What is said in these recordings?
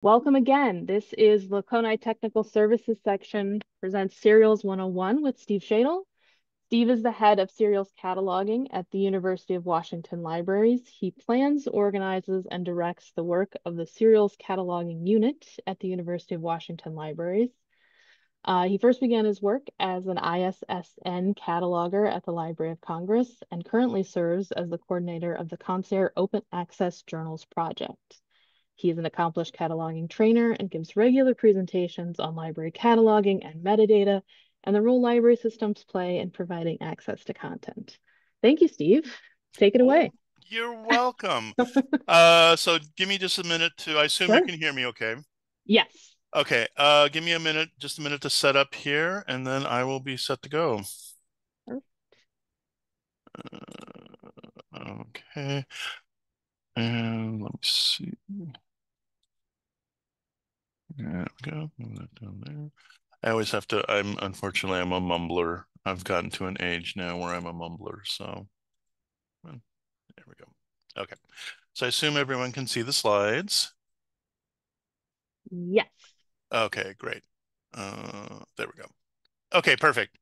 Welcome again. This is LACONI Technical Services section presents Serials 101 with Steve Shadle. Steve is the head of serials cataloging at the University of Washington Libraries. He plans, organizes, and directs the work of the serials cataloging unit at the University of Washington Libraries. He first began his work as an ISSN cataloger at the Library of Congress and currently serves as the coordinator of the Concert Open Access Journals Project. He is an accomplished cataloging trainer and gives regular presentations on library cataloging and metadata and the role library systems play in providing access to content. Thank you, Steve. Take it Oh, away. you're welcome. So give me just a minute I assume you Sure. can hear me okay. Yes. Okay, give me just a minute to set up here, and then I will be set to go. Okay, and let me see. There we go. Move that down there. I always have to, unfortunately, I'm a mumbler. I've gotten to an age now where I'm a mumbler, so there we go. Okay, so I assume everyone can see the slides. Yes. Okay, great. There we go. Okay, perfect.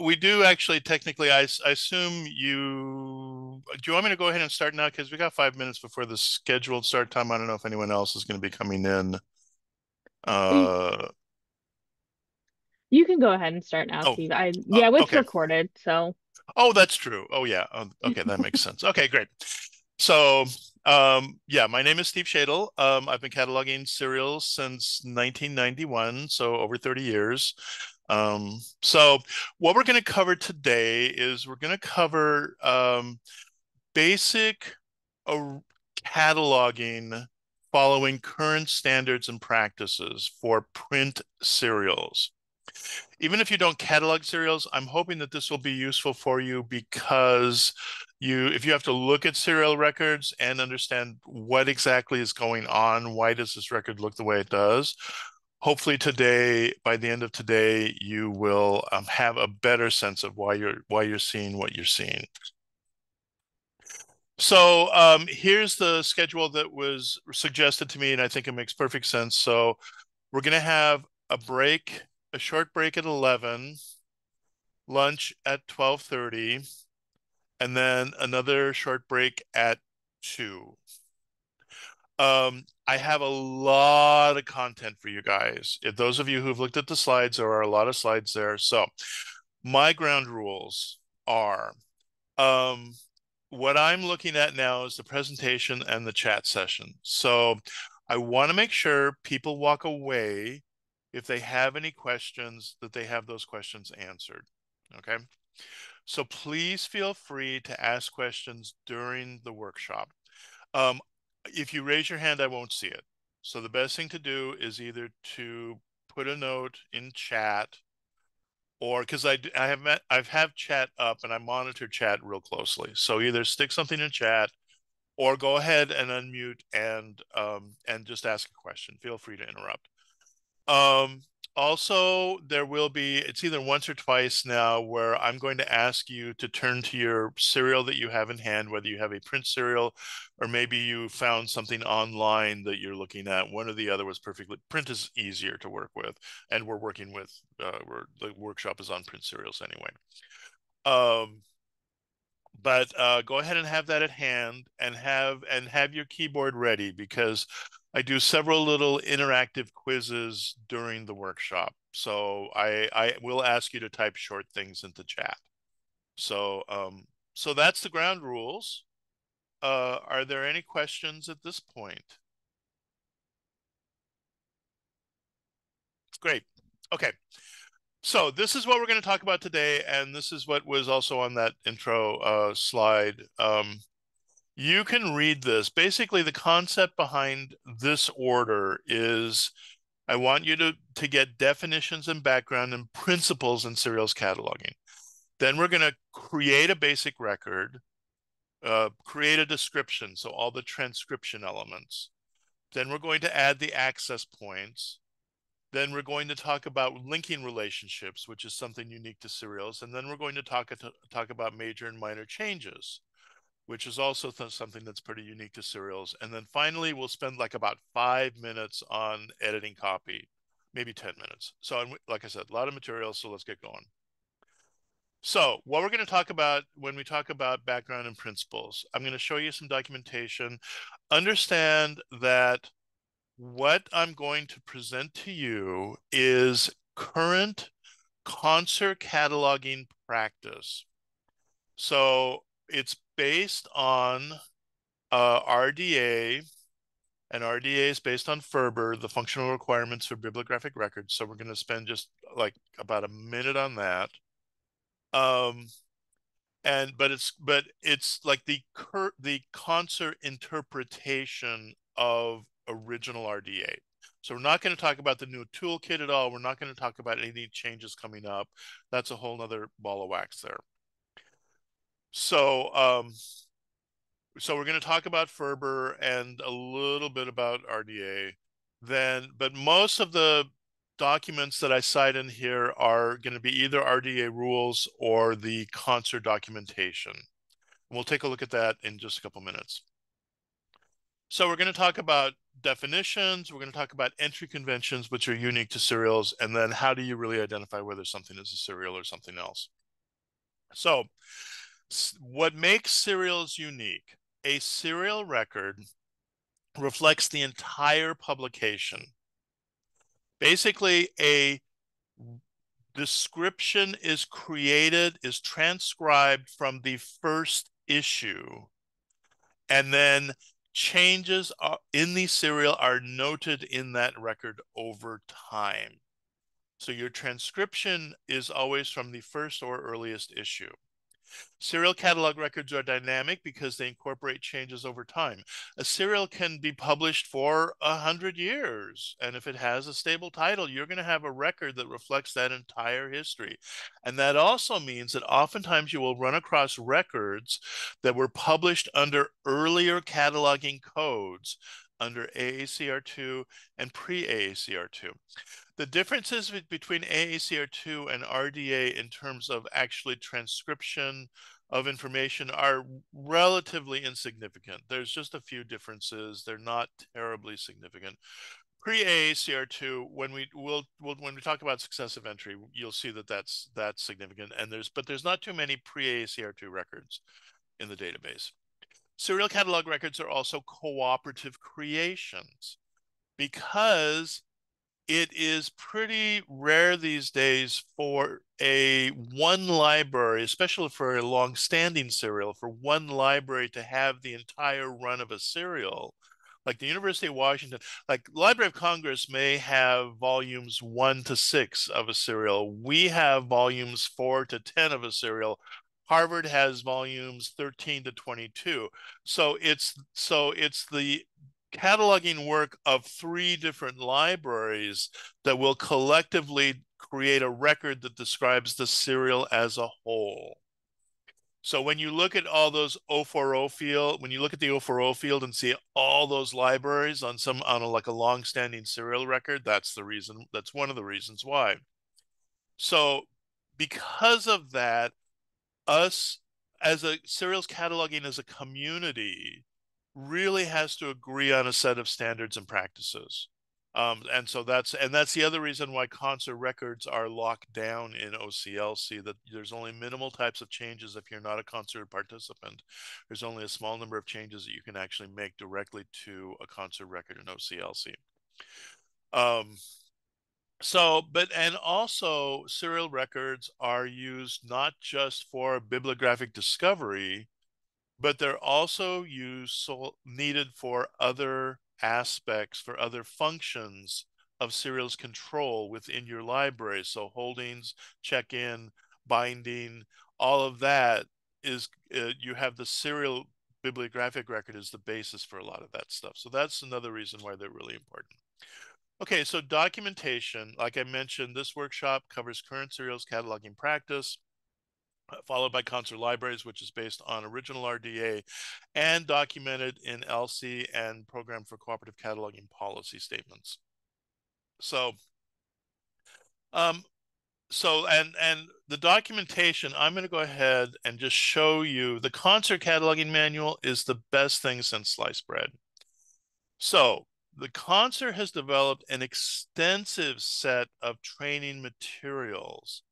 We do actually technically, I assume do you want me to go ahead and start now? Because we got 5 minutes before the scheduled start time. I don't know if anyone else is going to be coming in. Y- Uh, You can go ahead and start now, oh, Steve. Yeah, it's okay. recorded, so. Oh, that's true. Oh, yeah. Okay, that makes sense. Okay, great. So, yeah, my name is Steve Shadle. I've been cataloging serials since 1991, so over 30 years. So what we're going to cover today is we're going to cover basic uh, cataloging following current standards and practices for print serials. Even if you don't catalog serials, I'm hoping that this will be useful for you because if you have to look at serial records and understand what exactly is going on, why does this record look the way it does? Hopefully today, by the end of today, you will have a better sense of why you're seeing what you're seeing. So here's the schedule that was suggested to me, and I think it makes perfect sense. So we're going to have a short break at 11, lunch at 12:30, and then another short break at 2. I have a lot of content for you guys. If those of you who've looked at the slides, there are a lot of slides there. So my ground rules are um, what I'm looking at now is the presentation and the chat session. So I want to make sure people walk away if they have any questions, that they have those questions answered. Okay. So please feel free to ask questions during the workshop. Um, if you raise your hand, I won't see it. So the best thing to do is either to put a note in chat, or because I've have chat up and I monitor chat real closely. So either stick something in chat or go ahead and unmute and just ask a question. Feel free to interrupt. Um, Also, it's either once or twice now where I'm going to ask you to turn to your serial that you have in hand, whether you have a print serial or maybe you found something online that you're looking at. One or the other was perfectly, print is easier to work with, and the workshop is on print serials anyway. Um, but go ahead and have that at hand and have your keyboard ready because I do several little interactive quizzes during the workshop. So I will ask you to type short things into chat. So that's the ground rules. Are there any questions at this point? Great. Okay. So this is what we're going to talk about today, and this is what was also on that intro slide. You can read this. Basically, the concept behind this order is I want you to get definitions and background and principles in serials cataloging. Then we're going to create a basic record, create a description, so all the transcription elements. Then we're going to add the access points. Then we're going to talk about linking relationships, which is something unique to serials. And then we're going to talk about major and minor changes. which is also something that's pretty unique to serials. And then finally, we'll spend like about 5 minutes on editing copy, maybe 10 minutes. So, like I said, a lot of material, so let's get going. So, what we're going to talk about when we talk about background and principles, I'm going to show you some documentation. Understand that what I'm going to present to you is current concert cataloging practice. So it's based on RDA, and RDA is based on FRBR, the functional requirements for bibliographic records. So we're going to spend just like about a minute on that. Um, but it's like the concert interpretation of original RDA. So we're not going to talk about the new toolkit at all. We're not going to talk about any changes coming up. That's a whole nother ball of wax there. So so we're going to talk about FRBR and a little bit about RDA. But most of the documents that I cite in here are going to be either RDA rules or the concert documentation. We'll take a look at that in just a couple minutes. So we're going to talk about definitions. We're going to talk about entry conventions, which are unique to serials, and then how do you really identify whether something is a serial or something else. So what makes serials unique? A serial record reflects the entire publication. Basically, a description is created, is transcribed from the first issue, and then changes in the serial are noted in that record over time. So your transcription is always from the first or earliest issue. Serial catalog records are dynamic because they incorporate changes over time. A serial can be published for 100 years, and if it has a stable title, you're going to have a record that reflects that entire history. And that also means that oftentimes you will run across records that were published under earlier cataloging codes, under AACR2 and pre-AACR2. The differences between AACR2 and RDA in terms of actually transcription of information are relatively insignificant. There's just a few differences. They're not terribly significant. Pre-AACR2, when we talk about successive entry, you'll see that that's significant. And there's not too many pre-AACR2 records in the database. Serial catalog records are also cooperative creations because it is pretty rare these days for a one library, especially for a long-standing serial, for one library to have the entire run of a serial. Like the University of Washington, like Library of Congress may have volumes 1 to 6 of a serial. We have volumes 4 to 10 of a serial. Harvard has volumes 13 to 22. So it's the cataloging work of 3 different libraries that will collectively create a record that describes the serial as a whole. So when you look at all those O4O field, when you look at the O4O field and see all those libraries on like a long-standing serial record, that's the reason. That's one of the reasons why. So because of that, us as a serials cataloging as a community really has to agree on a set of standards and practices. And so that's the other reason why concert records are locked down in OCLC, that there's only minimal types of changes if you're not a concert participant. There's only a small number of changes that you can actually make directly to a concert record in OCLC. Um, and also serial records are used not just for bibliographic discovery, but they're also needed for other aspects, for other functions of serials control within your library. So holdings, check-in, binding, all of that is, you have the serial bibliographic record as the basis for a lot of that stuff. So that's another reason why they're really important. Okay, so documentation, like I mentioned, this workshop covers current serials cataloging practice, followed by concert libraries, which is based on original RDA and documented in LC and Program for Cooperative Cataloging policy statements. So So and the documentation, I'm going to go ahead and just show you the concert cataloging manual is the best thing since sliced bread. So the concert has developed an extensive set of training materials.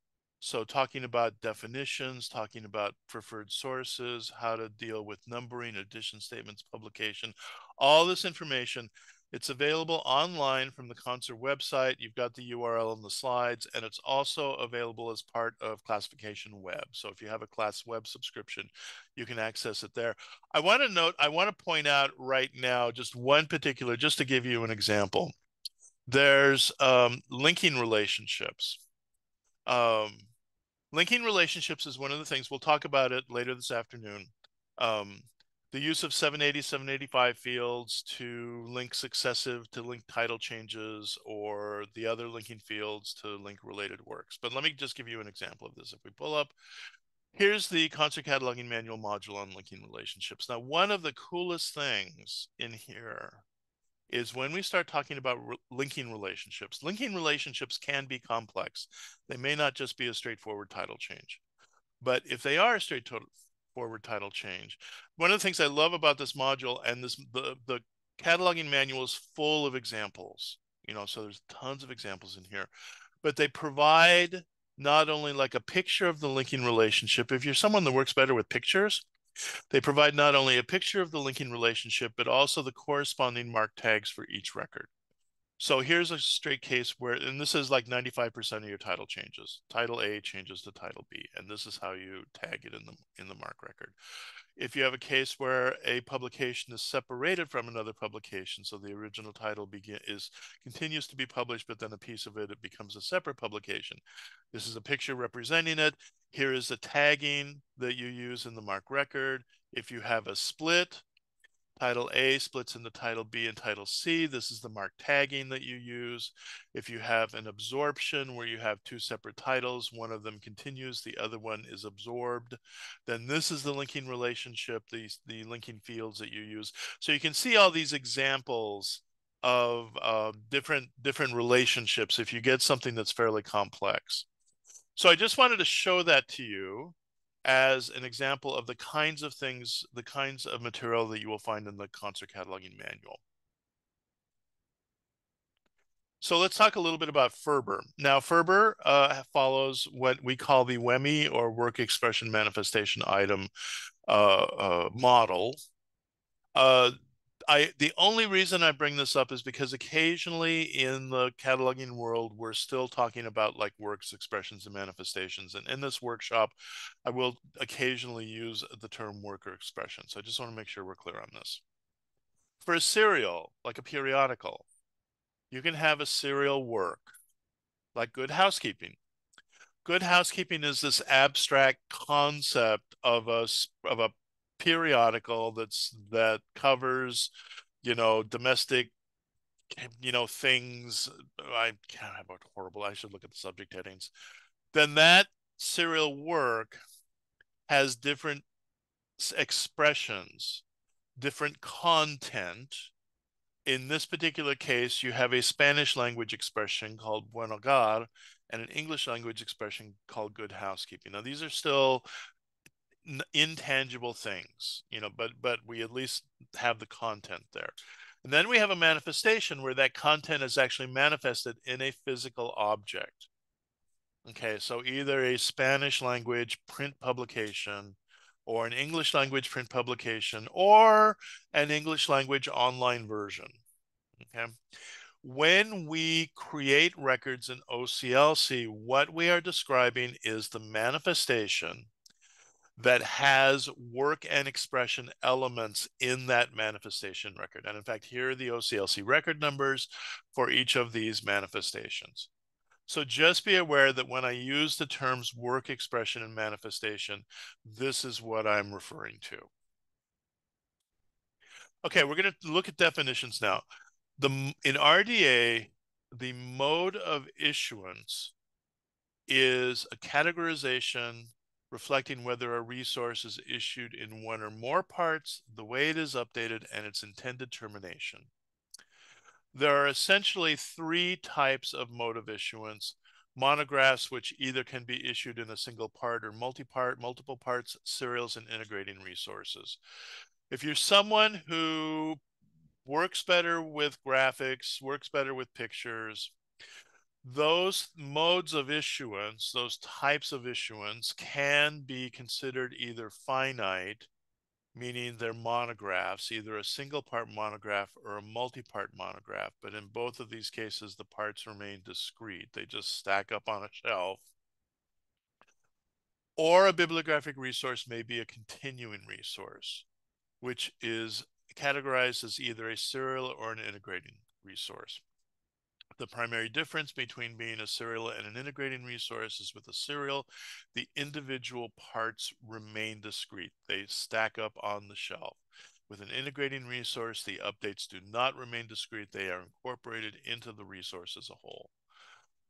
So talking about definitions, talking about preferred sources, how to deal with numbering, addition statements, publication, all this information. It's available online from the concert website. You've got the URL in the slides, and it's also available as part of Classification Web. So if you have a Class Web subscription, you can access it there. I want to point out right now just one particular, just to give you an example. There's linking relationships. Um, Linking relationships is one of the things. We'll talk about it later this afternoon. Um, the use of 780, 785 fields to link successive, to link title changes, or the other linking fields to link related works. But let me just give you an example of this. If we pull up, here's the concert cataloging manual module on linking relationships. Now, one of the coolest things in here is when we start talking about linking relationships can be complex. They may not just be a straightforward title change. But if they are a straightforward title change, one of the things I love about this module and the cataloging manual is full of examples. So there's tons of examples in here, but they provide not only like a picture of the linking relationship. If you're someone that works better with pictures, they provide not only a picture of the linking relationship, but also the corresponding mark tags for each record. So here's a straight case where, and this is like 95% of your title changes. Title A changes to title B, and this is how you tag it in the mark record. If you have a case where a publication is separated from another publication, so the original title continues to be published, but then a piece of it becomes a separate publication. This is a picture representing it. Here is the tagging that you use in the mark record. If you have a split, Title A splits into Title B and Title C. This is the mark tagging that you use. If you have an absorption where you have two separate titles, one of them continues, the other one is absorbed, then this is the linking relationship, the linking fields that you use. So you can see all these examples of different relationships if you get something that's fairly complex. So I just wanted to show that to you as an example of the kinds of things, the kinds of material that you will find in the concert cataloging manual. So let's talk a little bit about Ferber. Now, Ferber follows what we call the WEMI, or Work Expression Manifestation Item model. Uh, the only reason I bring this up is because occasionally in the cataloging world, we're still talking about like works, expressions, and manifestations. And in this workshop, I will occasionally use the term work or expression. So I just want to make sure we're clear on this. For a serial, like a periodical, you can have a serial work, like Good Housekeeping. Good Housekeeping is this abstract concept of a periodical that covers, domestic, things. I can't have a horrible. I should look at the subject headings. Then that serial work has different expressions, different content. In this particular case, you have a Spanish language expression called buen hogar and an English language expression called good housekeeping. Now, these are still intangible things, but we at least have the content there. And then we have a manifestation where that content is actually manifested in a physical object. Okay, so either a Spanish language print publication or an English language print publication or an English language online version. Okay. When we create records in OCLC, what we are describing is the manifestation that has work and expression elements in that manifestation record. And in fact, here are the OCLC record numbers for each of these manifestations. So just be aware that when I use the terms work, expression, and manifestation, this is what I'm referring to. Okay, we're going to look at definitions now. In RDA, the mode of issuance is a categorization reflecting whether a resource is issued in one or more parts, the way it is updated, and its intended termination. There are essentially three types of mode of issuance. monographs, which either can be issued in a single part or multi-part, multiple parts, serials, and integrating resources. If you're someone who works better with graphics, works better with pictures, those modes of issuance, those types of issuance can be considered either finite, meaning they're monographs, either a single part monograph or a multi-part monograph. But in both of these cases, the parts remain discrete. They just stack up on a shelf. Or a bibliographic resource may be a continuing resource, which is categorized as either a serial or an integrating resource. The primary difference between being a serial and an integrating resource is with a serial, the individual parts remain discrete. They stack up on the shelf. With an integrating resource, the updates do not remain discrete. They are incorporated into the resource as a whole.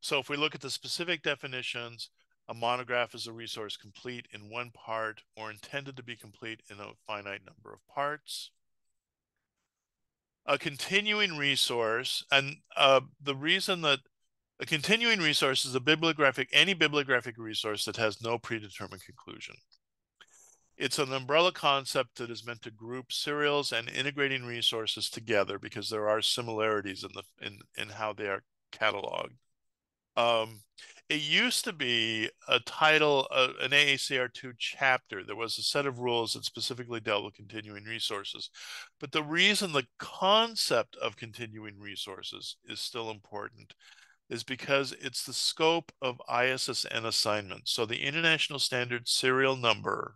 So if we look at the specific definitions, a monograph is a resource complete in one part or intended to be complete in a finite number of parts. A continuing resource, and the reason that a continuing resource is any bibliographic resource that has no predetermined conclusion. It's an umbrella concept that is meant to group serials and integrating resources together because there are similarities in how they are cataloged. It used to be a title, an AACR2 chapter. There was a set of rules that specifically dealt with continuing resources. But the reason the concept of continuing resources is still important is because it's the scope of ISSN assignments. So the International Standard Serial Number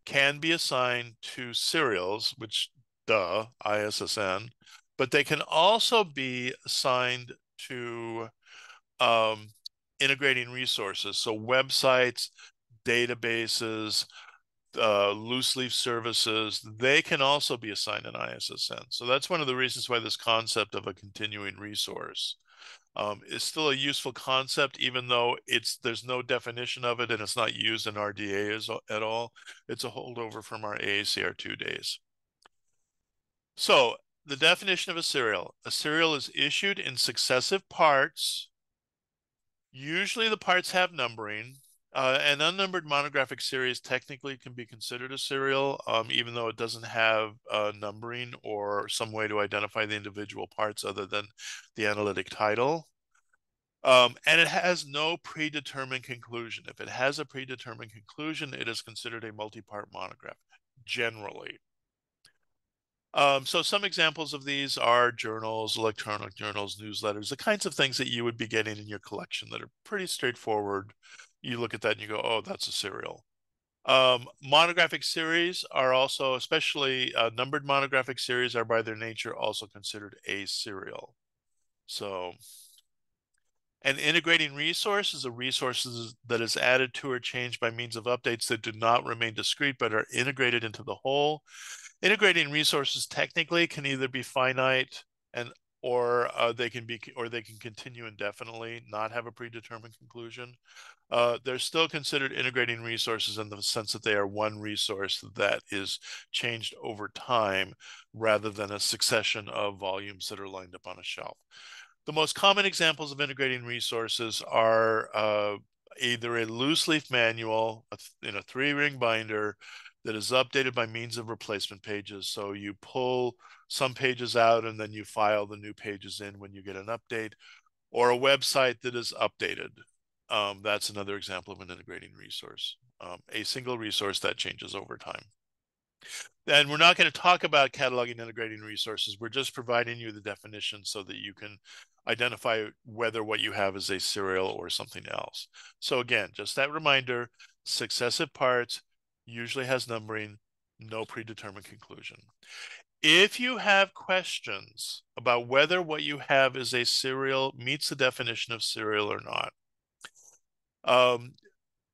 can be assigned to serials, which, duh, ISSN, but they can also be assigned to integrating resources. So websites, databases, loose leaf services, they can also be assigned an ISSN. So that's one of the reasons why this concept of a continuing resource is still a useful concept, even though there's no definition of it and it's not used in RDA at all. It's a holdover from our AACR2 days. So the definition of a serial is issued in successive parts. Usually the parts have numbering. An unnumbered monographic series technically can be considered a serial, even though it doesn't have numbering or some way to identify the individual parts other than the analytic title. And it has no predetermined conclusion. If it has a predetermined conclusion, it is considered a multi-part monograph, generally. So some examples of these are journals, electronic journals, newsletters, the kinds of things that you would be getting in your collection that are pretty straightforward. You look at that and you go, oh, that's a serial. Monographic series are also, especially numbered monographic series, are by their nature also considered a serial. So an integrating resource is a resource that is added to or changed by means of updates that do not remain discrete but are integrated into the whole. Integrating resources technically can either be finite or they can continue indefinitely, not have a predetermined conclusion. They're still considered integrating resources in the sense that they are one resource that is changed over time rather than a succession of volumes that are lined up on a shelf. The most common examples of integrating resources are either a loose leaf manual in a 3-ring binder that is updated by means of replacement pages. So you pull some pages out and then you file the new pages in when you get an update, or a website that is updated. That's another example of an integrating resource, a single resource that changes over time. And we're not going to talk about cataloging integrating resources. We're just providing you the definition so that you can identify whether what you have is a serial or something else. So again, just that reminder, successive parts usually has numbering, no predetermined conclusion. If you have questions about whether what you have is a serial, meets the definition of serial or not,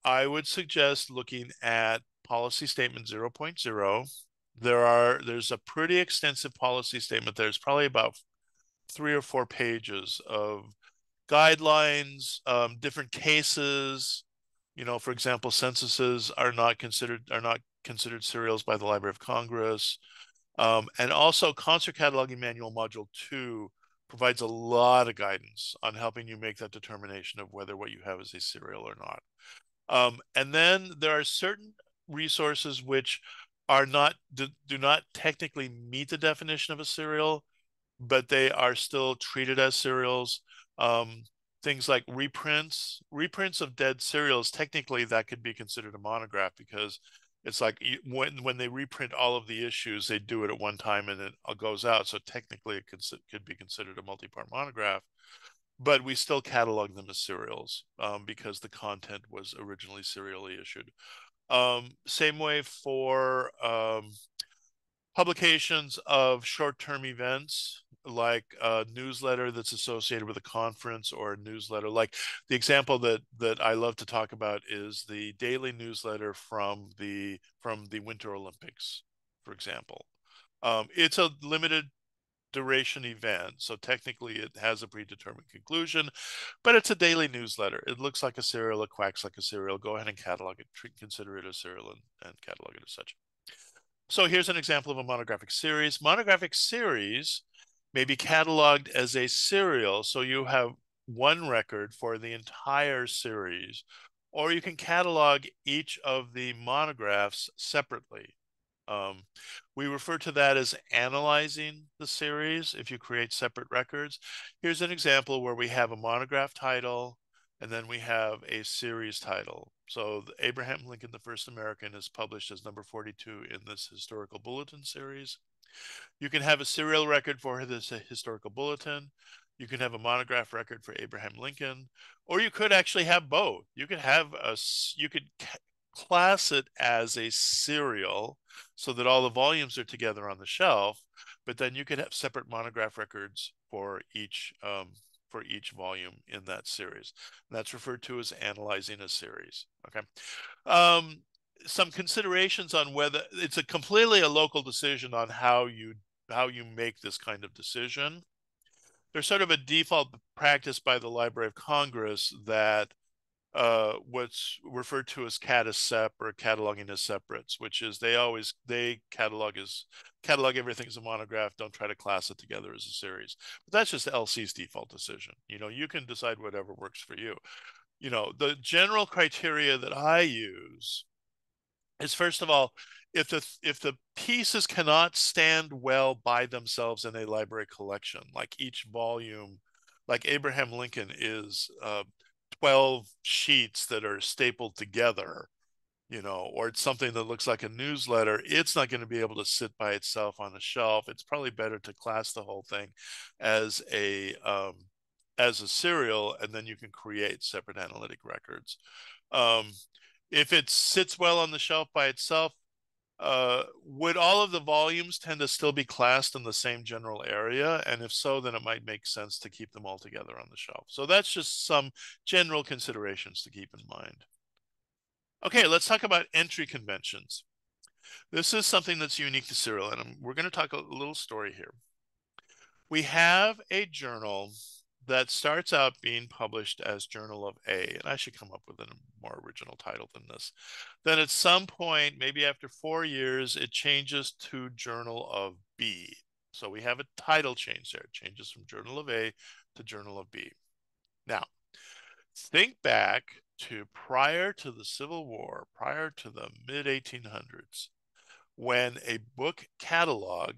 I would suggest looking at policy statement 0.0. There's a pretty extensive policy statement. There's probably about 3 or 4 pages of guidelines, different cases. You know, for example, censuses are not considered serials by the Library of Congress. And also Concert Cataloging Manual Module 2 provides a lot of guidance on helping you make that determination of whether what you have is a serial or not. And then there are certain resources which are not do not technically meet the definition of a serial, but they are still treated as serials. Um, Things like reprints of dead serials, technically that could be considered a monograph because it's like when they reprint all of the issues, they do it at one time and it goes out. So technically it could be considered a multi-part monograph, but we still catalog them as serials because the content was originally serially issued. Same way for publications of short-term events like a newsletter that's associated with a conference or a newsletter. Like the example that I love to talk about is the daily newsletter from the Winter Olympics, for example. It's a limited duration event, so technically it has a predetermined conclusion, but it's a daily newsletter. It looks like a serial, it quacks like a serial. Go ahead and catalog it, consider it a serial, and catalog it as such. So here's an example of a monographic series. Monographic series may be cataloged as a serial, so you have one record for the entire series, or you can catalog each of the monographs separately. Um, we refer to that as analyzing the series if you create separate records. Here's an example where we have a monograph title and then we have a series title. So Abraham Lincoln, the First American, is published as number 42 in this historical bulletin series. You can have a serial record for this historical bulletin. You can have a monograph record for Abraham Lincoln, or you could actually have both. You could class it as a serial so that all the volumes are together on the shelf, but then you could have separate monograph records for each volume in that series. And that's referred to as analyzing a series. Okay. Um, some considerations on whether it's a completely a local decision on how you make this kind of decision. There's sort of a default practice by the Library of Congress that what's referred to as cat as sep or cataloging as separates, which is they catalog everything as a monograph. Don't try to class it together as a series. But that's just LC's default decision. You know, you can decide whatever works for you. You know, the general criteria that I use is first of all, if the pieces cannot stand well by themselves in a library collection, like each volume, like Abraham Lincoln is 12 sheets that are stapled together, you know, or it's something that looks like a newsletter, it's not going to be able to sit by itself on a shelf. It's probably better to class the whole thing as a serial, and then you can create separate analytic records. Um, if it sits well on the shelf by itself, would all of the volumes tend to still be classed in the same general area? And if so, then it might make sense to keep them all together on the shelf. So that's just some general considerations to keep in mind. Okay, let's talk about entry conventions. This is something that's unique to serial, and we're going to talk a little story here. We have a journal that starts out being published as Journal of A, and I should come up with a more original title than this. Then at some point, maybe after 4 years, it changes to Journal of B. So we have a title change there. It changes from Journal of A to Journal of B. Now, think back to prior to the Civil War, prior to the mid 1800s, when a book catalog,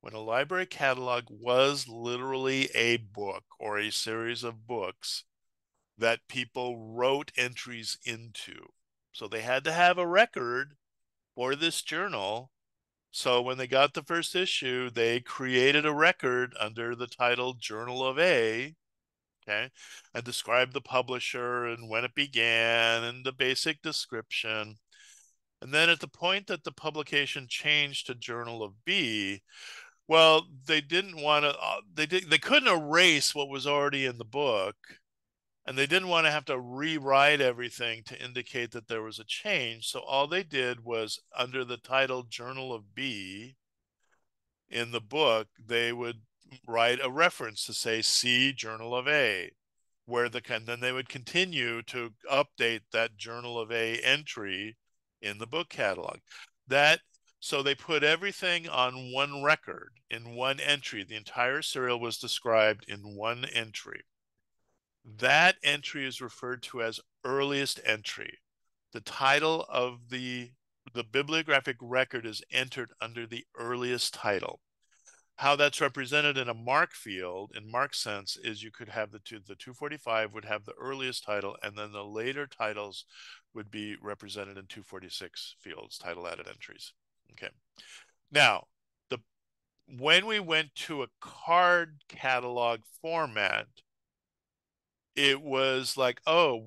when a library catalog was literally a book or a series of books that people wrote entries into. So they had to have a record for this journal. So when they got the first issue, they created a record under the title Journal of A, okay, and described the publisher and when it began and the basic description. And then at the point that the publication changed to Journal of B, well, they didn't want to, they couldn't erase what was already in the book, and they didn't want to have to rewrite everything to indicate that there was a change. So all they did was under the title Journal of B in the book, they would write a reference to say, see Journal of A, and then they would continue to update that Journal of A entry in the book catalog. That So they put everything on one record in one entry. The entire serial was described in one entry. That entry is referred to as earliest entry. The title of the bibliographic record is entered under the earliest title. How that's represented in a mark field, in mark sense, is you could have the 245 would have the earliest title, and then the later titles would be represented in 246 fields, title added entries. Okay. Now, the when we went to a card catalog format, it was like, oh,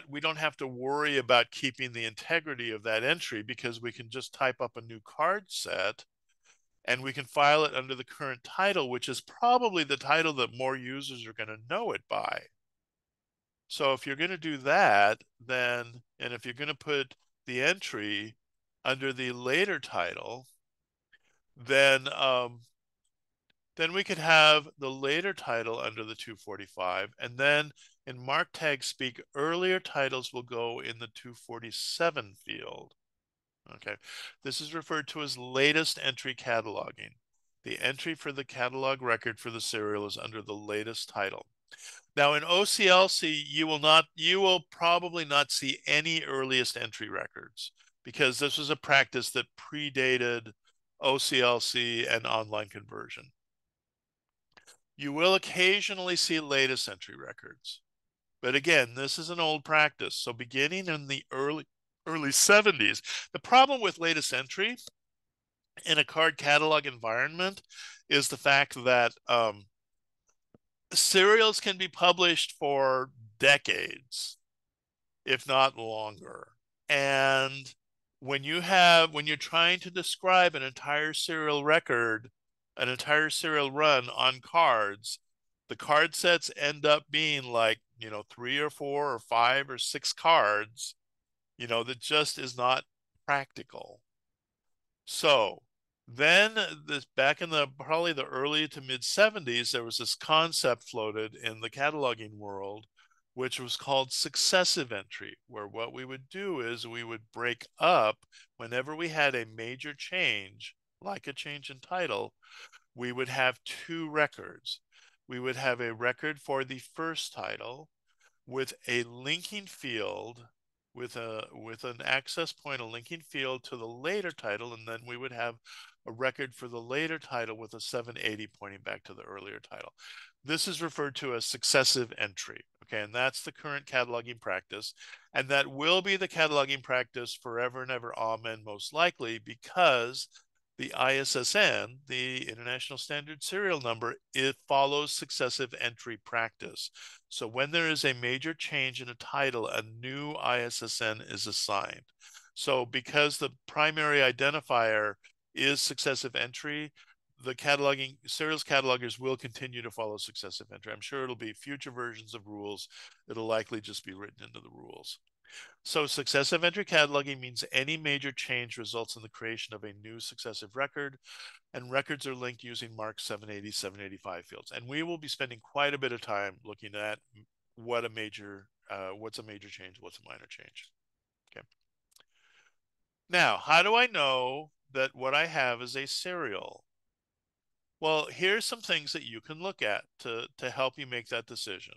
we don't have to worry about keeping the integrity of that entry because we can just type up a new card set and we can file it under the current title, which is probably the title that more users are going to know it by. So if you're going to do that, then, and if you're going to put the entry under the later title, then then we could have the later title under the 245, and then in mark tag speak, earlier titles will go in the 247 field. Okay, this is referred to as latest entry cataloging. The entry for the catalog record for the serial is under the latest title. Now in OCLC, you will probably not see any earliest entry records because this was a practice that predated OCLC and online conversion. You will occasionally see latest entry records. But again, this is an old practice. So beginning in the early 70s, the problem with latest entry in a card catalog environment is the fact that serials can be published for decades, if not longer. And when you're trying to describe an entire serial record, an entire serial run on cards, the card sets end up being like, three or four or five or six cards, that just is not practical. So then this back in the probably the early to mid 70s, there was this concept floated in the cataloging world, which was called successive entry, where what we would do is we would break up whenever we had a major change, like a change in title, we would have two records. We would have a record for the first title with a linking field with an access point, a linking field to the later title, and then we would have a record for the later title with a 780 pointing back to the earlier title. This is referred to as successive entry. Okay, and that's the current cataloging practice, and that will be the cataloging practice forever and ever, amen, most likely, because the ISSN, the International Standard Serial Number, it follows successive entry practice. So when there is a major change in a title, a new ISSN is assigned. So because the primary identifier is successive entry, the serials catalogers will continue to follow successive entry. I'm sure it'll be future versions of rules. It'll likely just be written into the rules. So successive entry cataloging means any major change results in the creation of a new successive record, and records are linked using mark 780, 785 fields. And we will be spending quite a bit of time looking at what's a major change, what's a minor change. Okay. Now, how do I know that what I have is a serial? Well, here's some things that you can look at to help you make that decision.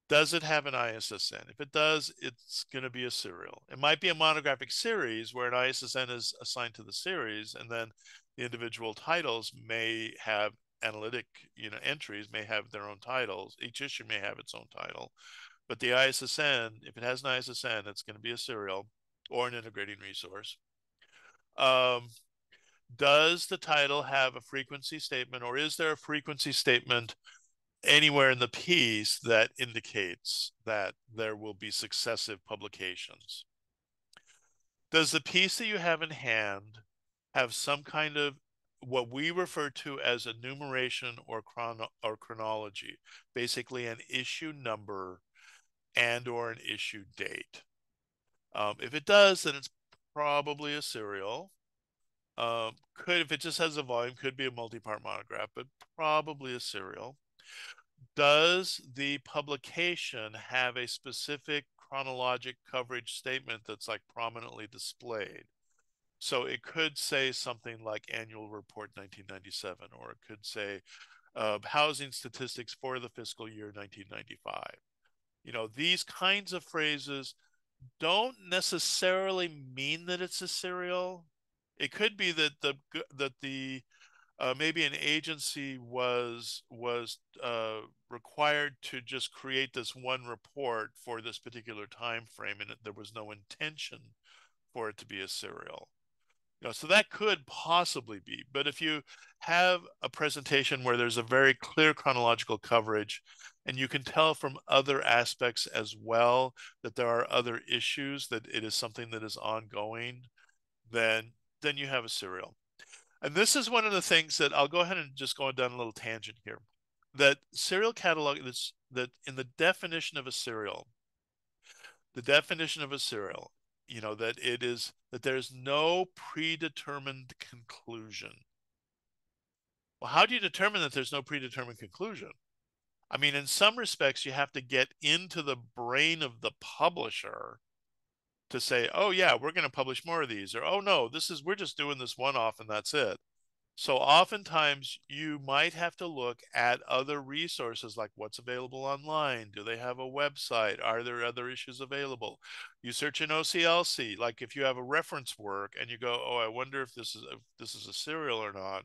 Does it have an ISSN? If it does, it's going to be a serial. It might be a monographic series where an ISSN is assigned to the series, and then the individual titles may have analytic, entries may have their own titles. Each issue may have its own title, but the ISSN, if it has an ISSN, it's going to be a serial or an integrating resource. Um, does the title have a frequency statement, or is there a frequency statement anywhere in the piece that indicates that there will be successive publications? Does the piece that you have in hand have some kind of what we refer to as a numeration or chronology, basically an issue number and or an issue date? If it does, then it's probably a serial. If it just has a volume, could be a multi-part monograph, but probably a serial. Does the publication have a specific chronologic coverage statement that's like prominently displayed? So it could say something like Annual Report 1997, or it could say housing statistics for the fiscal year 1995. These kinds of phrases don't necessarily mean that it's a serial. It could be that the maybe an agency was required to just create this one report for this particular time frame, and there was no intention for it to be a serial. So that could possibly be. But if you have a presentation where there's a very clear chronological coverage, and you can tell from other aspects as well that there are other issues, that it is something that is ongoing, then you have a serial. And this is one of the things that I'll go ahead and just go down a little tangent here. That serial catalog is that in the definition of a serial, that it is that there's no predetermined conclusion. Well, how do you determine that there's no predetermined conclusion? I mean, in some respects, you have to get into the brain of the publisher to say, oh yeah, we're going to publish more of these, or oh no, we're just doing this one off and that's it. So oftentimes you might have to look at other resources, like what's available online. Do they have a website? Are there other issues available? You search in OCLC, like if you have a reference work and you go, oh, I wonder if this is a serial or not.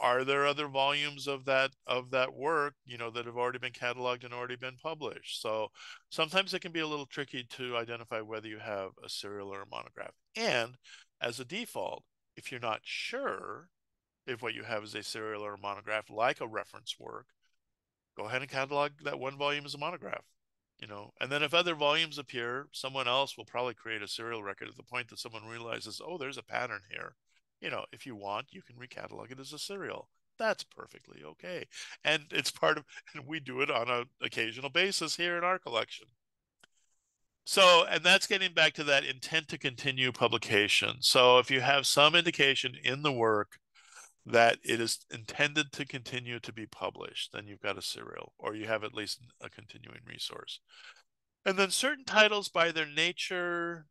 Are there other volumes of that work, that have already been cataloged and already been published? So sometimes it can be a little tricky to identify whether you have a serial or a monograph. And as a default, if you're not sure if what you have is a serial or a monograph, like a reference work, go ahead and catalog that one volume as a monograph. And then if other volumes appear, someone else will probably create a serial record at the point that someone realizes, oh, there's a pattern here. If you want, you can recatalog it as a serial. That's perfectly okay. And it's and we do it on an occasional basis here in our collection. So, and that's getting back to that intent to continue publication. So if you have some indication in the work that it is intended to continue to be published, then you've got a serial, or you have at least a continuing resource. And then certain titles, by their nature,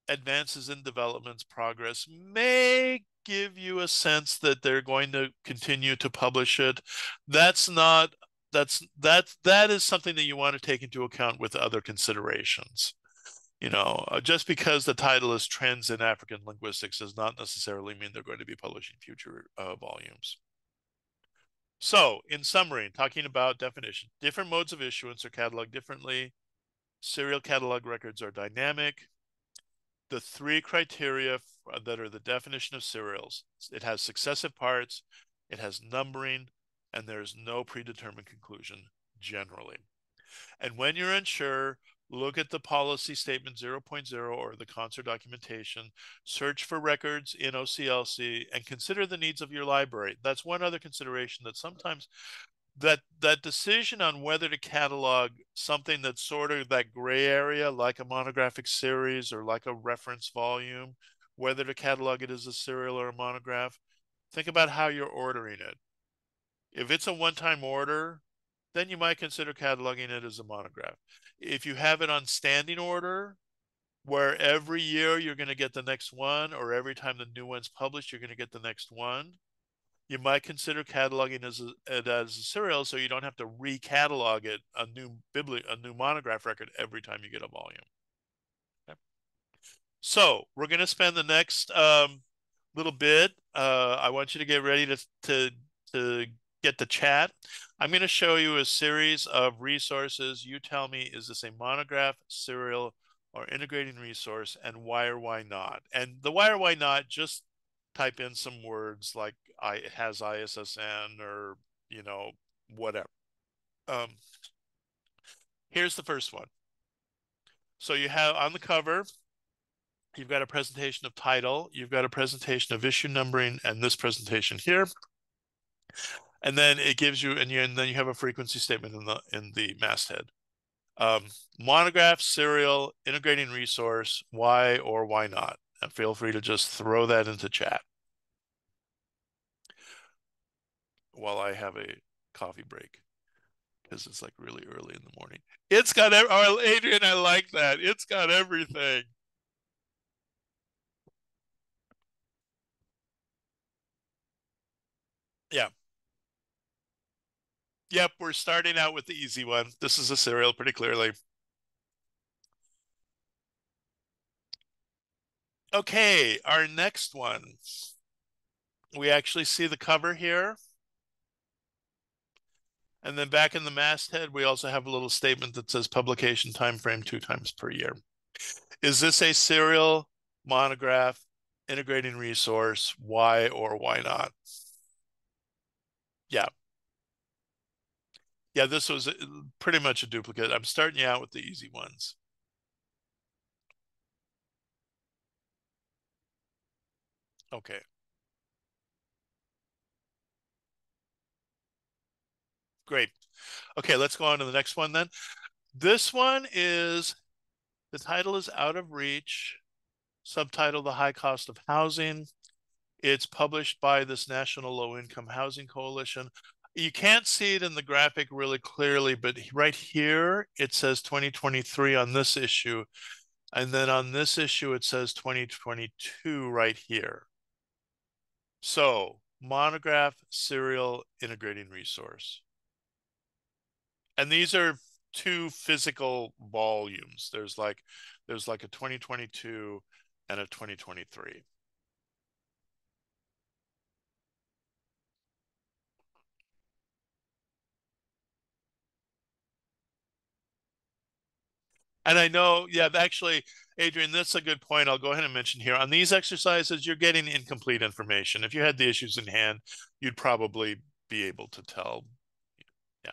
advances in developments, progress, may give you a sense that they're going to continue to publish it. That's not that is something that you want to take into account with other considerations. Just because the title is Trends in African Linguistics does not necessarily mean they're going to be publishing future volumes. So, in summary, talking about definition, different modes of issuance are cataloged differently. Serial catalog records are dynamic. The three criteria that are the definition of serials: it has successive parts, it has numbering, and there's no predetermined conclusion generally. And when you're unsure, look at the policy statement 0.0 or the concert documentation, search for records in OCLC, and consider the needs of your library. That's one other consideration, that sometimes that decision on whether to catalog something that's sort of that gray area, like a monographic series or like a reference volume, whether to catalog it as a serial or a monograph, think about how you're ordering it. If it's a one-time order, then you might consider cataloging it as a monograph. If you have it on standing order, where every year you're going to get the next one, or every time the new one's published, you're going to get the next one, you might consider cataloging it as a serial, so you don't have to recatalog it, a new monograph record every time you get a volume. Okay. So we're going to spend the next little bit. I want you to get ready to get the chat. I'm going to show you a series of resources. You tell me, is this a monograph, serial, or integrating resource, and why or why not? And the why or why not, just type in some words like it has ISSN, or whatever. Um, Here's the first one. So you have on the cover, you've got a presentation of title, you've got a presentation of issue numbering, and this presentation here. And then it gives you, and then you have a frequency statement in the masthead. Monograph, serial, integrating resource, why or why not? And feel free to just throw that into chat while I have a coffee break, because it's like really early in the morning. It's got, oh, Adrian, I like that. It's got everything. Yeah. Yep, we're starting out with the easy one. This is a serial pretty clearly. Okay, our next one. We actually see the cover here. And then back in the masthead, we also have a little statement that says publication time frame 2 times per year. Is this a serial, monograph, integrating resource? Why or why not? Yeah. Yeah, this was pretty much a duplicate. I'm starting you out with the easy ones. Okay, great. Okay, let's go on to the next one then. This one is, the title is Out of Reach, subtitle The High Cost of Housing. It's published by this National Low Income Housing Coalition. You can't see it in the graphic really clearly, but right here it says 2023 on this issue. And then on this issue, it says 2022 right here. So, monograph, serial, integrating resource. And these are two physical volumes. There's like a 2022 and a 2023. And I know, yeah, actually, Adrian, that's a good point. I'll go ahead and mention here. On these exercises, you're getting incomplete information. If you had the issues in hand, you'd probably be able to tell. Yeah.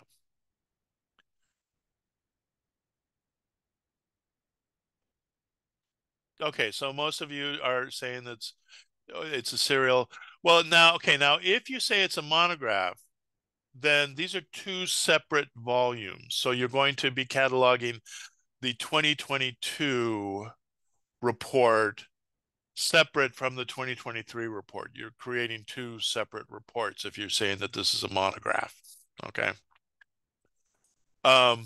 Okay, so most of you are saying that it's a serial. Well, now, okay, now if you say it's a monograph, then these are two separate volumes. So you're going to be cataloging the 2022 report separate from the 2023 report. You're creating two separate reports if you're saying that this is a monograph. Okay. Um,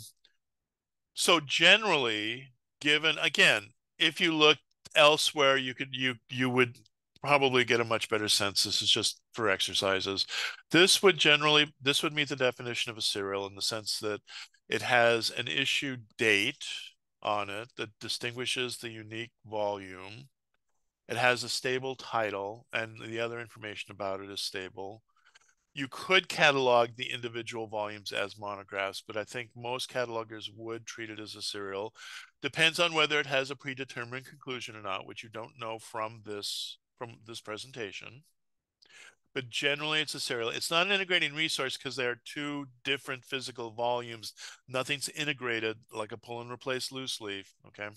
so generally, given again, if you look elsewhere, you would probably get a much better sense. This is just for exercises. This would meet the definition of a serial in the sense that it has an issue date on it that distinguishes the unique volume. It has a stable title, and the other information about it is stable. You could catalog the individual volumes as monographs, but I think most catalogers would treat it as a serial. Depends on whether it has a predetermined conclusion or not, which you don't know from this presentation. But generally, it's a serial. It's not an integrating resource because they are two different physical volumes. Nothing's integrated like a pull and replace loose leaf. Okay.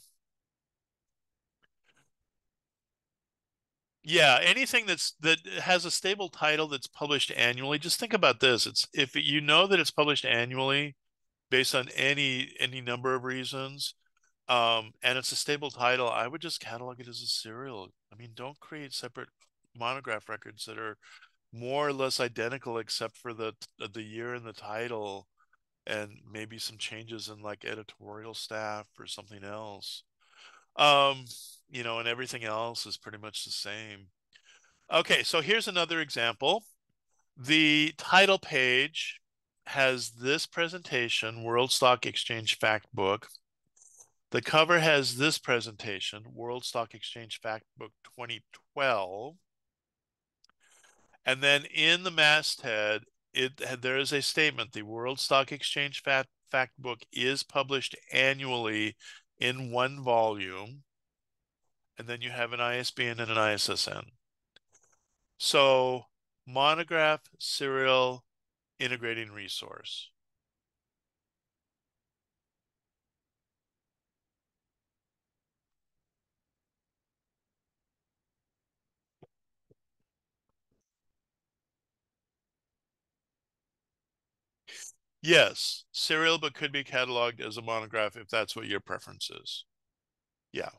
Yeah, anything that has a stable title that's published annually, just think about this. It's if you know that it's published annually based on any number of reasons, and it's a stable title, I would just catalog it as a serial. I mean, don't create separate monograph records that are more or less identical except for the year and the title and maybe some changes in like editorial staff or something else. Um, and everything else is pretty much the same. Okay, so here's another example. The title page has this presentation, World Stock Exchange Fact Book. The cover has this presentation, World Stock Exchange Fact Book 2012. And then in the masthead, there is a statement, the World Stock Exchange Fact Book is published annually in one volume. And then you have an ISBN and an ISSN. So monograph, serial, integrating resource. Yes, serial, but could be cataloged as a monograph if that's what your preference is. Yeah.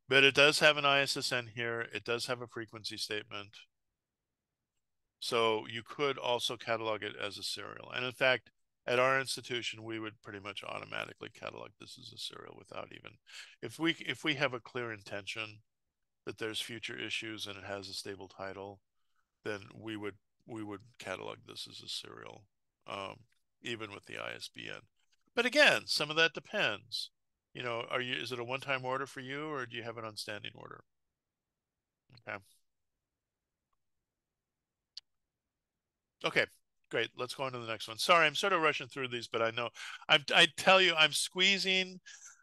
But it does have an ISSN here. It does have a frequency statement. So you could also catalog it as a serial. And in fact, at our institution, we would pretty much automatically catalog this as a serial without even, if we have a clear intention that there's future issues and it has a stable title, then we would catalog this as a serial, um, even with the ISBN. But again, some of that depends. Is it a one-time order for you, or do you have an on standing order? Okay. Okay, great. Let's go on to the next one. Sorry, I'm sort of rushing through these, but I know I tell you, I'm squeezing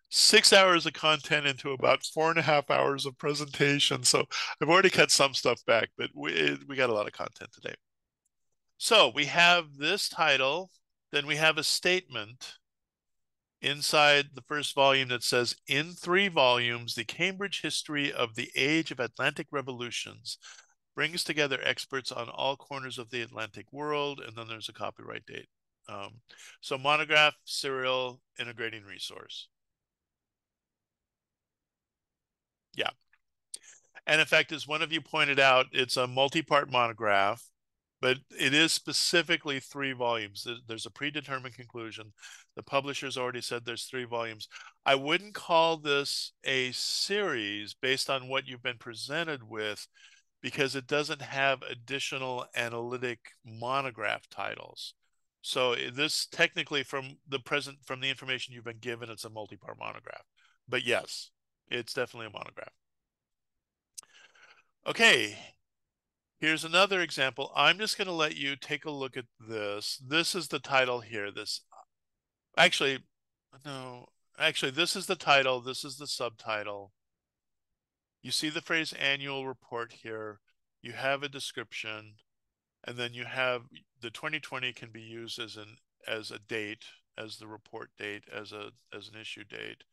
6 hours of content into about 4.5 hours of presentation. So I've already cut some stuff back, but we got a lot of content today. So we have this title, then we have a statement inside the first volume that says, in 3 volumes, the Cambridge history of the age of Atlantic revolutions brings together experts on all corners of the Atlantic world, and then there's a copyright date. So monograph, serial, integrating resource. Yeah. And in fact, as one of you pointed out, it's a multi-part monograph, but it is specifically 3 volumes. There's a predetermined conclusion. The publisher's already said there's 3 volumes. I wouldn't call this a series based on what you've been presented with, because it doesn't have additional analytic monograph titles. So this technically, from the information you've been given, it's a multi-part monograph. But yes, it's definitely a monograph. Okay, here's another example. I'm just going to let you take a look at this. This is the title here. Actually, no, actually, this is the title. This is the subtitle. You see the phrase annual report here. You have a description, and then you have the 2020 can be used as a date, as the report date, as an issue date,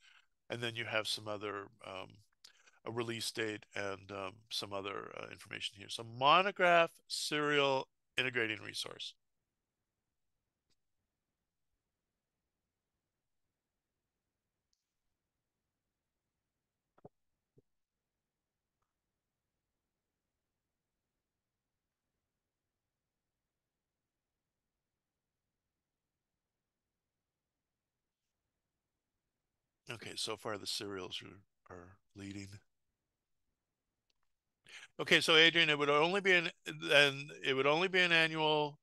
and then you have some other a release date and some other information here. So monograph, serial, integrating resource. Okay, so far the serials are leading. Okay, so Adrian, it would only be an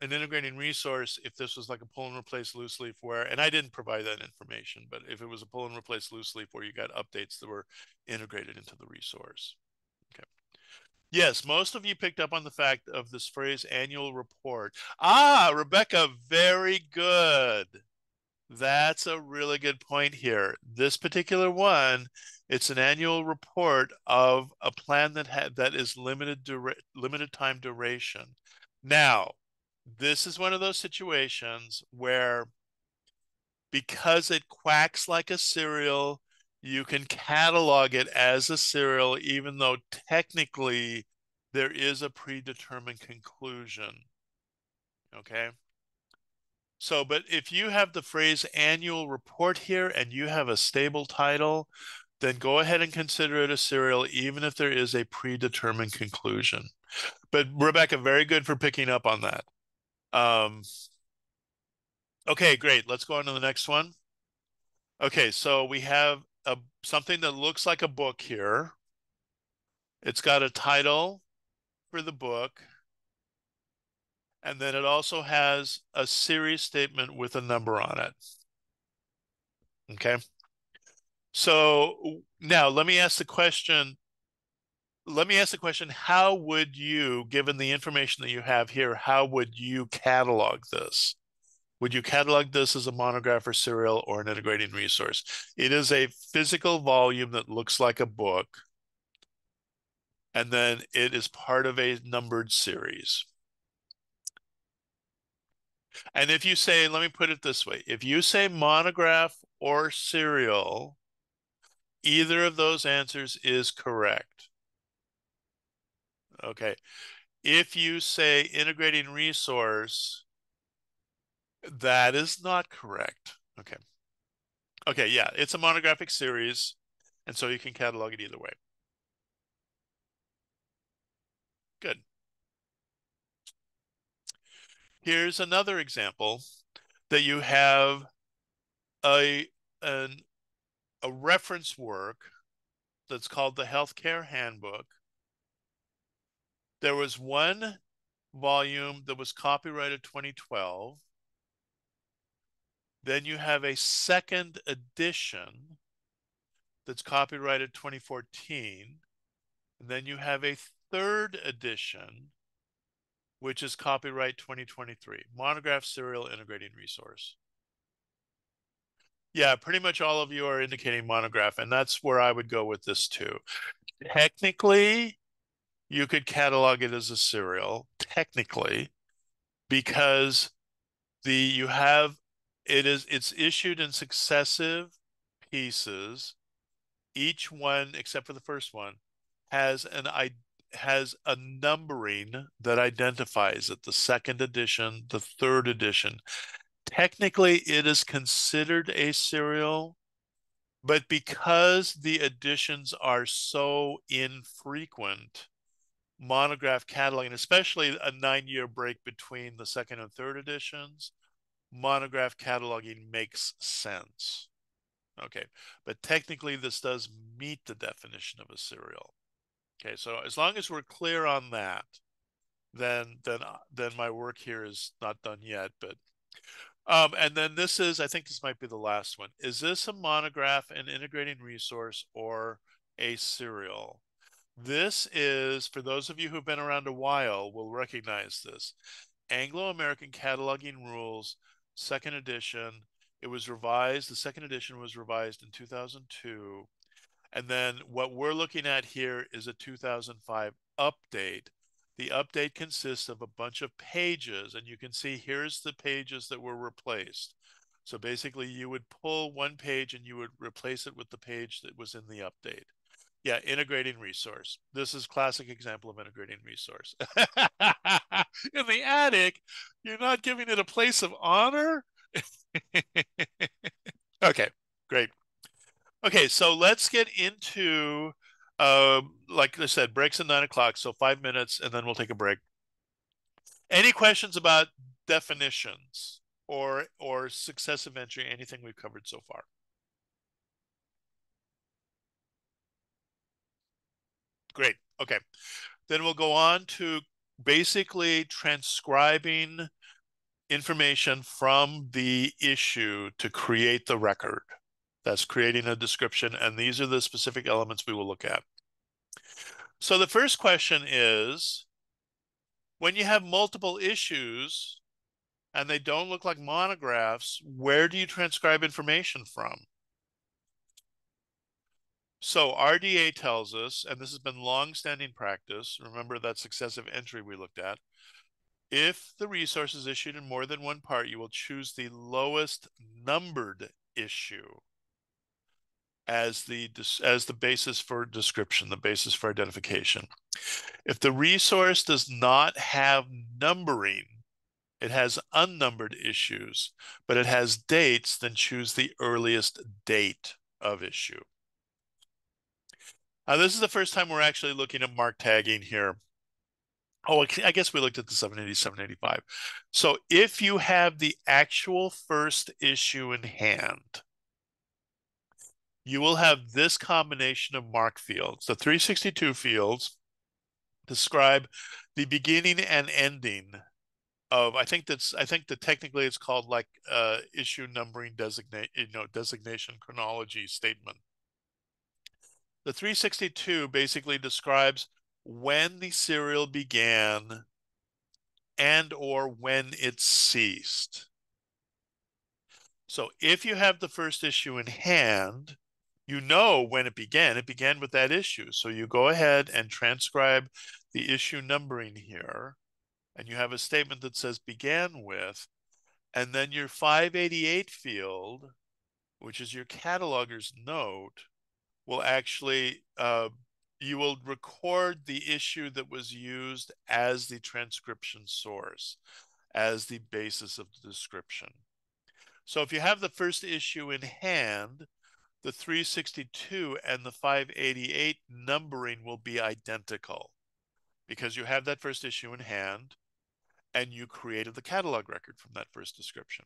integrating resource if this was like a pull and replace loose leaf where, and I didn't provide that information, but if it was a pull and replace loose leaf where you got updates that were integrated into the resource. Okay. Yes, most of you picked up on the fact of this phrase annual report. Ah, Rebecca, very good. That's a really good point here. This particular one, it's an annual report of a plan that is limited time duration. Now, this is one of those situations where, because it quacks like a serial, you can catalog it as a serial, even though technically there is a predetermined conclusion. Okay. So, but if you have the phrase annual report here and you have a stable title, then go ahead and consider it a serial, even if there is a predetermined conclusion. But Rebecca, very good for picking up on that. Um, okay, great. Let's go on to the next one. Okay, so we have something that looks like a book here. It's got a title for the book, and then it also has a series statement with a number on it. Okay. So now let me ask the question. How would you, given the information that you have here, how would you catalog this? Would you catalog this as a monograph or serial or an integrating resource? It is a physical volume that looks like a book, and then it is part of a numbered series. And if you say, let me put it this way, if you say monograph or serial, either of those answers is correct. Okay. If you say integrating resource, that is not correct. Okay. Okay, yeah, it's a monographic series, and so you can catalog it either way. Good. Here's another example that you have a an, a reference work that's called the Healthcare Handbook. There was one volume that was copyrighted 2012. Then you have a second edition that's copyrighted 2014. And then you have a third edition, which is copyright 2023. Monograph Serial Integrating Resource. Yeah, pretty much all of you are indicating monograph, and that's where I would go with this too. Technically, you could catalog it as a serial, technically, because the you have it's issued in successive pieces. Each one, except for the first one, has an has a numbering that identifies it. The second edition, the third edition. Technically, it is considered a serial, but because the editions are so infrequent, monograph cataloging, especially a 9-year break between the second and third editions, monograph cataloging makes sense. Okay, but technically this does meet the definition of a serial. Okay, so as long as we're clear on that, then my work here is not done yet. But and then this is, I think this might be the last one. Is this a monograph, an integrating resource, or a serial? This is, for those of you who've been around a while, will recognize this. Anglo-American Cataloging Rules, second edition. It was revised. The second edition was revised in 2002. And then what we're looking at here is a 2005 update. The update consists of a bunch of pages, and you can see here's the pages that were replaced. So basically, you would pull one page and you would replace it with the page that was in the update. Yeah, integrating resource. This is classic example of integrating resource. In the attic, you're not giving it a place of honor? Okay, great. Okay, so let's get into, like I said, breaks at 9 o'clock, so 5 minutes, and then we'll take a break. Any questions about definitions or successive entry, anything we've covered so far? Great. Okay. Then we'll go on to basically transcribing information from the issue to create the record. That's creating a description, and these are the specific elements we will look at. So the first question is, when you have multiple issues and they don't look like monographs, where do you transcribe information from? So RDA tells us, and this has been long-standing practice, remember that successive entry we looked at, if the resource is issued in more than one part, you will choose the lowest numbered issue as the basis for description, the basis for identification. If the resource does not have numbering, it has unnumbered issues, but it has dates, then choose the earliest date of issue. This is the first time we're actually looking at mark tagging here. Oh, I guess we looked at the 780, 785. So if you have the actual first issue in hand, you will have this combination of mark fields. The 362 fields describe the beginning and ending of, I think that technically it's called like issue numbering designation chronology statement. The 362 basically describes when the serial began and or when it ceased. So if you have the first issue in hand, you know when it began. It began with that issue. So you go ahead and transcribe the issue numbering here, and you have a statement that says began with, and then your 588 field, which is your cataloger's note, will actually, you will record the issue that was used as the transcription source, as the basis of the description. So if you have the first issue in hand, the 362 and the 588 numbering will be identical because you have that first issue in hand and you created the catalog record from that first description.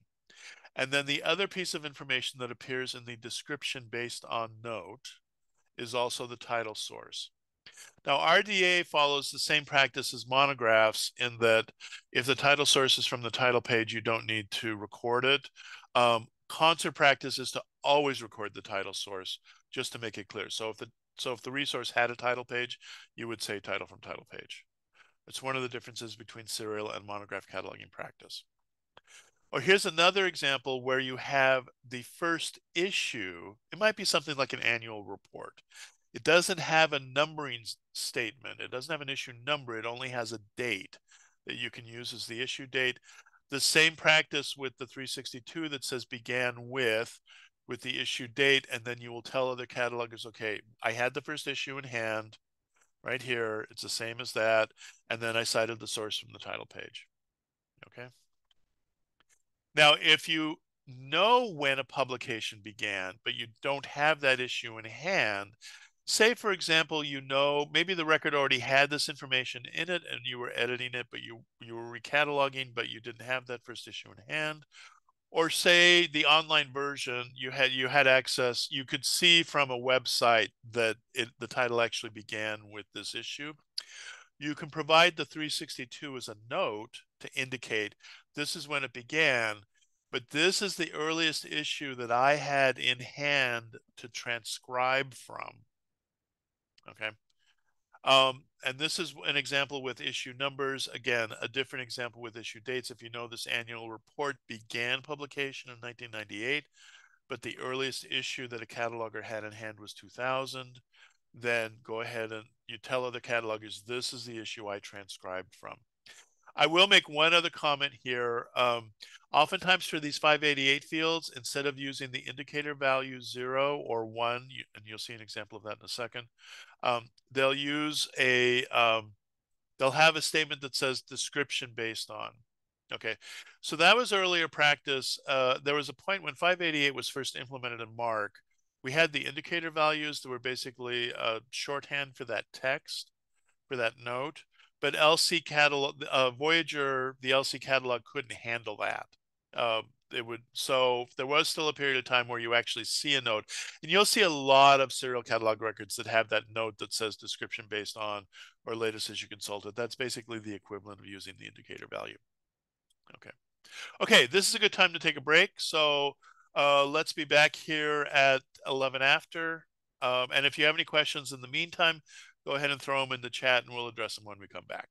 And then the other piece of information that appears in the description based on note is also the title source. Now, RDA follows the same practice as monographs in that if the title source is from the title page, you don't need to record it. Concert practice is to always record the title source just to make it clear. So if the resource had a title page, you would say title from title page. It's one of the differences between serial and monograph cataloging practice. Or here's another example where you have the first issue. It might be something like an annual report. It doesn't have a numbering statement. It doesn't have an issue number. It only has a date that you can use as the issue date. The same practice with the 362 that says began with the issue date, and then you will tell other catalogers, okay, I had the first issue in hand right here. It's the same as that. And then I cited the source from the title page. Okay. Now, if you know when a publication began, but you don't have that issue in hand, say, for example, you know, maybe the record already had this information in it and you were editing it, but you were recataloging, but you didn't have that first issue in hand. Or say the online version, you had access, you could see from a website that the title actually began with this issue. You can provide the 362 as a note to indicate this is when it began, but this is the earliest issue that I had in hand to transcribe from. Okay. And this is an example with issue numbers. Again, a different example with issue dates. If you know this annual report began publication in 1998, but the earliest issue that a cataloger had in hand was 2000, then go ahead and you tell other catalogers, this is the issue I transcribed from. I will make one other comment here. Oftentimes for these 588 fields, instead of using the indicator value 0 or 1, and you'll see an example of that in a second, they'll use they'll have a statement that says description based on. Okay, so that was earlier practice. There was a point when 588 was first implemented in MARC. We had the indicator values that were basically shorthand for that text, for that note, but LC catalog, Voyager, the LC catalog couldn't handle that. So there was still a period of time where you actually see a note, and you'll see a lot of serial catalog records that have that note that says description based on or latest issue consulted. That's basically the equivalent of using the indicator value. Okay. Okay, this is a good time to take a break. So let's be back here at 11 after. And if you have any questions in the meantime, go ahead and throw them in the chat and we'll address them when we come back.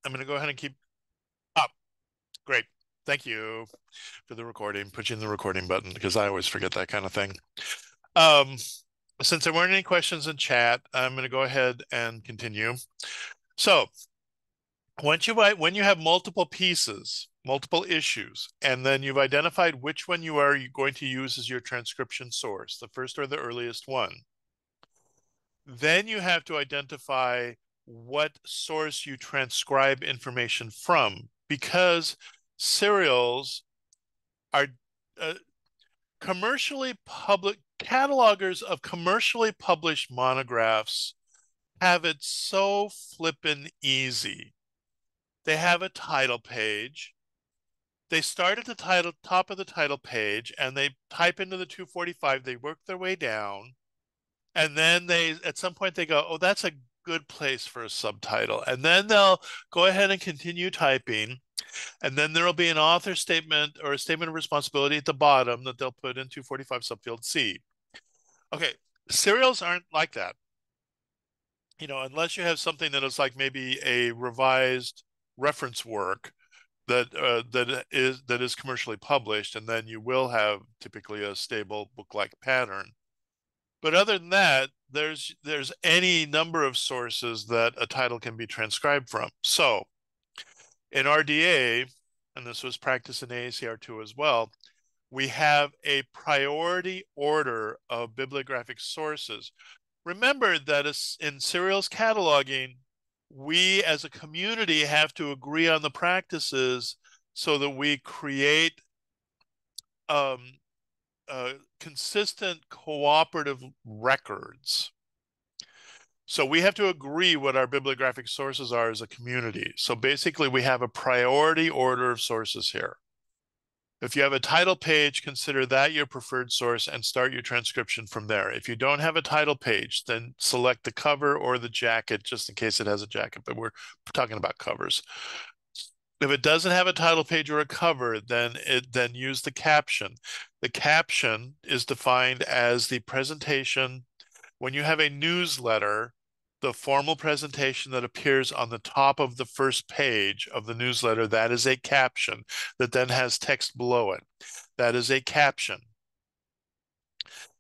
I'm going to go ahead and keep up. Great. Thank you for the recording. Put you in the recording button because I always forget that kind of thing. Since there weren't any questions in chat, I'm going to go ahead and continue. So when you have multiple pieces, multiple issues, and then you've identified which one you are going to use as your transcription source, the first or the earliest one, then you have to identify what source you transcribe information from, because serials are catalogers of commercially published monographs have it so flippin' easy. They have a title page. They start at the top of the title page and they type into the 245. They work their way down. And then at some point they go, oh, that's a good place for a subtitle. And then they'll go ahead and continue typing. And then there'll be an author statement or a statement of responsibility at the bottom that they'll put in 245 subfield C. Okay, serials aren't like that. Unless you have something that is like maybe a revised reference work that is commercially published, and then you will have typically a stable book-like pattern. But other than that, there's any number of sources that a title can be transcribed from. So in RDA, and this was practiced in AACR2 as well, we have a priority order of bibliographic sources. Remember that in serials cataloging, we as a community have to agree on the practices so that we create consistent cooperative records. So we have to agree what our bibliographic sources are as a community. So basically we have a priority order of sources here. If you have a title page, consider that your preferred source and start your transcription from there. If you don't have a title page, then select the cover or the jacket, just in case it has a jacket, but we're talking about covers. If it doesn't have a title page or a cover, then use the caption. The caption is defined as the presentation when you have a newsletter, the formal presentation that appears on the top of the first page of the newsletter, that is a caption that then has text below it. That is a caption.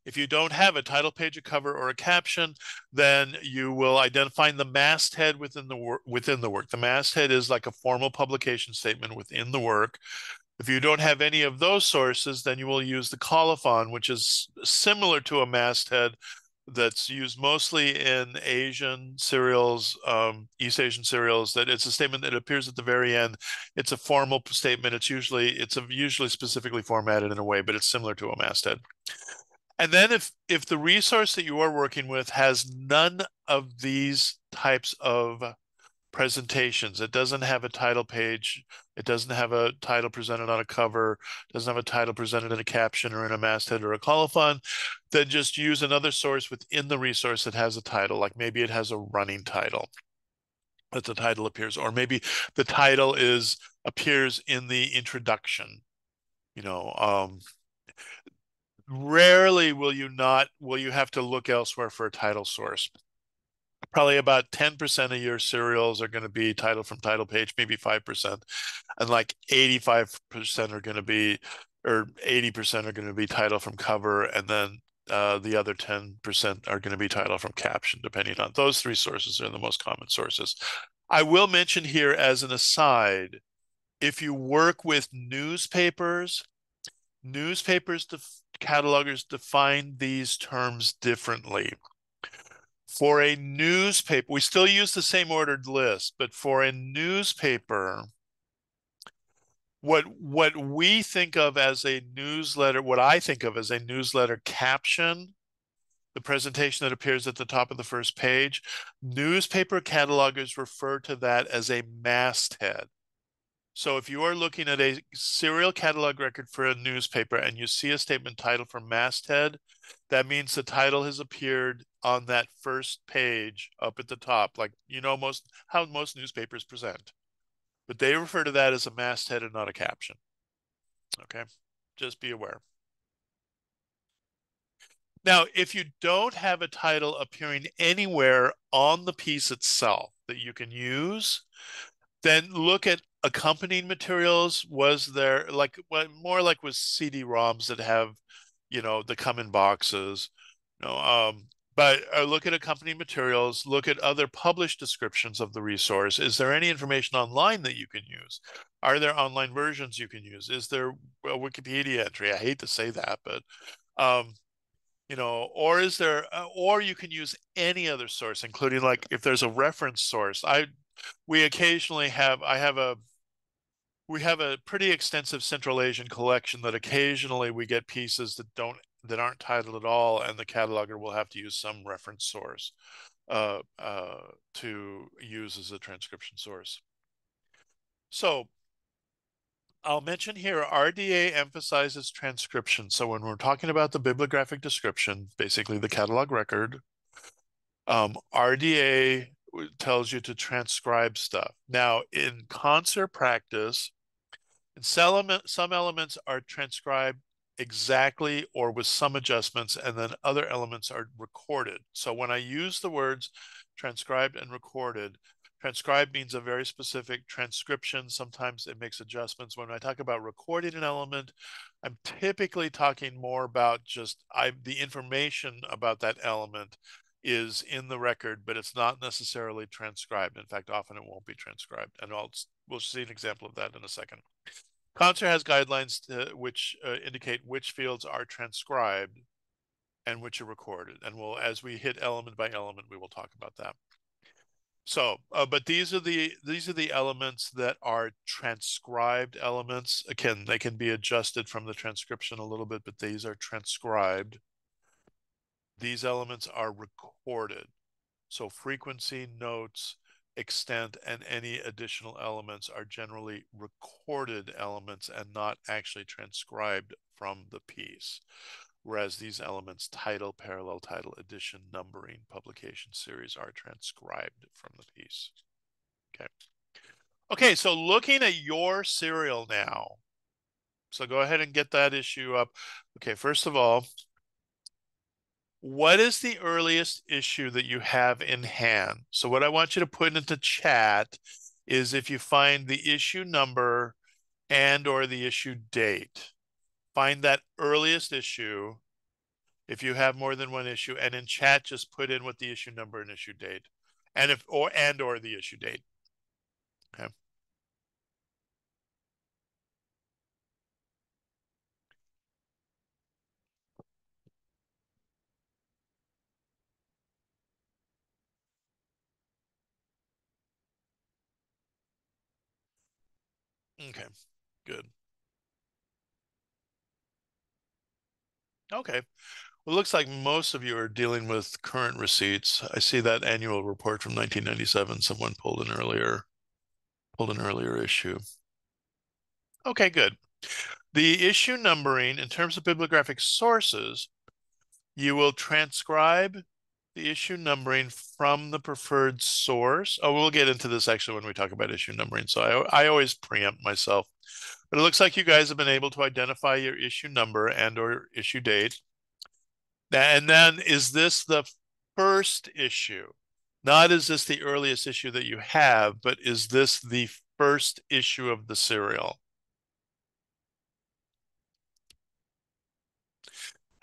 If you don't have a title page, a cover, or a caption, then you will identify the masthead within the work. The masthead is like a formal publication statement within the work. If you don't have any of those sources, then you will use the colophon, which is similar to a masthead that's used mostly in Asian serials, East Asian serials. That it's a statement that appears at the very end. It's a formal statement. Usually specifically formatted in a way, but it's similar to a masthead. And then if the resource that you are working with has none of these types of presentations, it doesn't have a title page, it doesn't have a title presented on a cover, doesn't have a title presented in a caption or in a masthead or a colophon, then just use another source within the resource that has a title, like maybe it has a running title that the title appears, or maybe the title appears in the introduction. You know, rarely will you have to look elsewhere for a title source. Probably about 10% of your serials are going to be title from title page, maybe 5%. And like 85% are going to be, or 80% are going to be title from cover. And then the other 10% are going to be title from caption, depending on those three sources are the most common sources. I will mention here as an aside, if you work with newspapers, catalogers define these terms differently. For a newspaper, we still use the same ordered list, but for a newspaper, what we think of as a newsletter, what I think of as a newsletter caption, the presentation that appears at the top of the first page, newspaper catalogers refer to that as a masthead. So if you are looking at a serial catalog record for a newspaper and you see a statement titled for masthead, that means the title has appeared on that first page up at the top, like how most newspapers present. But they refer to that as a masthead and not a caption. Okay, just be aware. Now, if you don't have a title appearing anywhere on the piece itself that you can use, then look at accompanying materials. Was there more like with CD-ROMs that have, that come in boxes, but look at accompanying materials, look at other published descriptions of the resource. Is there any information online that you can use? Are there online versions you can use? Is there a Wikipedia entry? I hate to say that, but um, or is there, or you can use any other source, including like if there's a reference source. We occasionally have, we have a pretty extensive Central Asian collection that occasionally we get pieces that aren't titled at all, and the cataloger will have to use some reference source uh, uh, to use as a transcription source. So I'll mention here, RDA emphasizes transcription. So when we're talking about the bibliographic description, basically the catalog record, RDA tells you to transcribe stuff. Now, in concert practice, some elements are transcribed exactly or with some adjustments, and then other elements are recorded. So when I use the words transcribed and recorded, transcribed means a very specific transcription. Sometimes it makes adjustments. When I talk about recording an element, I'm typically talking more about just the information about that element is in the record, but it's not necessarily transcribed. In fact, often it won't be transcribed. And we'll see an example of that in a second. Concert has guidelines which indicate which fields are transcribed and which are recorded. And as we hit element by element, we will talk about that. So, but these are the elements that are transcribed elements. Again, they can be adjusted from the transcription a little bit, but these are transcribed. These elements are recorded. So frequency, notes, extent, and any additional elements are generally recorded elements and not actually transcribed from the piece. Whereas these elements, title, parallel title, edition, numbering, publication series, are transcribed from the piece. Okay. Okay, so looking at your serial now. So go ahead and get that issue up. Okay, first of all, what is the earliest issue that you have in hand? So what I want you to put into chat is if you find the issue number and or the issue date. Find that earliest issue if you have more than one issue, and in chat just put in what the issue number and issue date. And if or the issue date. Okay. Okay. Good. Okay. Well, it looks like most of you are dealing with current receipts. I see that annual report from 1997. Someone pulled an earlier issue. Okay, good. The issue numbering, in terms of bibliographic sources, you will transcribe the issue numbering from the preferred source. Oh, we'll get into this actually when we talk about issue numbering. So I always preempt myself. But it looks like you guys have been able to identify your issue number and or issue date. And then is this the first issue? Not is this the earliest issue that you have, but is this the first issue of the serial?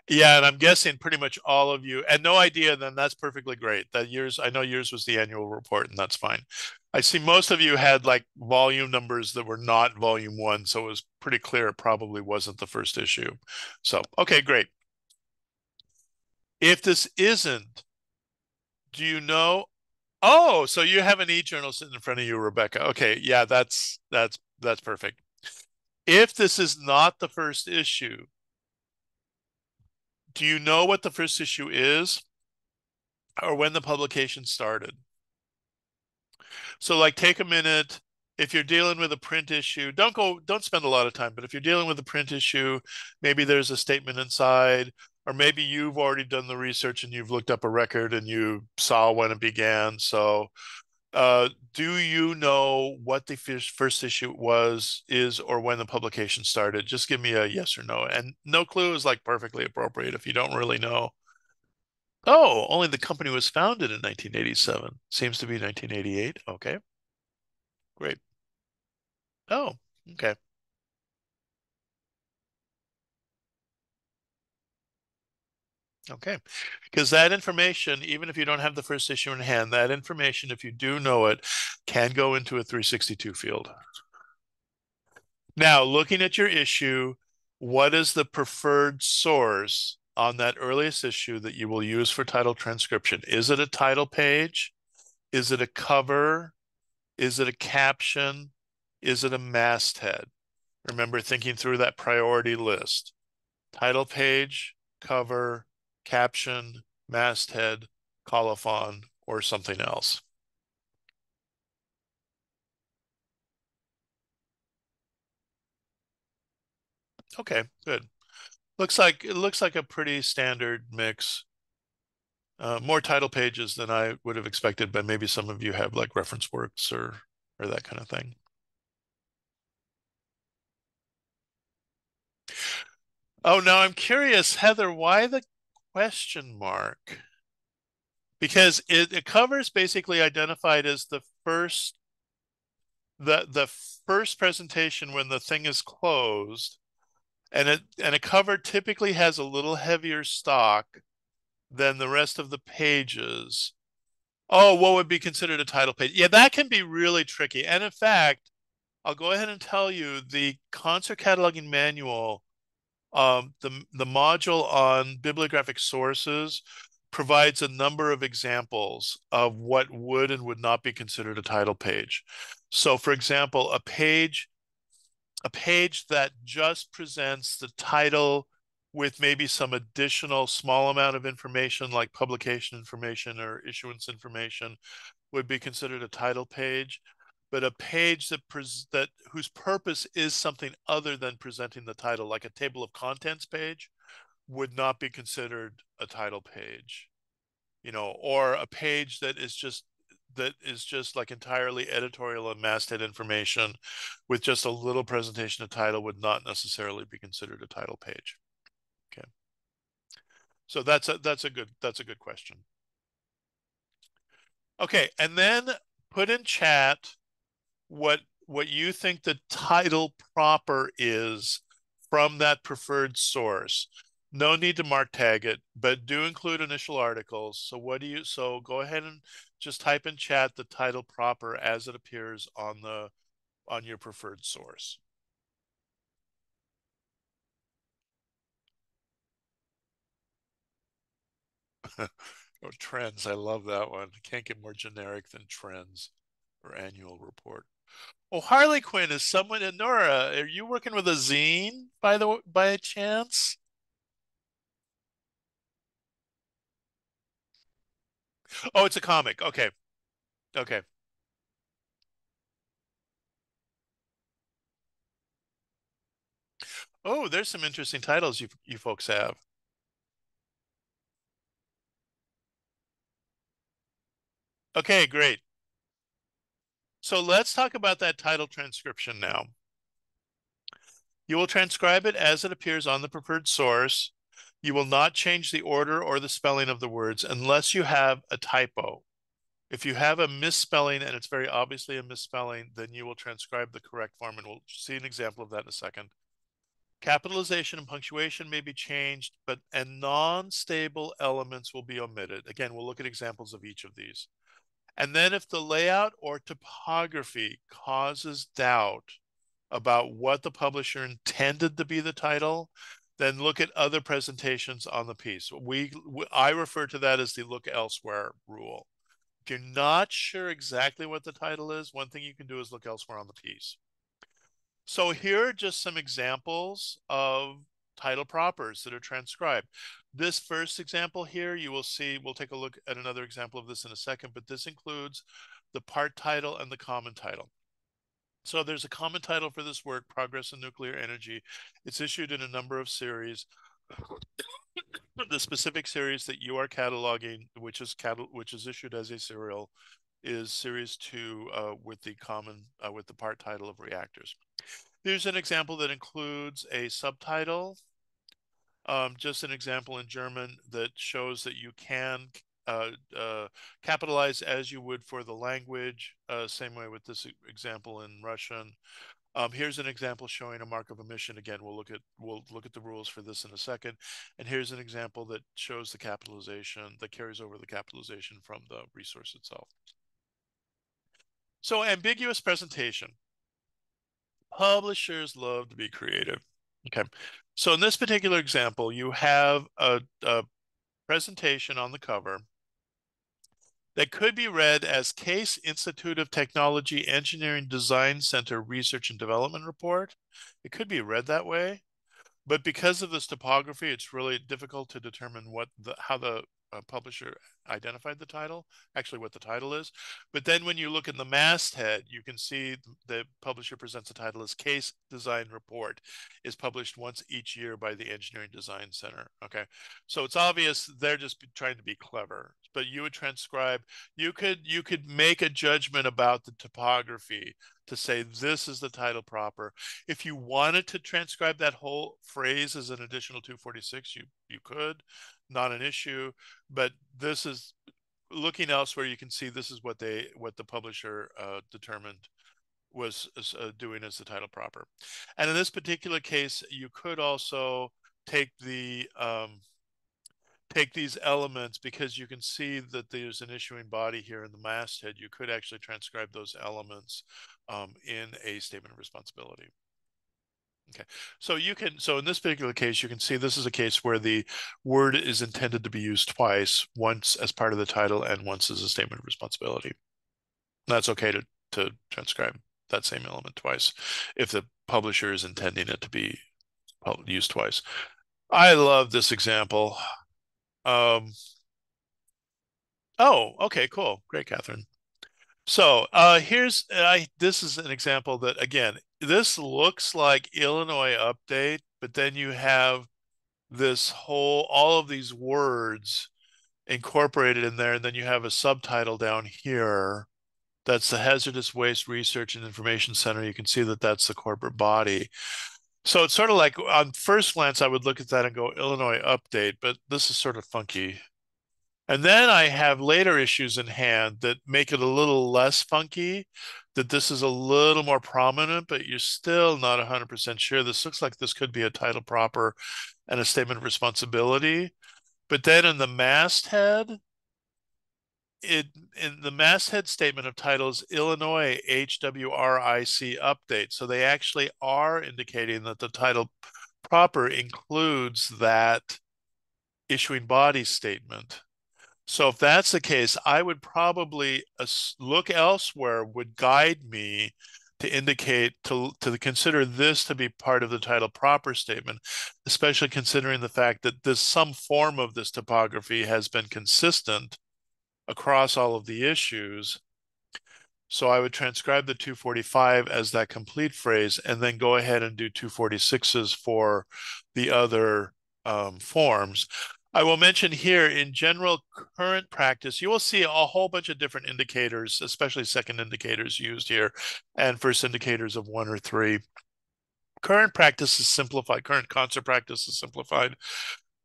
Yeah, and I'm guessing pretty much all of you, and no idea, then that's perfectly great. That yours, I know yours was the annual report, and that's fine. I see most of you had like volume numbers that were not volume one, so it was pretty clear it probably wasn't the first issue. So, okay, great. If this isn't, do you know? Oh, so you have an e-journal sitting in front of you, Rebecca. Okay, yeah, that's perfect. If this is not the first issue, do you know what the first issue is or when the publication started? So like take a minute. If you're dealing with a print issue, don't spend a lot of time, but if you're dealing with a print issue, maybe there's a statement inside, or maybe you've already done the research and you've looked up a record and you saw when it began. So do you know what the first issue is, or when the publication started? Just give me a yes or no. And no clue is like perfectly appropriate if you don't really know. Oh, only the company was founded in 1987. Seems to be 1988. Okay, great. Oh, okay. Okay. Because that information, even if you don't have the first issue in hand, that information, if you do know it, can go into a 362 field. Now, looking at your issue, what is the preferred source on that earliest issue that you will use for title transcription? Is it a title page? Is it a cover? Is it a caption? Is it a masthead? Remember thinking through that priority list. Title page, cover, caption, masthead, colophon, or something else. Okay, good. It looks like a pretty standard mix. More title pages than I would have expected, but maybe some of you have like reference works or that kind of thing. Oh, now I'm curious, Heather, why the question mark? Because it covers basically identified as the first presentation when the thing is closed, and a cover typically has a little heavier stock than the rest of the pages. Oh, what would be considered a title page? Yeah, that can be really tricky. And in fact, I'll go ahead and tell you the concert cataloging manual, the module on bibliographic sources provides a number of examples of what would and would not be considered a title page. So, for example, a page that just presents the title with maybe some additional small amount of information like publication information or issuance information would be considered a title page, but a page that whose purpose is something other than presenting the title, like a table of contents page, would not be considered a title page. Or a page that is just like entirely editorial and masthead information with just a little presentation of title would not necessarily be considered a title page. Okay. So that's a good question. Okay, and then put in chat what you think the title proper is from that preferred source. No need to mark tag it, but do include initial articles. So go ahead and just type in chat the title proper as it appears on your preferred source. Oh, trends. I love that one. Can't get more generic than trends or annual report. Oh, Harley Quinn is someone. Nora, are you working with a zine by chance? Oh, it's a comic. Okay. Okay. Oh, there's some interesting titles you folks have. Okay, great. So let's talk about that title transcription now. You will transcribe it as it appears on the preferred source. You will not change the order or the spelling of the words unless you have a typo. If you have a misspelling and it's very obviously a misspelling, then you will transcribe the correct form, and we'll see an example of that in a second. Capitalization and punctuation may be changed, and non-stable elements will be omitted. Again, we'll look at examples of each of these. And then if the layout or typography causes doubt about what the publisher intended to be the title, then look at other presentations on the piece. I refer to that as the look elsewhere rule. If you're not sure exactly what the title is, one thing you can do is look elsewhere on the piece. So here are just some examples of title propers that are transcribed. This first example here, you will see, we'll take a look at another example of this in a second, but this includes the part title and the common title. So there's a common title for this work, Progress in Nuclear Energy. It's issued in a number of series. The specific series that you are cataloging, which is issued as a serial, is series 2 with the part title of reactors. Here's an example that includes a subtitle, just an example in German that shows that you can capitalize as you would for the language, same way with this example in Russian. Here's an example showing a mark of omission. Again, we'll look at the rules for this in a second. And here's an example that shows the capitalization that carries over the capitalization from the resource itself. So ambiguous presentation. Publishers love to be creative. Okay. So in this particular example, you have a presentation on the cover that could be read as Case Institute of Technology Engineering Design Center Research and Development Report. It could be read that way. But because of this topography, it's really difficult to determine how the publisher identified the title, actually what the title is. But then when you look in the masthead, you can see the publisher presents the title as Case Design Report, is published once each year by the Engineering Design Center. Okay, so it's obvious they're just trying to be clever. But you would transcribe, you could make a judgment about the topography to say this is the title proper. If you wanted to transcribe that whole phrase as an additional 246, you could, not an issue. But this is looking elsewhere. You can see this is what the publisher determined was doing as the title proper. And in this particular case, you could also take take these elements, because you can see that there's an issuing body here in the masthead. You could actually transcribe those elements in a statement of responsibility. Okay, so in this particular case, you can see this is a case where the word is intended to be used twice, once as part of the title and once as a statement of responsibility. That's okay to transcribe that same element twice if the publisher is intending it to be used twice. I love this example. Um, oh, okay, cool. Great, Catherine. So this is an example that again, this looks like Illinois update, but then you have this whole all of these words incorporated in there, and then you have a subtitle down here. That's the Hazardous Waste Research and Information Center. You can see that that's the corporate body. So it's sort of like on first glance, I would look at that and go Illinois update, but this is sort of funky. And then I have later issues in hand that make it a little less funky, that this is a little more prominent, but you're still not 100% sure. This looks like this could be a title proper and a statement of responsibility. But then in the masthead, it in the masthead statement of titles Illinois HWRIC update. So they actually are indicating that the title proper includes that issuing body statement. So if that's the case, I would probably look elsewhere would guide me to indicate to consider this to be part of the title proper statement, especially considering the fact that this some form of this topography has been consistent across all of the issues. So I would transcribe the 245 as that complete phrase and then go ahead and do 246s for the other forms. I will mention here in general current practice, you will see a whole bunch of different indicators, especially second indicators used here and first indicators of one or three. Current practice is simplified, current concert practice is simplified,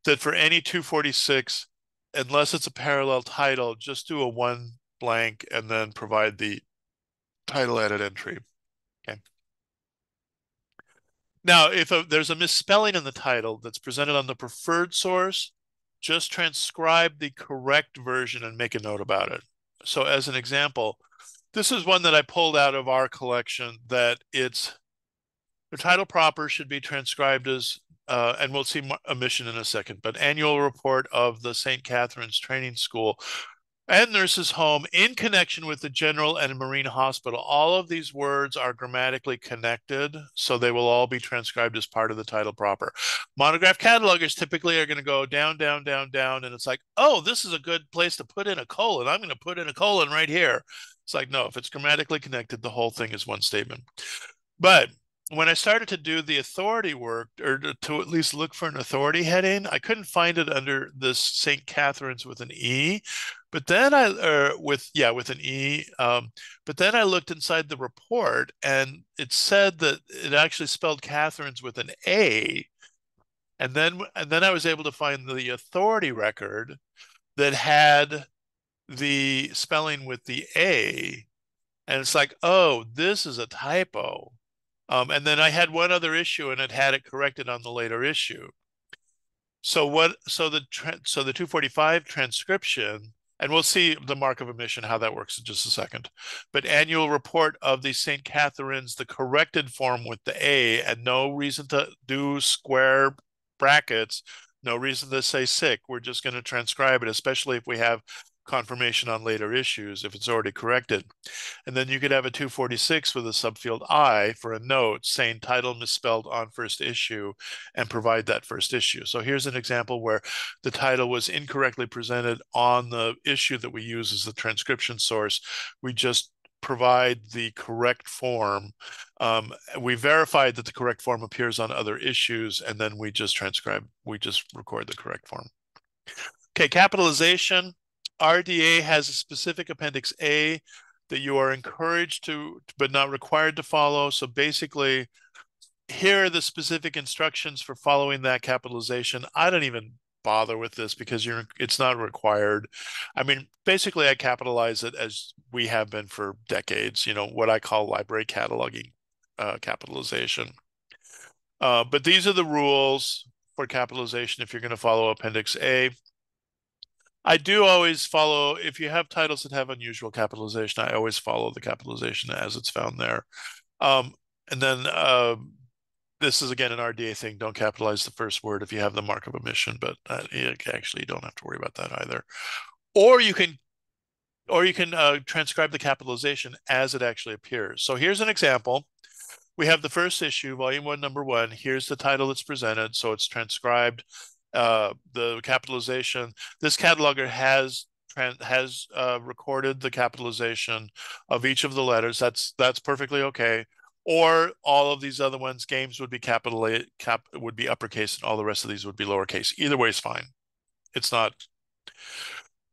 that for any 246, unless it's a parallel title, just do a one blank and then provide the title edit entry. Okay. Now, if there's a misspelling in the title that's presented on the preferred source, just transcribe the correct version and make a note about it. So as an example, this is one that I pulled out of our collection that it's the title proper should be transcribed as, and we'll see omission in a second, but annual report of the St. Catherine's Training School and nurses' home in connection with the general and marine hospital. All of these words are grammatically connected, so they will all be transcribed as part of the title proper. Monograph catalogers typically are going to go down, down, down, down, and it's like, oh, this is a good place to put in a colon. I'm going to put in a colon right here. It's like, no, if it's grammatically connected, the whole thing is one statement. But when I started to do the authority work, or to at least look for an authority heading, I couldn't find it under this St. Catherine's with an E. But then with an E. But then I looked inside the report, and it said that it actually spelled Catherine's with an A. And then I was able to find the authority record that had the spelling with the A. And it's like, oh, this is a typo. And then I had one other issue, and it had it corrected on the later issue. So what? So the 245 transcription, and we'll see the mark of omission how that works in just a second. But annual report of the St. Catherine's, the corrected form with the A, and no reason to do square brackets, no reason to say sick. We're just going to transcribe it, especially if we have confirmation on later issues if it's already corrected. And then you could have a 246 with a subfield I for a note saying title misspelled on first issue and provide that first issue. So here's an example where the title was incorrectly presented on the issue that we use as the transcription source. We just provide the correct form. We verified that the correct form appears on other issues, and then we just record the correct form. Okay, capitalization. RDA has a specific Appendix A that you are encouraged to, but not required to follow. So basically, here are the specific instructions for following that capitalization. I don't even bother with this because it's not required. I mean, basically, I capitalize it as we have been for decades, what I call library cataloging capitalization. But these are the rules for capitalization if you're going to follow Appendix A. I do always follow, if you have titles that have unusual capitalization, I always follow the capitalization as it's found there. And then this is, again, an RDA thing. Don't capitalize the first word if you have the mark of omission, but actually, you don't have to worry about that either. Or you can transcribe the capitalization as it actually appears. So here's an example. We have the first issue, volume 1, number 1. Here's the title that's presented. So it's transcribed. The capitalization. This cataloger has recorded the capitalization of each of the letters. That's perfectly okay. Or all of these other ones, games would be would be uppercase, and all the rest of these would be lowercase. Either way is fine. It's not.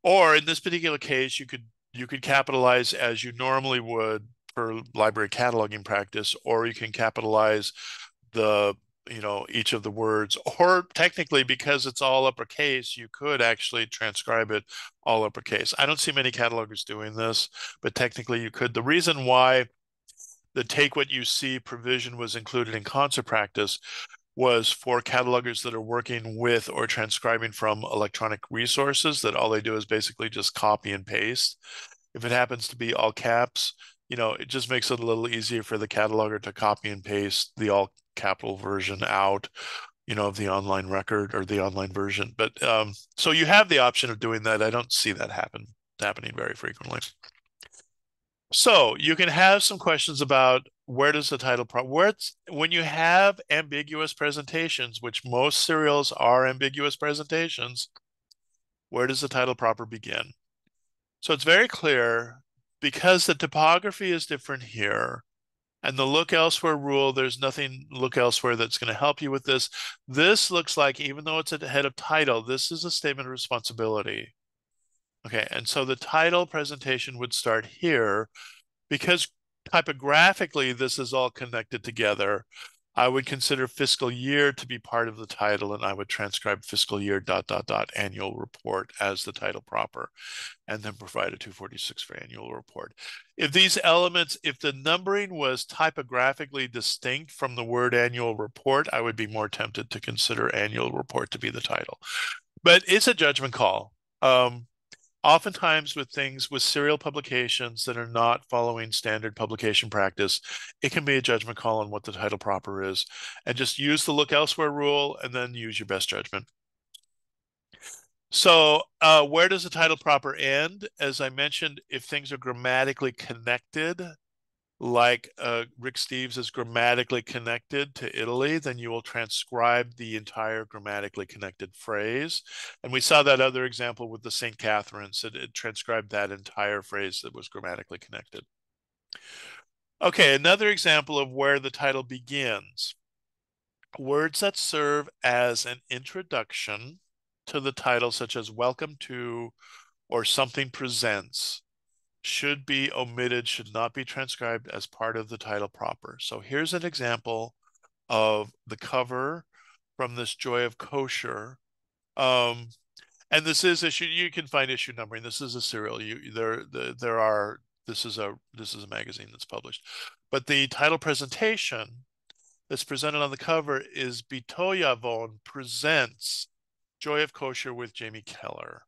Or in this particular case, you could capitalize as you normally would for library cataloging practice, or you can capitalize the each of the words, or technically because it's all uppercase, you could actually transcribe it all uppercase. I don't see many catalogers doing this, but technically you could. The reason why the take what you see provision was included in concert practice was for catalogers that are working with or transcribing from electronic resources that all they do is basically just copy and paste. If it happens to be all caps, it just makes it a little easier for the cataloger to copy and paste the all capital version out, of the online record or the online version. But so you have the option of doing that. I don't see that happening very frequently. So you can have some questions about where does the title when you have ambiguous presentations, which most serials are ambiguous presentations, where does the title proper begin? So it's very clear because the typography is different here and the look elsewhere rule, there's nothing look elsewhere that's going to help you with this. This looks like, even though it's at the head of title, this is a statement of responsibility. Okay, and so the title presentation would start here because typographically this is all connected together. I would consider fiscal year to be part of the title, and I would transcribe fiscal year ... annual report as the title proper, and then provide a 246 for annual report. If the numbering was typographically distinct from the word annual report, I would be more tempted to consider annual report to be the title. But it's a judgment call. Oftentimes with serial publications that are not following standard publication practice, it can be a judgment call on what the title proper is, and just use the look elsewhere rule and then use your best judgment. So where does the title proper end? As I mentioned, if things are grammatically connected, like Rick Steves is grammatically connected to Italy, then you will transcribe the entire grammatically connected phrase. And we saw that other example with the St. Catherine's. It transcribed that entire phrase that was grammatically connected. Okay, another example of where the title begins. Words that serve as an introduction to the title, such as welcome to or something presents, should be omitted, should not be transcribed as part of the title proper. So here's an example of the cover from this Joy of Kosher. And this is issue, you can find issue numbering. This is a serial. This is a magazine that's published. But the title presentation that's presented on the cover is Bitoyavon presents Joy of Kosher with Jamie Geller.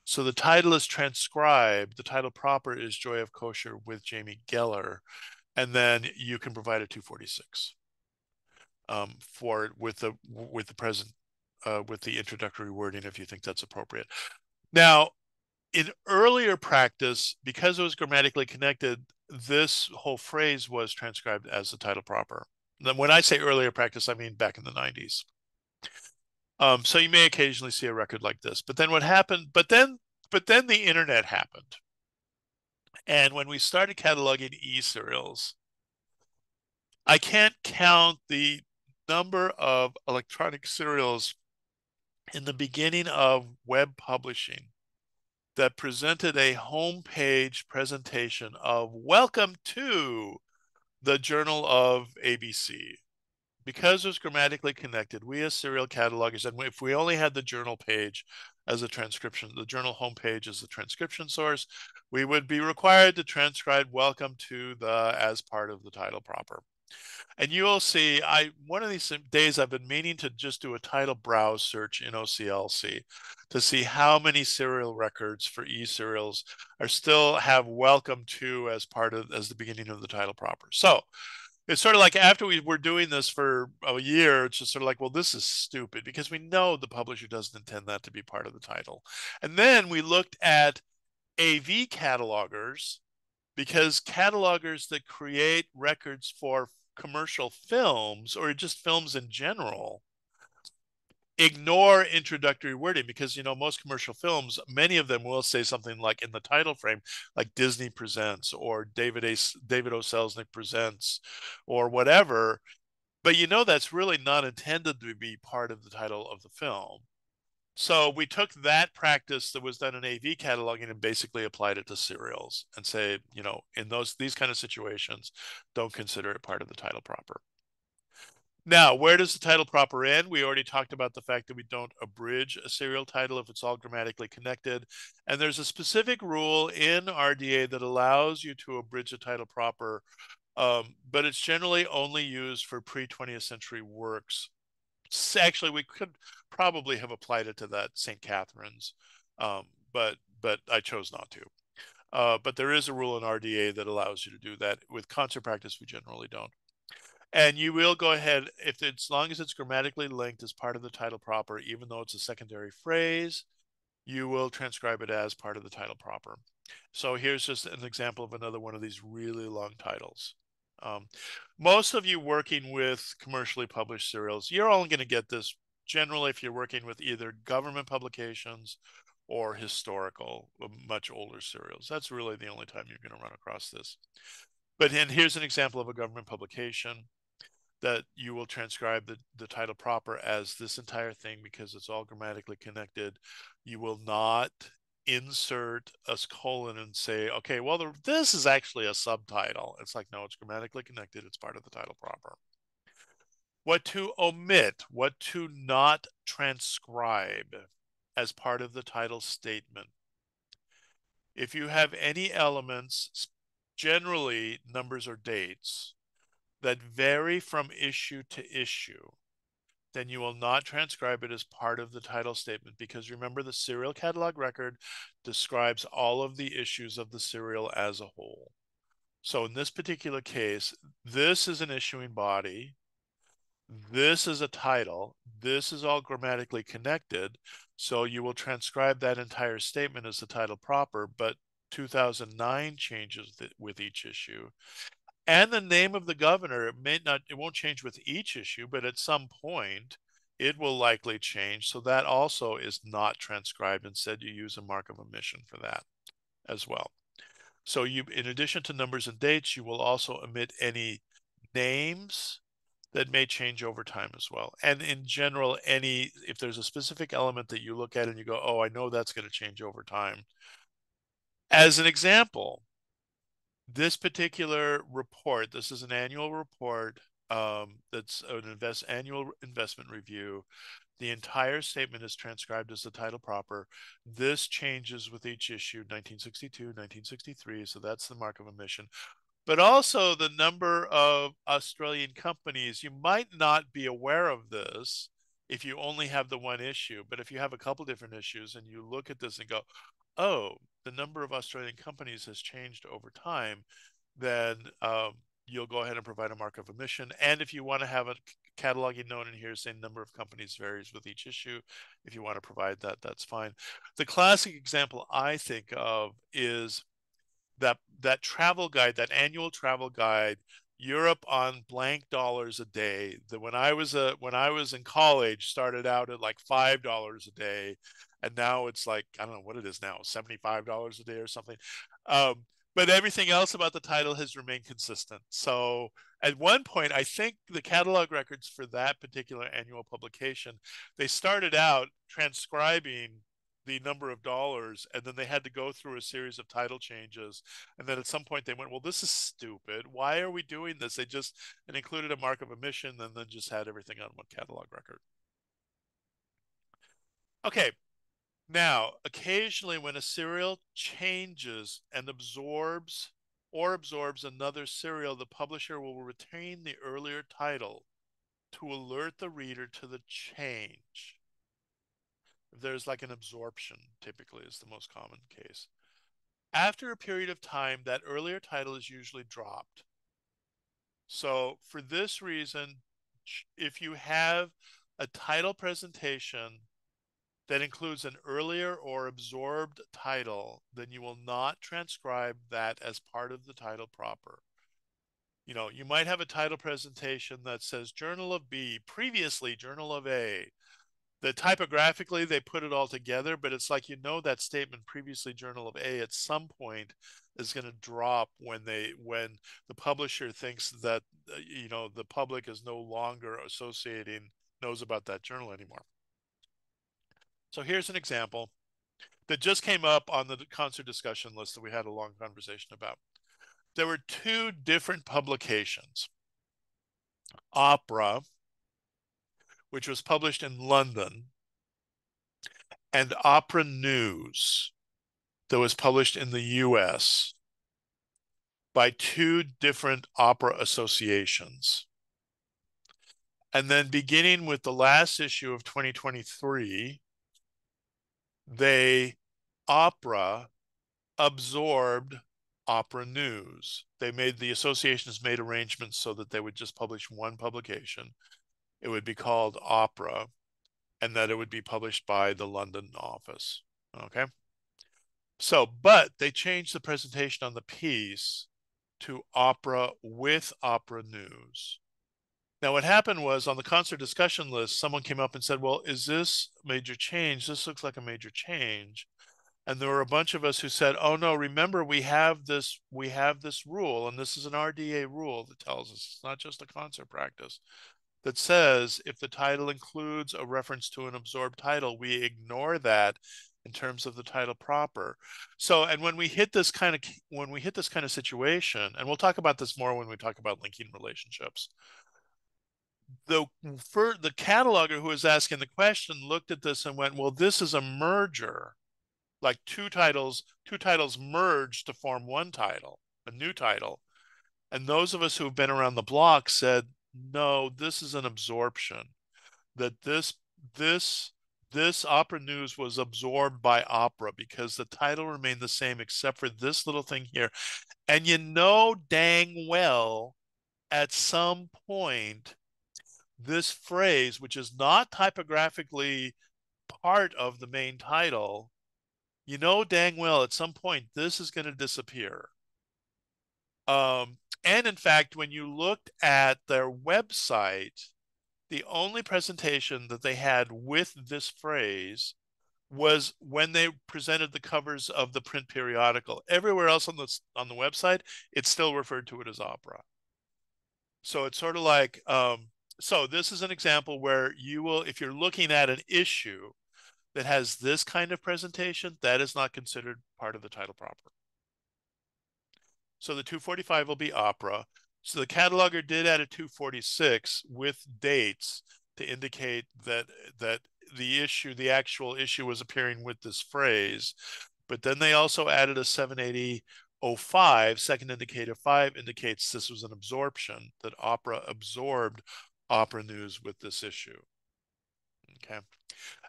So the title is transcribed. The title proper is Joy of Kosher with Jamie Geller, and then you can provide a 246 for with the introductory wording if you think that's appropriate. Now, in earlier practice, because it was grammatically connected, this whole phrase was transcribed as the title proper. Then when I say earlier practice, I mean back in the 90s. So you may occasionally see a record like this. But then what happened? But then the internet happened. And when we started cataloging e-serials, I can't count the number of electronic serials in the beginning of web publishing that presented a homepage presentation of welcome to the Journal of ABC. Because it's grammatically connected, we as serial catalogers, and if we only had the journal page as a transcription, the journal homepage as the transcription source, we would be required to transcribe welcome to the as part of the title proper. And you will see, one of these days I've been meaning to just do a title browse search in OCLC to see how many serial records for e-serials are still have welcome to as the beginning of the title proper. So it's sort of like after we were doing this for a year, it's just sort of like, well, this is stupid because we know the publisher doesn't intend that to be part of the title. And then we looked at AV catalogers, because catalogers that create records for commercial films or just films in general ignore introductory wording because most commercial films, many of them will say something like in the title frame, like Disney presents or David O. Selznick presents or whatever. But that's really not intended to be part of the title of the film. So we took that practice that was done in AV cataloging and basically applied it to serials and say, in these kind of situations, don't consider it part of the title proper. Now, where does the title proper end? We already talked about the fact that we don't abridge a serial title if it's all grammatically connected. And there's a specific rule in RDA that allows you to abridge a title proper, but it's generally only used for pre-20th century works. Actually, we could probably have applied it to that St. Catherine's, um, but I chose not to. But there is a rule in RDA that allows you to do that. With concert practice, we generally don't. And you will go ahead if it's, as long as it's grammatically linked as part of the title proper, even though it's a secondary phrase, you will transcribe it as part of the title proper. So here's just an example of another one of these really long titles. Um, Most of you working with commercially published serials, you're only going to get this generally if you're working with either government publications or historical, much older serials. That's really the only time you're going to run across this. But here's an example of a government publication that you will transcribe the title proper as this entire thing because it's all grammatically connected. You will not insert a colon and say, okay, well, this is actually a subtitle. It's like, no, it's grammatically connected. It's part of the title proper. What to omit, what to not transcribe as part of the title statement. If you have any elements, generally numbers or dates, that vary from issue to issue, then you will not transcribe it as part of the title statement because remember the serial catalog record describes all of the issues of the serial as a whole. So in this particular case, this is an issuing body, this is a title, this is all grammatically connected, so you will transcribe that entire statement as the title proper, but 2009 changes with each issue. And the name of the governor, it won't change with each issue, but at some point it will likely change. So that also is not transcribed. Instead, you use a mark of omission for that as well. So in addition to numbers and dates, you will also omit any names that may change over time as well. And in general, if there's a specific element that you look at and you go, oh, I know that's going to change over time. As an example, this particular report, this is an annual report that's an annual investment review. The entire statement is transcribed as the title proper. This changes with each issue, 1962, 1963, so that's the mark of omission. But also the number of Australian companies. You might not be aware of this if you only have the one issue, but if you have a couple different issues and you look at this and go, oh, the number of Australian companies has changed over time, then you'll go ahead and provide a mark of omission. And if you want to have a cataloging note in here saying number of companies varies with each issue, if you want to provide that, that's fine. The classic example I think of is that travel guide, that annual travel guide, Europe on blank dollars a day. That when I was in college started out at like $5 a day, and now it's like I don't know what it is now, $75 a day or something. Um, but everything else about the title has remained consistent. So at one point, I think the catalog records for that particular annual publication, they started out transcribing the number of dollars and then they had to go through a series of title changes, and then at some point they went, well, this is stupid, why are we doing this? They just and included a mark of omission and then just had everything on one catalog record. Okay, now occasionally when a serial changes and absorbs another serial, the publisher will retain the earlier title to alert the reader to the change. If there's like an absorption, typically is the most common case. After a period of time, that earlier title is usually dropped. So for this reason, if you have a title presentation that includes an earlier or absorbed title, then you will not transcribe that as part of the title proper. You might have a title presentation that says Journal of B, previously Journal of A, The typographically they put it all together, but it's like, that statement previously Journal of A at some point is going to drop when the publisher thinks that the public is no longer knows about that journal anymore. So here's an example that just came up on the concert discussion list that we had a long conversation about. There were two different publications. Opera, which was published in London, and Opera News, that was published in the US by two different opera associations. And then beginning with the last issue of 2023, Opera absorbed Opera News. The associations made arrangements so that they would just publish one publication. It would be called Opera, and that it would be published by the London office. Okay. So, but they changed the presentation on the piece to Opera with Opera News. Now, what happened was on the concert discussion list, someone came up and said, well, is this a major change? This looks like a major change. And there were a bunch of us who said, oh no, remember we have this rule, and this is an RDA rule that tells us it's not just a concert practice, that says if the title includes a reference to an absorbed title, we ignore that in terms of the title proper. So, and when we hit this kind of situation, and we'll talk about this more when we talk about linking relationships, the cataloger who was asking the question looked at this and went, well, this is a merger, like two titles merged to form one title, a new title. And those of us who've been around the block said, no, this is an absorption. That this Opera News was absorbed by Opera because the title remained the same except for this little thing here. And dang well, at some point, this phrase, which is not typographically part of the main title, dang well, at some point, this is going to disappear. And in fact, when you looked at their website, the only presentation that they had with this phrase was when they presented the covers of the print periodical. Everywhere else on the website, it's still referred to it as opera. So it's sort of like, so this is an example where if you're looking at an issue that has this kind of presentation, that is not considered part of the title proper. So the 245 will be opera. So the cataloger did add a 246 with dates to indicate that the actual issue was appearing with this phrase. But then they also added a 78005, second indicator 5 indicates this was an absorption, that opera absorbed Opera News with this issue. Okay.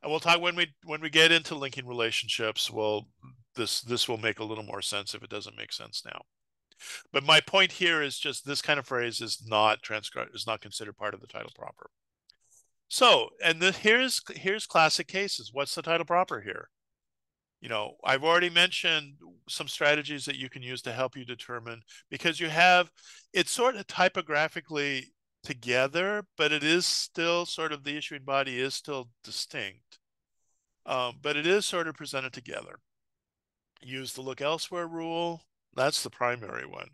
And we'll talk when we get into linking relationships. Well, this will make a little more sense if it doesn't make sense now. But my point here is just this kind of phrase is not considered part of the title proper. So, and here's classic cases. What's the title proper here? I've already mentioned some strategies that you can use to help you determine, because it's sort of typographically together, but it is still sort of, the issuing body is still distinct. But it is sort of presented together. Use the look elsewhere rule. That's the primary one.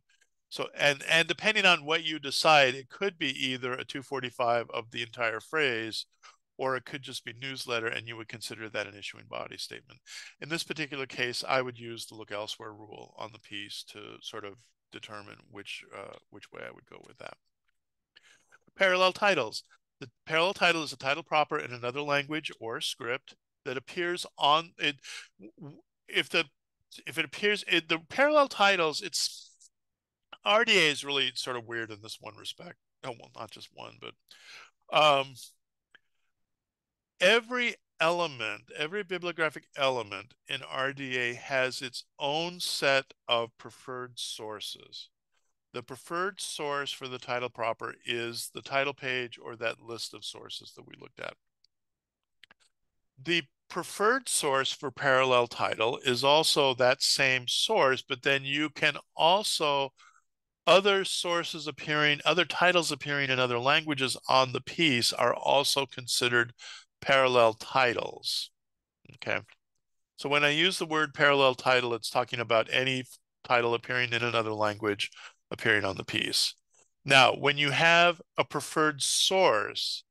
So, and depending on what you decide, it could be either a 245 of the entire phrase, or it could just be newsletter, and you would consider that an issuing body statement. In this particular case, I would use the look elsewhere rule on the piece to sort of determine which way I would go with that. Parallel titles. The parallel title is a title proper in another language or script that appears on it. If it appears, the parallel titles, RDA is really sort of weird in this one respect. Oh, well, not just one, but every bibliographic element in RDA has its own set of preferred sources. The preferred source for the title proper is the title page or that list of sources that we looked at. The preferred source for parallel title is also that same source, but then you can also, other titles appearing in other languages on the piece are also considered parallel titles. Okay. So when I use the word parallel title, it's talking about any title appearing in another language appearing on the piece. Now, when you have a preferred source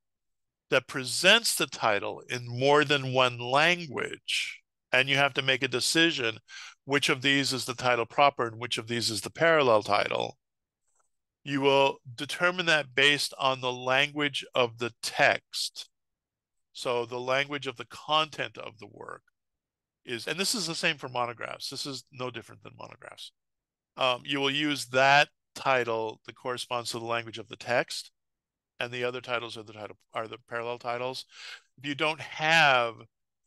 that presents the title in more than one language, and you have to make a decision which of these is the title proper and which of these is the parallel title, you will determine that based on the language of the text. So the language of the content of the work is, and this is the same for monographs. This is no different than monographs. You will use that title that corresponds to the language of the text, and the other titles are the parallel titles. If you don't have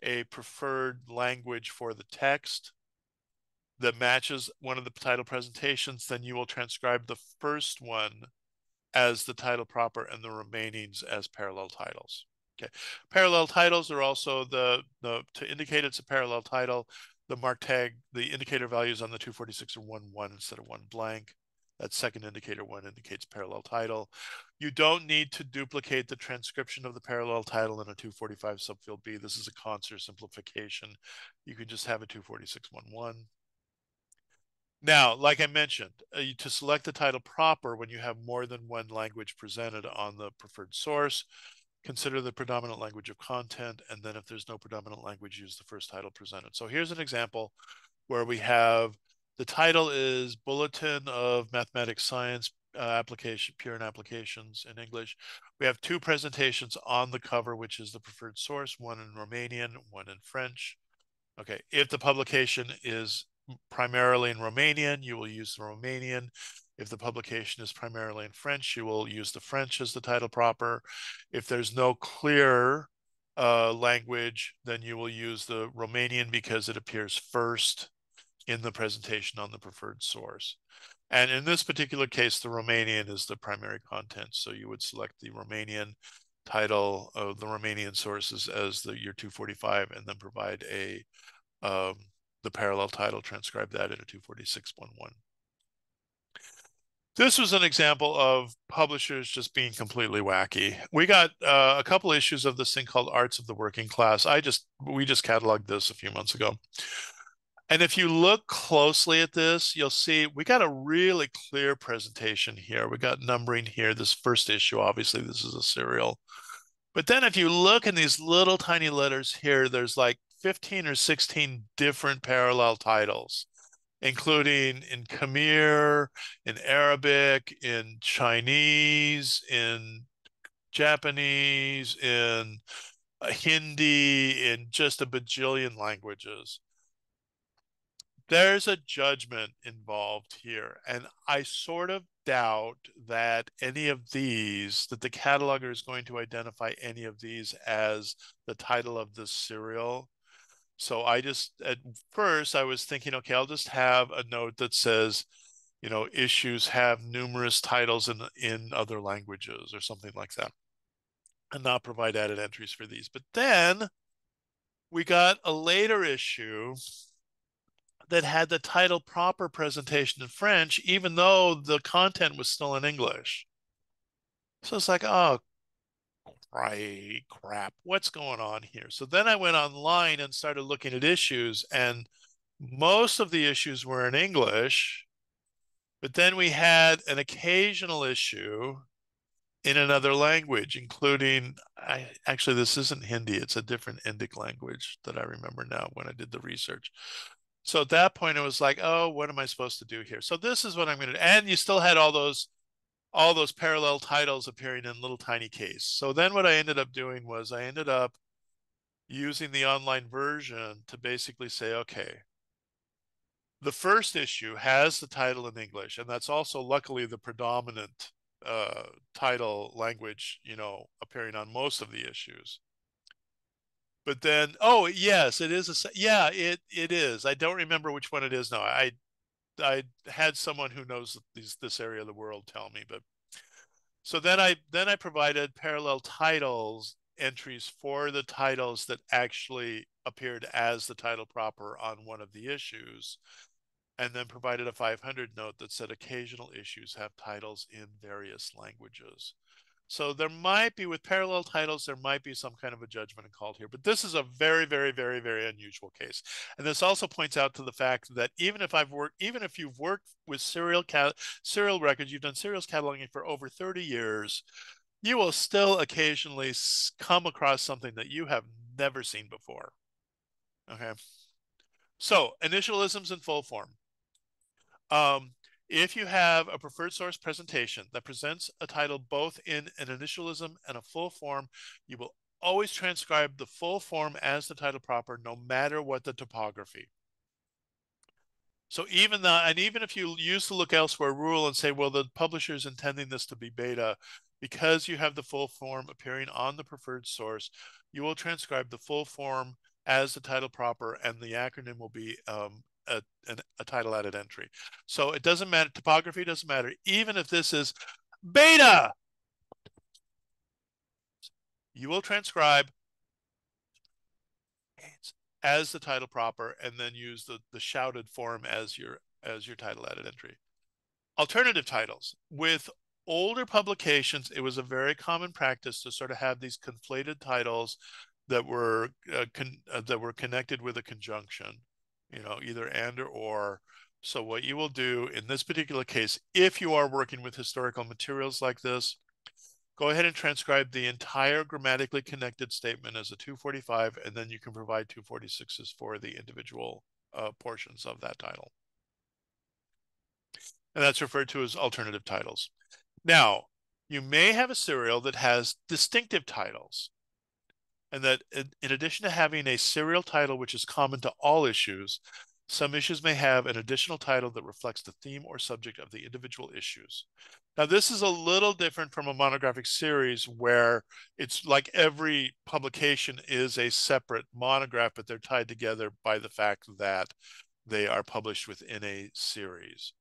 a preferred language for the text that matches one of the title presentations, then you will transcribe the first one as the title proper and the remainings as parallel titles. Okay. Parallel titles are also to indicate it's a parallel title, the mark tag, the indicator values on the 246 are 1 instead of 1 blank. That second indicator 1 indicates parallel title. You don't need to duplicate the transcription of the parallel title in a 245 subfield B. This is a Conser simplification. You can just have a 246.11. Now, like I mentioned, to select the title proper when you have more than one language presented on the preferred source, consider the predominant language of content, and then if there's no predominant language, use the first title presented. So here's an example where we have the title is Bulletin of Mathematics Science Application, Pure and Applications in English. We have two presentations on the cover, which is the preferred source, one in Romanian, one in French. Okay, if the publication is primarily in Romanian, you will use the Romanian. If the publication is primarily in French, you will use the French as the title proper. If there's no clear language, then you will use the Romanian because it appears first in the presentation on the preferred source. And in this particular case, the Romanian is the primary content. So you would select the Romanian title of the Romanian sources as your 245 and then provide the parallel title, transcribe that into 246.11. This was an example of publishers just being completely wacky. We got a couple issues of this thing called Arts of the Working Class. We just cataloged this a few months ago. And if you look closely at this, you'll see we got a really clear presentation here. We got numbering here. This first issue, obviously, this is a serial. But then if you look in these little tiny letters here, there's like 15 or 16 different parallel titles, including in Khmer, in Arabic, in Chinese, in Japanese, in Hindi, in just a bajillion languages. There's a judgment involved here, and I sort of doubt that that the cataloger is going to identify any of these as the title of this serial. So at first I was thinking, okay, I'll just have a note that says, issues have numerous titles in other languages or something like that, and not provide added entries for these. But then we got a later issue that had the title proper presentation in French, even though the content was still in English. So it's like, oh, crap, what's going on here? So then I went online and started looking at issues, and most of the issues were in English, but then we had an occasional issue in another language, including, actually, this isn't Hindi, it's a different Indic language that I remember now when I did the research. So at that point, it was like, oh, what am I supposed to do here? So this is what I'm going to, and you still had all those parallel titles appearing in little tiny case. So then what I ended up doing was I ended up using the online version to basically say, okay, the first issue has the title in English, and that's also luckily the predominant title language, appearing on most of the issues. But then, oh yes, it is yeah, it is. I don't remember which one it is now. I had someone who knows this area of the world tell me, but so then I provided parallel titles entries for the titles that actually appeared as the title proper on one of the issues, and then provided a 500 note that said occasional issues have titles in various languages. So there might be, with parallel titles, there might be some kind of a judgment called here. But this is a very, very, very, very unusual case. And this also points out to the fact that even if you've worked with serial records, you've done serials cataloging for over 30 years, you will still occasionally come across something that you have never seen before. Okay. So initialisms in full form. Um, if you have a preferred source presentation that presents a title both in an initialism and a full form, you will always transcribe the full form as the title proper, no matter what the topography. So even if you use the look elsewhere rule and say, well, the publisher is intending this to be beta, because you have the full form appearing on the preferred source, you will transcribe the full form as the title proper, and the acronym will be a title added entry. So it doesn't matter. Topography doesn't matter. Even if this is beta, you will transcribe as the title proper and then use the shouted form as your title added entry. Alternative titles. With older publications, it was a very common practice to sort of have these conflated titles that were connected with a conjunction, either and or. So what you will do in this particular case, if you are working with historical materials like this, go ahead and transcribe the entire grammatically connected statement as a 245, and then you can provide 246s for the individual portions of that title. And that's referred to as alternative titles. Now, you may have a serial that has distinctive titles, and that in addition to having a serial title which is common to all issues, some issues may have an additional title that reflects the theme or subject of the individual issues. Now, this is a little different from a monographic series where it's like every publication is a separate monograph, but they're tied together by the fact that they are published within a series.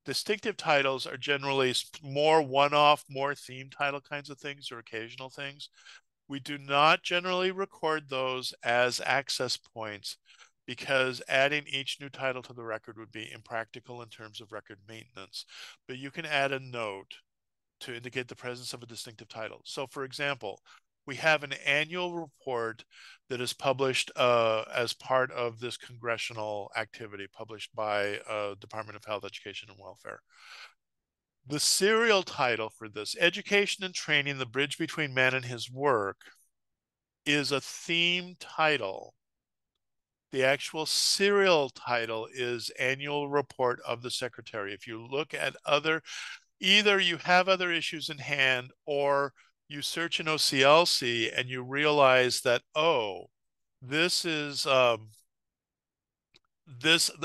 Distinctive titles are generally more one-off, more theme title kinds of things or occasional things. We do not generally record those as access points because adding each new title to the record would be impractical in terms of record maintenance. But you can add a note to indicate the presence of a distinctive title. So, for example, we have an annual report that is published as part of this congressional activity published by Department of Health, Education, and Welfare. The serial title for this, Education and Training, the Bridge Between Man and His Work, is a theme title. The actual serial title is Annual Report of the Secretary. If you look at either you have other issues in hand or you search in OCLC and you realize that, oh, this is the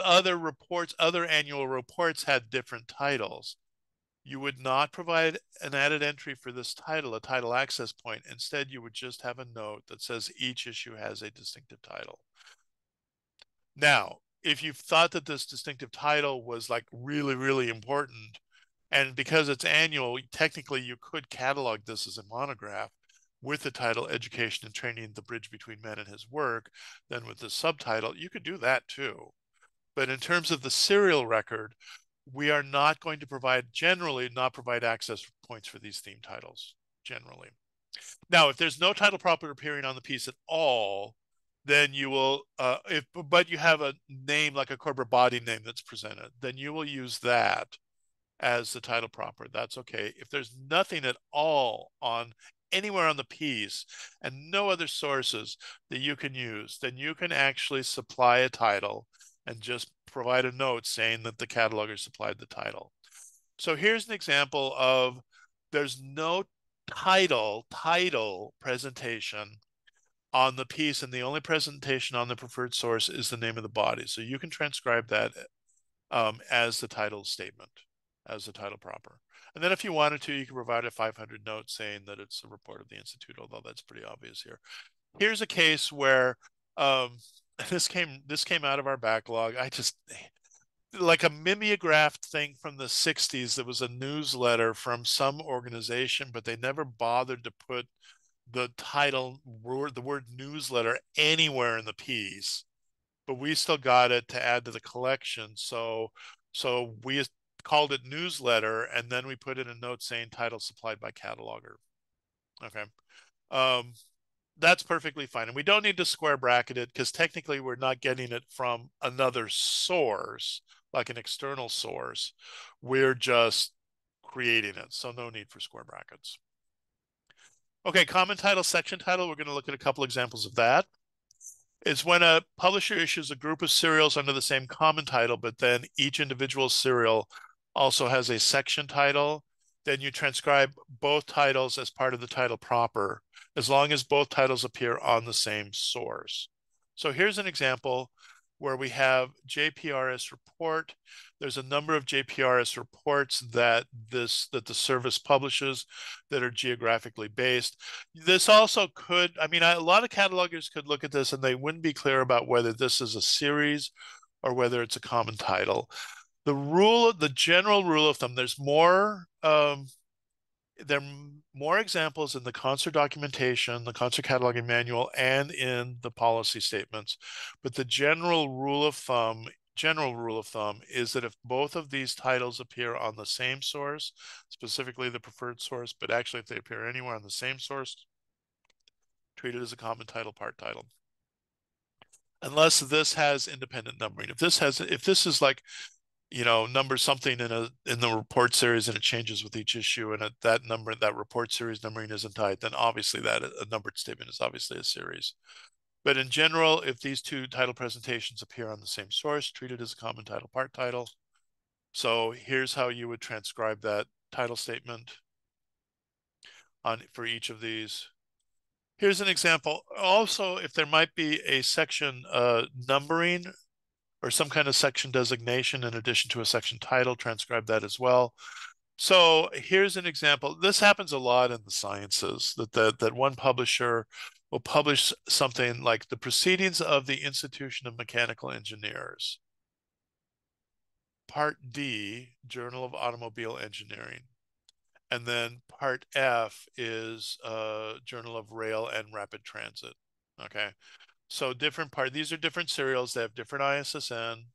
other annual reports had different titles. You would not provide an added entry for this title, a title access point. Instead, you would just have a note that says each issue has a distinctive title. Now, if you thought that this distinctive title was like really, really important, and because it's annual, technically you could catalog this as a monograph with the title Education and Training, the Bridge Between Man and His Work, then with the subtitle, you could do that too. But in terms of the serial record, we are not going to generally not provide access points for these theme titles, generally. Now, if there's no title proper appearing on the piece at all, then you will, but you have a name like a corporate body name that's presented, then you will use that as the title proper. That's okay. If there's nothing at all on anywhere on the piece and no other sources that you can use, then you can actually supply a title and just provide a note saying that the cataloger supplied the title. So here's an example of there's no title presentation on the piece, and the only presentation on the preferred source is the name of the body. So you can transcribe that as the title statement, as the title proper. And then if you wanted to, you can provide a 500 note saying that it's a report of the Institute, although that's pretty obvious here. Here's a case where this came out of our backlog. I just like a mimeographed thing from the 60s. There was a newsletter from some organization, but they never bothered to put the the word newsletter anywhere in the piece. But we still got it to add to the collection. So we called it newsletter, and then we put in a note saying title supplied by cataloger. Okay. Um, that's perfectly fine. And we don't need to square bracket it because technically we're not getting it from another source, like an external source. We're just creating it. So no need for square brackets. Okay, common title, section title. We're going to look at a couple examples of that. It's when a publisher issues a group of serials under the same common title, but then each individual serial also has a section title. Then you transcribe both titles as part of the title proper, as long as both titles appear on the same source. So here's an example where we have JPRS report. There's a number of JPRS reports that the service publishes that are geographically based. This also could, I mean, a lot of catalogers could look at this and they wouldn't be clear about whether this is a series or whether it's a common title. The general rule of thumb, there are more examples in the concert documentation, the concert cataloging manual, and in the policy statements. But the general rule of thumb is that if both of these titles appear on the same source, specifically the preferred source, but actually if they appear anywhere on the same source, treat it as a common title, part title. Unless this has independent numbering. If this is like, number something in the report series and it changes with each issue and that report series numbering isn't tied, then obviously that a numbered statement is obviously a series. But in general, if these two title presentations appear on the same source, treat it as a common title, part title. So here's how you would transcribe that title statement for each of these. Here's an example. Also, if there might be a section numbering or some kind of section designation in addition to a section title, transcribe that as well. So here's an example. This happens a lot in the sciences, that one publisher will publish something like the Proceedings of the Institution of Mechanical Engineers, Part D, Journal of Automobile Engineering. And then Part F is Journal of Rail and Rapid Transit. Okay. So these are different serials. They have different ISSN.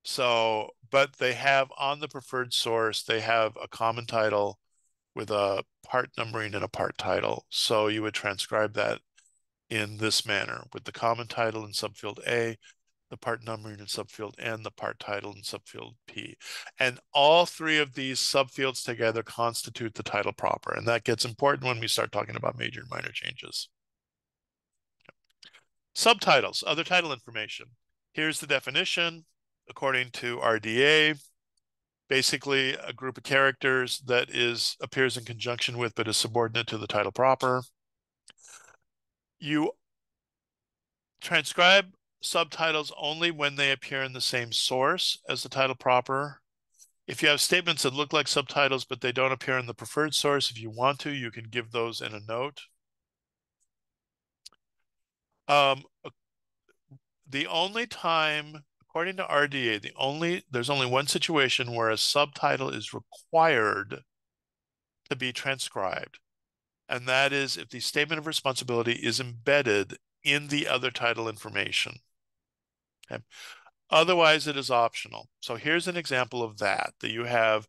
So, but they have on the preferred source, they have a common title with a part numbering and a part title. So you would transcribe that in this manner with the common title in subfield A, the part numbering in subfield N, the part title in subfield P. And all three of these subfields together constitute the title proper. And that gets important when we start talking about major and minor changes. Subtitles, other title information. Here's the definition according to RDA. Basically, a group of characters that appears in conjunction with but is subordinate to the title proper. You transcribe subtitles only when they appear in the same source as the title proper. If you have statements that look like subtitles but they don't appear in the preferred source, if you want to, you can give those in a note. The only time, according to RDA, there's only one situation where a subtitle is required to be transcribed, and that is if the statement of responsibility is embedded in the other title information. Okay. Otherwise, it is optional. So here's an example of that you have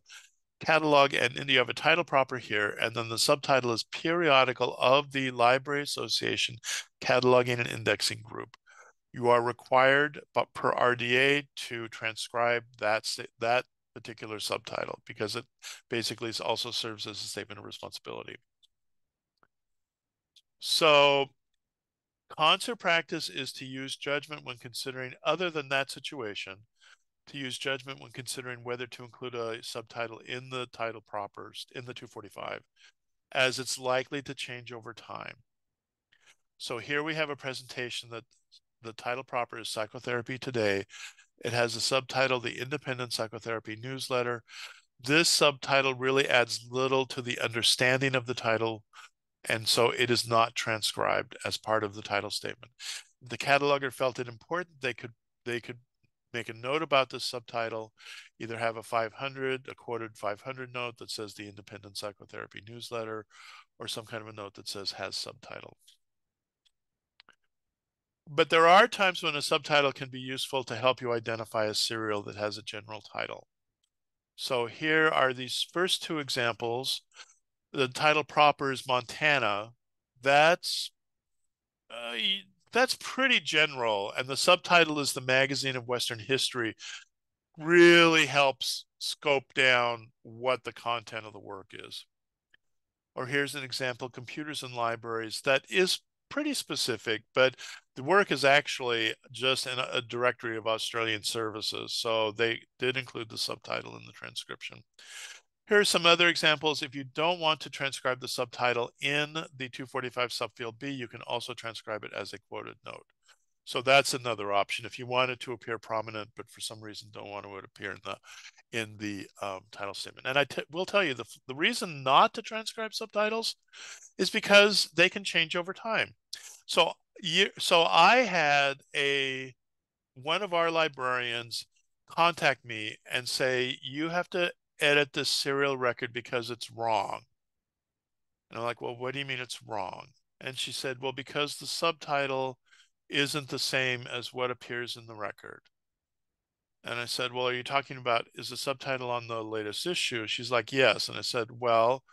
catalog and you have a title proper here, and then the subtitle is periodical of the Library Association Cataloging and Indexing Group. You are required, but per RDA, to transcribe that particular subtitle because it basically also serves as a statement of responsibility. So concert practice is to use judgment when considering, other than that situation, to use judgment when considering whether to include a subtitle in the title proper in the 245, as it's likely to change over time. So here we have a presentation that the title proper is Psychotherapy Today. It has a subtitle, The Independent Psychotherapy Newsletter. This subtitle really adds little to the understanding of the title, and so it is not transcribed as part of the title statement. If the cataloger felt it important, they could make a note about this subtitle, either have a quoted 500 note that says the Independent Psychotherapy Newsletter, or some kind of a note that says has subtitle. But there are times when a subtitle can be useful to help you identify a serial that has a general title. So here are these first two examples. the title proper is Montana, that's uh, that's pretty general, and the subtitle is the Magazine of Western History. Really helps scope down what the content of the work is. Or here's an example, computers and libraries. That is pretty specific, but the work is actually just in a directory of Australian services. So they did include the subtitle in the transcription. Here are some other examples. If you don't want to transcribe the subtitle in the 245 subfield B, you can also transcribe it as a quoted note. So that's another option if you want it to appear prominent, but for some reason don't want it to appear in the title statement. And will tell you the reason not to transcribe subtitles is because they can change over time. So so I had one of our librarians contact me and say, you have to edit this serial record because it's wrong. And I'm like, well, what do you mean it's wrong? And she said, well, because the subtitle isn't the same as what appears in the record. And I said, well, are you talking about, is the subtitle on the latest issue? She's like, yes. And I said, well,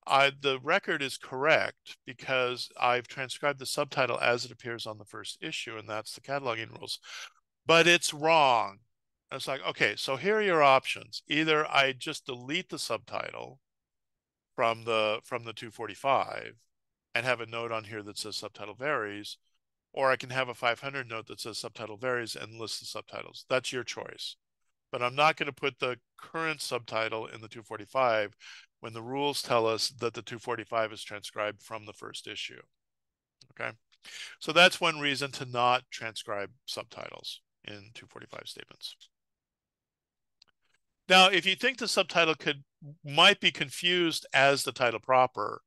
the record is correct because I've transcribed the subtitle as it appears on the first issue, and that's the cataloging rules. But it's wrong. I was like, okay, so here are your options. Either I just delete the subtitle from the 245 and have a note on here that says subtitle varies, or I can have a 500 note that says subtitle varies and list the subtitles. That's your choice. But I'm not going to put the current subtitle in the 245 when the rules tell us that the 245 is transcribed from the first issue. Okay. So that's one reason to not transcribe subtitles in 245 statements. Now, if you think the subtitle might be confused as the title proper,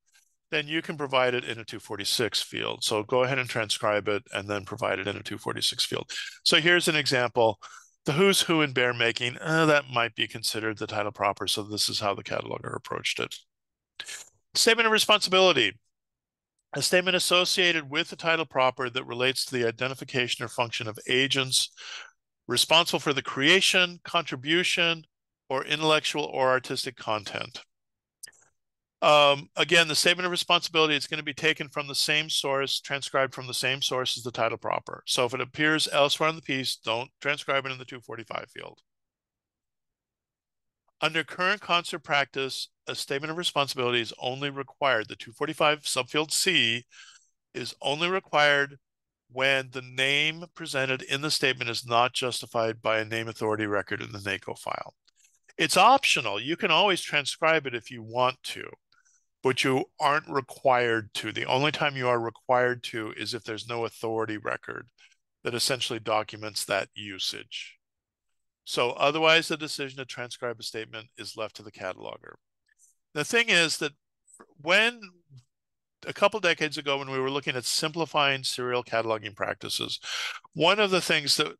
then you can provide it in a 246 field. So go ahead and transcribe it and then provide it in a 246 field. So here's an example. The who's who in bear making, that might be considered the title proper. So this is how the cataloger approached it. Statement of responsibility. A statement associated with the title proper that relates to the identification or function of agents responsible for the creation, contribution, or intellectual or artistic content. Again, the statement of responsibility is going to be taken from the same source, transcribed from the same source as the title proper. So if it appears elsewhere in the piece, don't transcribe it in the 245 field. Under current concert practice, a statement of responsibility is only required. The 245 subfield C is only required when the name presented in the statement is not justified by a name authority record in the NACO file. It's optional. You can always transcribe it if you want to, but you aren't required to. The only time you are required to is if there's no authority record that essentially documents that usage. So otherwise, the decision to transcribe a statement is left to the cataloger. The thing is that when a couple decades ago, when we were looking at simplifying serial cataloging practices, one of the things that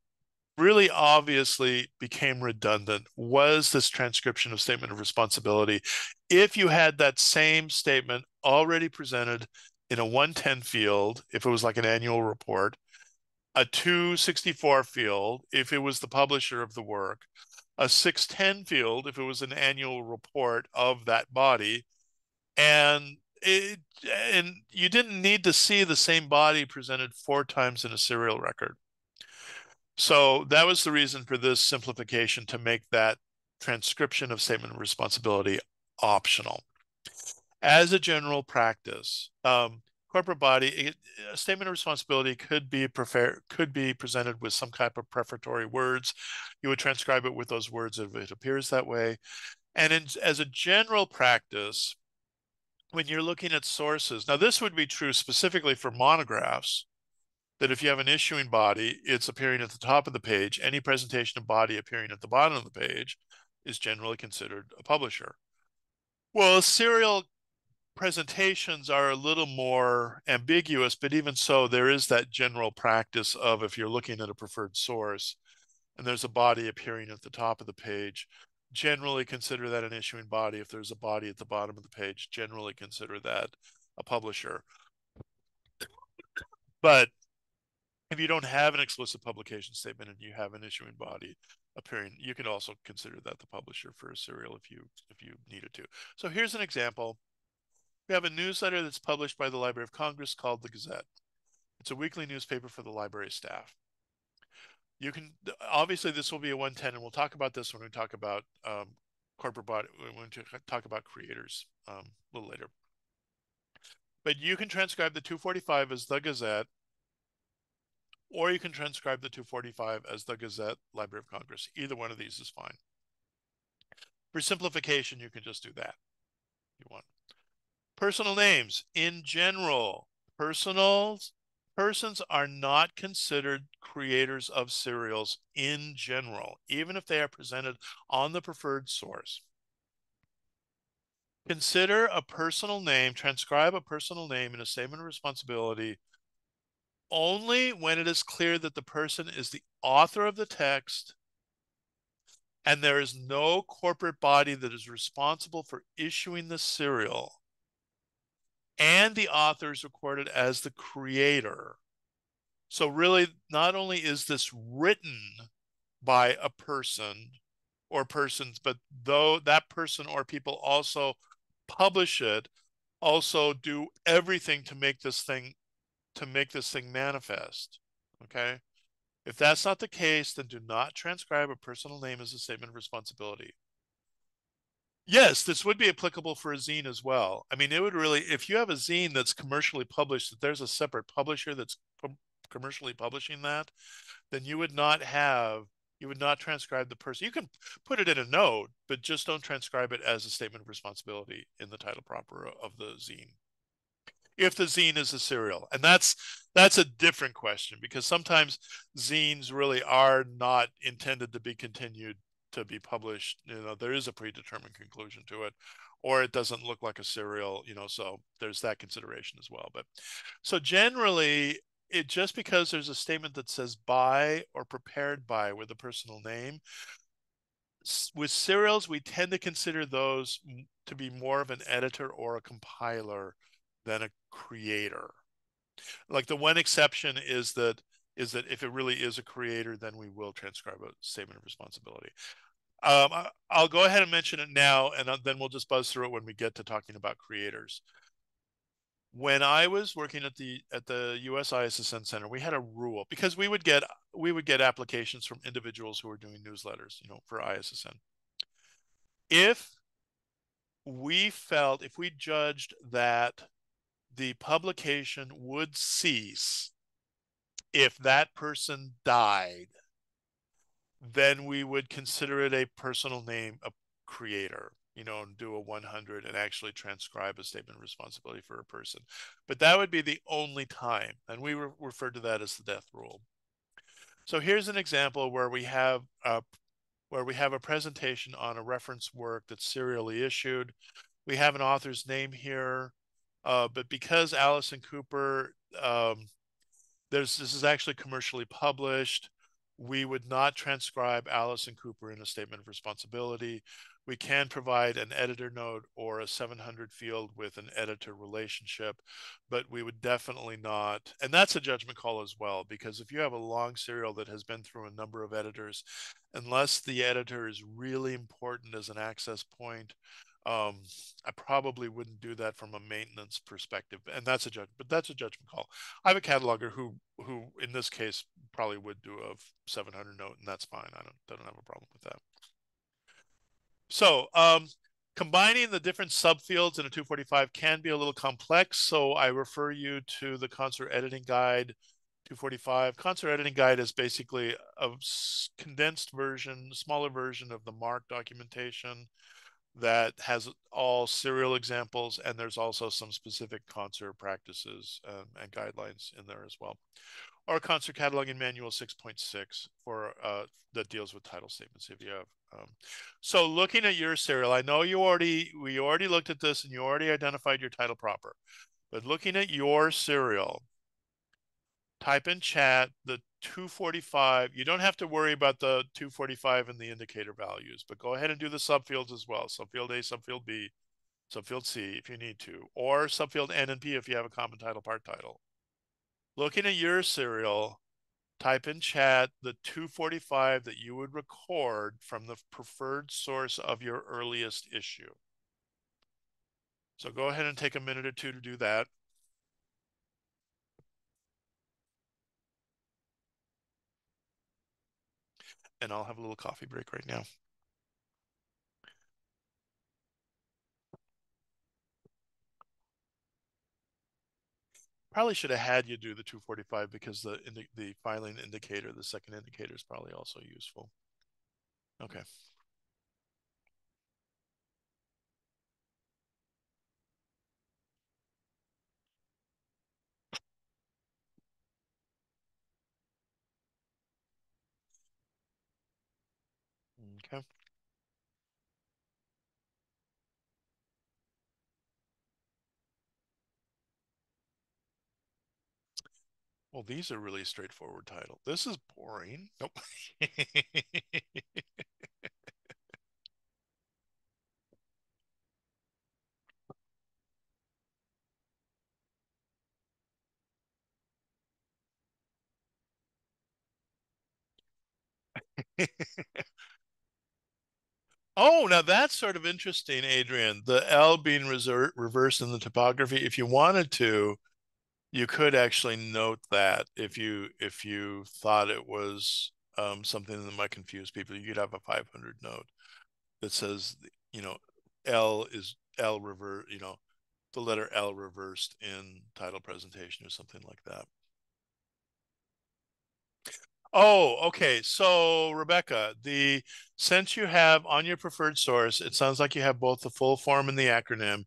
really obviously became redundant was this transcription of statement of responsibility. If you had that same statement already presented in a 110 field, if it was like an annual report, a 264 field, if it was the publisher of the work, a 610 field, if it was an annual report of that body, and and you didn't need to see the same body presented 4 times in a serial record. So that was the reason for this simplification, to make that transcription of statement of responsibility optional. As a general practice, corporate body, a statement of responsibility could be presented with some type of prefatory words. You would transcribe it with those words if it appears that way. And as a general practice, when you're looking at sources, now this would be true specifically for monographs, that if you have an issuing body, it's appearing at the top of the page. Any presentation of body appearing at the bottom of the page is generally considered a publisher. Well, serial presentations are a little more ambiguous, but even so, there is that general practice of, if you're looking at a preferred source and there's a body appearing at the top of the page, generally consider that an issuing body. If there's a body at the bottom of the page, generally consider that a publisher. But if you don't have an explicit publication statement and you have an issuing body appearing, you can also consider that the publisher for a serial if you needed to. So here's an example. We have a newsletter that's published by the Library of Congress called the Gazette. It's a weekly newspaper for the library staff. You can, obviously, this will be a 110, and we'll talk about this when we talk about corporate body, when we talk about creators a little later. But you can transcribe the 245 as the Gazette, or you can transcribe the 245 as the Gazette, Library of Congress. Either one of these is fine. For simplification, you can just do that if you want. Personal names. In general, persons are not considered creators of serials in general, even if they are presented on the preferred source. Consider a personal name, transcribe a personal name in a statement of responsibility only when it is clear that the person is the author of the text and there is no corporate body that is responsible for issuing the serial, and the author is recorded as the creator. So really, not only is this written by a person or persons, but though that person or people also publish it, also do everything to make this thing manifest. Okay? If that's not the case, then do not transcribe a personal name as a statement of responsibility. Yes, this would be applicable for a zine as well. I mean, it would really, if you have a zine that's commercially published, that there's a separate publisher that's commercially publishing that, then you would not transcribe the person. You can put it in a note, but just don't transcribe it as a statement of responsibility in the title proper of the zine. If the zine is a serial, and that's a different question, because sometimes zines really are not intended to be continued to be published. There is a predetermined conclusion to it, or it doesn't look like a serial. So there's that consideration as well. But so generally, it just because there's a statement that says by or prepared by with a personal name, with serials, we tend to consider those to be more of an editor or a compiler than a creator. Like the one exception is that if it really is a creator, then we will transcribe a statement of responsibility. I'll go ahead and mention it now, and then we'll just buzz through it when we get to talking about creators. When I was working at the US ISSN Center, we had a rule, because we would get applications from individuals who were doing newsletters, for ISSN. If we judged that the publication would cease if that person died, then we would consider it a personal name, a creator, and do a 100 and actually transcribe a statement of responsibility for a person. But that would be the only time, and we refer to that as the death rule. So here's an example where we have a presentation on a reference work that's serially issued. We have an author's name here, but because Allison Cooper, this is actually commercially published, we would not transcribe Allison Cooper in a statement of responsibility. We can provide an editor note or a 700 field with an editor relationship, but we would definitely not, and that's a judgment call as well, because if you have a long serial that has been through a number of editors, unless the editor is really important as an access point, I probably wouldn't do that from a maintenance perspective, and that's a judgment call. I have a cataloger who in this case probably would do a 700 note, and that's fine. I don't have a problem with that. So combining the different subfields in a 245 can be a little complex, so I refer you to the Concert Editing Guide 245. Concert Editing Guide is basically a condensed version, smaller version of the MARC documentation that has all serial examples, and there's also some specific concert practices and guidelines in there as well. Or Concert Cataloging Manual 6.6 for that deals with title statements if you have. So looking at your serial, I know we already looked at this and you already identified your title proper, but looking at your serial, type in chat the 245. You don't have to worry about the 245 and the indicator values, but go ahead and do the subfields as well. Subfield A, subfield B, subfield C if you need to, or subfield N and P if you have a common title, part title. Looking at your serial, type in chat the 245 that you would record from the preferred source of your earliest issue. So go ahead and take a minute or two to do that. And I'll have a little coffee break right now. Probably should have had you do the 245 because the filing indicator, the second indicator, is probably also useful. Okay. Okay. Well, these are really straightforward title. This is boring. Nope. Oh, now that's sort of interesting, Adrian. The L being reversed in the topography. If you wanted to, you could actually note that if you thought it was something that might confuse people, you could have a 500 note that says, you know, L is L reverse, the letter L reversed in title presentation or something like that. Oh, okay. So, Rebecca, the since you have on your preferred source, it sounds like you have both the full form and the acronym.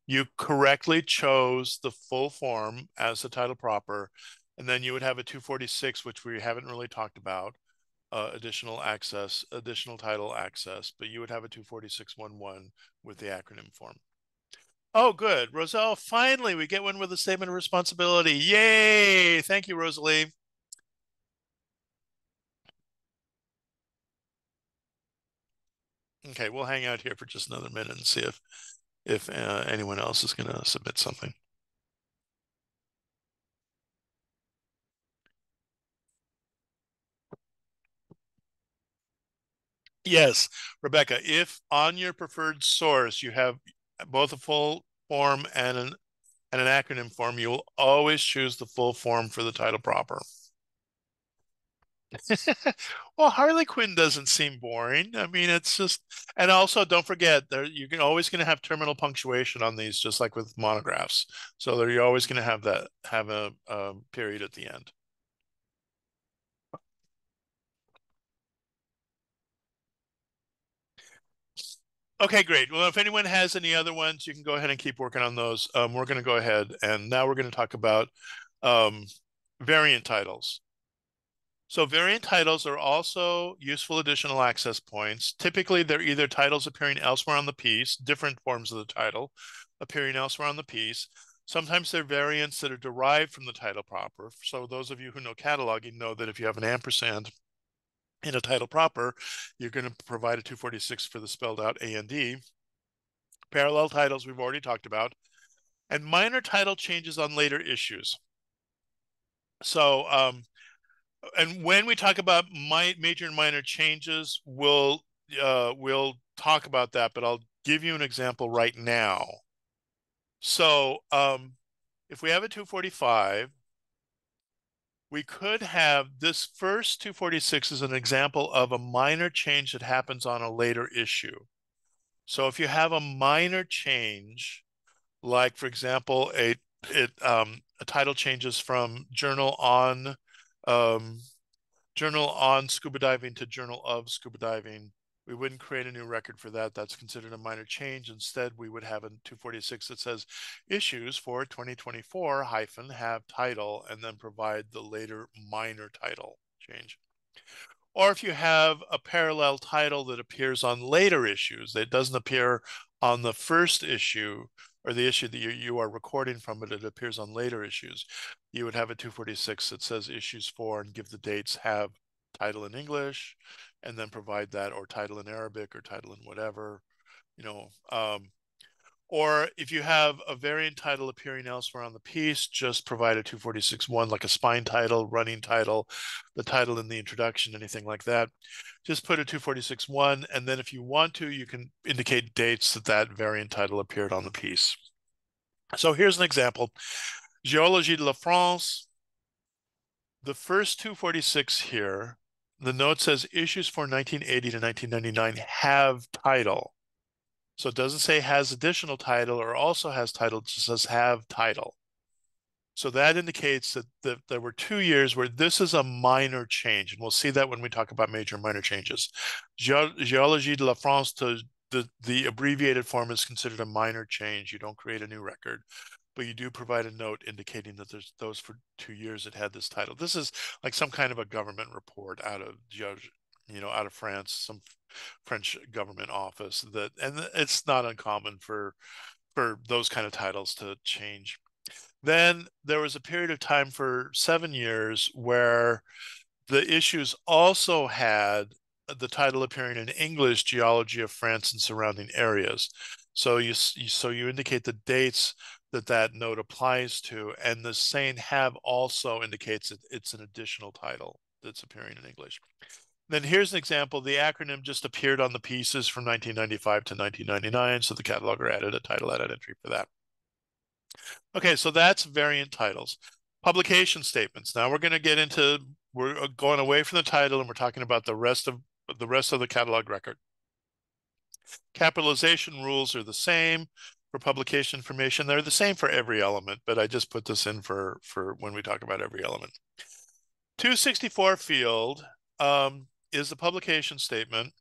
You correctly chose the full form as the title proper, and then you would have a 246, which we haven't really talked about, additional access, additional title access, but you would have a 246.11 with the acronym form. Oh, good. Roselle, finally, we get one with a statement of responsibility. Yay! Thank you, Rosalie. Okay, we'll hang out here for just another minute and see if anyone else is going to submit something. Yes, Rebecca, if on your preferred source you have both a full form and an acronym form, you will always choose the full form for the title proper. Well, Harley Quinn doesn't seem boring. I mean, it's just, and also don't forget there you're always going to have terminal punctuation on these, just like with monographs. So there you're always going to have that have a period at the end. Okay, great. Well, if anyone has any other ones, you can go ahead and keep working on those. We're going to go ahead and now we're going to talk about um, variant titles. So variant titles are also useful additional access points. Typically, they're either titles appearing elsewhere on the piece, different forms of the title appearing elsewhere on the piece. Sometimes they're variants that are derived from the title proper. So those of you who know cataloging know that if you have an ampersand in a title proper, you're going to provide a 246 for the spelled out A and D. Parallel titles we've already talked about, and minor title changes on later issues. So and when we talk about major and minor changes, we'll talk about that, but I'll give you an example right now. So if we have a 245, we could have this first 246 as an example of a minor change that happens on a later issue. So if you have a minor change, like for example, a title changes from um, journal on scuba diving to journal of scuba diving. We wouldn't create a new record for that. That's considered a minor change. Instead, we would have a 246 that says issues for 2024 hyphen have title and then provide the later minor title change. Or if you have a parallel title that appears on later issues, that doesn't appear on the first issue or the issue that you are recording from, but it appears on later issues, you would have a 246 that says issues for and give the dates, have title in English, and then provide that, or title in Arabic or title in whatever, you know. Or if you have a variant title appearing elsewhere on the piece, just provide a 246.1, like a spine title, running title, the title in the introduction, anything like that. Just put a 246.1, and then if you want to, you can indicate dates that that variant title appeared on the piece. So here's an example. Géologie de la France, the first 246 here, the note says issues for 1980 to 1999 have title. So it doesn't say has additional title or also has title, it just says have title. So that indicates that there were 2 years where this is a minor change, and we'll see that when we talk about major and minor changes. Géologie de la France, the abbreviated form, is considered a minor change. You don't create a new record, but you do provide a note indicating that there's those for 2 years that had this title. This is like some kind of a government report out of out of France, some French government office and it's not uncommon for those kind of titles to change. Then there was a period of time for 7 years where the issues also had the title appearing in English, Geology of France and Surrounding Areas. So you indicate the dates that note applies to, and the saying have also indicates that it's an additional title that's appearing in English. Then here's an example. The acronym just appeared on the pieces from 1995 to 1999, so the cataloger added a title added entry for that. Okay, so that's variant titles. Publication statements. Now we're going away from the title and we're talking about the rest of the catalog record. Capitalization rules are the same for publication information. They're the same for every element, but I just put this in for when we talk about every element. 264 field is the publication statement.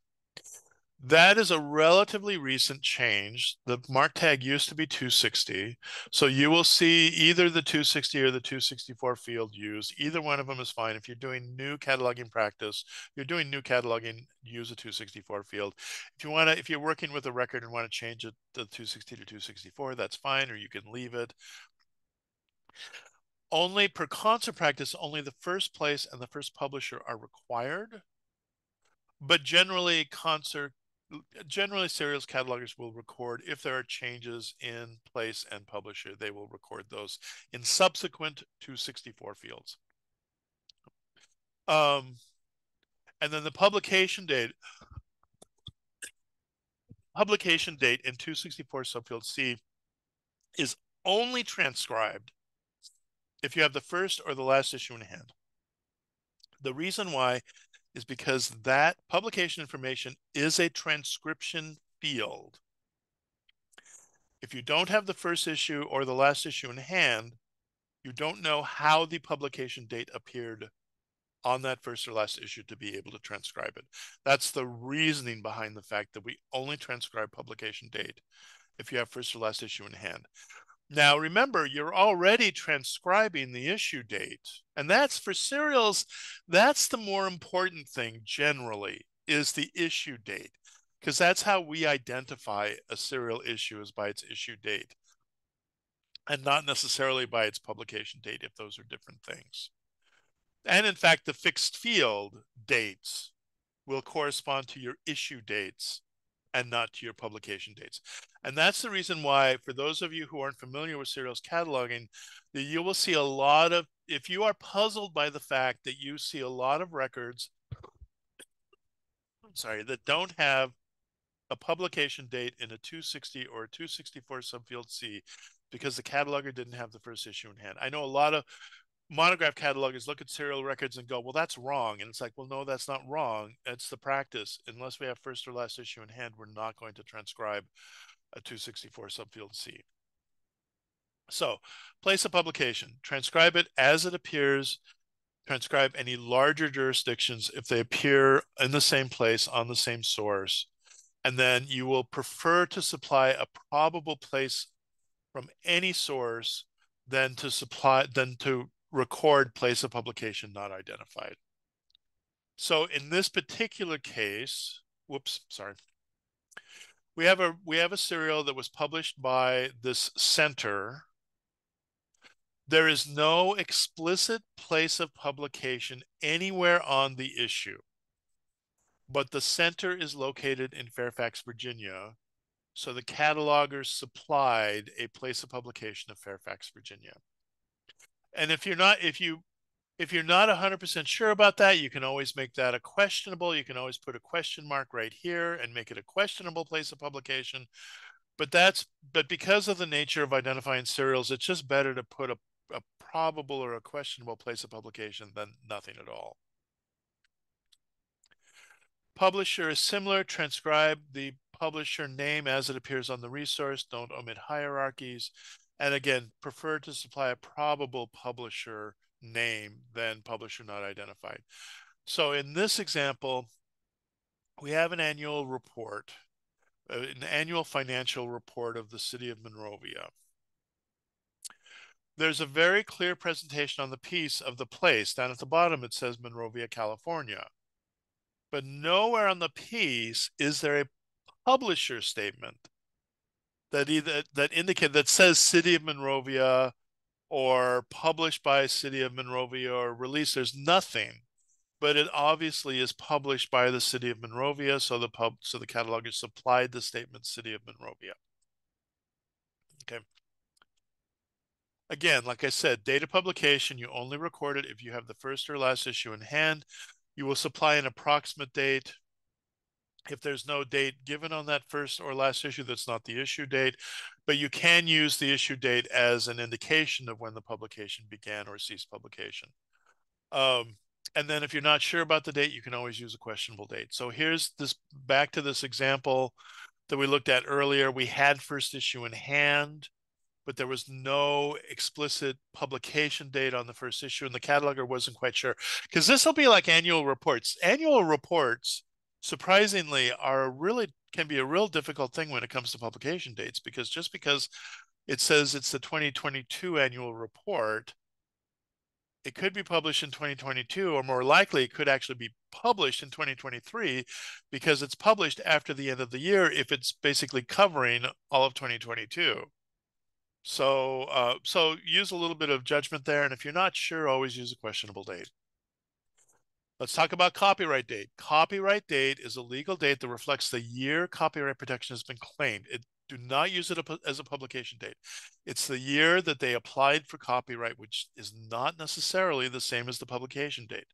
That is a relatively recent change. The mark tag used to be 260. So you will see either the 260 or the 264 field used. Either one of them is fine. If you're doing new cataloging practice, you're doing new cataloging, use a 264 field. If you're working with a record and want to change it to 260 to 264, that's fine, or you can leave it. Only per concert practice, only the first place and the first publisher are required. But generally serials catalogers will record if there are changes in place and publisher, they will record those in subsequent 264 fields. And then the publication date in 264 subfield C is only transcribed if you have the first or the last issue in hand. The reason why is because that publication information is a transcription field. If you don't have the first issue or the last issue in hand, you don't know how the publication date appeared on that first or last issue to be able to transcribe it. That's the reasoning behind the fact that we only transcribe publication date if you have first or last issue in hand. Now, remember, you're already transcribing the issue date, and that's for serials. That's the more important thing generally, is the issue date, because that's how we identify a serial issue, is by its issue date and not necessarily by its publication date, if those are different things. And in fact, the fixed field dates will correspond to your issue dates and not to your publication dates. And that's the reason why, for those of you who aren't familiar with serials cataloging, that you will see a lot of, if you are puzzled by the fact that you see a lot of records, that don't have a publication date in a 260 or a 264 subfield C because the cataloger didn't have the first issue in hand. I know a lot of monograph catalogers look at serial records and go, well, that's wrong. And it's like, well, no, that's not wrong. It's the practice. Unless we have first or last issue in hand, we're not going to transcribe a 264 subfield C. So place of publication, transcribe it as it appears, transcribe any larger jurisdictions if they appear in the same place on the same source. And then you will prefer to supply a probable place from any source than to record place of publication not identified. So in this particular case, we have a serial that was published by this center. There is no explicit place of publication anywhere on the issue, but the center is located in Fairfax, Virginia. So the catalogers supplied a place of publication of Fairfax, Virginia. And if you're not 100% sure about that, you can always make that a questionable. You can always put a question mark right here and make it a questionable place of publication. but because of the nature of identifying serials, it's just better to put a probable or a questionable place of publication than nothing at all. Publisher is similar. Transcribe the publisher name as it appears on the resource. Don't omit hierarchies. And again, prefer to supply a probable publisher name than publisher not identified. So in this example, we have an annual report, an annual financial report of the city of Monrovia. There's a very clear presentation on the piece of the place. Down at the bottom, it says Monrovia, California. But nowhere on the piece is there a publisher statement that says City of Monrovia or published by City of Monrovia or released. There's nothing, but it obviously is published by the City of Monrovia, so the cataloger supplied the statement City of Monrovia. Okay. Again, like I said, date of publication, you only record it if you have the first or last issue in hand. You will supply an approximate date. If there's no date given on that first or last issue, that's not the issue date, but you can use the issue date as an indication of when the publication began or ceased publication. And then if you're not sure about the date, you can always use a questionable date. So here's this, back to this example that we looked at earlier. We had first issue in hand, but there was no explicit publication date on the first issue, and the cataloger wasn't quite sure. Because this will be like annual reports. Annual reports, surprisingly, can be a real difficult thing when it comes to publication dates, because just because it says it's the 2022 annual report, it could be published in 2022, or more likely, it could actually be published in 2023 because it's published after the end of the year if it's basically covering all of 2022. So use a little bit of judgment there, and if you're not sure, always use a questionable date. Let's talk about copyright date. Copyright date is a legal date that reflects the year copyright protection has been claimed. Do not use it as a publication date. It's the year that they applied for copyright, which is not necessarily the same as the publication date.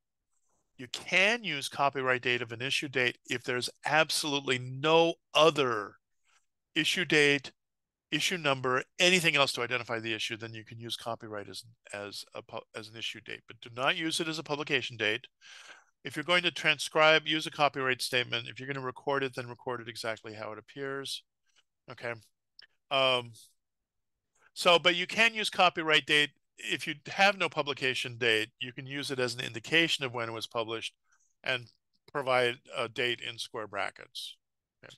You can use copyright date of an issue date if there's absolutely no other issue date, issue number, anything else to identify the issue. Then you can use copyright as an issue date, but do not use it as a publication date. If you're going to transcribe, use a copyright statement. If you're going to record it, then record it exactly how it appears. Okay. But you can use copyright date. If you have no publication date, you can use it as an indication of when it was published and provide a date in square brackets. Okay.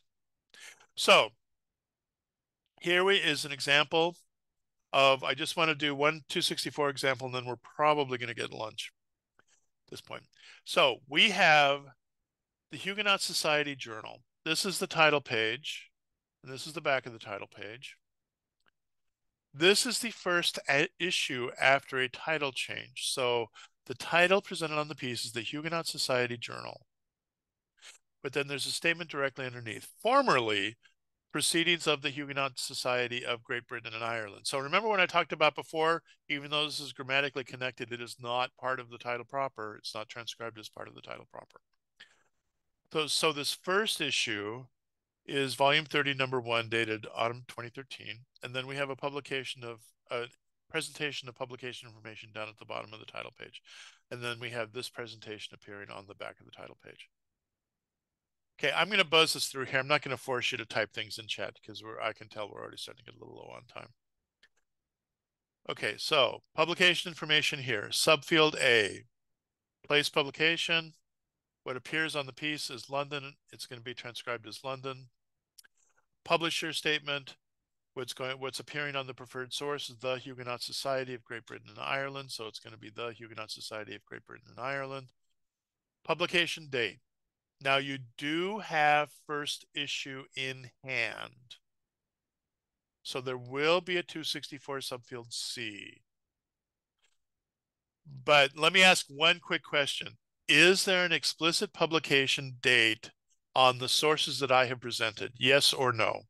So here is an example of, I just want to do one 264 example, and then we're probably going to get lunch at this point. So we have the Huguenot Society Journal. This is the title page, and this is the back of the title page. This is the first issue after a title change. So the title presented on the piece is the Huguenot Society Journal. But then there's a statement directly underneath. Formerly, Proceedings of the Huguenot Society of Great Britain and Ireland. So remember when I talked about before, even though this is grammatically connected, it is not part of the title proper. It's not transcribed as part of the title proper. So this first issue is volume 30, number 1, dated autumn 2013. And then we have a presentation of publication information down at the bottom of the title page. And then we have this presentation appearing on the back of the title page. Okay, I'm going to buzz this through here. I'm not going to force you to type things in chat because I can tell we're already starting to get a little low on time. Okay, so publication information here. Subfield A, place publication. What appears on the piece is London. It's going to be transcribed as London. Publisher statement. What's appearing on the preferred source is the Huguenot Society of Great Britain and Ireland. So it's going to be the Huguenot Society of Great Britain and Ireland. Publication date. Now you do have first issue in hand. So there will be a 264 subfield C. But let me ask one quick question. Is there an explicit publication date on the sources that I have presented? Yes or no?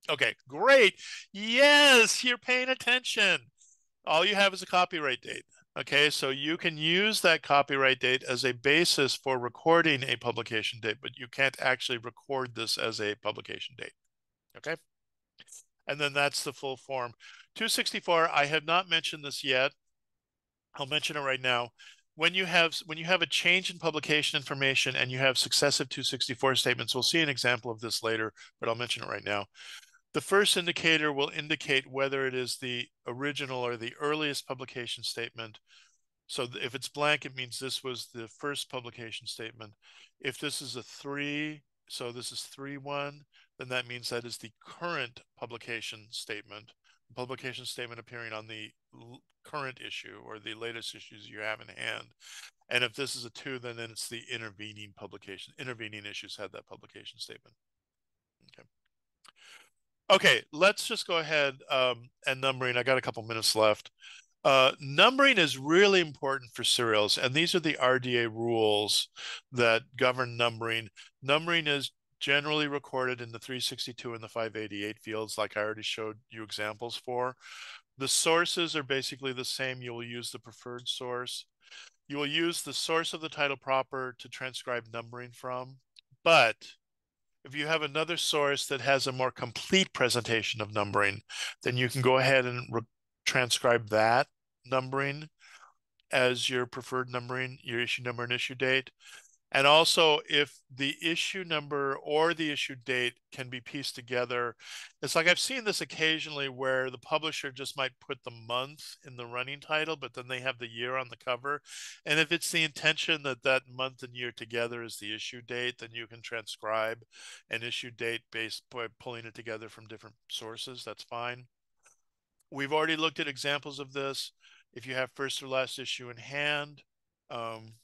Okay, great. Yes, you're paying attention. All you have is a copyright date. Okay, so you can use that copyright date as a basis for recording a publication date, but you can't actually record this as a publication date. Okay, and then that's the full form. 264, I have not mentioned this yet. I'll mention it right now. When you have a change in publication information and you have successive 264 statements, we'll see an example of this later, but I'll mention it right now. The first indicator will indicate whether it is the original or the earliest publication statement. So if it's blank, it means this was the first publication statement. If this is a 3, so this is 3-1, then that means that is the current publication statement. Publication statement appearing on the current issue or the latest issues you have in hand. And if this is a 2, then it's the intervening publication. Intervening issues had that publication statement. Okay. Okay, let's just go ahead and numbering. I got a couple minutes left. Numbering is really important for serials, and these are the RDA rules that govern numbering. Numbering is generally recorded in the 362 and the 588 fields, like I already showed you examples for. The sources are basically the same. You will use the preferred source. You will use the source of the title proper to transcribe numbering from, but if you have another source that has a more complete presentation of numbering, then you can go ahead and transcribe that numbering as your preferred numbering, your issue number and issue date. And also, if the issue number or the issue date can be pieced together, it's like I've seen this occasionally where the publisher just might put the month in the running title, but then they have the year on the cover. And if it's the intention that that month and year together is the issue date, then you can transcribe an issue date based by pulling it together from different sources. That's fine. We've already looked at examples of this. If you have first or last issue in hand, um,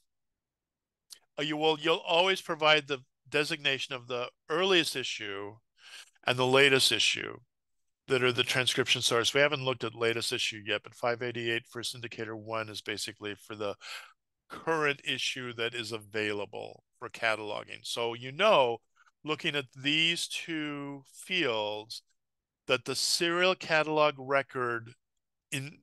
you'll always provide the designation of the earliest issue and the latest issue that are the transcription source. We haven't looked at latest issue yet, but 588 first indicator 1 is basically for the current issue that is available for cataloging. So looking at these two fields, that the serial catalog record in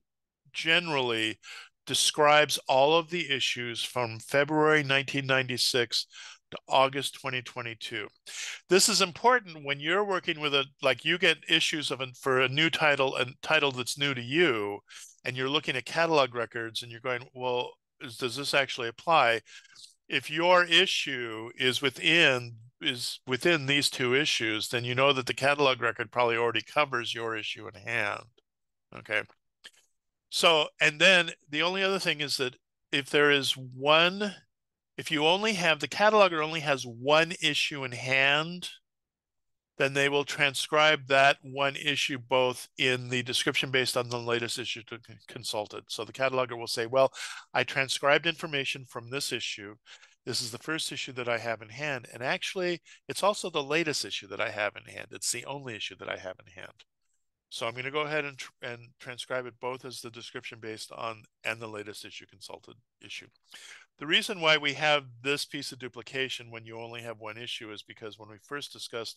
generally describes all of the issues from February 1996 to August 2022. This is important when you're working with like you get issues for a new title, a title that's new to you, and you're looking at catalog records and you're going, well, does this actually apply? If your issue is within these two issues, then you know that the catalog record probably already covers your issue in hand. Okay. So, and then the only other thing is that if there is one, if you only have the cataloger only has one issue in hand, then they will transcribe that one issue both in the description based on the latest issue to consulted. So the cataloger will say, well, I transcribed information from this issue. This is the first issue that I have in hand. And actually, it's also the latest issue that I have in hand. It's the only issue that I have in hand. So I'm going to go ahead and transcribe it both as the description based on and the latest issue consulted issue. The reason why we have this piece of duplication when you only have one issue is because when we first discussed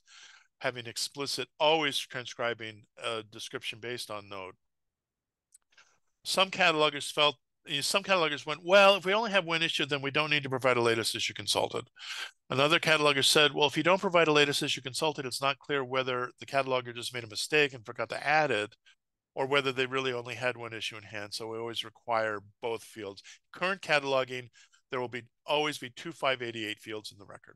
having explicit always transcribing a description based on note, some catalogers went, well, if we only have one issue, then we don't need to provide a latest issue consulted. Another cataloger said, well, if you don't provide a latest issue consulted, it's not clear whether the cataloger just made a mistake and forgot to add it, or whether they really only had one issue in hand. So we always require both fields. Current cataloging, there will always be two 588 fields in the record.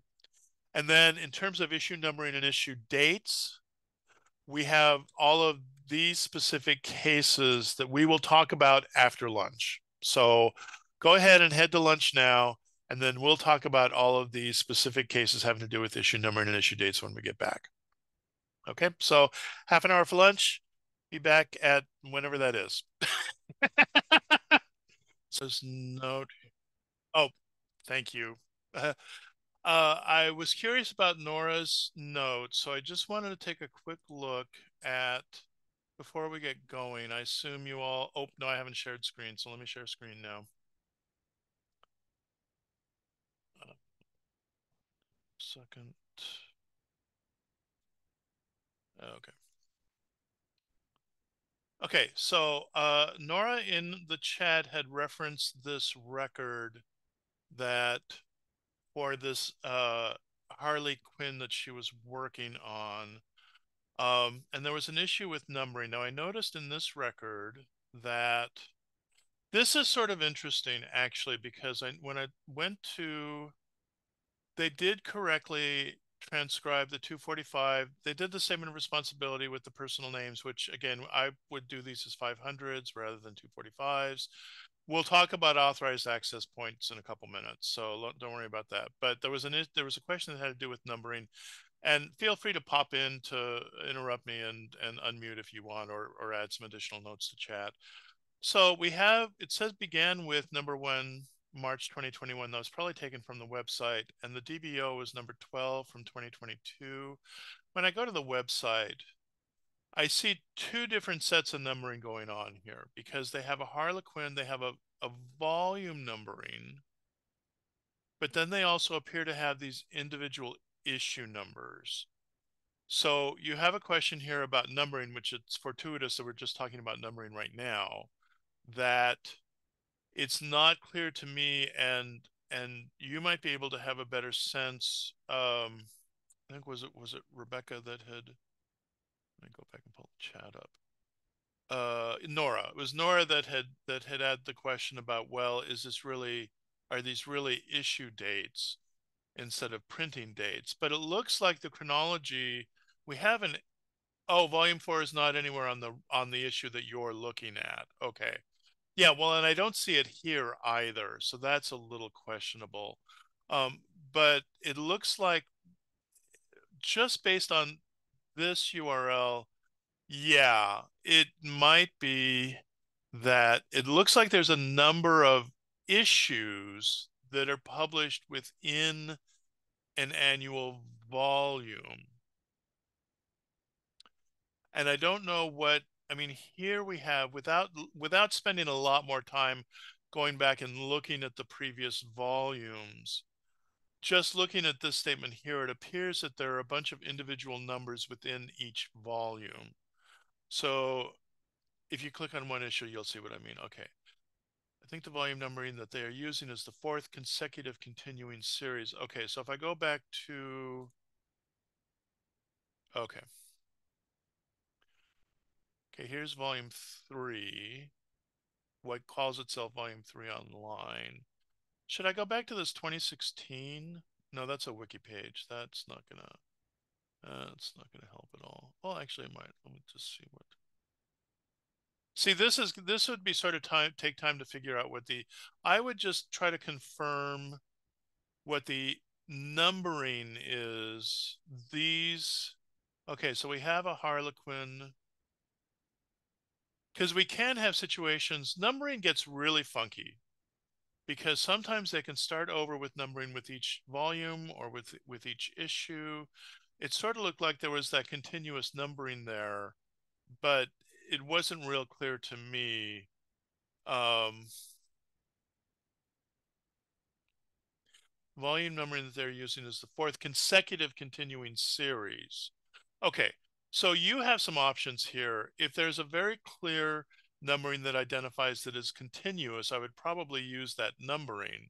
And then in terms of issue numbering and issue dates, we have all of these specific cases that we will talk about after lunch. So go ahead and head to lunch now, and then we'll talk about all of these specific cases having to do with issue numbering and issue dates when we get back. Okay, so half an hour for lunch. Be back at whenever that is. So note. Oh, thank you. I was curious about Nora's notes, so I just wanted to take a quick look at before we get going. I assume you all. Oh no, I haven't shared screen, so let me share screen now. Second. Okay. Okay, so Nora in the chat had referenced this record that for this Harley Quinn that she was working on. And there was an issue with numbering. Now, I noticed in this record that this is sort of interesting, actually, because when I went to, they did correctly transcribe the 245. They did the statement of responsibility with the personal names, which, again, I would do these as 500s rather than 245s. We'll talk about authorized access points in a couple minutes, so don't worry about that. But there was a question that had to do with numbering, and feel free to pop in to interrupt me and unmute if you want, or add some additional notes to chat. So we have, it says began with number 1, March 2021. That was probably taken from the website, and the DBO was number 12 from 2022. When I go to the website, I see two different sets of numbering going on here because they have a Harlequin, they have a volume numbering, but then they also appear to have these individual issue numbers. So you have a question here about numbering, which it's fortuitous that we're just talking about numbering right now, that it's not clear to me, and you might be able to have a better sense. I think was it Rebecca that had, let me go back and pull the chat up. Nora. It was Nora that had the question about, well, is this really, are these really issue dates instead of printing dates? But it looks like the chronology we have an, oh, volume 4 is not anywhere on the issue that you're looking at. Okay. Yeah, well, and I don't see it here either, so that's a little questionable. Um, but it looks like just based on this URL, yeah, it might be that it looks like there's a number of issues that are published within an annual volume. And I don't know what, I mean, here we have, without spending a lot more time going back and looking at the previous volumes, just looking at this statement here, it appears that there are a bunch of individual numbers within each volume. So if you click on one issue, you'll see what I mean. Okay. I think the volume numbering that they are using is the 4th consecutive continuing series. Okay, so if I go back to, okay. Okay, here's volume 3, what calls itself volume 3 online. Should I go back to this 2016? No, that's a wiki page. That's not gonna help at all. Well, actually, it might. Let me just see what. See, this would be sort of take time to figure out what the. I would just try to confirm what the numbering is. These. Okay, so we have a Harlequin, because we can have situations. Numbering gets really funky because sometimes they can start over with numbering with each volume or with each issue. It sort of looked like there was that continuous numbering there, but it wasn't real clear to me. Um, Volume numbering that they're using is the 4th consecutive continuing series. Okay, so you have some options here. If there's a very clear numbering that identifies that is continuous, I would probably use that numbering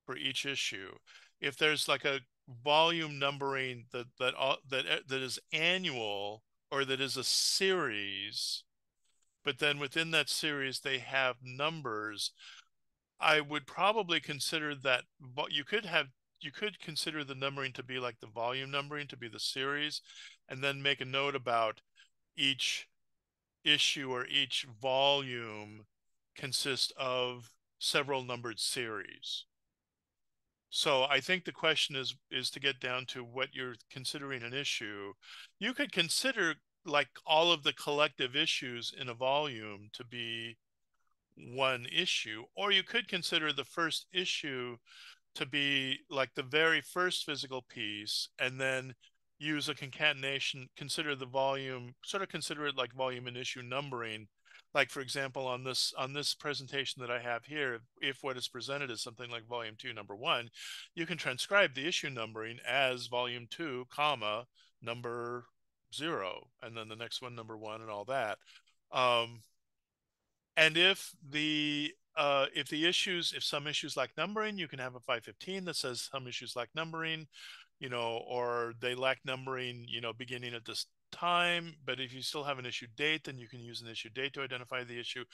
for each issue. If there's like a volume numbering that is annual, or that is a series, but then within that series they have numbers, I would probably consider that you could consider the numbering to be like the volume numbering to be the series, and then make a note about each issue or each volume consists of several numbered series. So I think the question is to get down to what you're considering an issue. You could consider like all of the collective issues in a volume to be one issue, or you could consider the first issue to be like the very first physical piece, and then use a concatenation, consider the volume, sort of consider it like volume and issue numbering. Like, for example, on this presentation that I have here, if what is presented is something like volume 2 number 1, you can transcribe the issue numbering as volume 2 number 0, and then the next one number 1, and all that. And if some issues lack numbering, you can have a 515 that says some issues lack numbering, or they lack numbering, beginning at this time. But if you still have an issue date, then you can use an issue date to identify the issue.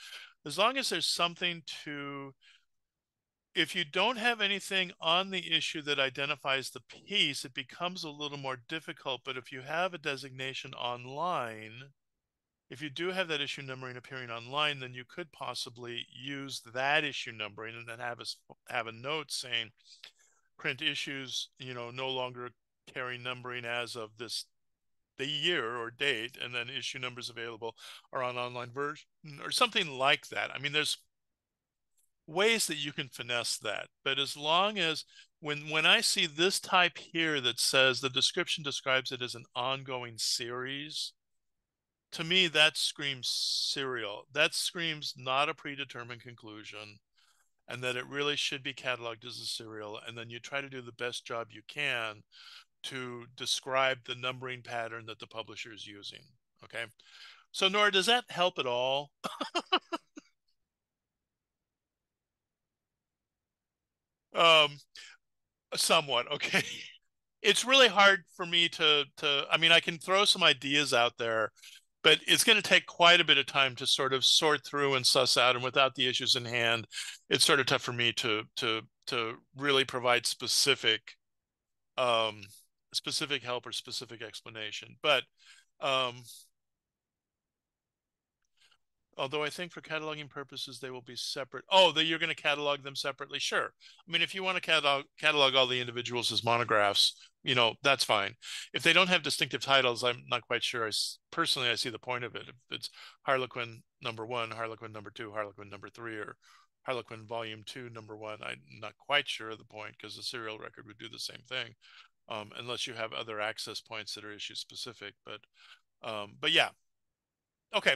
As long as there's something to, if you don't have anything on the issue that identifies the piece, it becomes a little more difficult. But if you have a designation online, if you do have that issue numbering appearing online, then you could possibly use that issue numbering and then have a note saying print issues, no longer carry numbering as of the year or date, and then issue numbers available are on online version or something like that. I mean, there's ways that you can finesse that, but as long as when I see this type here that says the description describes it as an ongoing series, to me that screams serial. That screams not a predetermined conclusion, and that it really should be cataloged as a serial, and then you try to do the best job you can to describe the numbering pattern that the publisher is using. Okay, so Nora, does that help at all? um Somewhat. Okay. It's really hard for me to I mean, I can throw some ideas out there, but it's going to take quite a bit of time to sort of sort through and suss out, and without the issues in hand, it's sort of tough for me to really provide um specific help or specific explanation. But um although I think for cataloging purposes, they will be separate. Oh, that you're going to catalog them separately. Sure. I mean, if you want to catalog all the individuals as monographs, that's fine. If they don't have distinctive titles, I'm not quite sure. Personally, I see the point of it. If it's Harlequin number one, Harlequin number two, Harlequin number three, or Harlequin volume two, number one, I'm not quite sure of the point, because the serial record would do the same thing, unless you have other access points that are issue specific. But yeah, okay.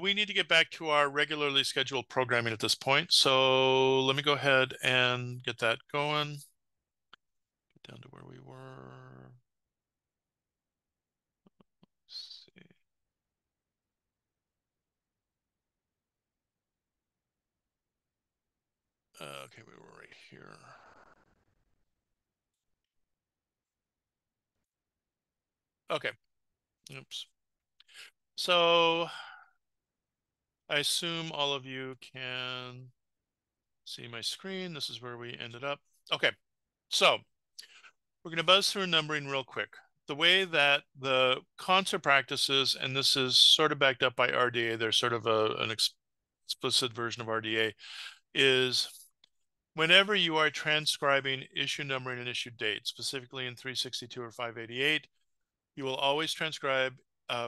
We need to get back to our regularly scheduled programming at this point. So let me go ahead and get that going. Get down to where we were. Let's see. Okay, we were right here. Okay. Oops. So I assume all of you can see my screen. This is where we ended up. Okay. So we're going to buzz through numbering real quick. The way that the concert practices, and this is sort of backed up by RDA, there's sort of an explicit version of RDA, is whenever you are transcribing issue numbering and issue date, specifically in 362 or 588, you will always transcribe,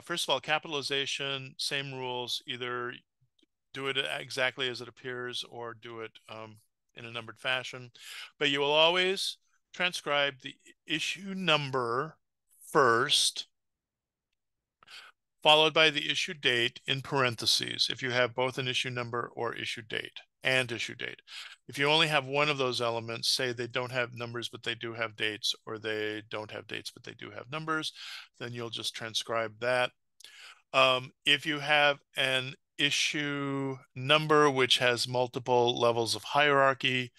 first of all, capitalization, same rules, either do it exactly as it appears or do it in a numbered fashion. But you will always transcribe the issue number first, followed by the issue date in parentheses, if you have both an issue number or issue date and issue date. If you only have one of those elements, say they don't have numbers, but they do have dates, or they don't have dates, but they do have numbers, then you'll just transcribe that. If you have an issue number which has multiple levels of hierarchy,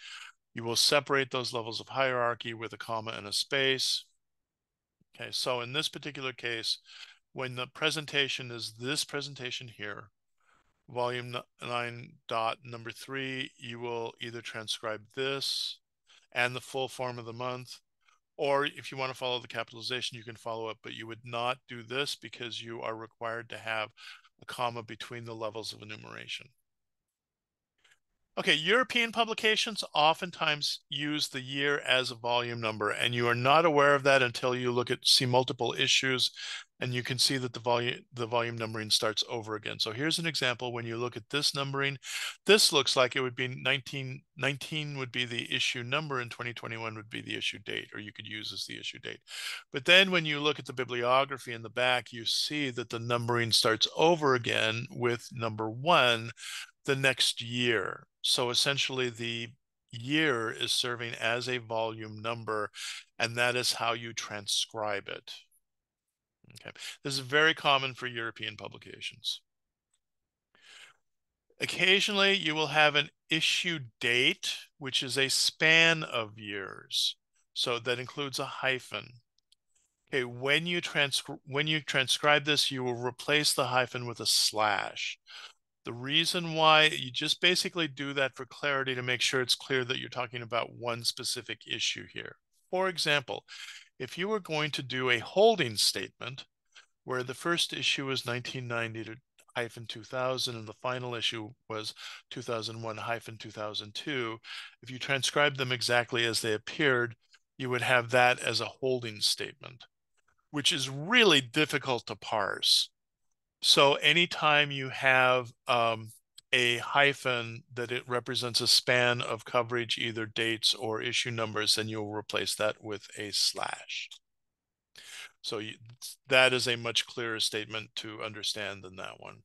you will separate those levels of hierarchy with a comma and a space. Okay, so in this particular case, when the presentation is this presentation here, volume 9 dot number 3, you will either transcribe this and the full form of the month, or if you want to follow the capitalization, you can follow it, but you would not do this because you are required to have a comma between the levels of enumeration. Okay, European publications oftentimes use the year as a volume number, and you are not aware of that until you see multiple issues, and you can see that the volume numbering starts over again. So here's an example. When you look at this numbering, this looks like it would be 1919 would be the issue number, and 2021 would be the issue date, or you could use as the issue date. But then when you look at the bibliography in the back, you see that the numbering starts over again with number 1 the next year. So essentially the year is serving as a volume number, and that is how you transcribe it. Okay, this is very common for European publications. Occasionally, you will have an issue date, which is a span of years. So that includes a hyphen. Okay, when you transcribe this, you will replace the hyphen with a slash. The reason why you just basically do that for clarity to make sure it's clear that you're talking about one specific issue here. For example, if you were going to do a holding statement where the first issue was 1990 to hyphen 2000 and the final issue was 2001 hyphen 2002, if you transcribe them exactly as they appeared, you would have that as a holding statement, which is really difficult to parse. So anytime you have a hyphen that it represents a span of coverage, either dates or issue numbers, then you'll replace that with a slash. So that is a much clearer statement to understand than that one.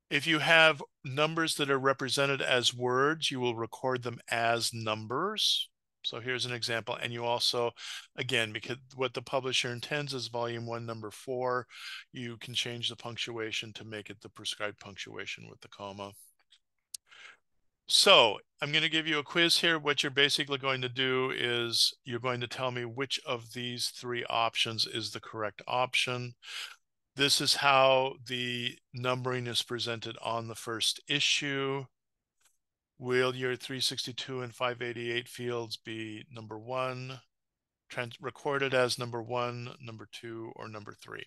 If you have numbers that are represented as words, you will record them as numbers. So here's an example. And you also, again, because what the publisher intends is volume 1, number 4, you can change the punctuation to make it the prescribed punctuation with the comma. So I'm going to give you a quiz here. What you're basically going to do is you're going to tell me which of these 3 options is the correct option. This is how the numbering is presented on the first issue. Will your 362 and 588 fields be number 1, recorded as number 1, number 2, or number 3?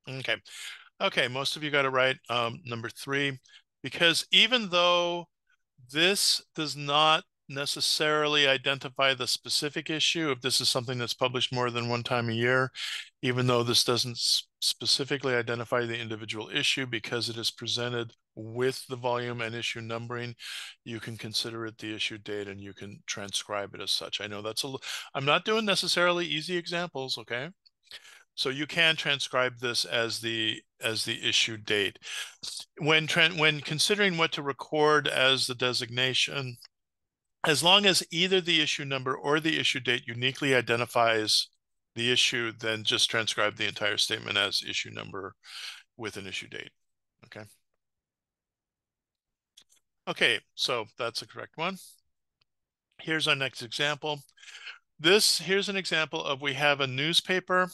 Okay. Okay, most of you got it right. Number 3, because even though this does not necessarily identify the specific issue, if this is something that's published more than one time a year, even though this doesn't specifically identify the individual issue, because it is presented with the volume and issue numbering, you can consider it the issue date and you can transcribe it as such. I know I'm not doing necessarily easy examples, okay? So you can transcribe this as the issue date. When considering what to record as the designation, as long as either the issue number or the issue date uniquely identifies the issue, then just transcribe the entire statement as issue number with an issue date. Okay. Okay, so that's the correct one. Here's our next example. Here's an example of, we have a newspaper.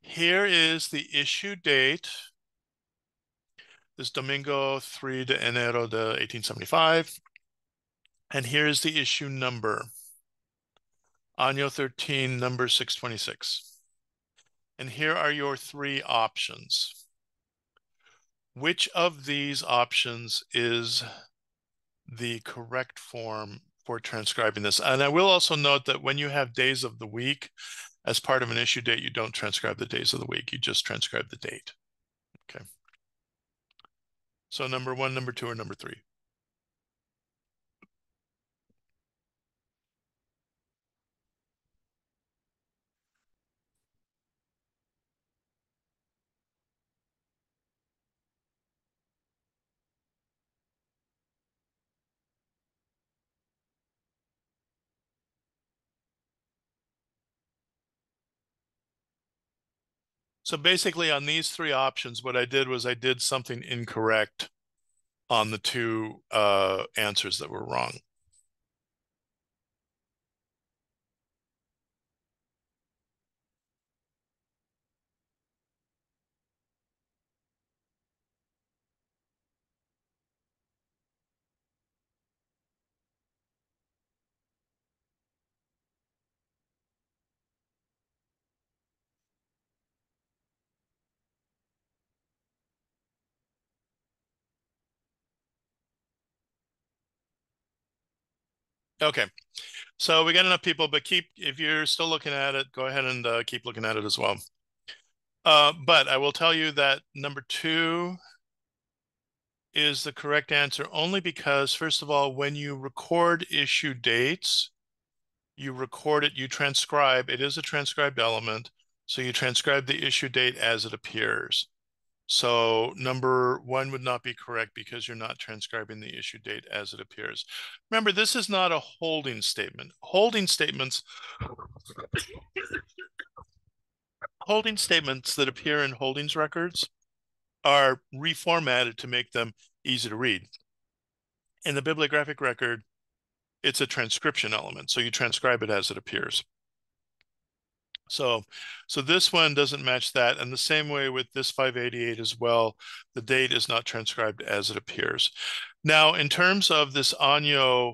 Here is the issue date. This Domingo 3 de enero de 1875. And here's the issue number. Año 13, number 626. And here are your 3 options. Which of these options is the correct form for transcribing this? And I will also note that when you have days of the week as part of an issue date, you don't transcribe the days of the week. You just transcribe the date. Okay. So number 1, number 2, or number 3? So basically on these 3 options, what I did was I did something incorrect on the 2 answers that were wrong. Okay. So we got enough people, but if you're still looking at it, go ahead and keep looking at it as well. But I will tell you that number two is the correct answer only because, first of all, when you record issue dates, you record it, you transcribe, it is a transcribed element. So you transcribe the issue date as it appears. So number one would not be correct because you're not transcribing the issue date as it appears. Remember, this is not a holding statement. Holding statements that appear in holdings records are reformatted to make them easy to read. In the bibliographic record, it's a transcription element, so you transcribe it as it appears. So this one doesn't match that, and the same way with this 588 as well, the date is not transcribed as it appears. Now, in terms of this Anyo,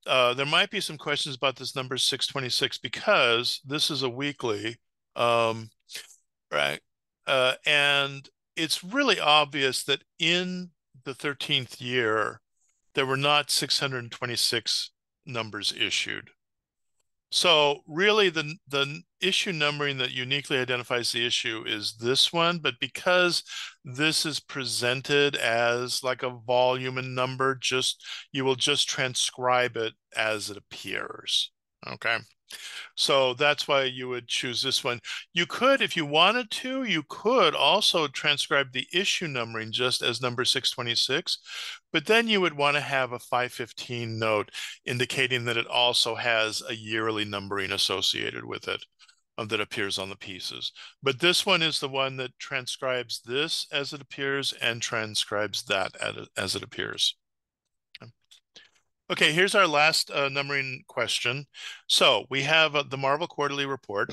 there might be some questions about this number 626 because this is a weekly, right? And it's really obvious that in the 13th year, there were not 626 numbers issued. So really the issue numbering that uniquely identifies the issue is this one, but because this is presented as like a volume and number, you will just transcribe it as it appears. Okay. So that's why you would choose this one. You could, if you wanted to, you could also transcribe the issue numbering just as number 626, but then you would want to have a 515 note indicating that it also has a yearly numbering associated with it that appears on the pieces. But this one is the one that transcribes this as it appears and transcribes that as it appears. Okay, here's our last numbering question. So we have the Marvel Quarterly Report.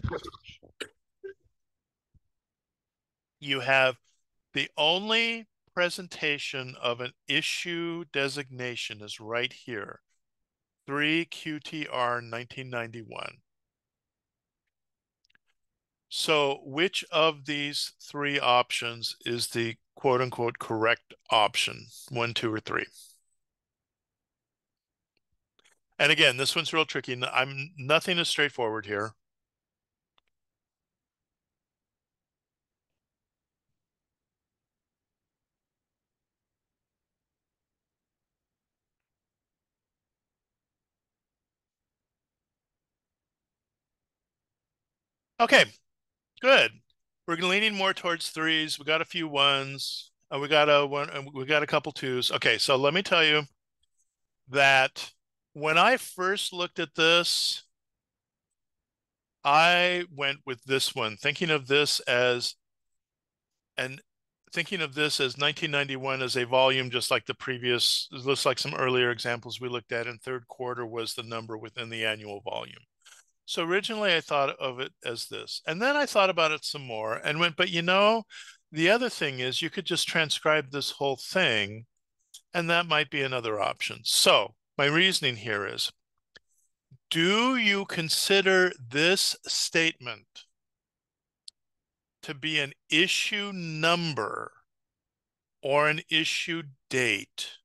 You have the only presentation of an issue designation is right here, 3 QTR 1991. So which of these three options is the quote unquote correct option? 1, 2, or 3? And again, this one's real tricky. Nothing is straightforward here. Okay, good. We're leaning more towards threes. We got a few ones. We got a one. We got a couple twos. Okay, so let me tell you that when I first looked at this, I went with this one, and thinking of this as 1991 as a volume, just like the previous. It looks like some earlier examples we looked at. In third quarter was the number within the annual volume. So originally I thought of it as this, and then I thought about it some more and went, but the other thing is you could just transcribe this whole thing, and that might be another option. So my reasoning here is, do you consider this statement to be an issue number or an issue date?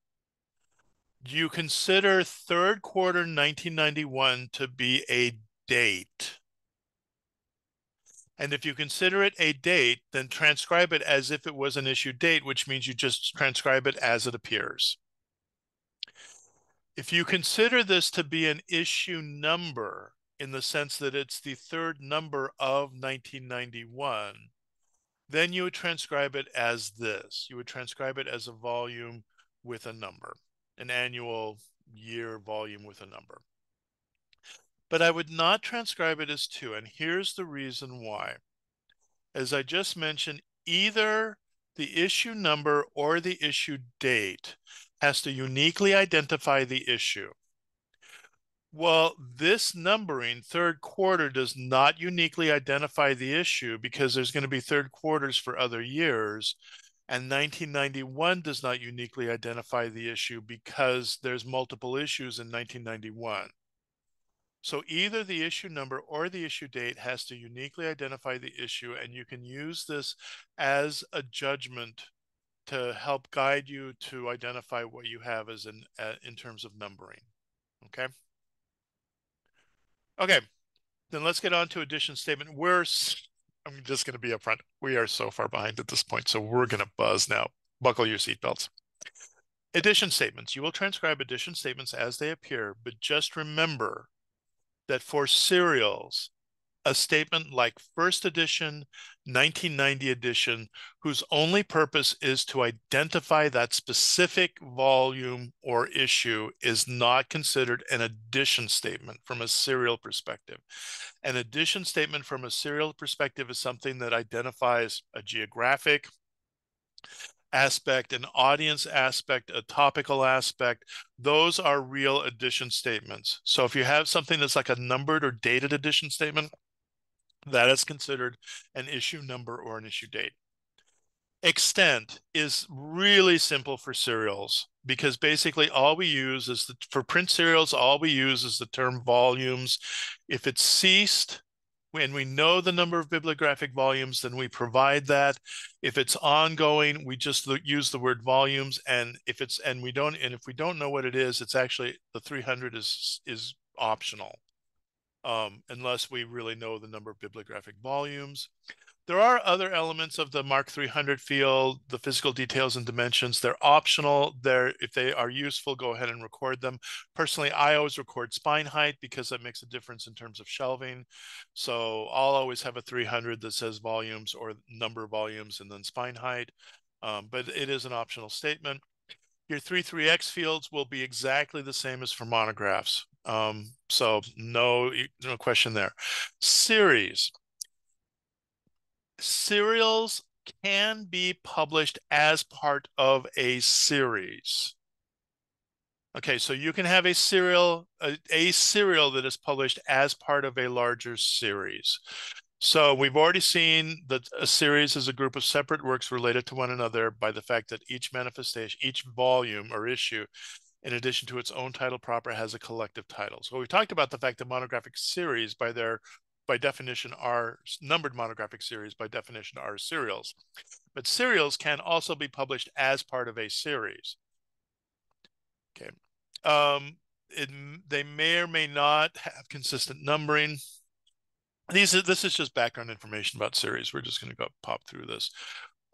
Do you consider third quarter 1991 to be a date? And if you consider it a date, then transcribe it as if it was an issue date, which means you just transcribe it as it appears. If you consider this to be an issue number in the sense that it's the third number of 1991, then you would transcribe it as this. You would transcribe it as a volume with a number, an annual year volume with a number. But I would not transcribe it as two, and here's the reason why. As I just mentioned, either the issue number or the issue date has to uniquely identify the issue. Well, this numbering, third quarter, does not uniquely identify the issue because there's going to be third quarters for other years. And 1991 does not uniquely identify the issue because there's multiple issues in 1991. So either the issue number or the issue date has to uniquely identify the issue, and you can use this as a judgment to help guide you to identify what you have as in terms of numbering. Okay. Okay, then let's get on to addition statement. I'm just going to be upfront. We are so far behind at this point, so we're going to buzz now. Buckle your seatbelts. Addition statements. You will transcribe addition statements as they appear, but just remember that for serials, a statement like first edition, 1990 edition, whose only purpose is to identify that specific volume or issue, is not considered an addition statement from a serial perspective. An addition statement from a serial perspective is something that identifies a geographic aspect, an audience aspect, a topical aspect. Those are real addition statements. So if you have something that's like a numbered or dated addition statement, that is considered an issue number or an issue date. Extent is really simple for serials because basically all we use is for print serials, all we use is the term volumes. If it's ceased, when we know the number of bibliographic volumes, then we provide that. If it's ongoing, we just use the word volumes. And if we don't know what it is, it's actually the 300 is optional, unless we really know the number of bibliographic volumes. There are other elements of the Mark 300 field, the physical details and dimensions. They're optional. If they are useful, go ahead and record them. Personally, I always record spine height because that makes a difference in terms of shelving. So I'll always have a 300 that says volumes or number of volumes and then spine height. But it is an optional statement. Your 33X fields will be exactly the same as for monographs. So no question there. Series. Serials can be published as part of a series. Okay, so you can have a serial that is published as part of a larger series. So we've already seen that a series is a group of separate works related to one another by the fact that each manifestation, each volume or issue, in addition to its own title proper, has a collective title. So we talked about the fact that monographic series by definition are numbered monographic series by definition are serials. But serials can also be published as part of a series. Okay. They may or may not have consistent numbering. This is just background information about series. We're just going to go pop through this.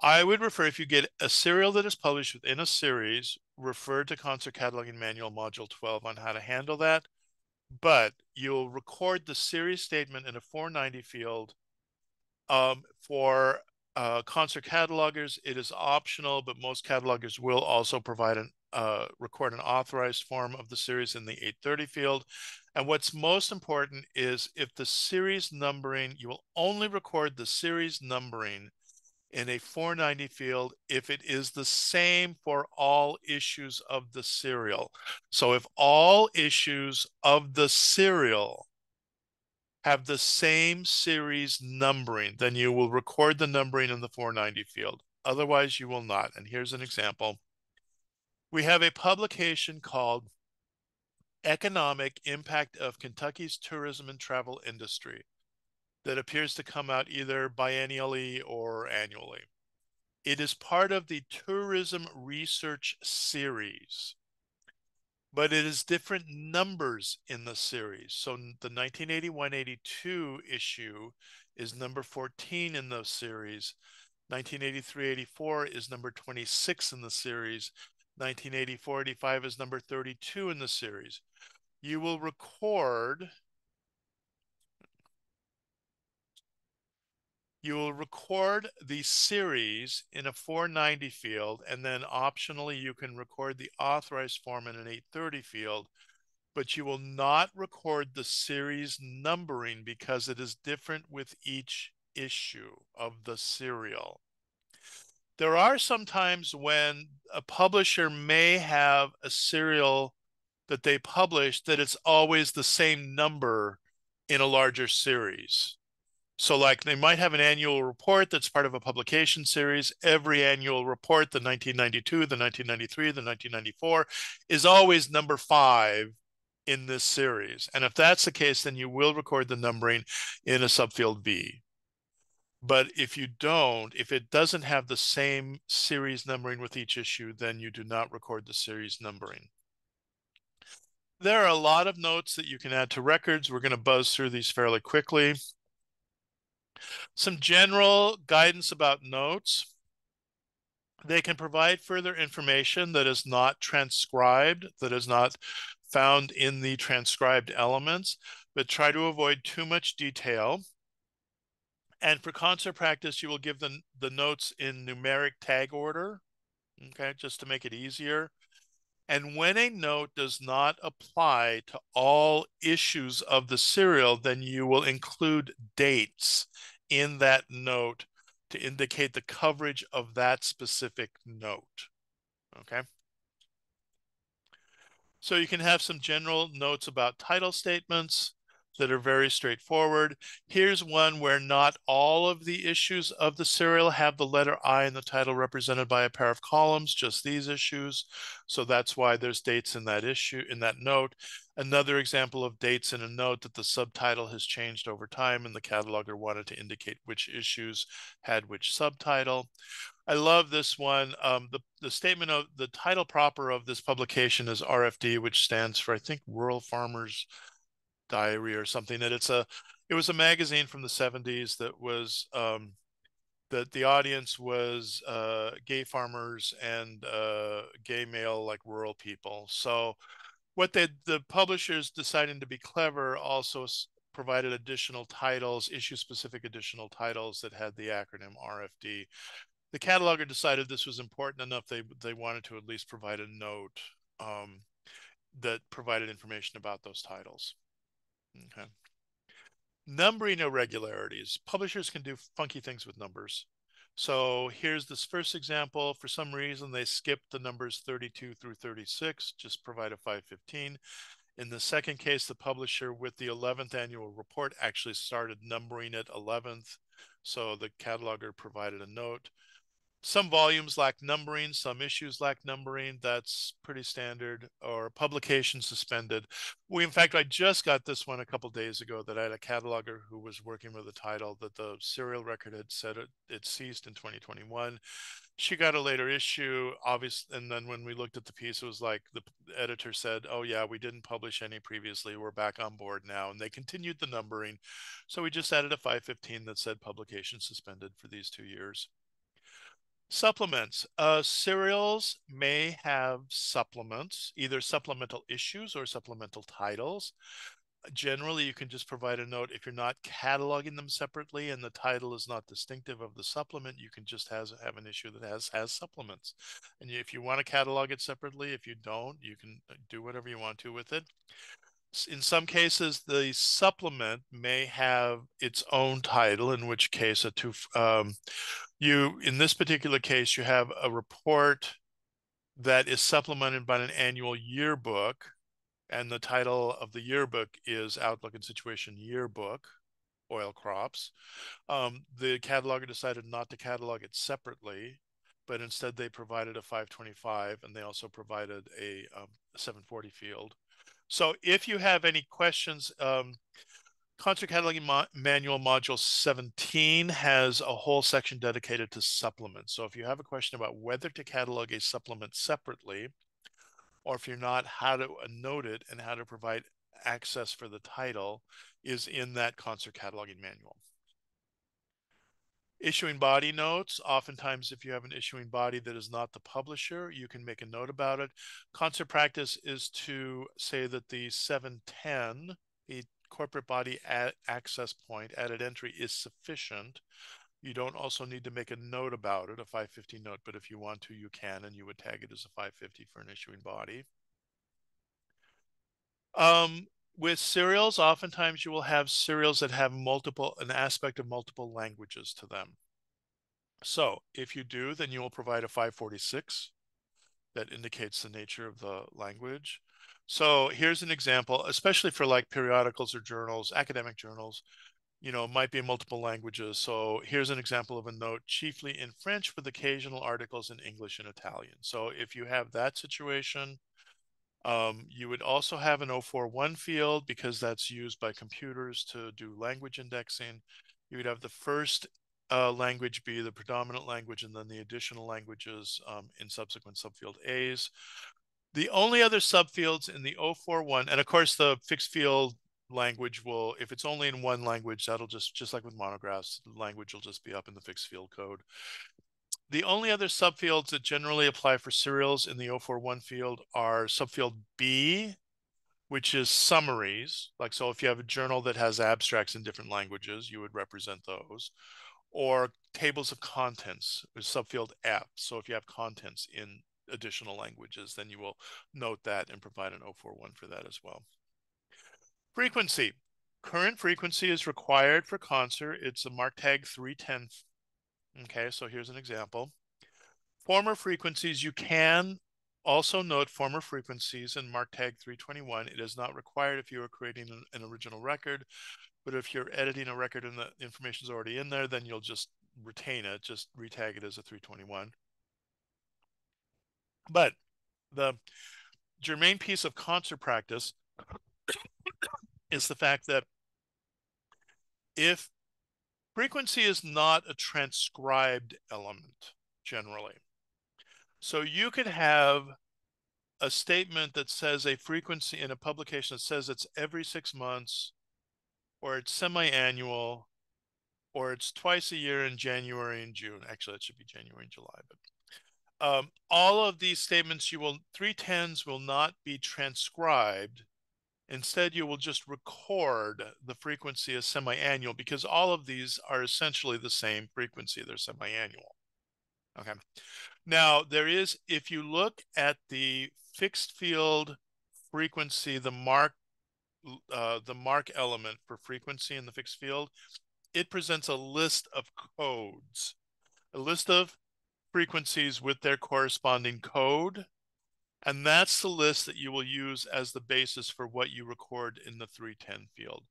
I would refer, if you get a serial that is published within a series, refer to Concert Cataloging Manual Module 12 on how to handle that. But you'll record the series statement in a 490 field. For concert catalogers, it is optional, but most catalogers will also provide record an authorized form of the series in the 830 field. And what's most important is if the series numbering, you will only record the series numbering in a 490 field if it is the same for all issues of the serial. So if all issues of the serial have the same series numbering, then you will record the numbering in the 490 field. Otherwise, you will not. And here's an example. We have a publication called Economic Impact of Kentucky's Tourism and Travel Industry that appears to come out either biennially or annually. It is part of the Tourism Research Series, but it is different numbers in the series. So the 1981-82 issue is number 14 in the series. 1983-84 is number 26 in the series. 1984-85 is number 32 in the series. You will record the series in a 490 field, and then optionally you can record the authorized form in an 830 field, but you will not record the series numbering because it is different with each issue of the serial. There are some times when a publisher may have a serial that they publish that it's always the same number in a larger series. So like they might have an annual report that's part of a publication series. Every annual report, the 1992, the 1993, the 1994, is always number 5 in this series. And if that's the case, then you will record the numbering in a subfield V. But if it doesn't have the same series numbering with each issue, then you do not record the series numbering. There are a lot of notes that you can add to records. We're going to buzz through these fairly quickly. Some general guidance about notes. They can provide further information that is not transcribed, that is not found in the transcribed elements, but try to avoid too much detail. And for concert practice, you will give the notes in numeric tag order, okay, just to make it easier. And when a note does not apply to all issues of the serial, then you will include dates in that note to indicate the coverage of that specific note. Okay. So you can have some general notes about title statements that are very straightforward. Here's one where not all of the issues of the serial have the letter I in the title represented by a pair of columns, just these issues. So that's why there's dates in that issue, in that note. Another example of dates in a note that the subtitle has changed over time and the cataloger wanted to indicate which issues had which subtitle. I love this one. The statement of the title proper of this publication is RFD, which stands for, I think, Rural Farmers Diary or something. And it was a magazine from the 70s that was that the audience was gay farmers and gay male like rural people. So what the publishers deciding to be clever also provided additional titles, issue specific additional titles that had the acronym RFD. The cataloger decided this was important enough they wanted to at least provide a note um, that provided information about those titles. Okay. Numbering irregularities. Publishers can do funky things with numbers. So here's this first example. For some reason, they skipped the numbers 32 through 36, just provide a 515. In the second case, the publisher with the 11th annual report actually started numbering it 11th. So the cataloger provided a note. Some volumes lack numbering, some issues lack numbering. That's pretty standard. Or publication suspended. In fact, I just got this one a couple days ago that I had a cataloger who was working with a title that the serial record had said it ceased in 2021. She got a later issue, obviously, and then when we looked at the piece, it was like the editor said, "Oh yeah, we didn't publish any previously. We're back on board now," and they continued the numbering. So we just added a 515 that said publication suspended for these 2 years. Supplements. Serials may have supplements, either supplemental issues or supplemental titles. Generally, you can just provide a note if you're not cataloging them separately and the title is not distinctive of the supplement. You can just have an issue that has supplements. And if you want to catalog it separately, if you don't, you can do whatever you want to with it. In some cases, the supplement may have its own title, in which case in this particular case, you have a report that is supplemented by an annual yearbook, and the title of the yearbook is Outlook and Situation Yearbook, Oil Crops. The cataloger decided not to catalog it separately, but instead they provided a 525 and they also provided a 740 field. So if you have any questions, Concert Cataloging Manual Module 17 has a whole section dedicated to supplements. So if you have a question about whether to catalog a supplement separately, or if you're not, how to note it and how to provide access for the title is in that Concert Cataloging Manual. Issuing body notes. Oftentimes, if you have an issuing body that is not the publisher, you can make a note about it. Concert practice is to say that the 710, the corporate body access point added entry, is sufficient. You don't also need to make a note about it, a 550 note, but if you want to, you can, and you would tag it as a 550 for an issuing body. With serials, oftentimes you will have serials that have an aspect of multiple languages to them. So if you do, then you will provide a 546 that indicates the nature of the language. So here's an example, especially for like periodicals or journals, academic journals, might be in multiple languages. So here's an example of a note, chiefly in French with occasional articles in English and Italian. So if you have that situation, you would also have an 041 field because that's used by computers to do language indexing. You would have the first language be the predominant language and then the additional languages in subsequent subfield A's. The only other subfields in the 041, and of course the fixed field language will, if it's only in one language, that'll just like with monographs, the language will just be up in the fixed field code. The only other subfields that generally apply for serials in the 041 field are subfield B, which is summaries. Like, so if you have a journal that has abstracts in different languages, you would represent those. Or tables of contents, is subfield F. So if you have contents in additional languages, then you will note that and provide an 041 for that as well. Frequency. Current frequency is required for concert. It's a mark tag 310. Okay, so here's an example. Former frequencies, you can also note former frequencies in mark tag 321. It is not required if you are creating an original record, but if you're editing a record and the information is already in there, then you'll just retain it, just retag it as a 321. But the germane piece of concert practice is the fact that if frequency is not a transcribed element generally, so you could have a statement that says a frequency in a publication that says it's every 6 months, or it's semi-annual, or it's twice a year in January and June. Actually, it should be January and July. But all of these statements, 310s will not be transcribed. Instead, you will just record the frequency as semi-annual, because all of these are essentially the same frequency. They're semi-annual. Okay. Now, there is, if you look at the fixed field frequency, the mark element for frequency in the fixed field, it presents a list of codes, a list of frequencies with their corresponding code. And that's the list that you will use as the basis for what you record in the 310 field.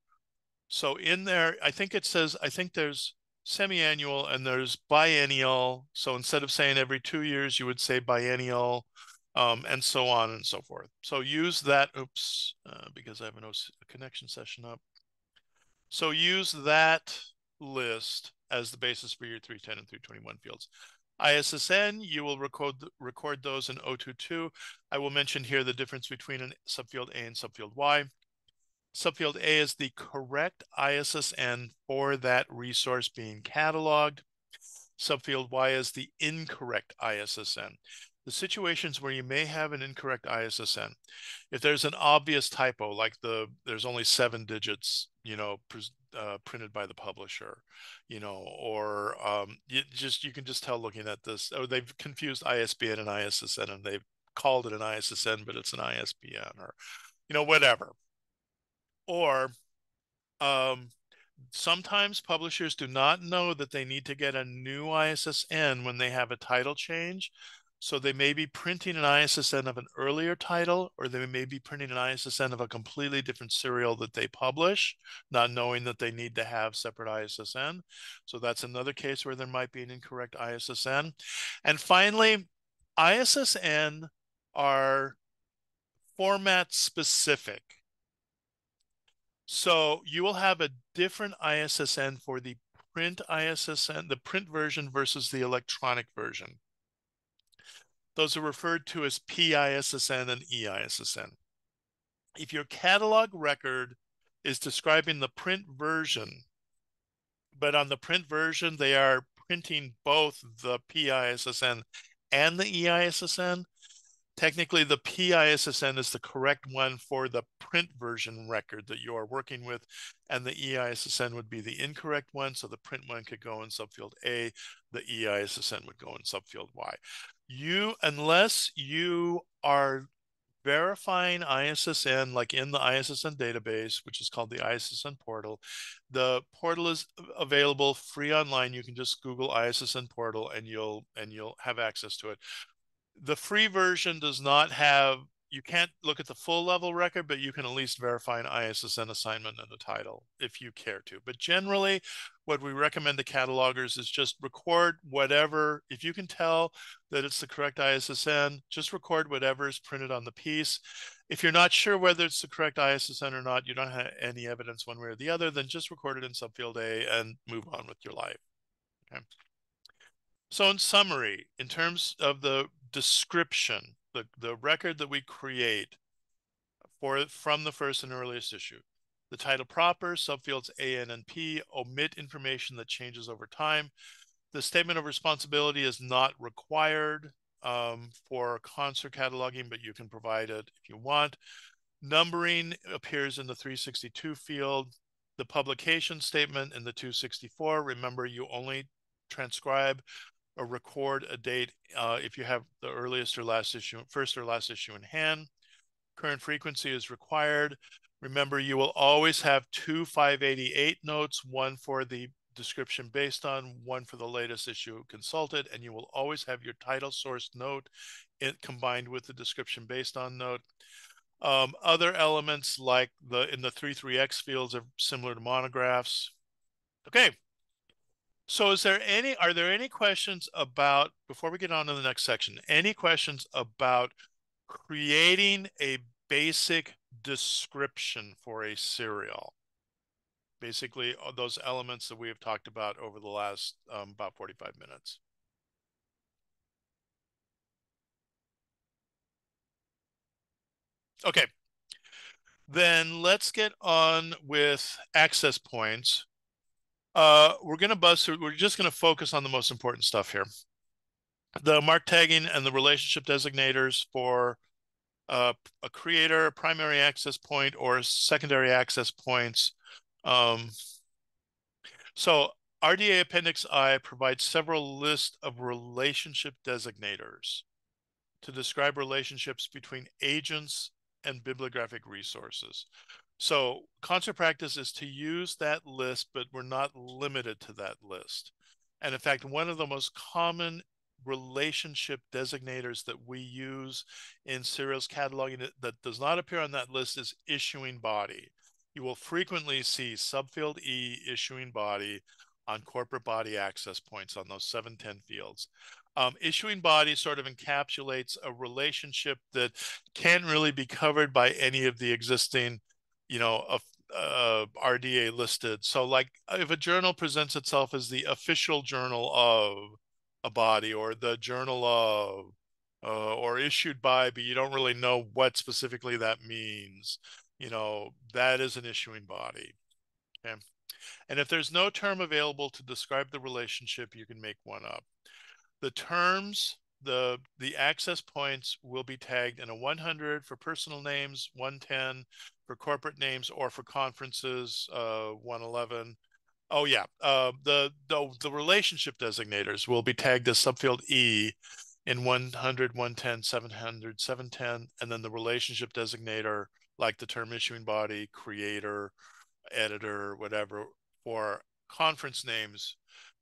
So in there, I think there's semi-annual and there's biennial. So instead of saying every 2 years, you would say biennial, and so on and so forth. So use that, because I have a connection session up. So use that list as the basis for your 310 and 321 fields. ISSN, you will record those in 022. I will mention here the difference between a subfield A and subfield Y. Subfield A is the correct ISSN for that resource being cataloged. Subfield Y is the incorrect ISSN. The situations where you may have an incorrect ISSN, if there's an obvious typo, like there's only 7 digits, printed by the publisher, or you can just tell looking at this, or they've confused ISBN and ISSN and they've called it an ISSN, but it's an ISBN, or whatever. Or sometimes publishers do not know that they need to get a new ISSN when they have a title change. So they may be printing an ISSN of an earlier title, or they may be printing an ISSN of a completely different serial that they publish, not knowing that they need to have separate ISSN. So that's another case where there might be an incorrect ISSN. And finally, ISSN are format specific. So you will have a different ISSN for the print ISSN, the print version versus the electronic version. Those are referred to as PISSN and EISSN. If your catalog record is describing the print version, but on the print version they are printing both the PISSN and the EISSN, technically, the PISSN is the correct one for the print version record that you are working with, and the EISSN would be the incorrect one. So the print one could go in subfield A, the EISSN would go in subfield Y. Unless you are verifying ISSN, like in the ISSN database, which is called the ISSN portal. The portal is available free online. You can just Google ISSN portal and you'll have access to it. The free version does not have, you can't look at the full level record, but you can at least verify an ISSN assignment and a title if you care to. But generally, what we recommend to catalogers is just record whatever. If you can tell that it's the correct ISSN, just record whatever is printed on the piece. If you're not sure whether it's the correct ISSN or not, you don't have any evidence one way or the other, then just record it in subfield A and move on with your life. Okay. So in summary, in terms of the description, the record that we create from the first and earliest issue. The title proper, subfields A, N, and P, omit information that changes over time. The statement of responsibility is not required for concert cataloging, but you can provide it if you want. Numbering appears in the 362 field. The publication statement in the 264. Remember, you only transcribe or record a date if you have the earliest or last issue, first or last issue in hand. Current frequency is required. Remember, you will always have two 588 notes, one for the description based on, one for the latest issue consulted, and you will always have your title source note combined with the description based on note. Other elements like in the 33X fields are similar to monographs. Okay. So are there any questions about, before we get on to the next section, any questions about creating a basic description for a serial? Basically, those elements that we have talked about over the last about 45 minutes. Okay, then let's get on with access points. We're going to buzz through. We're just going to focus on the most important stuff here. The mark tagging and the relationship designators for a creator, primary access point, or secondary access points. So RDA Appendix I provides several lists of relationship designators to describe relationships between agents and bibliographic resources. So concert practice is to use that list, but we're not limited to that list. And in fact, one of the most common relationship designators that we use in serials cataloging that does not appear on that list is issuing body. You will frequently see subfield E, issuing body, on corporate body access points on those 710 fields. Issuing body sort of encapsulates a relationship that can't really be covered by any of the existing, RDA listed. So like if a journal presents itself as the official journal of a body, or the journal of, or issued by, but you don't really know what specifically that means, that is an issuing body. Okay. And if there's no term available to describe the relationship, you can make one up. The terms, the access points will be tagged in a 100 for personal names, 110 for corporate names, or for conferences, 111. Oh yeah, the relationship designators will be tagged as subfield E in 100, 110, 700, 710, and then the relationship designator, like the term issuing body, creator, editor, whatever, for conference names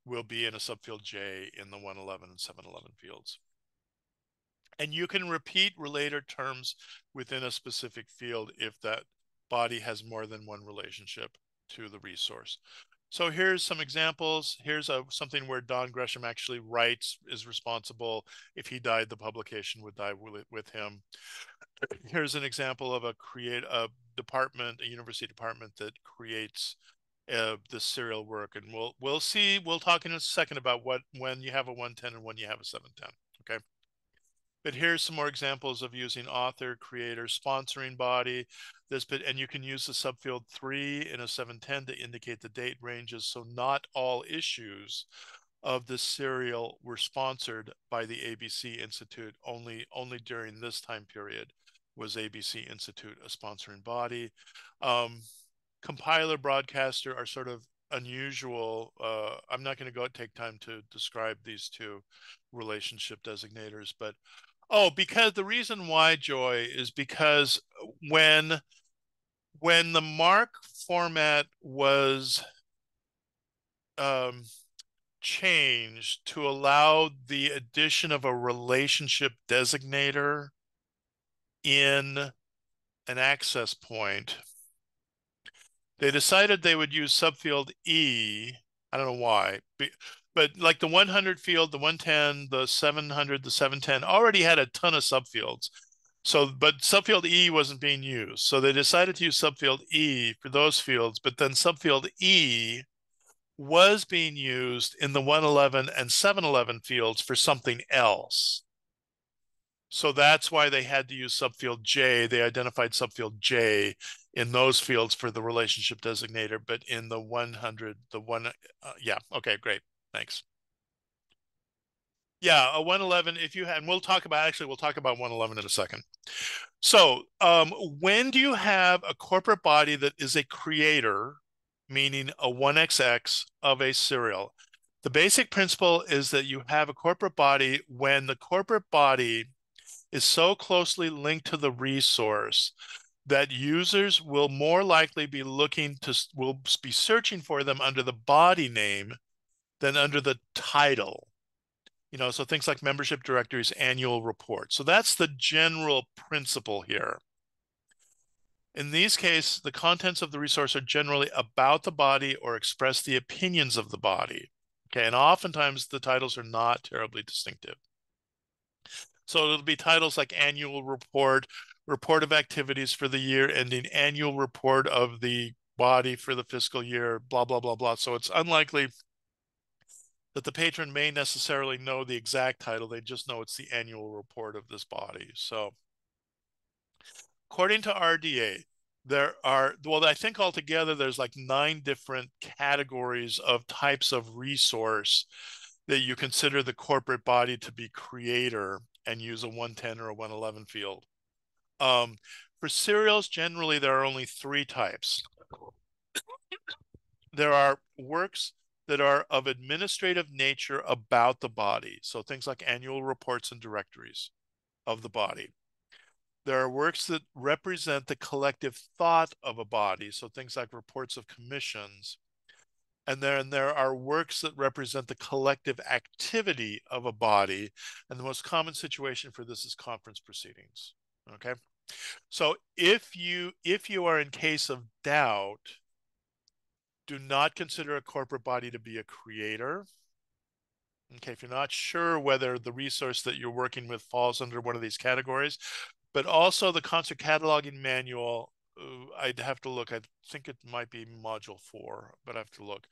will be in a subfield J in the 111 and 711 fields. And you can repeat relator terms within a specific field if that body has more than one relationship to the resource. So here's some examples. Here's something where Don Gresham actually writes, is responsible. If he died, the publication would die with him. Here's an example of a department, a university department that creates the serial work, and we'll talk in a second about when you have a 110 and when you have a 710. Okay. But here's some more examples of using author, creator, sponsoring body. And you can use the subfield 3 in a 710 to indicate the date ranges. So not all issues of this serial were sponsored by the ABC Institute. Only during this time period was ABC Institute a sponsoring body. Compiler, broadcaster are sort of unusual. I'm not going to take time to describe these two relationship designators, but because the reason why, Joy, is because when the MARC format was changed to allow the addition of a relationship designator in an access point, they decided they would use subfield E. I don't know why, but like the 100 field, the 110, the 700, the 710 already had a ton of subfields. So, but subfield E wasn't being used. So they decided to use subfield E for those fields, but then subfield E was being used in the 111 and 711 fields for something else. So that's why they had to use subfield J. They identified subfield J in those fields for the relationship designator, but in the 100, yeah, okay, great, thanks. Yeah, a 111, if you had, and we'll talk about, actually, we'll talk about 111 in a second. So when do you have a corporate body that is a creator, meaning a 1XX of a serial? The basic principle is that you have a corporate body when the corporate body is so closely linked to the resource that users will more likely be will be searching for them under the body name than under the title. So things like membership directories, annual report. So that's the general principle here. In these cases, the contents of the resource are generally about the body or express the opinions of the body. Okay, and oftentimes the titles are not terribly distinctive. So it'll be titles like annual report, report of activities for the year ending, annual report of the body for the fiscal year, blah, blah, blah, blah. So it's unlikely that the patron may necessarily know the exact title. They just know it's the annual report of this body. So according to RDA, there are, well, I think altogether there's like 9 different categories of types of resource that you consider the corporate body to be creator and use a 110 or a 111 field. For serials, generally, there are only 3 types. There are works that are of administrative nature about the body, so things like annual reports and directories of the body. There are works that represent the collective thought of a body, so things like reports of commissions. And then there are works that represent the collective activity of a body. And the most common situation for this is conference proceedings. Okay. So if you are in case of doubt, do not consider a corporate body to be a creator. Okay, if you're not sure whether the resource that you're working with falls under one of these categories, but also the concert cataloging manual, I'd have to look. I think it might be module 4, but I have to look.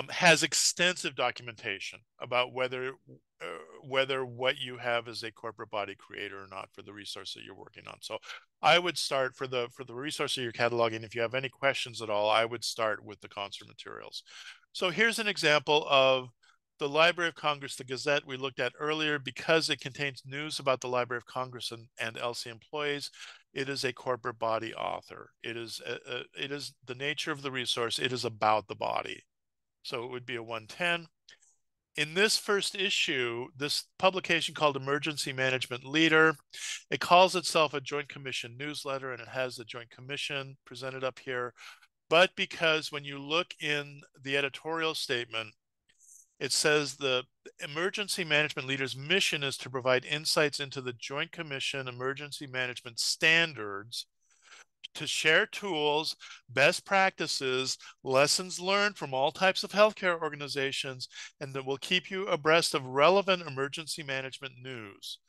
Has extensive documentation about whether what you have is a corporate body creator or not for the resource that you're working on. So I would start for the resource that you're cataloging. If you have any questions at all, I would start with the concert materials. So here's an example of the Library of Congress, the Gazette we looked at earlier. Because it contains news about the Library of Congress and LC employees, it is a corporate body author. It is the nature of the resource. It is about the body. So it would be a 110. In this first issue, this publication called Emergency Management Leader, it calls itself a Joint Commission newsletter, and it has the Joint Commission presented up here. But because when you look in the editorial statement, it says the Emergency Management Leader's mission is to provide insights into the Joint Commission emergency management standards, to share tools, best practices, lessons learned from all types of healthcare organizations, and that will keep you abreast of relevant emergency management news.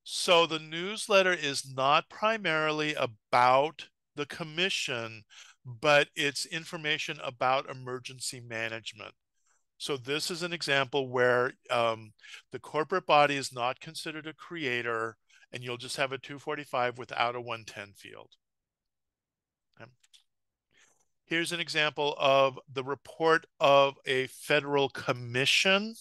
So the newsletter is not primarily about the commission, but it's information about emergency management. So this is an example where the corporate body is not considered a creator, and you'll just have a 245 without a 110 field. Here's an example of the report of a federal commission.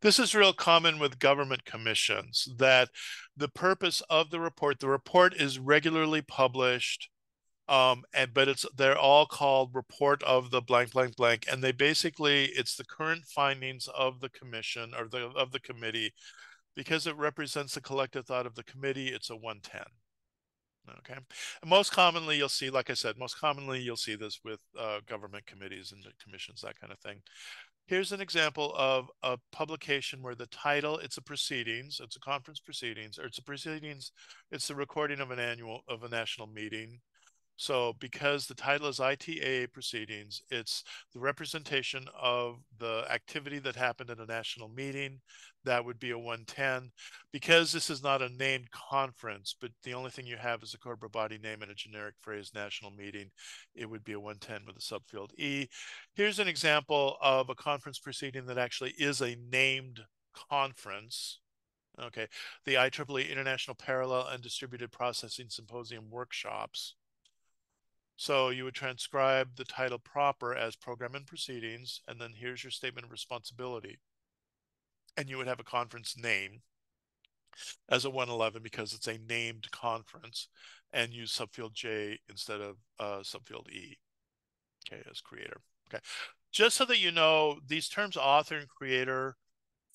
This is real common with government commissions, that the purpose of the report is regularly published, but they're all called report of the blank, blank, blank. And they basically, it's the current findings of the commission or of the committee. Because it represents the collective thought of the committee, it's a 110. Okay. And most commonly, you'll see, like I said, most commonly you'll see this with government committees and commissions, that kind of thing. Here's an example of a publication where the title, it's a proceedings, it's a conference proceedings, or it's a proceedings, it's the recording of a national meeting. So because the title is ITA proceedings, it's the representation of the activity that happened at a national meeting. That would be a 110. Because this is not a named conference, but the only thing you have is a corporate body name and a generic phrase, national meeting, it would be a 110 with a subfield E. Here's an example of a conference proceeding that actually is a named conference. Okay. The IEEE International Parallel and Distributed Processing Symposium workshops. So you would transcribe the title proper as program and proceedings, and then here's your statement of responsibility. And you would have a conference name as a 111 because it's a named conference, and use subfield J instead of subfield E, okay, as creator. Okay. Just so that you know, these terms author and creator,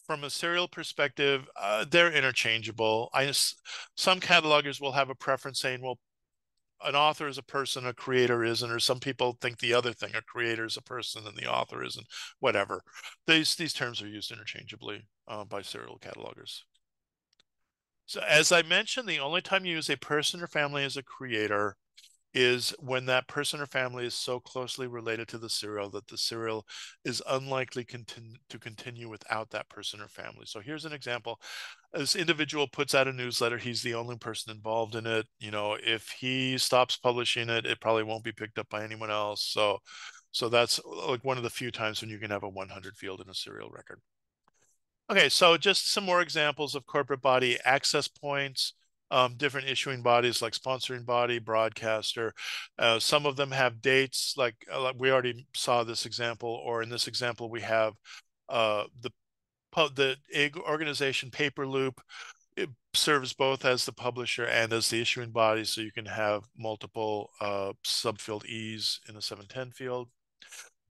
from a serial perspective, they're interchangeable. Some catalogers will have a preference saying, well, an author is a person, a creator isn't, or some people think the other thing, a creator is a person and the author isn't, whatever. These terms are used interchangeably by serial catalogers. So as I mentioned, the only time you use a person or family as a creator is when that person or family is so closely related to the serial that the serial is unlikely to continue without that person or family. So here's an example. This individual puts out a newsletter. He's the only person involved in it. You know, if he stops publishing it, it probably won't be picked up by anyone else. So that's like one of the few times when you can have a 100 field in a serial record. Okay, so just some more examples of corporate body access points. Different issuing bodies like sponsoring body, broadcaster. Some of them have dates, like we already saw this example, or in this example, we have the organization Paperloop. It serves both as the publisher and as the issuing body, so you can have multiple subfield E's in a 710 field.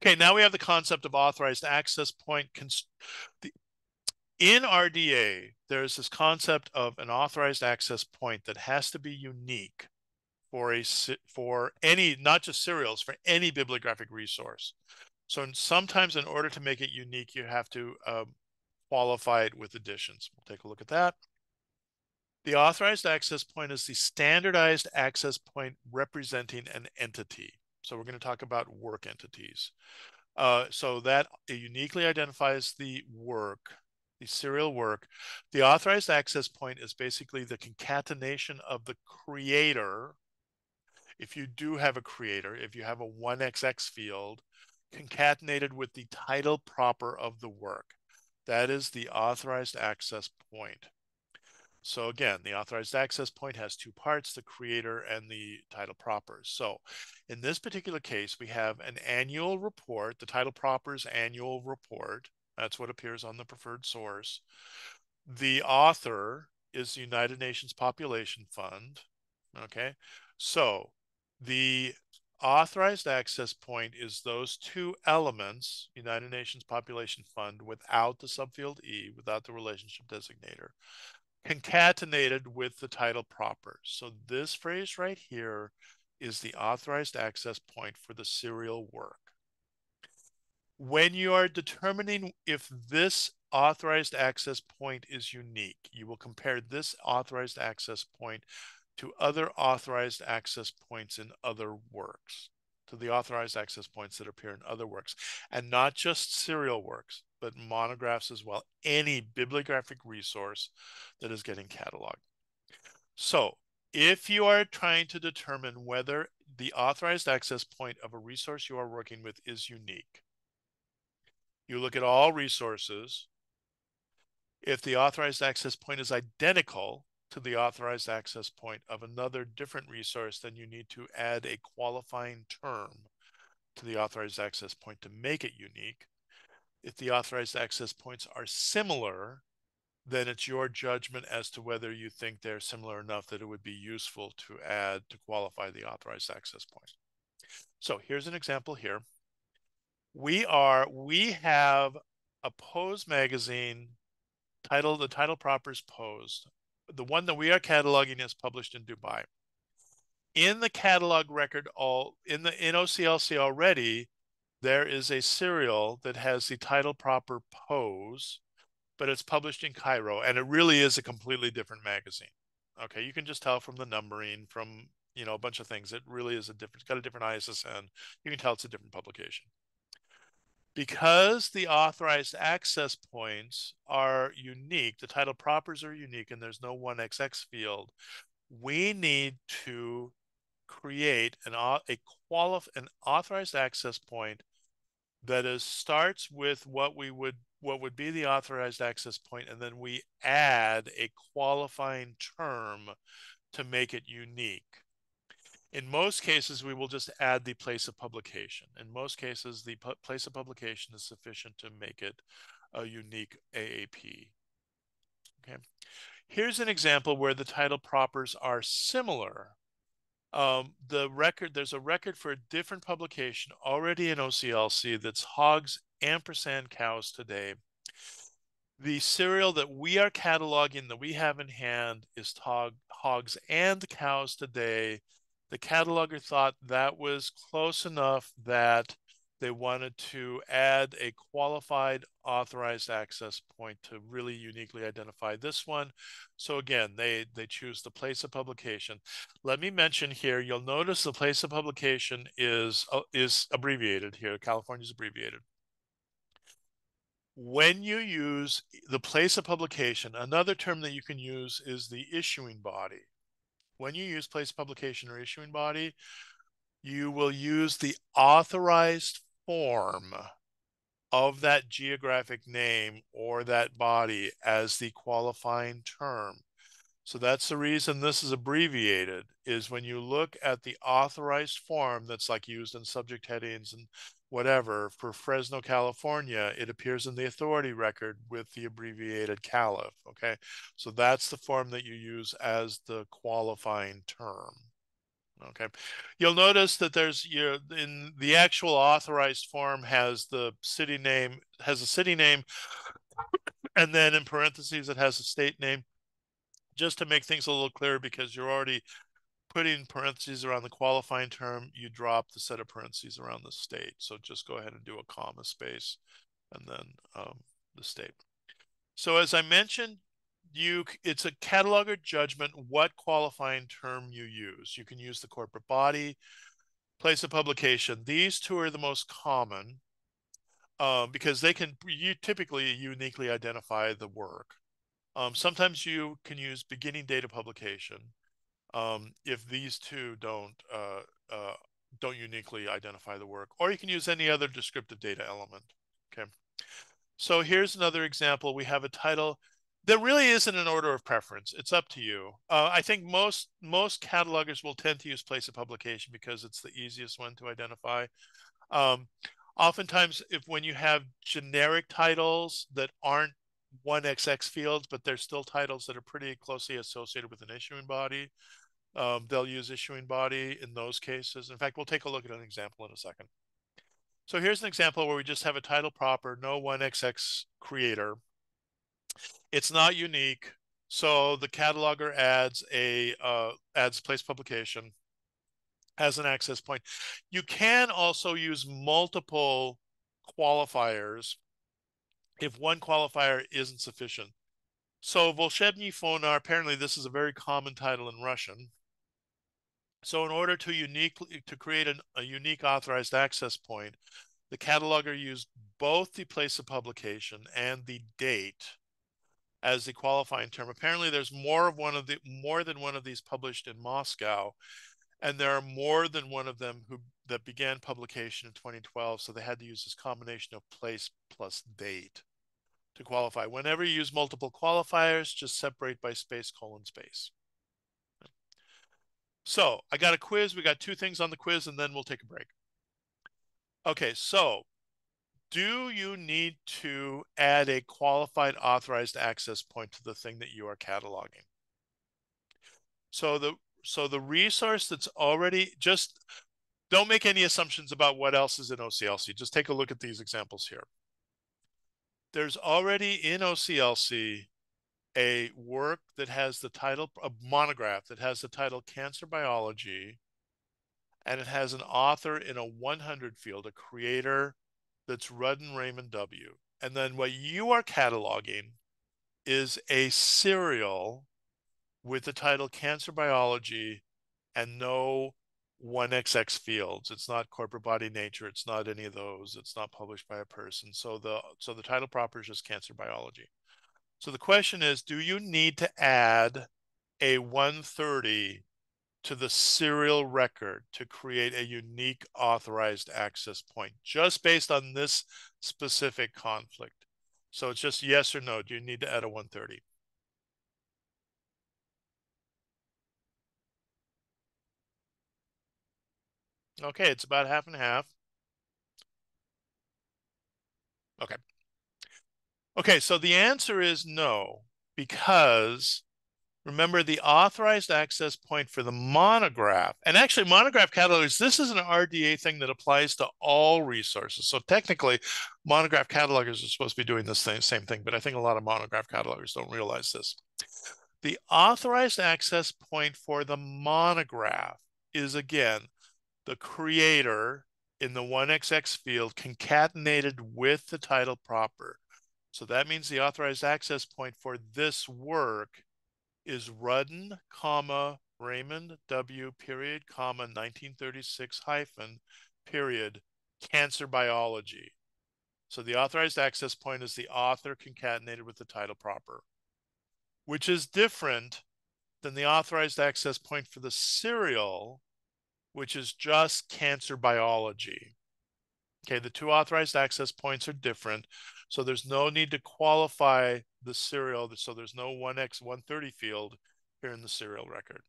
Okay, now we have the concept of authorized access point. In RDA, there's this concept of an authorized access point that has to be unique for any, not just serials, for any bibliographic resource. So sometimes in order to make it unique, you have to qualify it with additions. We'll take a look at that. The authorized access point is the standardized access point representing an entity. So we're going to talk about work entities. So that it uniquely identifies the work, the serial work. The authorized access point is basically the concatenation of the creator. If you do have a creator, if you have a 1XX field, concatenated with the title proper of the work. That is the authorized access point. So again, the authorized access point has two parts, the creator and the title proper. So in this particular case, we have an annual report, the title proper's annual report. That's what appears on the preferred source. The author is the United Nations Population Fund. Okay. So the authorized access point is those two elements, United Nations Population Fund, without the subfield E, without the relationship designator, concatenated with the title proper. So this phrase right here is the authorized access point for the serial work. When you are determining if this authorized access point is unique, you will compare this authorized access point to other authorized access points in other works, to the authorized access points that appear in other works, and not just serial works, but monographs as well, any bibliographic resource that is getting cataloged. So if you are trying to determine whether the authorized access point of a resource you are working with is unique, you look at all resources. If the authorized access point is identical to the authorized access point of another different resource, then you need to add a qualifying term to the authorized access point to make it unique. If the authorized access points are similar, then it's your judgment as to whether you think they're similar enough that it would be useful to add to qualify the authorized access point. So here's an example here. We have a Pose magazine titled, the title proper is Pose. The one that we are cataloging is published in Dubai. In the catalog record, in OCLC already, there is a serial that has the title proper Pose, but it's published in Cairo, and it really is a completely different magazine. Okay, you can just tell from the numbering, from a bunch of things. It really is it's got a different ISSN. You can tell it's a different publication. Because the authorized access points are unique, the title propers are unique, and there's no 1XX field, we need to create an authorized access point that starts with what we would what would be the authorized access point, and then we add a qualifying term to make it unique. In most cases, we will just add the place of publication. In most cases, the place of publication is sufficient to make it a unique AAP. Okay. Here's an example where the title propers are similar. There's a record for a different publication already in OCLC that's hogs ampersand cows today. The serial that we are cataloging, that we have in hand, is hogs and cows today. The cataloger thought that was close enough that they wanted to add a qualified authorized access point to really uniquely identify this one. So again, they choose the place of publication. Let me mention here, you'll notice the place of publication is abbreviated here. California's abbreviated. When you use the place of publication, another term that you can use is the issuing body. When you use place of publication or issuing body, you will use the authorized form of that geographic name or that body as the qualifying term. So that's the reason this is abbreviated, is when you look at the authorized form that's like used in subject headings and whatever for Fresno, California, it appears in the authority record with the abbreviated CALIF. Okay. So that's the form that you use as the qualifying term. Okay. You'll notice that there's in the actual authorized form has the city name, has a city name, and then in parentheses it has a state name, just to make things a little clearer, because you're already putting parentheses around the qualifying term, you drop the set of parentheses around the state. So just go ahead and do a comma space and then the state. So as I mentioned, it's a cataloger judgment what qualifying term you use. You can use the corporate body, place of publication. These two are the most common because you typically uniquely identify the work. Sometimes you can use beginning date of publication if these two don't uniquely identify the work, or you can use any other descriptive data element. Okay. So here's another example. We have a title. There really isn't an order of preference. It's up to you. I think most catalogers will tend to use place of publication because it's the easiest one to identify. Um, Oftentimes, when you have generic titles that aren't 1XX fields, but they're still titles that are pretty closely associated with an issuing body, they'll use issuing body in those cases. In fact, we'll take a look at an example in a second. So here's an example where we just have a title proper, no 1XX creator. It's not unique. So the cataloger adds place publication as an access point. You can also use multiple qualifiers if one qualifier isn't sufficient. So Volshebny Fonar, apparently this is a very common title in Russian. So in order to create a unique authorized access point, the cataloger used both the place of publication and the date as the qualifying term. Apparently there's more than one of these published in Moscow, and there are more than one of them that began publication in 2012, so they had to use this combination of place plus date to qualify. Whenever you use multiple qualifiers, just separate by space, colon, space. So I got a quiz. We got two things on the quiz, and then we'll take a break. Okay, so do you need to add a qualified authorized access point to the thing that you are cataloging? So the resource that's already, just don't make any assumptions about what else is in OCLC. Just take a look at these examples here. There's already in OCLC a work that has the title, a monograph that has the title Cancer Biology, and it has an author in a 100 field, a creator that's Rudden Raymond W. And then what you are cataloging is a serial with the title Cancer Biology and no 1XX fields. It's not corporate body nature. It's not any of those. It's not published by a person. So the title proper is just Cancer Biology. So the question is, do you need to add a 130 to the serial record to create a unique authorized access point just based on this specific conflict? So it's just yes or no. Do you need to add a 130? Okay, it's about half and half. Okay. Okay, so the answer is no, because remember the authorized access point for the monograph, and actually monograph catalogers, this is an RDA thing that applies to all resources. So technically, monograph catalogers are supposed to be doing this same thing, but I think a lot of monograph catalogers don't realize this. The authorized access point for the monograph is, again, the creator in the 1XX field concatenated with the title proper. So that means the authorized access point for this work is Rudden, comma, Raymond W. period, comma, 1936 hyphen, period, cancer biology. So the authorized access point is the author concatenated with the title proper, which is different than the authorized access point for the serial, which is just cancer biology. Okay, the two authorized access points are different. So there's no need to qualify the serial. So there's no 1x 130 field here in the serial record.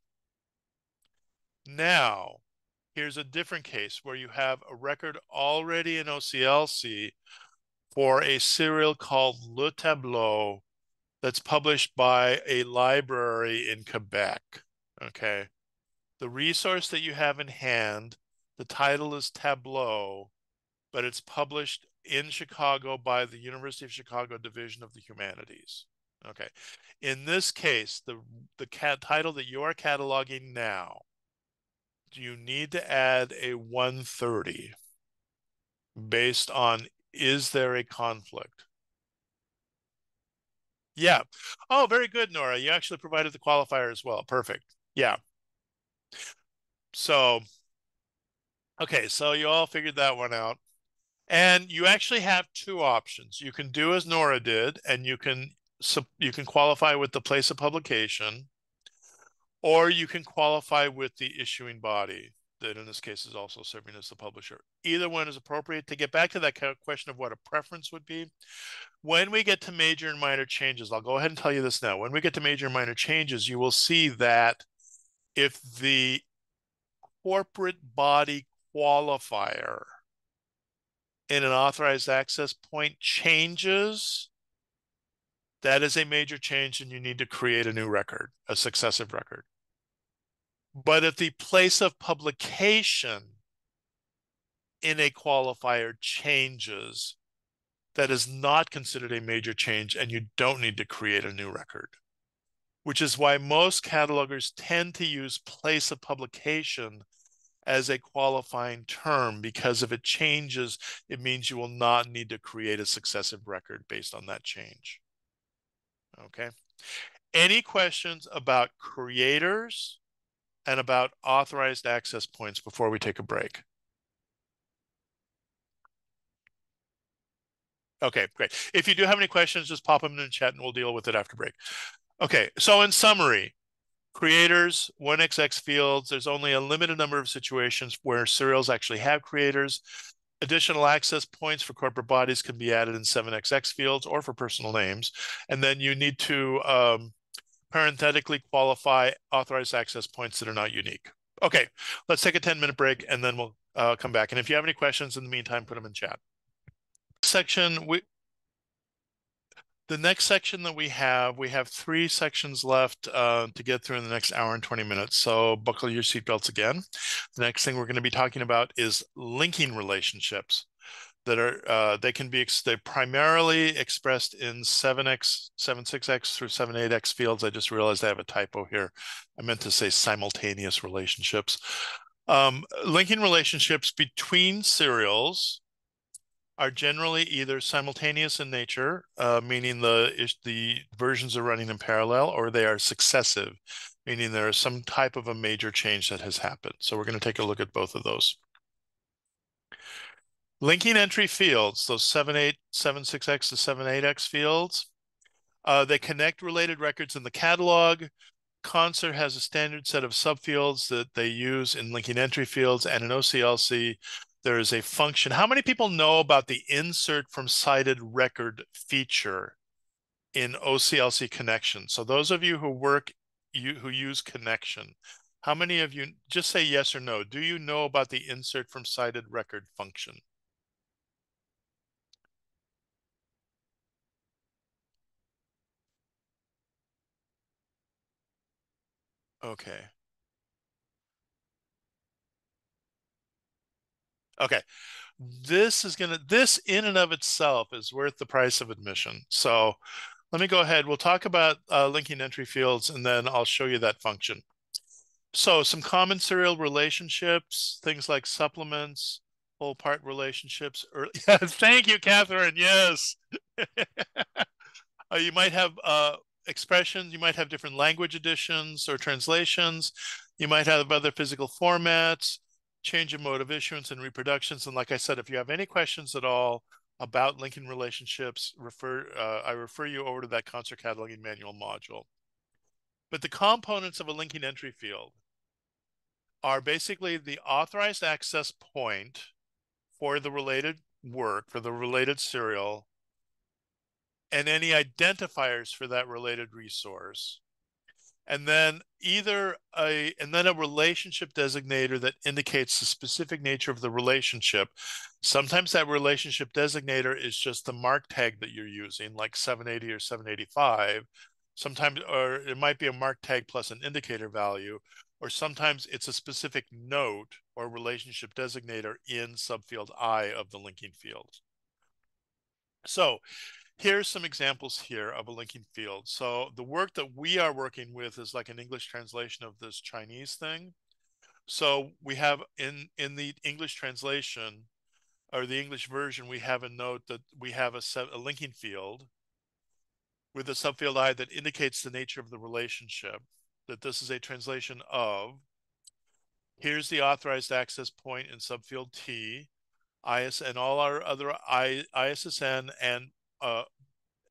Now, here's a different case where you have a record already in OCLC for a serial called Le Tableau that's published by a library in Quebec. Okay. The resource that you have in hand, the title is Tableau, but it's published in Chicago by the University of Chicago Division of the Humanities. Okay. In this case, the title that you are cataloging now, do you need to add a 130 based on is there a conflict? Yeah. Oh, very good, Nora. You actually provided the qualifier as well. Perfect. Yeah. So, okay, so you all figured that one out. And you actually have two options. You can do as Nora did, and you can qualify with the place of publication, or you can qualify with the issuing body, that in this case is also serving as the publisher. Either one is appropriate. To get back to that question of what a preference would be, when we get to major and minor changes, I'll go ahead and tell you this now. When we get to major and minor changes, you will see that if the corporate body qualifier in an authorized access point changes, that is a major change and you need to create a new record, a successive record. But if the place of publication in a qualifier changes, that is not considered a major change and you don't need to create a new record, which is why most catalogers tend to use place of publication as a qualifying term, because if it changes, it means you will not need to create a successive record based on that change. Okay. Any questions about creators and about authorized access points before we take a break? Okay, great. If you do have any questions, just pop them in the chat and we'll deal with it after break. Okay, so in summary, creators, 1XX fields, there's only a limited number of situations where serials actually have creators. Additional access points for corporate bodies can be added in 7XX fields or for personal names. And then you need to parenthetically qualify authorized access points that are not unique. Okay, let's take a 10-minute break and then we'll come back. And if you have any questions in the meantime, put them in chat. Section, the next section that we have 3 sections left to get through in the next hour and 20 minutes. So buckle your seatbelts again. The next thing we're going to be talking about is linking relationships that are they can be they primarily expressed in 7x, 76x through 78x fields. I just realized I have a typo here. I meant to say simultaneous relationships. Linking relationships between serials are generally either simultaneous in nature, meaning the versions are running in parallel, or they are successive, meaning there is some type of a major change that has happened. So we're going to take a look at both of those. Linking entry fields, those 76x to 78x fields, they connect related records in the catalog. Concert has a standard set of subfields that they use in linking entry fields, and in OCLC, there is a function. How many people know about the insert from cited record feature in OCLC connection? So those of you who use connection, how many of you, just say yes or no, do you know about the insert from cited record function? Okay. Okay. This in and of itself is worth the price of admission. So let me go ahead. We'll talk about linking entry fields, and then I'll show you that function. So some common serial relationships, things like supplements, whole part relationships. Thank you, Catherine. Yes. You might have expressions, you might have different language additions or translations, you might have other physical formats, change in mode of issuance and reproductions. And like I said, if you have any questions at all about linking relationships, I refer you over to that concert cataloging manual module. But the components of a linking entry field are basically the authorized access point for the related work, for the related serial, and any identifiers for that related resource. And then a relationship designator that indicates the specific nature of the relationship. Sometimes that relationship designator is just the mark tag that you're using, like 780 or 785. Sometimes, or it might be a mark tag plus an indicator value, or sometimes it's a specific note or relationship designator in subfield I of the linking field. So here's some examples here of a linking field. So the work that we are working with is like an English translation of this Chinese thing. So we have in the English translation or the English version, we have a note that we have a linking field with a subfield I that indicates the nature of the relationship, that this is a translation of, here's the authorized access point in subfield T, IS, and all our other ISSN and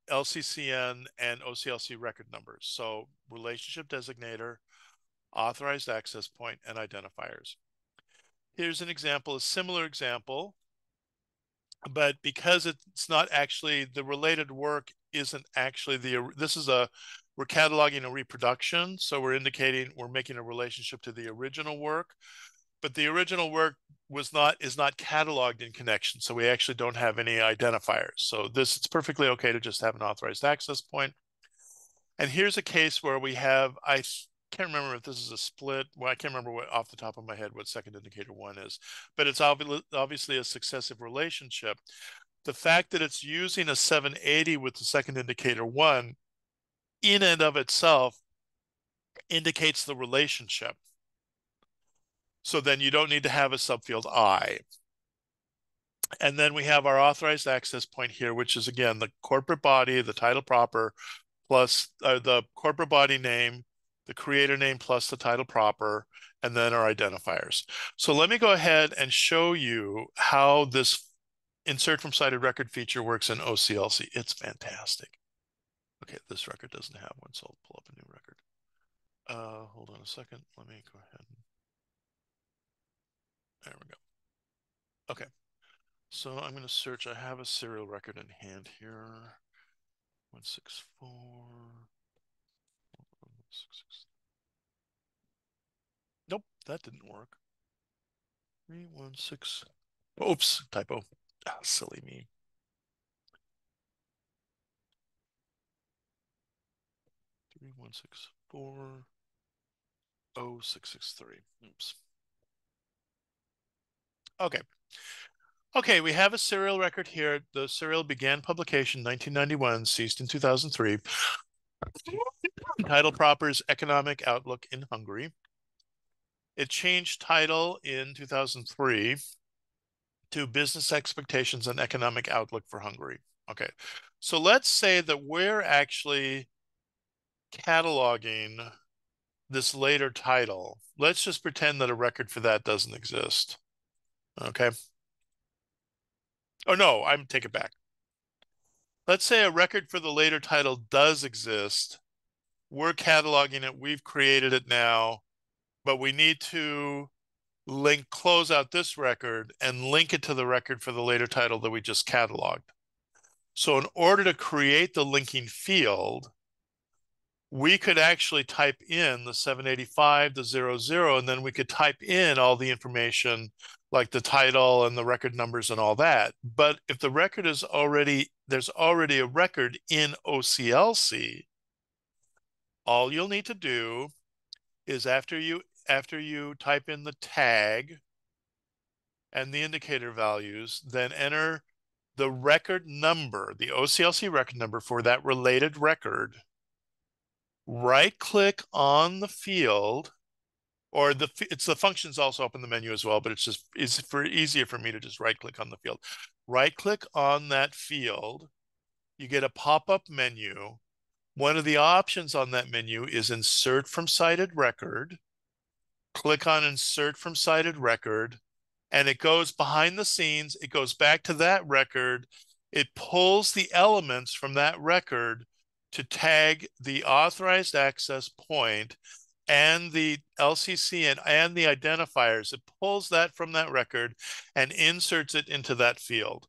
LCCN and OCLC record numbers. So relationship designator, authorized access point, and identifiers. Here's an example, a similar example, but because it's not actually the related work isn't actually we're cataloging a reproduction. So we're indicating we're making a relationship to the original work, but the original work is not cataloged in connection. So we actually don't have any identifiers. So it's perfectly okay to just have an authorized access point. And here's a case where we have, I can't remember if this is a split. Well, I can't remember what off the top of my head what second indicator one is, but it's obviously a successive relationship. The fact that it's using a 780 with the second indicator one in and of itself indicates the relationship. So then you don't need to have a subfield I. And then we have our authorized access point here, which is again the corporate body, the title proper, plus the corporate body name, the creator name plus the title proper, and then our identifiers. So let me go ahead and show you how this insert from cited record feature works in OCLC. It's fantastic. Okay, this record doesn't have one, so I'll pull up a new record. Hold on a second. Let me go ahead. There we go. Okay. So I'm going to search. I have a serial record in hand here. 164. Nope, that didn't work. 316. Oops, typo. Silly me. 3164 0663. Oops. Okay. Okay, we have a serial record here. The serial began publication 1991, ceased in 2003. Title proper is Economic Outlook in Hungary. It changed title in 2003 to Business Expectations and Economic Outlook for Hungary. Okay, so let's say that we're actually cataloging this later title. Let's just pretend that a record for that doesn't exist. Okay. Oh no, I'm take it back. Let's say a record for the later title does exist. We're cataloging it. We've created it now, but we need to close out this record and link it to the record for the later title that we just cataloged. So in order to create the linking field, we could actually type in the 785, the 00, and then we could type in all the information like the title and the record numbers and all that. But if the record is already, there's already a record in OCLC, all you'll need to do is after you type in the tag and the indicator values, then enter the record number, the OCLC record number for that related record. Right click on the field, or it's the functions also up in the menu as well, but it's easier for me to just right click on the field. Right click on that field. You get a pop-up menu. One of the options on that menu is insert from cited record. Click on insert from cited record, and it goes behind the scenes. It goes back to that record. It pulls the elements from that record to tag the authorized access point and the LCC and the identifiers. It pulls that from that record and inserts it into that field.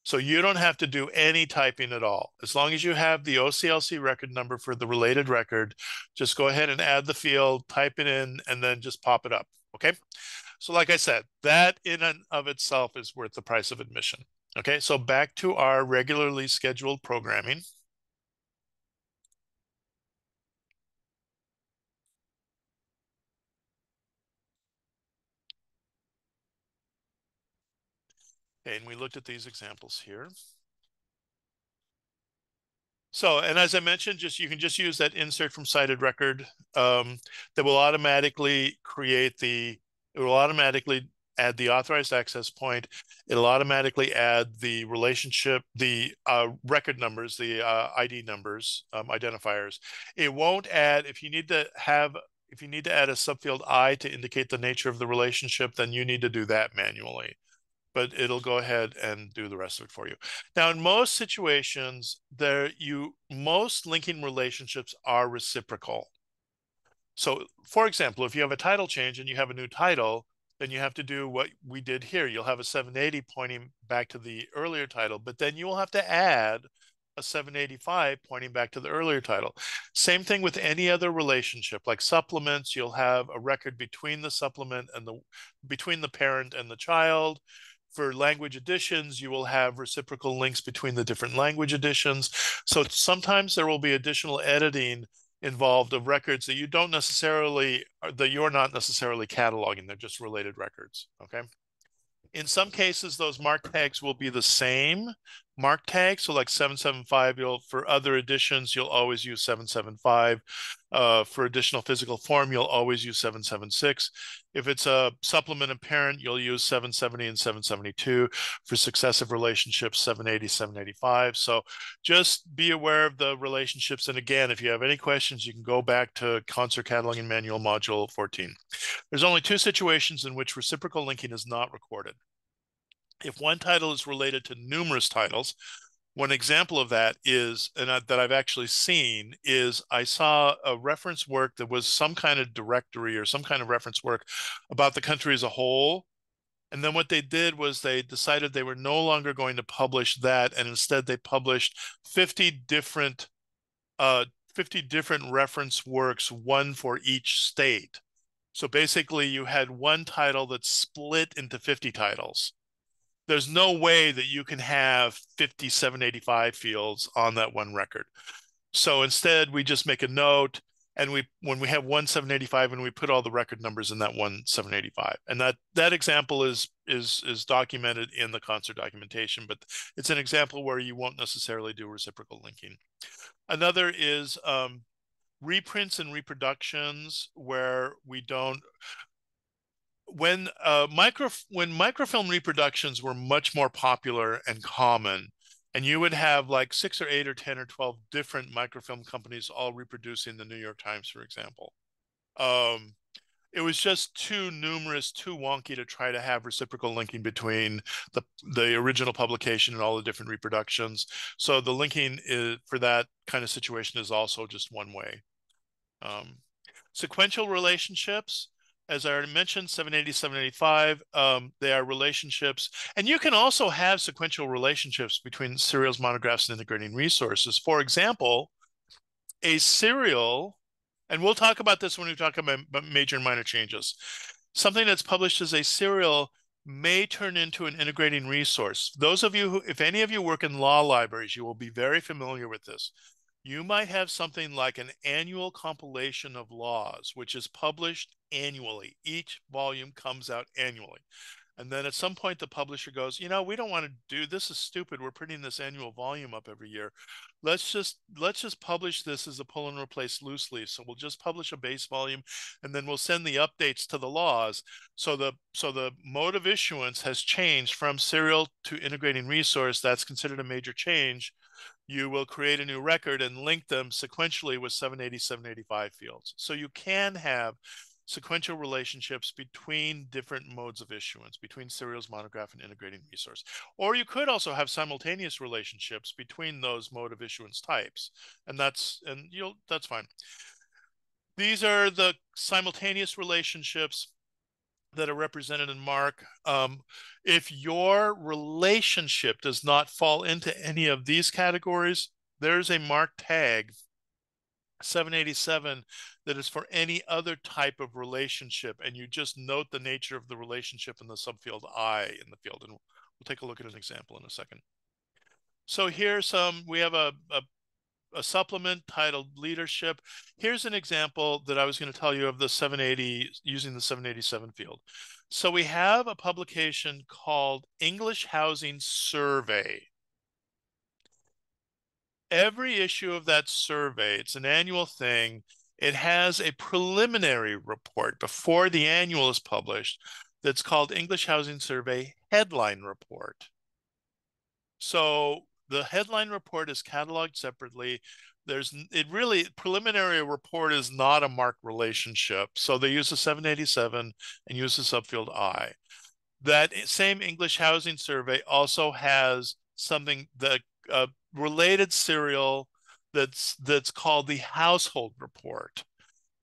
So you don't have to do any typing at all. As long as you have the OCLC record number for the related record, just go ahead and add the field, type it in, and then just pop it up. Okay. So like I said, that in and of itself is worth the price of admission. Okay. So back to our regularly scheduled programming. Okay, and we looked at these examples here. So, and as I mentioned, you can just use that insert from cited record that will automatically it will automatically add the authorized access point. It'll automatically add the relationship, the record numbers, the ID numbers, identifiers. It won't add, if you need to add a subfield I to indicate the nature of the relationship, then you need to do that manually, but it'll go ahead and do the rest of it for you. Now, in most situations, most linking relationships are reciprocal. So, for example, if you have a title change and you have a new title, then you have to do what we did here. You'll have a 780 pointing back to the earlier title, but then you will have to add a 785 pointing back to the earlier title. Same thing with any other relationship, like supplements. You'll have a record between the supplement and between the parent and the child. For language additions, you will have reciprocal links between the different language additions. So sometimes there will be additional editing involved of records that you're not necessarily cataloging. They're just related records. Okay. In some cases, those mark tags will be the same mark tag. So like 775, for other additions, you'll always use 775. For additional physical form, you'll always use 776. If it's a supplement and parent, you'll use 770 and 772. For successive relationships, 780, 785. So just be aware of the relationships. And again, if you have any questions, you can go back to Concert Cataloging Manual Module 14. There's only two situations in which reciprocal linking is not recorded. If one title is related to numerous titles, one example of that is, and that I've actually seen, is I saw a reference work that was some kind of directory or some kind of reference work about the country as a whole. And then what they did was they decided they were no longer going to publish that, and instead they published 50 different reference works, one for each state. So basically you had one title that's split into 50 titles. There's no way that you can have 5785 fields on that one record. So instead, we just make a note, and when we have one 785, and we put all the record numbers in that one 785. And that example is documented in the concert documentation, but it's an example where you won't necessarily do reciprocal linking. Another is reprints and reproductions where we don't. When microfilm reproductions were much more popular and common, and you would have like 6 or 8 or 10 or 12 different microfilm companies all reproducing the New York Times, for example. It was just too numerous, too wonky to try to have reciprocal linking between the original publication and all the different reproductions. So the linking for that kind of situation is also just one way. Sequential relationships. as I already mentioned, 780, 785, they are relationships. And you can also have sequential relationships between serials, monographs, and integrating resources. For example, a serial, and we'll talk about this when we talk about major and minor changes. Something that's published as a serial may turn into an integrating resource. Those of you who, if any of you work in law libraries, you will be very familiar with this. You might have something like an annual compilation of laws, which is published annually. Each volume comes out annually. And then at some point, the publisher goes, you know, we don't want to do this. Is stupid. We're printing this annual volume up every year. Let's just publish this as a pull and replace loose leaf. So we'll just publish a base volume, and then we'll send the updates to the laws. So the mode of issuance has changed from serial to integrating resource. That's considered a major change. You will create a new record and link them sequentially with 780, 785 fields. So you can have sequential relationships between different modes of issuance, between serials, monograph, and integrating resource. Or you could also have simultaneous relationships between those mode of issuance types, and that's fine. These are the simultaneous relationships that are represented in MARC. If your relationship does not fall into any of these categories, there's a MARC tag 787 that is for any other type of relationship, and you just note the nature of the relationship in the subfield I in the field, and we'll take a look at an example in a second. So we have a supplement titled Leadership. Here's an example that I was going to tell you of the 780 using the 787 field. So we have a publication called English Housing Survey. Every issue of that survey, it's an annual thing. It has a preliminary report before the annual is published that's called English Housing Survey Headline Report. So the headline report is cataloged separately. Preliminary report is not a MARC relationship. So they use the 787 and use the subfield I. That same English Housing Survey also has something that related serial that's called the Household Report.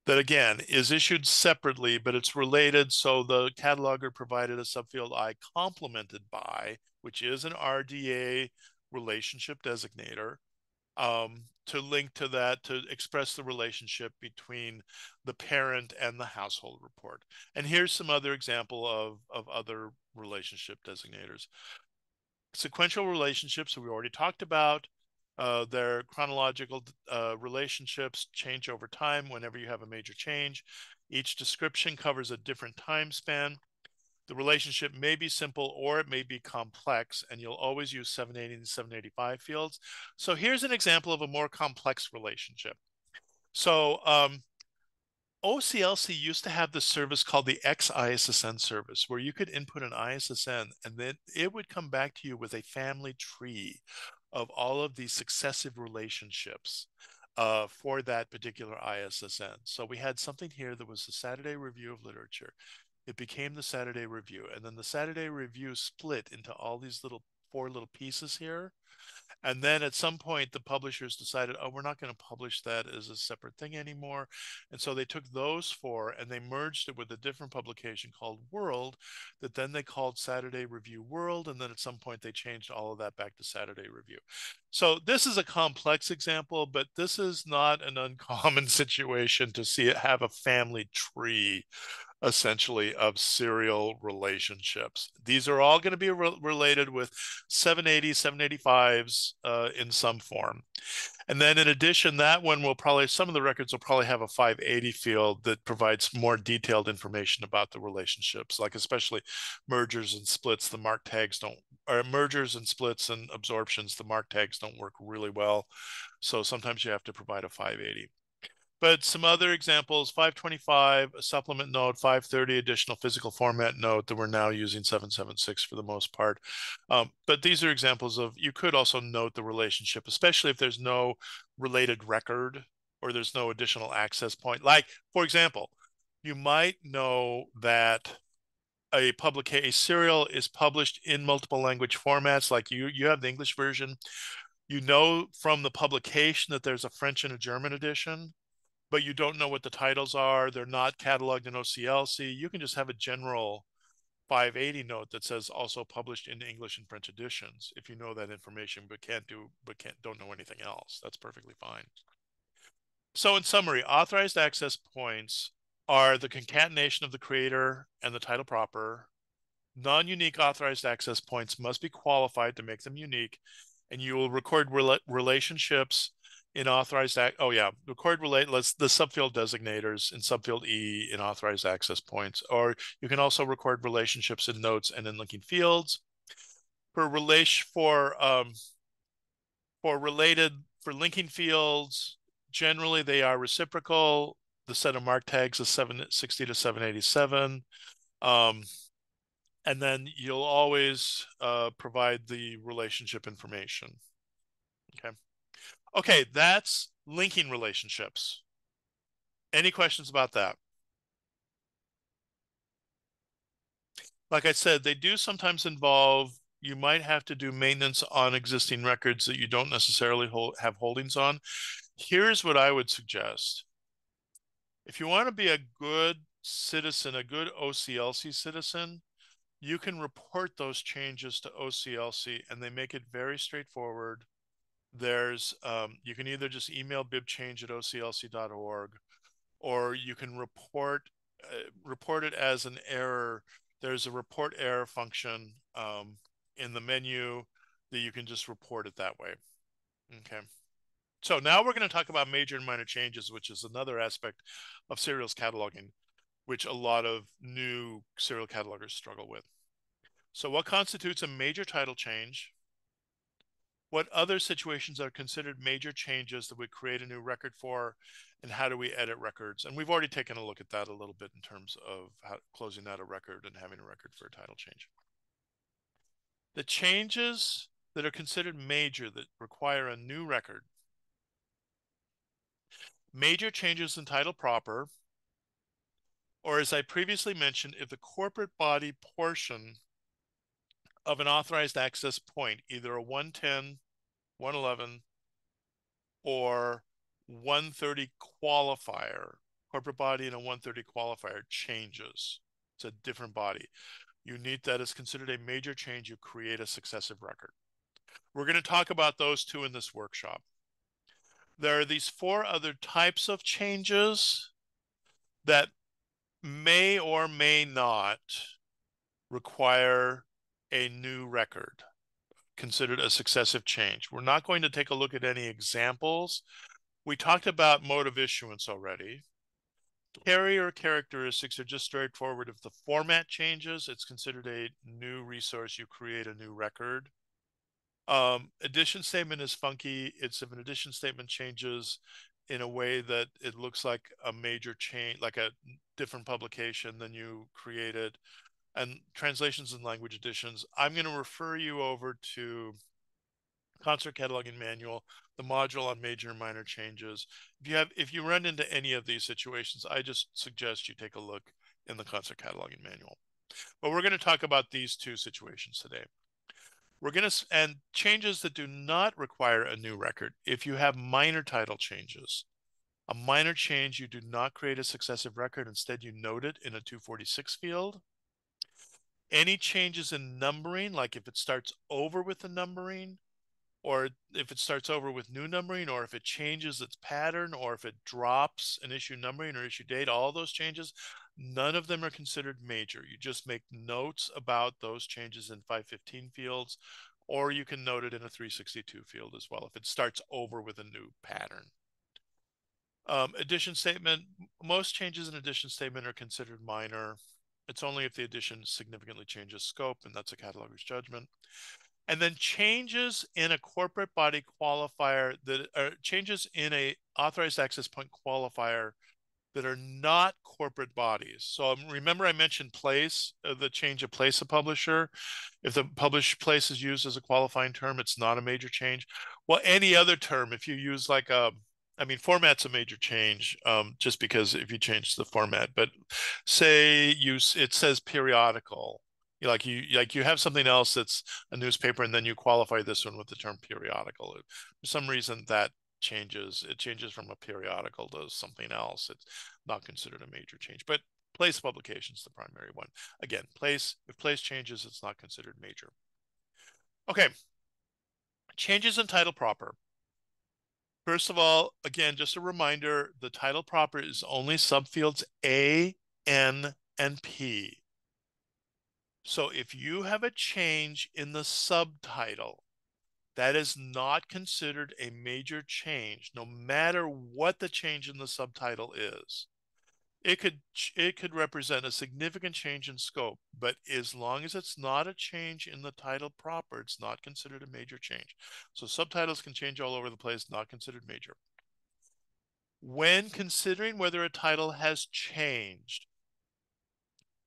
That again is issued separately, but it's related. So the cataloger provided a subfield I complemented by, which is an RDA relationship designator, to link to that to express the relationship between the parent and the household report. And here's some other example of other relationship designators. Sequential relationships we already talked about. Their chronological relationships change over time whenever you have a major change. Each description covers a different time span. The relationship may be simple or it may be complex, and you'll always use 780 and 785 fields. So here's an example of a more complex relationship. So OCLC used to have this service called the XISSN service, where you could input an ISSN and then it would come back to you with a family tree of all of these successive relationships for that particular ISSN. So we had something here that was the Saturday Review of Literature. It became the Saturday Review, and then the Saturday Review split into all these four little pieces here. And then at some point, the publishers decided, oh, we're not going to publish that as a separate thing anymore. And so they took those four and they merged it with a different publication called World, that then they called Saturday Review World. And then at some point, they changed all of that back to Saturday Review. So this is a complex example, but this is not an uncommon situation to see it have a family tree essentially of serial relationships. These are all going to be related with 780, 785s in some form. And then in addition, that one will probably, some of the records will probably have a 580 field that provides more detailed information about the relationships, like especially mergers and splits, the MARC tags don't, or mergers and splits and absorptions, the MARC tags don't work really well. So sometimes you have to provide a 580. But some other examples, 525, a supplement node, 530, additional physical format node that we're now using 776 for the most part. But these are examples of, you could also note the relationship, especially if there's no related record or there's no additional access point. Like, for example, you might know that a serial is published in multiple language formats. Like you have the English version. You know from the publication that there's a French and a German edition. but you don't know what the titles are, they're not cataloged in OCLC, you can just have a general 580 note that says also published in English and French editions if you know that information don't know anything else. That's perfectly fine. So in summary, authorized access points are the concatenation of the creator and the title proper. Non-unique authorized access points must be qualified to make them unique, and you will record relationships in authorized the subfield designators in subfield E in authorized access points, or you can also record relationships in notes and in linking fields. For relation for linking fields, generally they are reciprocal. The set of mark tags is 760 to 787. And then you'll always provide the relationship information. Okay. Okay, that's linking relationships. Any questions about that? Like I said, they do sometimes involve, you might have to do maintenance on existing records that you don't necessarily have holdings on. Here's what I would suggest. If you want to be a good citizen, a good OCLC citizen, you can report those changes to OCLC and they make it very straightforward. There's you can either just email bibchange@oclc.org, or you can report it as an error. There's a report error function in the menu that you can just report it that way. Okay. So now we're going to talk about major and minor changes, which is another aspect of serials cataloging, which a lot of new serial catalogers struggle with. So what constitutes a major title change? What other situations are considered major changes that we create a new record for, and how do we edit records? And we've already taken a look at that a little bit in terms of closing out a record and having a record for a title change. The changes that are considered major that require a new record. Major changes in title proper, or as I previously mentioned, if the corporate body portion of an authorized access point, either a 110, 111, or 130 qualifier, corporate body and a 130 qualifier changes. It's a different body. That is considered a major change. You create a successive record. We're going to talk about those two in this workshop. There are these 4 other types of changes that may or may not require a new record, considered a successive change. We're not going to take a look at any examples. We talked about mode of issuance already. Carrier characteristics are just straightforward. If the format changes, it's considered a new resource. You create a new record. Addition statement is funky. It's if an addition statement changes in a way that it looks like a major change, like a different publication, then you create it. And translations and language additions, I'm going to refer you over to Concert Cataloging Manual, the module on major and minor changes. If you run into any of these situations, I just suggest you take a look in the Concert Cataloging Manual. But we're going to talk about these 2 situations today. And changes that do not require a new record. If you have minor title changes, a minor change, you do not create a successive record. Instead, you note it in a 246 field. Any changes in numbering, like if it starts over with the numbering, or if it starts over with new numbering, or if it changes its pattern, or if it drops an issue numbering or issue date, all those changes, none of them are considered major. You just make notes about those changes in 515 fields, or you can note it in a 362 field as well if it starts over with a new pattern. Addition statement, most changes in addition statement are considered minor. It's only if the addition significantly changes scope, and that's a cataloger's judgment. And then changes in a corporate body qualifier that are changes in a authorized access point qualifier that are not corporate bodies. So remember I mentioned place, the change of place of publisher. If the published place is used as a qualifying term, it's not a major change. Well, any other term, if you use like format's a major change, just because if you change the format, but say it says periodical, you have something else that's a newspaper and then you qualify this one with the term periodical. For some reason that changes. It changes from a periodical to something else. It's not considered a major change. But place publication is the primary one. Again, if place changes, it's not considered major. Okay, changes in title proper. First of all, again, just a reminder, the title proper is only subfields A, N, and P. So if you have a change in the subtitle, that is not considered a major change, no matter what the change in the subtitle is. It could represent a significant change in scope, but as long as it's not a change in the title proper, it's not considered a major change. So subtitles can change all over the place, not considered major. When considering whether a title has changed,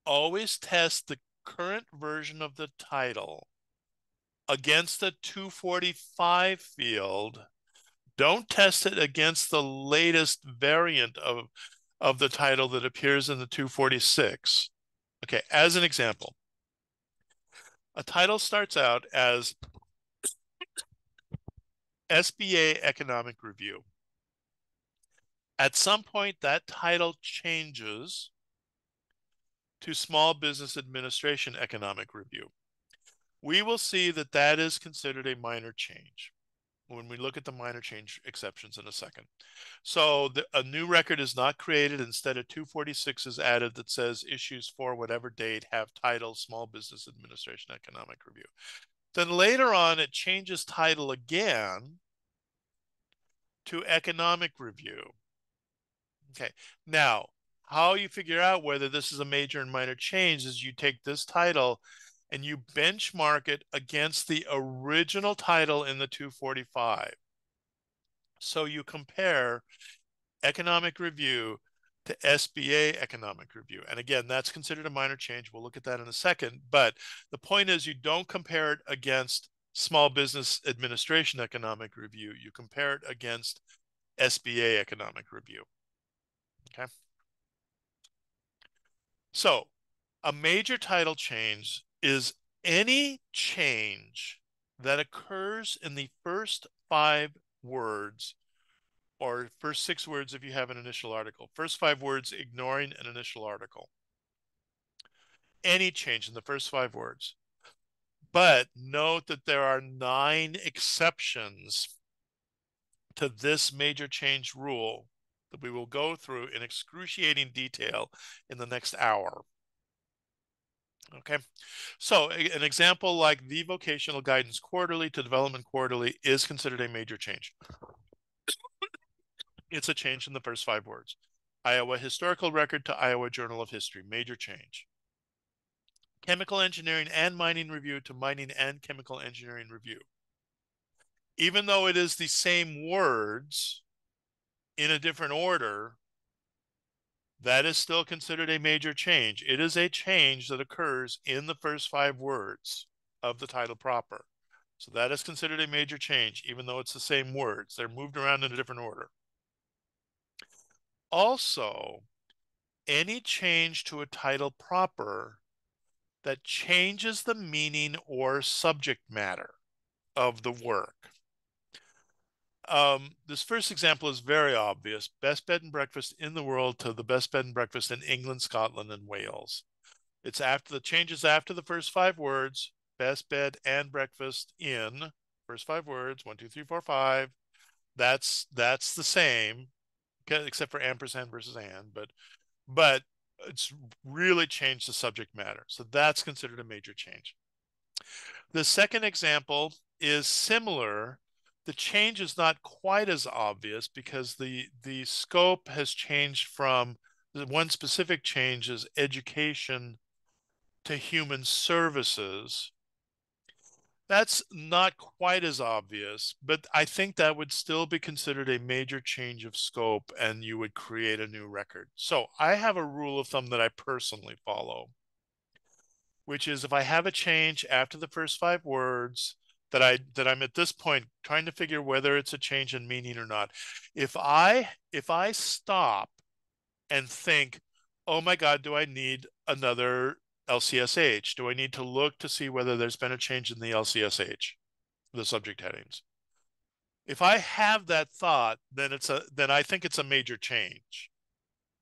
always test the current version of the title against the 245 field. Don't test it against the latest variant of the title that appears in the 246. Okay, as an example, a title starts out as SBA Economic Review. At some point, that title changes to Small Business Administration Economic Review. We will see that that is considered a minor change when we look at the minor change exceptions in a second. So a new record is not created. Instead, a 246 is added that says issues for whatever date have title Small Business Administration Economic Review. Then later on, it changes title again to Economic Review. Okay, now how you figure out whether this is a major and minor change is you take this title and you benchmark it against the original title in the 245. So you compare Economic Review to SBA Economic Review. And again, that's considered a minor change. We'll look at that in a second. But the point is you don't compare it against Small Business Administration Economic Review. You compare it against SBA Economic Review. Okay. So a major title change is any change that occurs in the first 5 words or first 6 words if you have an initial article. First 5 words ignoring an initial article. Any change in the first 5 words. But note that there are 9 exceptions to this major change rule that we will go through in excruciating detail in the next hour. Okay, so an example like the Vocational Guidance Quarterly to Development Quarterly is considered a major change. It's a change in the first 5 words. Iowa Historical Record to Iowa Journal of History, major change. Chemical Engineering and Mining Review to Mining and Chemical Engineering Review. Even though it is the same words in a different order, that is still considered a major change. It is a change that occurs in the first 5 words of the title proper. So that is considered a major change, even though it's the same words. They're moved around in a different order. Also, any change to a title proper that changes the meaning or subject matter of the work. This first example is very obvious. Best bed and breakfast in the world to the best bed and breakfast in England, Scotland, and Wales. It's after the changes after the first 5 words, best bed and breakfast in first 5 words, 1, 2, 3, 4, 5. That's the same, except for ampersand versus and, but it's really changed the subject matter. So that's considered a major change. The second example is similar. The change is not quite as obvious because the scope has changed from the one specific change is education to human services. That's not quite as obvious, but I think that would still be considered a major change of scope and you would create a new record. So I have a rule of thumb that I personally follow, which is if I have a change after the first 5 words that I'm at this point trying to figure whether it's a change in meaning or not. If I stop and think, oh my God, do I need another LCSH? Do I need to look to see whether there's been a change in the LCSH, the subject headings? If I have that thought, then I think it's a major change.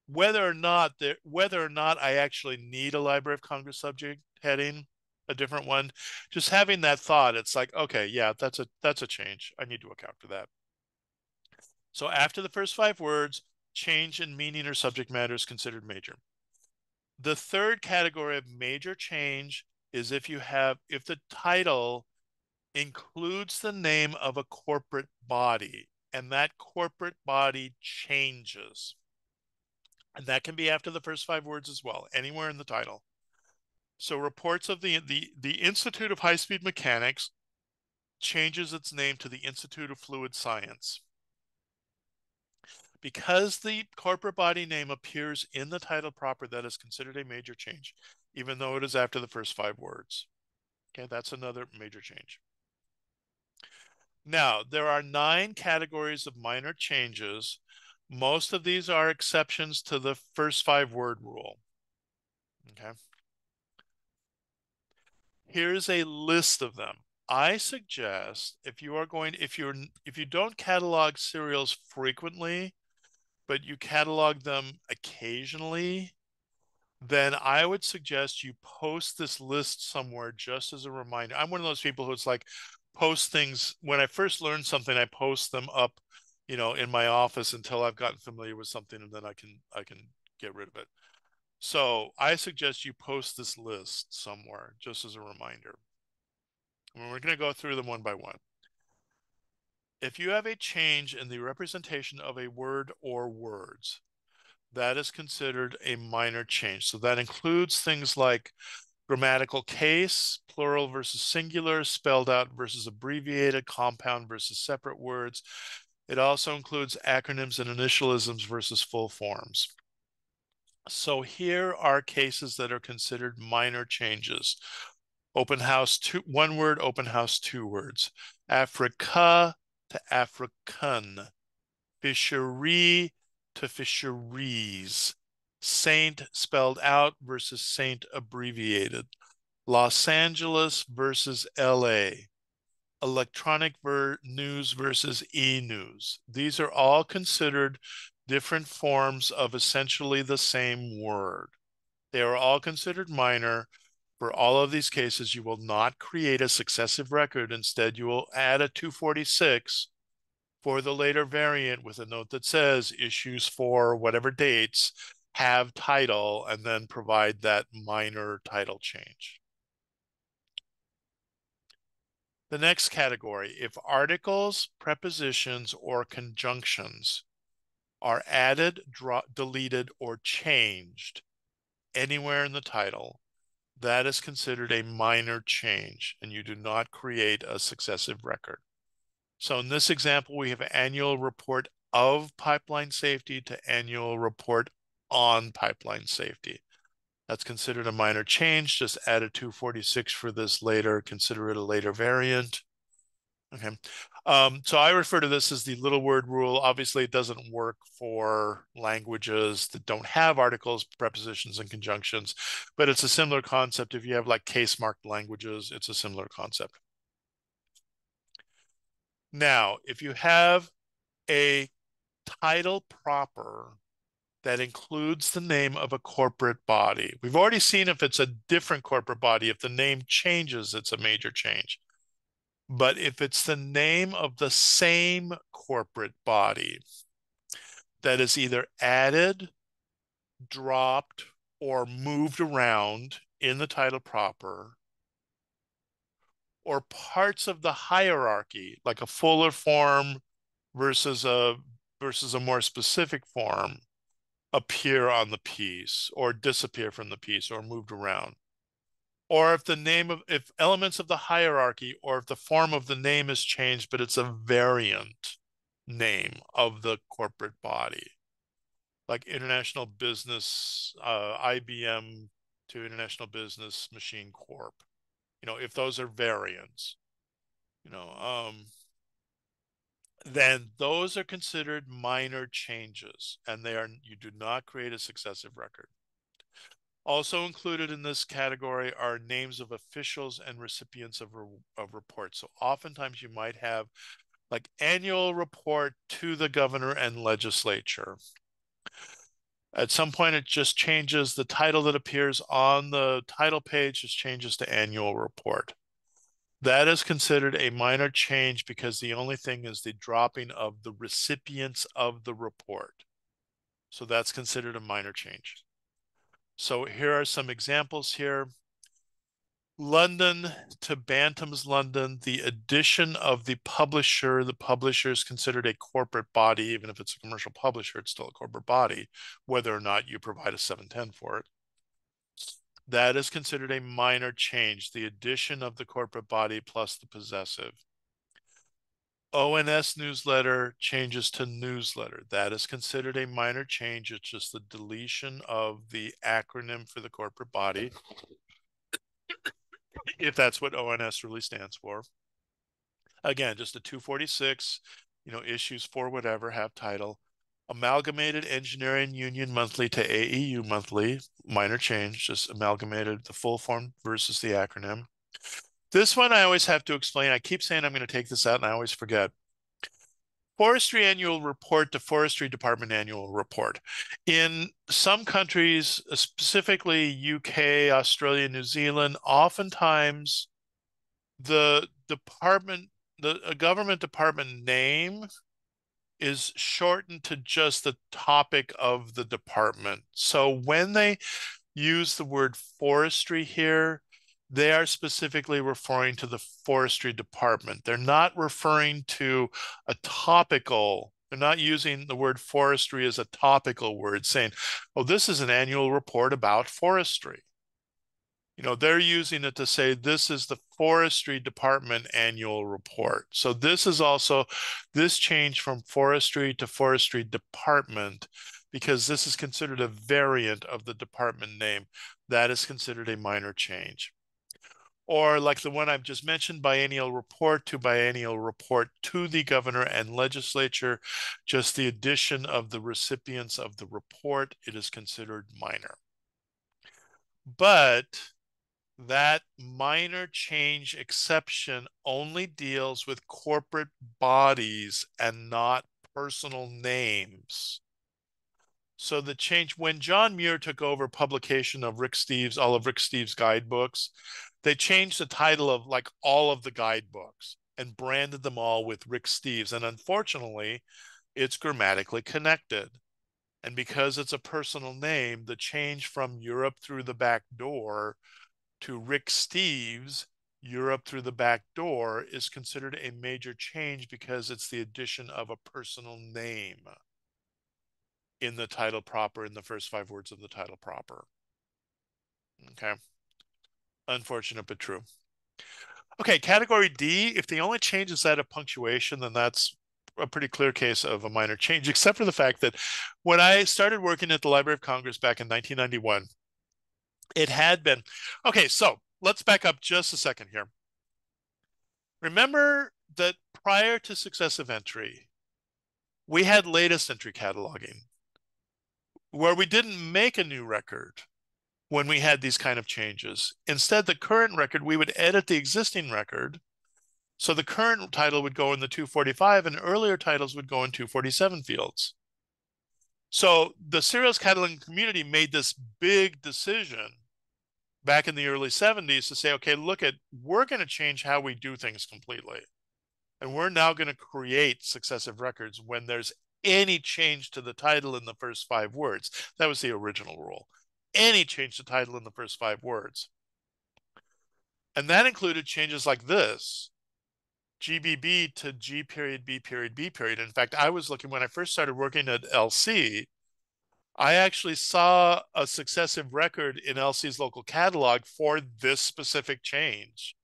Whether or not I actually need a Library of Congress subject heading, a different one, just having that thought, it's like, okay, yeah, that's a change. I need to account for that. So after the first 5 words, change in meaning or subject matter is considered major. The third category of major change is if the title includes the name of a corporate body and that corporate body changes. And that can be after the first 5 words as well, anywhere in the title. So reports of the Institute of High-Speed Mechanics changes its name to the Institute of Fluid Science. Because the corporate body name appears in the title proper, that is considered a major change, even though it is after the first 5 words. Okay, that's another major change. Now, there are 9 categories of minor changes. Most of these are exceptions to the first 5-word rule. Okay. Here's a list of them. I suggest if you don't catalog serials frequently, but you catalog them occasionally, then I would suggest you post this list somewhere just as a reminder. I'm one of those people who's like post things when I first learn something, I post them up, in my office until I've gotten familiar with something and then I can get rid of it. So I suggest you post this list somewhere just as a reminder. And we're going to go through them one by one. If you have a change in the representation of a word or words, that is considered a minor change. So that includes things like grammatical case, plural versus singular, spelled out versus abbreviated, compound versus separate words. It also includes acronyms and initialisms versus full forms. So here are cases that are considered minor changes. Open house, 1 word, open house, 2 words. Africa to African. Fishery to fisheries. Saint spelled out versus saint abbreviated. Los Angeles versus LA. Electronic news versus e-news. These are all considered different forms of essentially the same word. They are all considered minor. For all of these cases, you will not create a successive record. Instead, you will add a 246 for the later variant with a note that says issues for whatever dates have title and then provide that minor title change. The next category, if articles, prepositions, or conjunctions are added, deleted, or changed anywhere in the title, that is considered a minor change and you do not create a successive record. So in this example, we have annual report of pipeline safety to annual report on pipeline safety. That's considered a minor change. Just add a 246 for this later. Consider it a later variant. Okay. So I refer to this as the little word rule. Obviously, it doesn't work for languages that don't have articles, prepositions, and conjunctions, but it's a similar concept. If you have like case marked languages, it's a similar concept. Now, if you have a title proper that includes the name of a corporate body. We've already seen if it's a different corporate body, if the name changes, it's a major change. But if it's the name of the same corporate body that is either added, dropped, or moved around in the title proper, or parts of the hierarchy, like a fuller form versus a more specific form, appear on the piece or disappear from the piece or moved around. Or if elements of the hierarchy or if the form of the name is changed, but it's a variant name of the corporate body, like International Business, IBM to International Business Machine Corp. If those are variants, you know, um, then those are considered minor changes and you do not create a successive record. Also included in this category are names of officials and recipients of reports. So oftentimes you might have like annual report to the governor and legislature. At some point, it just changes the title that appears on the title page, just changes to annual report. That is considered a minor change because the only thing is the dropping of the recipients of the report. So that's considered a minor change. So here are some examples here. London to Bantam's London, the addition of the publisher is considered a corporate body. Even if it's a commercial publisher, it's still a corporate body, whether or not you provide a 710 for it. That is considered a minor change, the addition of the corporate body plus the possessive. ONS newsletter changes to newsletter. That is considered a minor change. It's just the deletion of the acronym for the corporate body, if that's what ONS really stands for. Again, just a 246, issues for whatever have title. Amalgamated Engineering Union Monthly to AEU Monthly, minor change, just amalgamated the full form versus the acronym. This one I always have to explain. I keep saying I'm going to take this out and I always forget. Forestry Annual Report to Forestry Department Annual Report. In some countries, specifically UK, Australia, New Zealand, oftentimes the department, a government department name is shortened to just the topic of the department. So when they use the word forestry here, they are specifically referring to the forestry department. They're not referring to a topical, they're not using the word forestry as a topical word, saying, oh, this is an annual report about forestry. They're using it to say this is the forestry department annual report. So this is also this change from forestry to forestry department, because this is considered a variant of the department name. That is considered a minor change. Or like the one I've just mentioned, biennial report to the governor and legislature, just the addition of the recipients of the report, it is considered minor. But that minor change exception only deals with corporate bodies and not personal names. So the change, when John Muir took over publication of all of Rick Steves' guidebooks, they changed the title of like all of the guidebooks and branded them all with Rick Steves. And unfortunately, it's grammatically connected. And because it's a personal name, the change from Europe through the back door to Rick Steves, Europe through the back door, is considered a major change because it's the addition of a personal name in the title proper, in the first 5 words of the title proper. Okay. Unfortunate, but true. Okay, category D, if the only change is that of punctuation, then that's a pretty clear case of a minor change, except for the fact that when I started working at the Library of Congress back in 1991, it had been. Okay, so let's back up just a second here. Remember that prior to successive entry, we had latest entry cataloging, where we didn't make a new record when we had these kind of changes. Instead, the current record, we would edit the existing record. So the current title would go in the 245 and earlier titles would go in 247 fields. So the serials cataloging community made this big decision back in the early 70s to say, okay, we're going to change how we do things completely. And we're now going to create successive records when there's any change to the title in the first 5 words. That was the original rule. Any change to title in the first 5 words. And that included changes like this: GBB to G period, B period, B period. In fact, I was looking, when I first started working at LC, I actually saw a successive record in LC's local catalog for this specific change,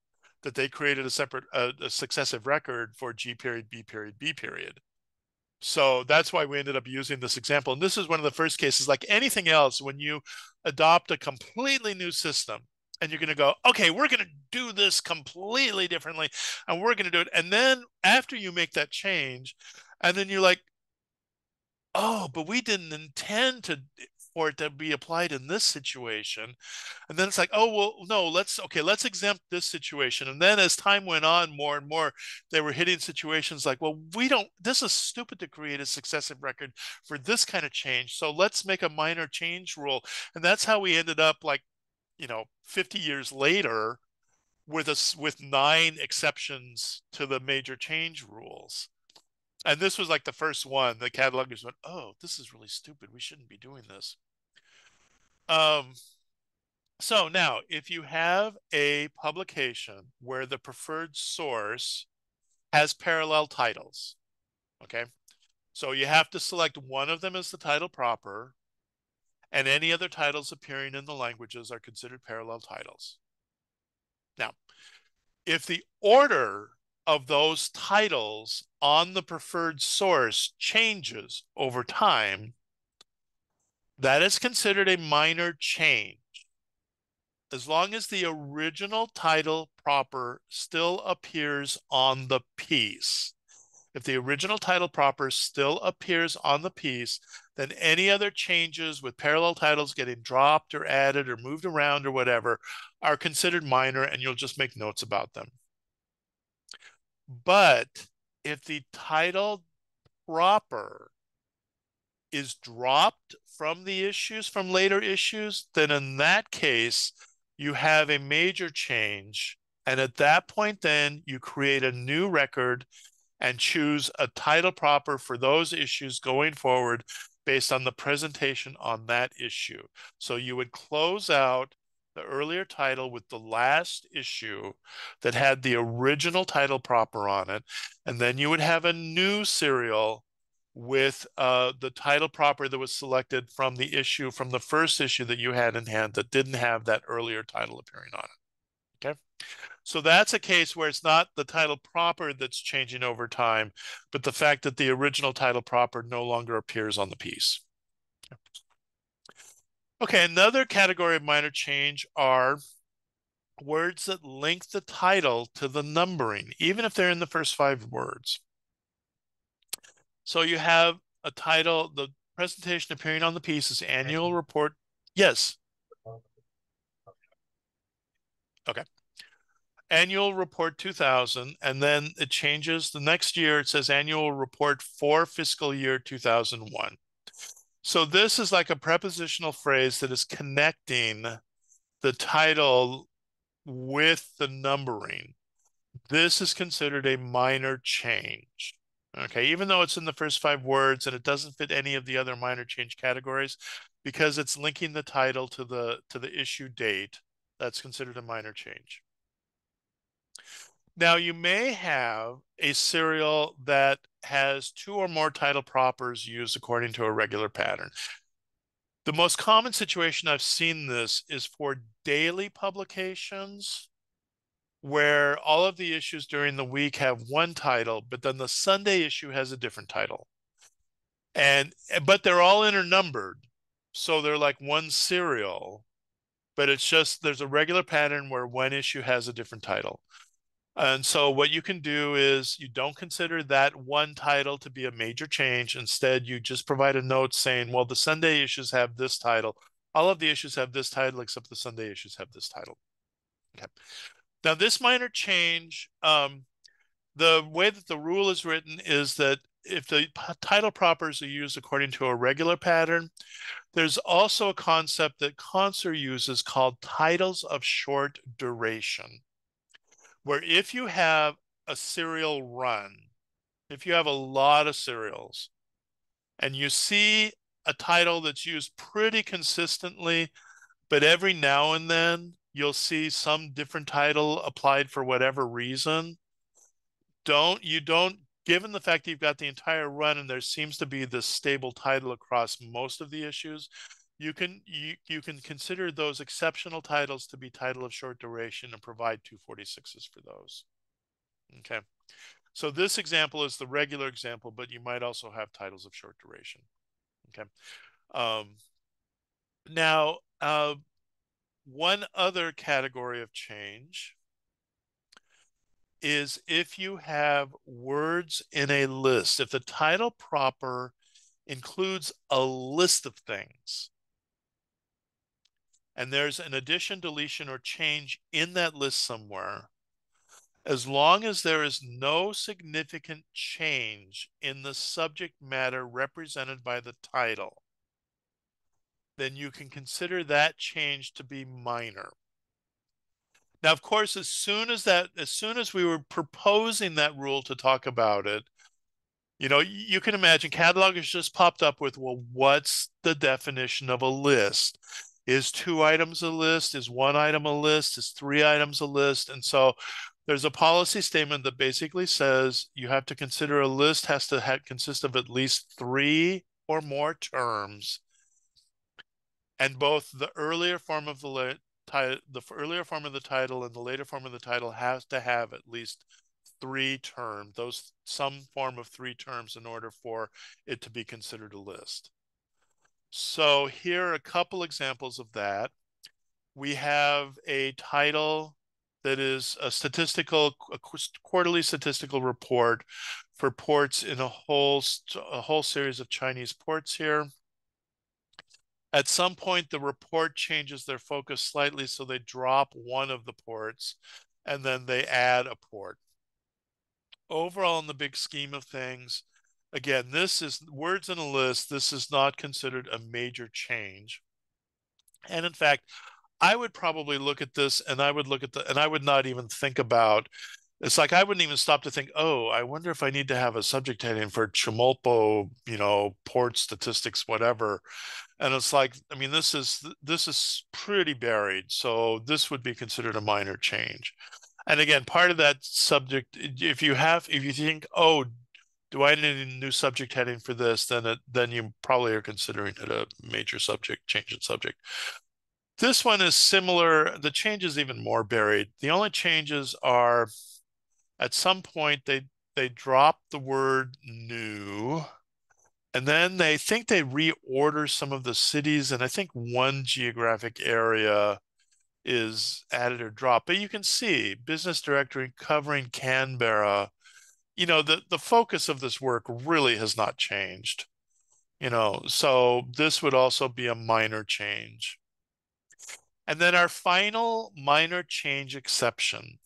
that they created a separate, a successive record for G period, B period, B period. So that's why we ended up using this example. And this is one of the first cases, like anything else, when you adopt a completely new system and you're going to go, okay, we're going to do this completely differently and we're going to do it. And then after you make that change, and then you're like, oh, but we didn't intend to for it to be applied in this situation. And then it's like, oh, well, no, let's exempt this situation. And then as time went on, more and more, they were hitting situations like, well, this is stupid to create a successive record for this kind of change. So let's make a minor change rule. And that's how we ended up like, 50 years later with 9 exceptions to the major change rules. And this was like the first one. The catalogers went, oh, this is really stupid. We shouldn't be doing this. Um, so now, if you have a publication where the preferred source has parallel titles, okay, so you have to select one of them as the title proper, and any other titles appearing in the languages are considered parallel titles. Now, if the order of those titles on the preferred source changes over time, that is considered a minor change, as long as the original title proper still appears on the piece. If the original title proper still appears on the piece, then any other changes with parallel titles getting dropped or added or moved around or whatever are considered minor, and you'll just make notes about them. But if the title proper is dropped from the issues, from later issues, then in that case, you have a major change. And at that point, then you create a new record and choose a title proper for those issues going forward based on the presentation on that issue. So you would close out the earlier title with the last issue that had the original title proper on it, and then you would have a new serial with the title proper that was selected from the first issue that you had in hand that didn't have that earlier title appearing on it. Okay. So that's a case where it's not the title proper that's changing over time, but the fact that the original title proper no longer appears on the piece. Okay, another category of minor change are words that link the title to the numbering, even if they're in the first 5 words. So you have a title, the presentation appearing on the piece is annual report. Yes. Okay. Annual report 2000, and then it changes. The next year, it says annual report for fiscal year 2001. So this is like a prepositional phrase that is connecting the title with the numbering. This is considered a minor change. Okay, even though it's in the first 5 words and it doesn't fit any of the other minor change categories, because it's linking the title to the issue date, that's considered a minor change. Now, you may have a serial that has 2 or more title propers used according to a regular pattern. The most common situation I've seen this is for daily publications, where all of the issues during the week have one title, but then the Sunday issue has a different title. But they're all internumbered, so they're like one serial, but it's just there's a regular pattern where one issue has a different title. And so what you can do is you don't consider that one title to be a major change. Instead, you just provide a note saying, well, the Sunday issues have this title. All of the issues have this title, except the Sunday issues have this title. Okay. Now, this minor change, the way that the rule is written is that if the title propers are used according to a regular pattern, there's also a concept that Conser uses called titles of short duration, where if you have a serial run, if you have a lot of serials and you see a title that's used pretty consistently, but every now and then you'll see some different title applied for whatever reason, given the fact that you've got the entire run and there seems to be this stable title across most of the issues, you can consider those exceptional titles to be title of short duration and provide 246s for those. Okay. So this example is the regular example, but you might also have titles of short duration. Okay. Um, now, one other category of change is if you have words in a list, if the title proper includes a list of things. and there's an addition, deletion, or change in that list somewhere, as long as there is no significant change in the subject matter represented by the title, then you can consider that change to be minor. Now, of course, as soon as we were proposing that rule to talk about it, you can imagine catalogers just popped up with, well, what's the definition of a list? Is 2 items a list? Is 1 item a list? Is 3 items a list? And so there's a policy statement that basically says you have to consider a list has to consist of at least 3 or more terms, and both the earlier form of the earlier form of the title and the later form of the title has to have at least 3 terms, some form of 3 terms in order for it to be considered a list. So here are a couple examples of that. We have a title that is a quarterly statistical report for ports in a whole series of Chinese ports here. At some point, the report changes their focus slightly, so they drop one of the ports and then they add a port. Overall, in the big scheme of things, again, this is words in a list. This is not considered a major change. And in fact, I would probably look at this and I would not even think about, it's like I wouldn't even stop to think, oh, I wonder if I need to have a subject heading for Chimolpo, port statistics, whatever. And it's like, I mean, this is pretty buried. So this would be considered a minor change. And again, part of that subject, if you think, oh, do I need a new subject heading for this? Then you probably are considering it a major change in subject. This one is similar. The change is even more buried. The only changes are at some point they drop the word new, and then they think they reorder some of the cities, and I think one geographic area is added or dropped. But you can see business directory covering Canberra. The focus of this work really has not changed. So this would also be a minor change. And then our final minor change exception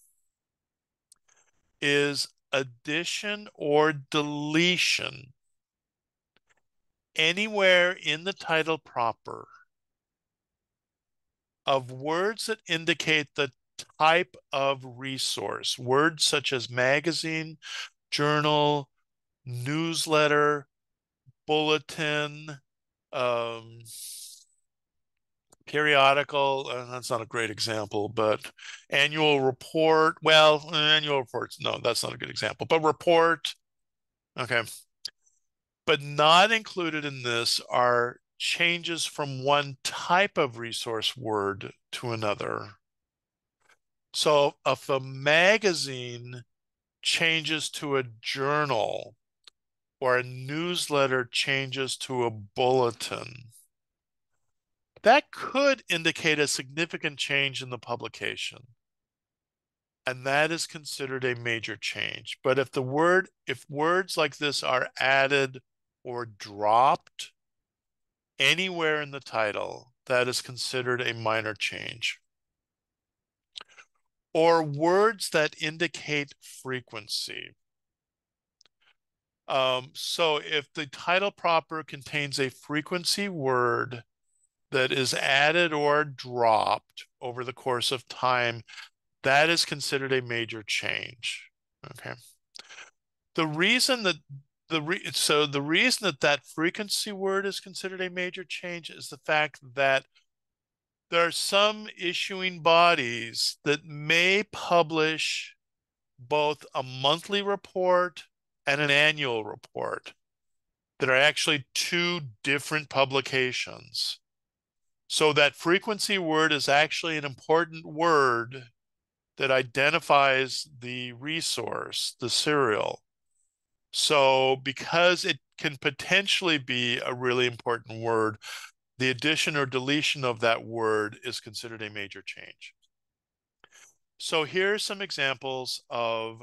is addition or deletion anywhere in the title proper of words that indicate the type of resource. Words such as magazine, journal, newsletter, bulletin, um, periodical, that's not a great example, but annual report. Well, annual reports, no, that's not a good example, but report. Okay. But not included in this are changes from one type of resource word to another. So if a magazine changes to a journal or a newsletter changes to a bulletin, that could indicate a significant change in the publication. And that is considered a major change. But if words like this are added or dropped anywhere in the title, that is considered a minor change. Or words that indicate frequency. So if the title proper contains a frequency word that is added or dropped over the course of time, that is considered a major change. Okay. The reason that the reason that frequency word is considered a major change is the fact that there are some issuing bodies that may publish both a monthly report and an annual report that are actually 2 different publications. So that frequency word is actually an important word that identifies the resource, the serial. So because it can potentially be a really important word, the addition or deletion of that word is considered a major change. So here are some examples of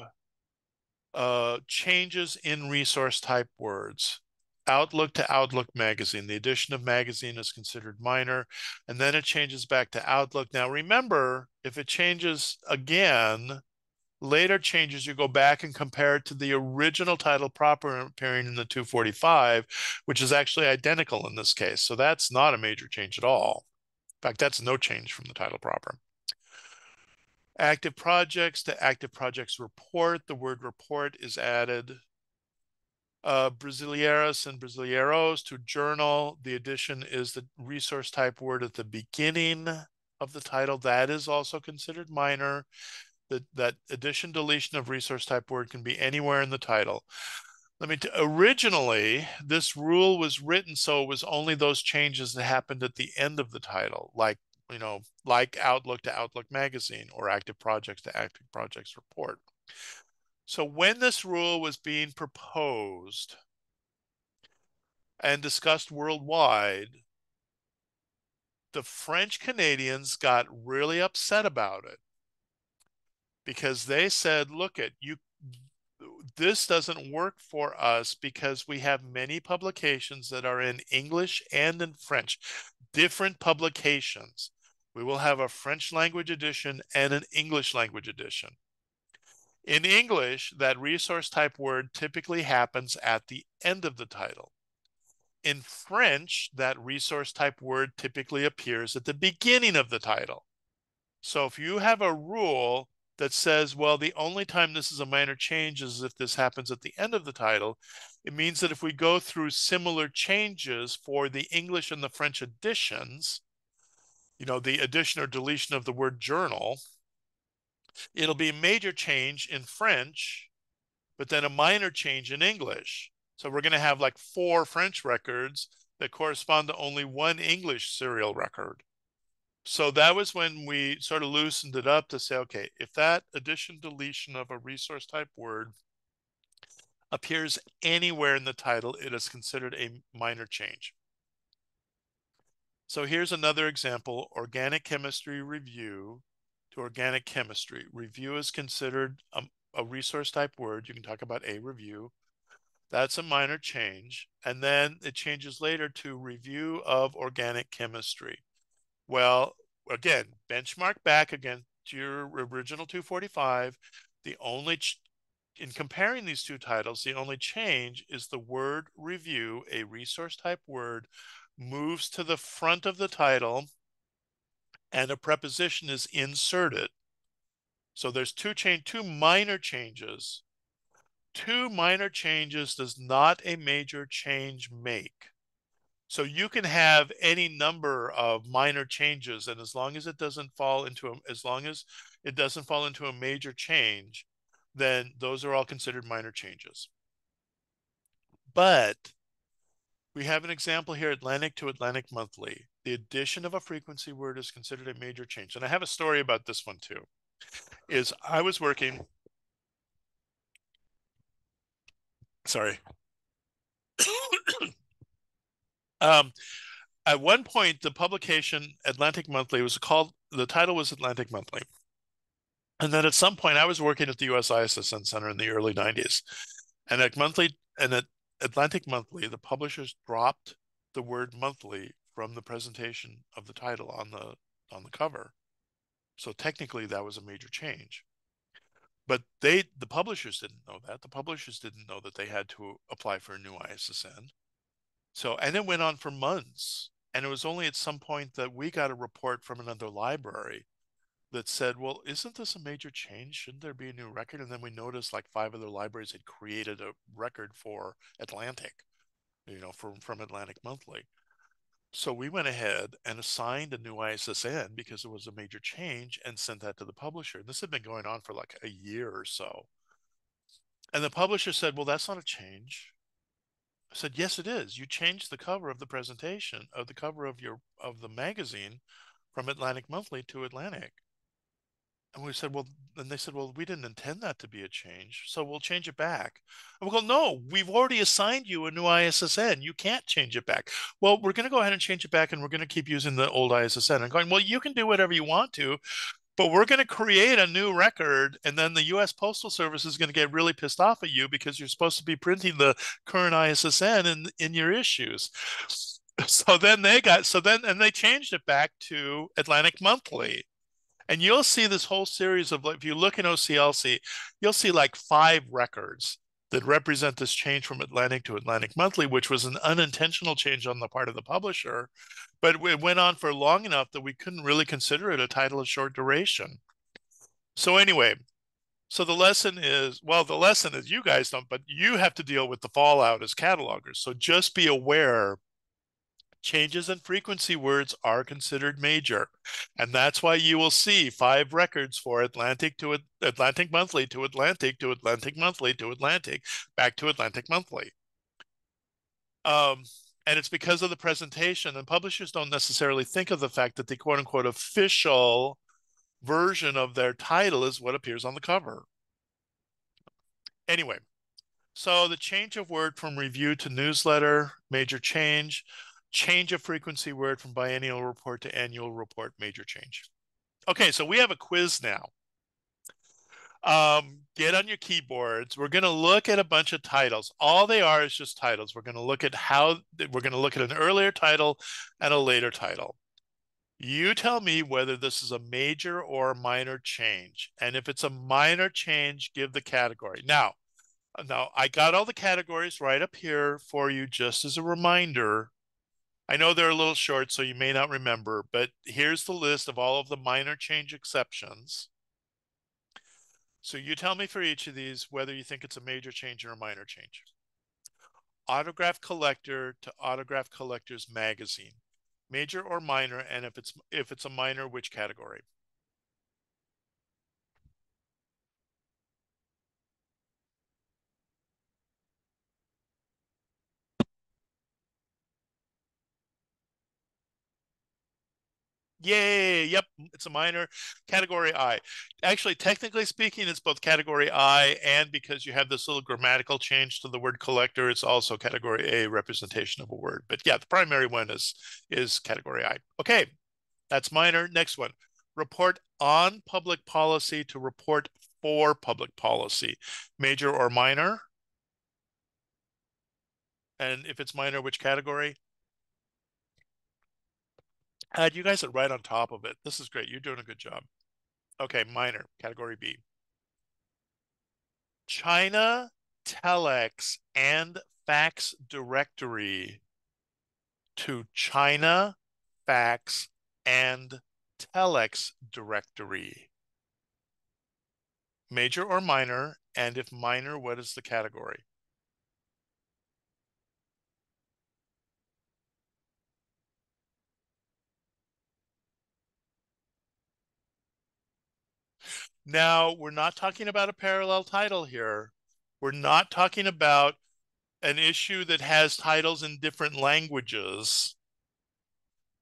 changes in resource type words. Outlook to Outlook magazine. The addition of magazine is considered minor, and then it changes back to Outlook. Now, remember, if it changes again, later changes, you go back and compare it to the original title proper appearing in the 245, which is actually identical in this case. So that's not a major change at all. In fact, that's no change from the title proper. Active projects to active projects report. The word report is added. Brasileiros and Brasileiros to journal. The addition is the resource type word at the beginning of the title. That is also considered minor. That addition, deletion of resource type word can be anywhere in the title. Originally, this rule was written so it was only those changes that happened at the end of the title, like Outlook to Outlook magazine or active projects to active projects report. So when this rule was being proposed and discussed worldwide, the French Canadians got really upset about it because they said, look, this doesn't work for us because we have many publications that are in English and in French, different publications. We will have a French language edition and an English language edition. In English, that resource type word typically happens at the end of the title. In French, that resource type word typically appears at the beginning of the title. So if you have a rule that says, well, the only time this is a minor change is if this happens at the end of the title, it means that if we go through similar changes for the English and the French editions, the addition or deletion of the word journal, it'll be a major change in French, but then a minor change in English. So we're going to have like 4 French records that correspond to only 1 English serial record. So that was when we sort of loosened it up to say, okay, if that addition, deletion of a resource type word appears anywhere in the title, it is considered a minor change. So here's another example, organic chemistry review to organic chemistry. Review is considered a resource type word. You can talk about a review. That's a minor change. And then it changes later to review of organic chemistry. Well, again, benchmark back again to your original 245. In comparing these two titles, the only change is the word review, a resource type word, moves to the front of the title and a preposition is inserted. So there's two minor changes. 2 minor changes does not a major change make. So you can have any number of minor changes, and as long as it doesn't fall into a major change, then those are all considered minor changes. But we have an example here, Atlantic to Atlantic Monthly. The addition of a frequency word is considered a major change. And I have a story about this one too. I was working, sorry. um, at one point, the publication Atlantic Monthly the title was Atlantic Monthly. And then at some point, I was working at the US ISSN Center in the early 90s. And at Atlantic Monthly, the publishers dropped the word monthly from the presentation of the title on the cover. So technically, that was a major change. But the publishers didn't know that. The publishers didn't know that they had to apply for a new ISSN. And it went on for months. And it was only at some point that we got a report from another library that said, well, isn't this a major change? Shouldn't there be a new record? And then we noticed like 5 other libraries had created a record for Atlantic, from Atlantic Monthly. So we went ahead and assigned a new ISSN because it was a major change and sent that to the publisher. And this had been going on for like a year or so. And the publisher said, well, that's not a change. I said, yes, it is. You changed the cover of the presentation, of the cover of the magazine from Atlantic Monthly to Atlantic. And we said, well, and they said, well, we didn't intend that to be a change, so we'll change it back. And we go, no, we've already assigned you a new ISSN. You can't change it back. Well, we're going to go ahead and change it back, and we're going to keep using the old ISSN. And going, well, you can do whatever you want to, but we're going to create a new record, and then the U.S. Postal Service is going to get really pissed off at you because you're supposed to be printing the current ISSN in your issues. And they changed it back to Atlantic Monthly. And you'll see this whole series of, if you look in OCLC, you'll see like 5 records that represent this change from Atlantic to Atlantic Monthly, which was an unintentional change on the part of the publisher. But it went on for long enough that we couldn't really consider it a title of short duration. So anyway, so the lesson is, well, the lesson is you guys don't, but you have to deal with the fallout as catalogers. So just be aware changes in frequency words are considered major. And that's why you will see 5 records for Atlantic to Atlantic Monthly to Atlantic to Atlantic Monthly to Atlantic back to Atlantic Monthly. And it's because of the presentation, and publishers don't necessarily think of the fact that the quote unquote official version of their title is what appears on the cover. Anyway, so the change of word from review to newsletter, major change. Change of frequency word from biennial report to annual report, major change. Okay, so we have a quiz now. Get on your keyboards. We're going to look at a bunch of titles. All they are is just titles. We're going to look at an earlier title and a later title. You tell me whether this is a major or a minor change. And if it's a minor change, give the category. Now, I got all the categories right up here for you just as a reminder. I know they're a little short, so you may not remember, but here's the list of all of the minor change exceptions. So you tell me for each of these whether you think it's a major change or a minor change. Autograph collector to autograph collector's magazine. Major or minor, and if it's a minor, which category? Yay, yep, it's a minor. Category I. Actually, technically speaking, it's both category I and because you have this little grammatical change to the word collector, it's also category A, representation of a word. But yeah, the primary one is category I. Okay, that's minor. Next one. Report on public policy to report for public policy. Major or minor? And if it's minor, which category? You guys are right on top of it. This is great. You're doing a good job. Okay, minor, category B. China, telex, and fax directory to China, fax, and telex directory. Major or minor, and if minor, what is the category? Now, we're not talking about a parallel title here. We're not talking about an issue that has titles in different languages.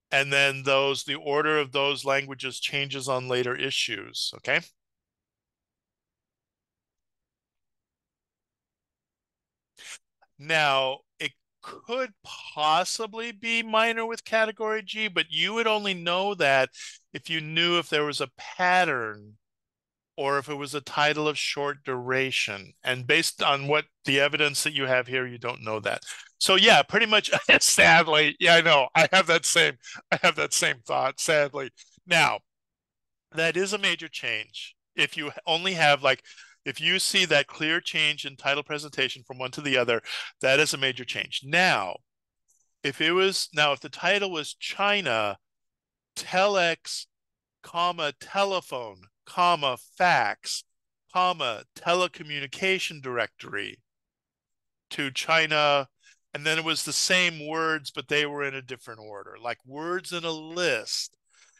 And then the order of those languages changes on later issues, okay? Now, it could possibly be minor with category G, but you would only know that if you knew if there was a pattern or if it was a title of short duration. And based on what the evidence that you have here, you don't know that. So yeah, pretty much sadly, yeah, I know. I have that same thought, sadly. Now, that is a major change. If you only have if you see that clear change in title presentation from one to the other, that is a major change. Now, if the title was China, telex, comma, telephone, comma, fax, comma, telecommunication directory to China, and then it was the same words, but they were in a different order, like words in a list.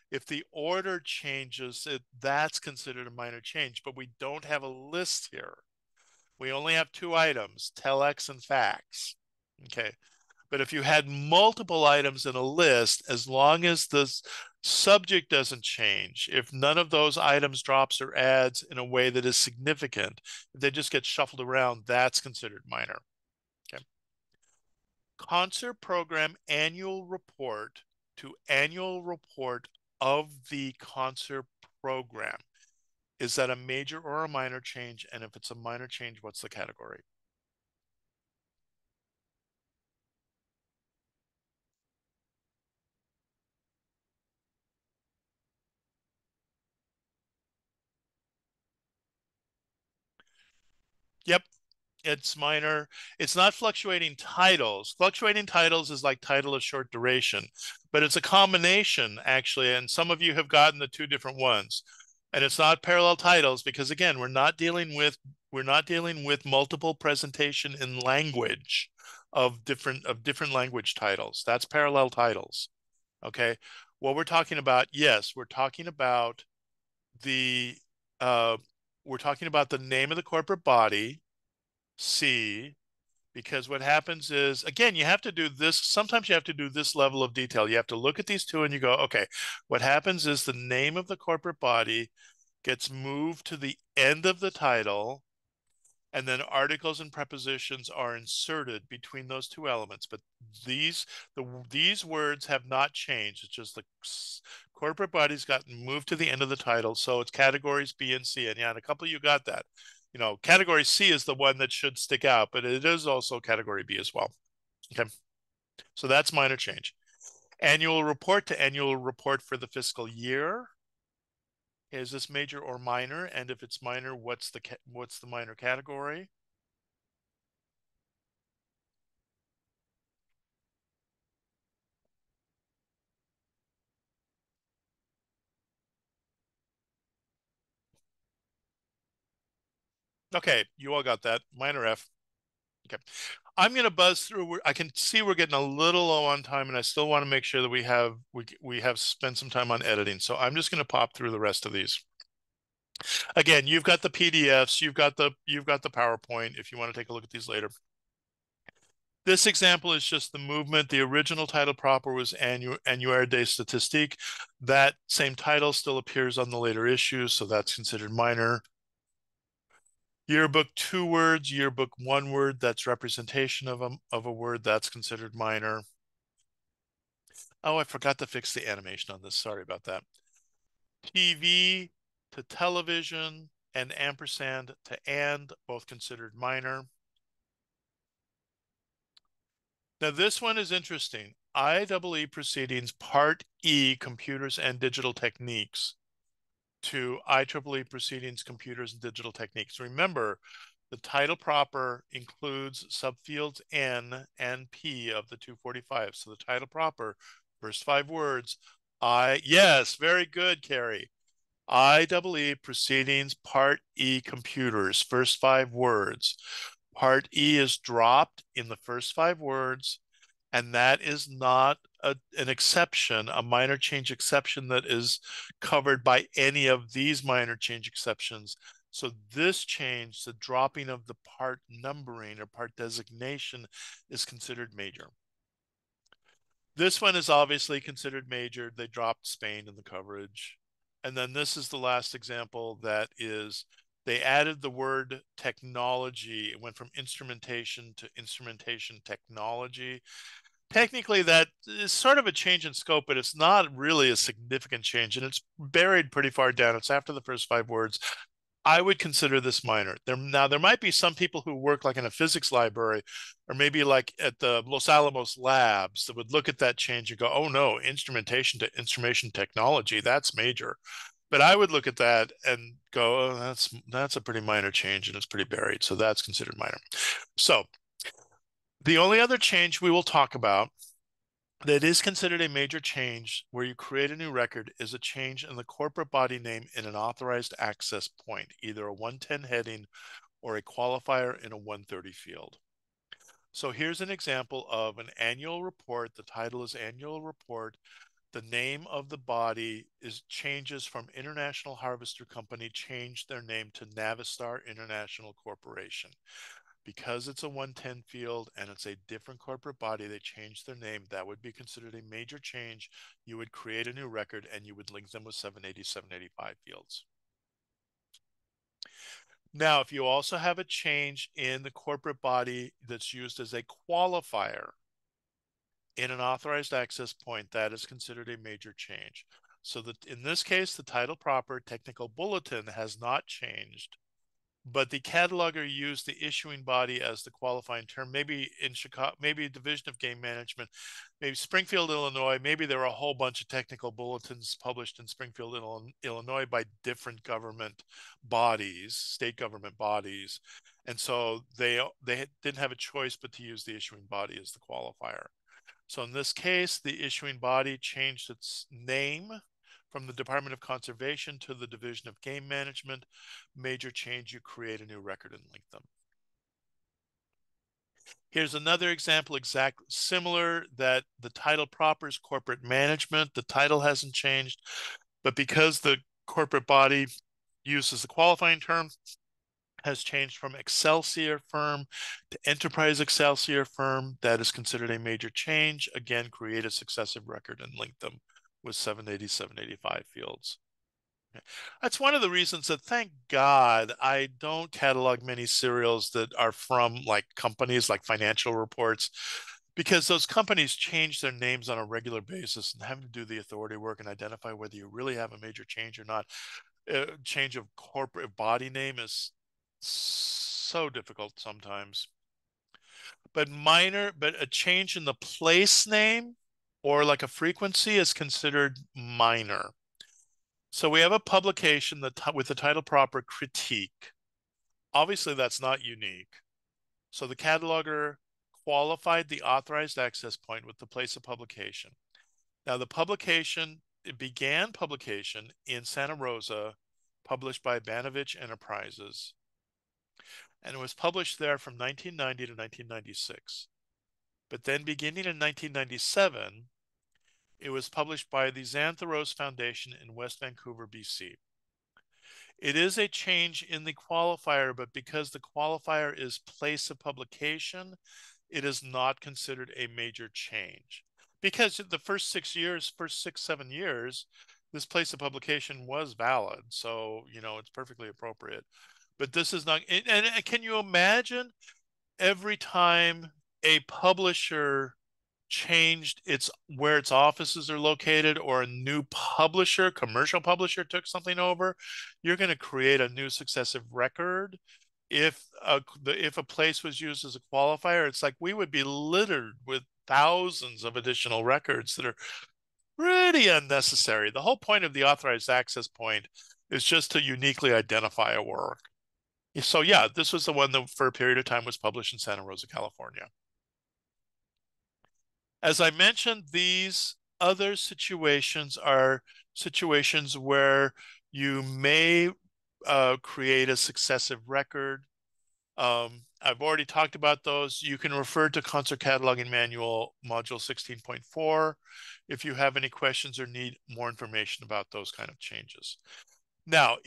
If the order changes, that's considered a minor change, but we don't have a list here. We only have 2 items, telex and fax. Okay. But if you had multiple items in a list, as long as the subject doesn't change, if none of those items drops or adds in a way that is significant, if they just get shuffled around, that's considered minor. Okay. Concert program annual report to annual report of the concert program. Is that a major or a minor change? And if it's a minor change, what's the category? Yep, it's minor. It's not fluctuating titles. Fluctuating titles is like title of short duration, but it's a combination actually. And some of you have gotten the two different ones. And it's not parallel titles because again, we're not dealing with multiple presentation in language of different language titles. That's parallel titles. Okay. What we're talking about, yes, the uh we're talking about the name of the corporate body, C, because what happens is, again, you have to do this. Sometimes you have to do this level of detail. You have to look at these two and you go, okay, what happens is the name of the corporate body gets moved to the end of the title, and then articles and prepositions are inserted between those two elements. But these these words have not changed. It's just the corporate body's gotten moved to the end of the title, so it's categories B and C. And yeah, and a couple of you got that. You know, category C is the one that should stick out, but it is also category B as well. Okay, so that's minor change. Annual report to annual report for the fiscal year. Is this major or minor? And if it's minor, what's the minor category? Okay, you all got that. Minor F. Okay. I'm going to buzz through. I can see we're getting a little low on time, and I still want to make sure that we have spent some time on editing. So I'm just going to pop through the rest of these. Again, you've got the PDFs, you've got the PowerPoint if you want to take a look at these later. This example is just the movement. The original title proper was Annuaire des Statistiques. That same title still appears on the later issues, so that's considered minor. Yearbook 2 words, yearbook 1 word, that's representation of a word, that's considered minor. Oh, I forgot to fix the animation on this. Sorry about that. TV to television and ampersand to and, both considered minor. Now, this one is interesting. IEE Proceedings Part E, Computers and Digital Techniques, to IEEE Proceedings, Computers and Digital Techniques. Remember, the title proper includes subfields N and P of the 245. So the title proper, first 5 words, yes, very good, Carrie. IEE Proceedings Part E, Computers, first 5 words. Part E is dropped in the first 5 words, and that is not an exception, a minor change exception that is covered by any of these minor change exceptions. So this change, the dropping of the part numbering or part designation, is considered major. This one is obviously considered major. They dropped Spain in the coverage. And then this is the last example that is, they added the word technology. It went from instrumentation to instrumentation technology. Technically, that is sort of a change in scope, but it's not really a significant change, and it's buried pretty far down. It's after the first 5 words. I would consider this minor. There might be some people who work like in a physics library, or maybe like at the Los Alamos labs, that would look at that change and go, "Oh no, instrumentation to instrumentation technology, that's major." But I would look at that and go, "Oh, that's a pretty minor change, and it's pretty buried, so that's considered minor." So the only other change we will talk about that is considered a major change where you create a new record is a change in the corporate body name in an authorized access point, either a 110 heading or a qualifier in a 130 field. So here's an example of an annual report. The title is Annual Report. The name of the body is changes from International Harvester Company, changed their name to Navistar International Corporation. Because it's a 110 field and it's a different corporate body, they changed their name. That would be considered a major change. You would create a new record and you would link them with 780, 785 fields. Now, if you also have a change in the corporate body that's used as a qualifier in an authorized access point, that is considered a major change. So that in this case, the title proper technical bulletin has not changed, but the cataloger used the issuing body as the qualifying term. Maybe in Chicago, maybe Division of Game Management, maybe Springfield, Illinois. Maybe there were a whole bunch of technical bulletins published in Springfield, Illinois by different government bodies, state government bodies, and so they didn't have a choice but to use the issuing body as the qualifier. So in this case, the issuing body changed its name from the Department of Conservation to the Division of Game Management. Major change, you create a new record and link them. Here's another example, exactly similar, that the title proper is corporate management. The title hasn't changed, but because the corporate body uses the qualifying term, has changed from Excelsior Firm to Enterprise Excelsior Firm. That is considered a major change. Again, create a successive record and link them with 780, 785 fields. Okay. That's one of the reasons that, thank God, I don't catalog many serials that are from like companies like financial reports, because those companies change their names on a regular basis, and having to do the authority work and identify whether you really have a major change or not. Change of corporate body name is so difficult sometimes. But a change in the place name or like a frequency is considered minor. So we have a publication that with the title proper critique. Obviously, that's not unique. So the cataloger qualified the authorized access point with the place of publication. Now, it began publication in Santa Rosa, published by Banovich Enterprises, and it was published there from 1990 to 1996. But then beginning in 1997, it was published by the Xantharos Foundation in West Vancouver, BC. It is a change in the qualifier, but because the qualifier is place of publication, it is not considered a major change. Because the first 7 years, this place of publication was valid. So, it's perfectly appropriate. But this is not, and can you imagine every time a publisher changed where its offices are located, or a new commercial publisher took something over, you're going to create a new successive record. If a place was used as a qualifier, it's like we would be littered with thousands of additional records that are pretty unnecessary. The whole point of the authorized access point is just to uniquely identify a work. So yeah, this was the one that for a period of time was published in Santa Rosa, California. As I mentioned, these other situations are situations where you may create a successive record. I've already talked about those. You can refer to Concert Cataloging Manual Module 16.4 if you have any questions or need more information about those kind of changes. Now,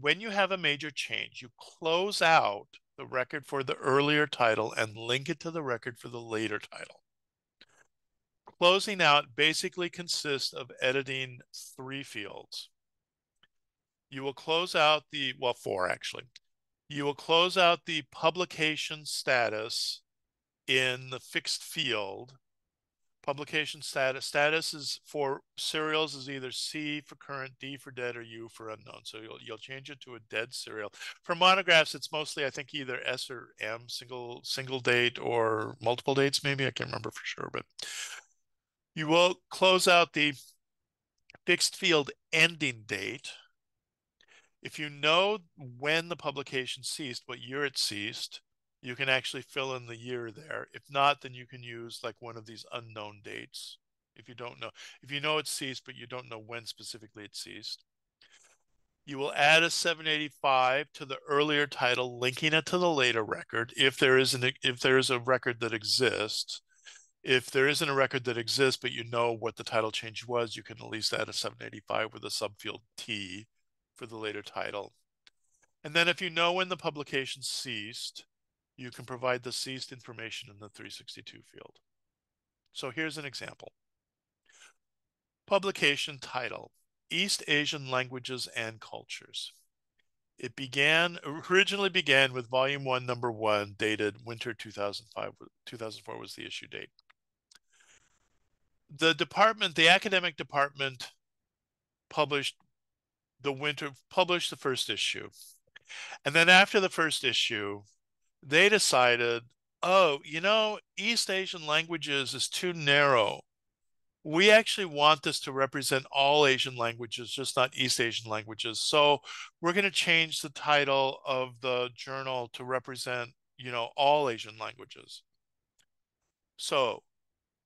when you have a major change, you close out the record for the earlier title and link it to the record for the later title. Closing out basically consists of editing 3 fields. You will close out four actually. You will close out the publication status in the fixed field. Publication status is for serials is either C for current, D for dead, or U for unknown. So you'll change it to a dead serial. For monographs, it's mostly, I think, either S or M, single date, or multiple dates. Maybe I can't remember for sure, but you will close out the fixed field ending date. If you know when the publication ceased, what year it ceased, you can actually fill in the year there. If not, then you can use like one of these unknown dates. If you know it ceased, but you don't know when specifically it ceased. You will add a 785 to the earlier title, linking it to the later record if there is a record that exists. If there isn't a record that exists, but you know what the title change was, you can at least add a 785 with a subfield T for the later title. And then if you know when the publication ceased, you can provide the ceased information in the 362 field. So here's an example. Publication title, East Asian Languages and Cultures. It originally began with volume 1, number 1, dated winter 2004 was the issue date. The academic department published published the first issue. And then after the first issue, they decided, oh, East Asian languages is too narrow. We actually want this to represent all Asian languages, just not East Asian languages. So we're going to change the title of the journal to represent, all Asian languages. So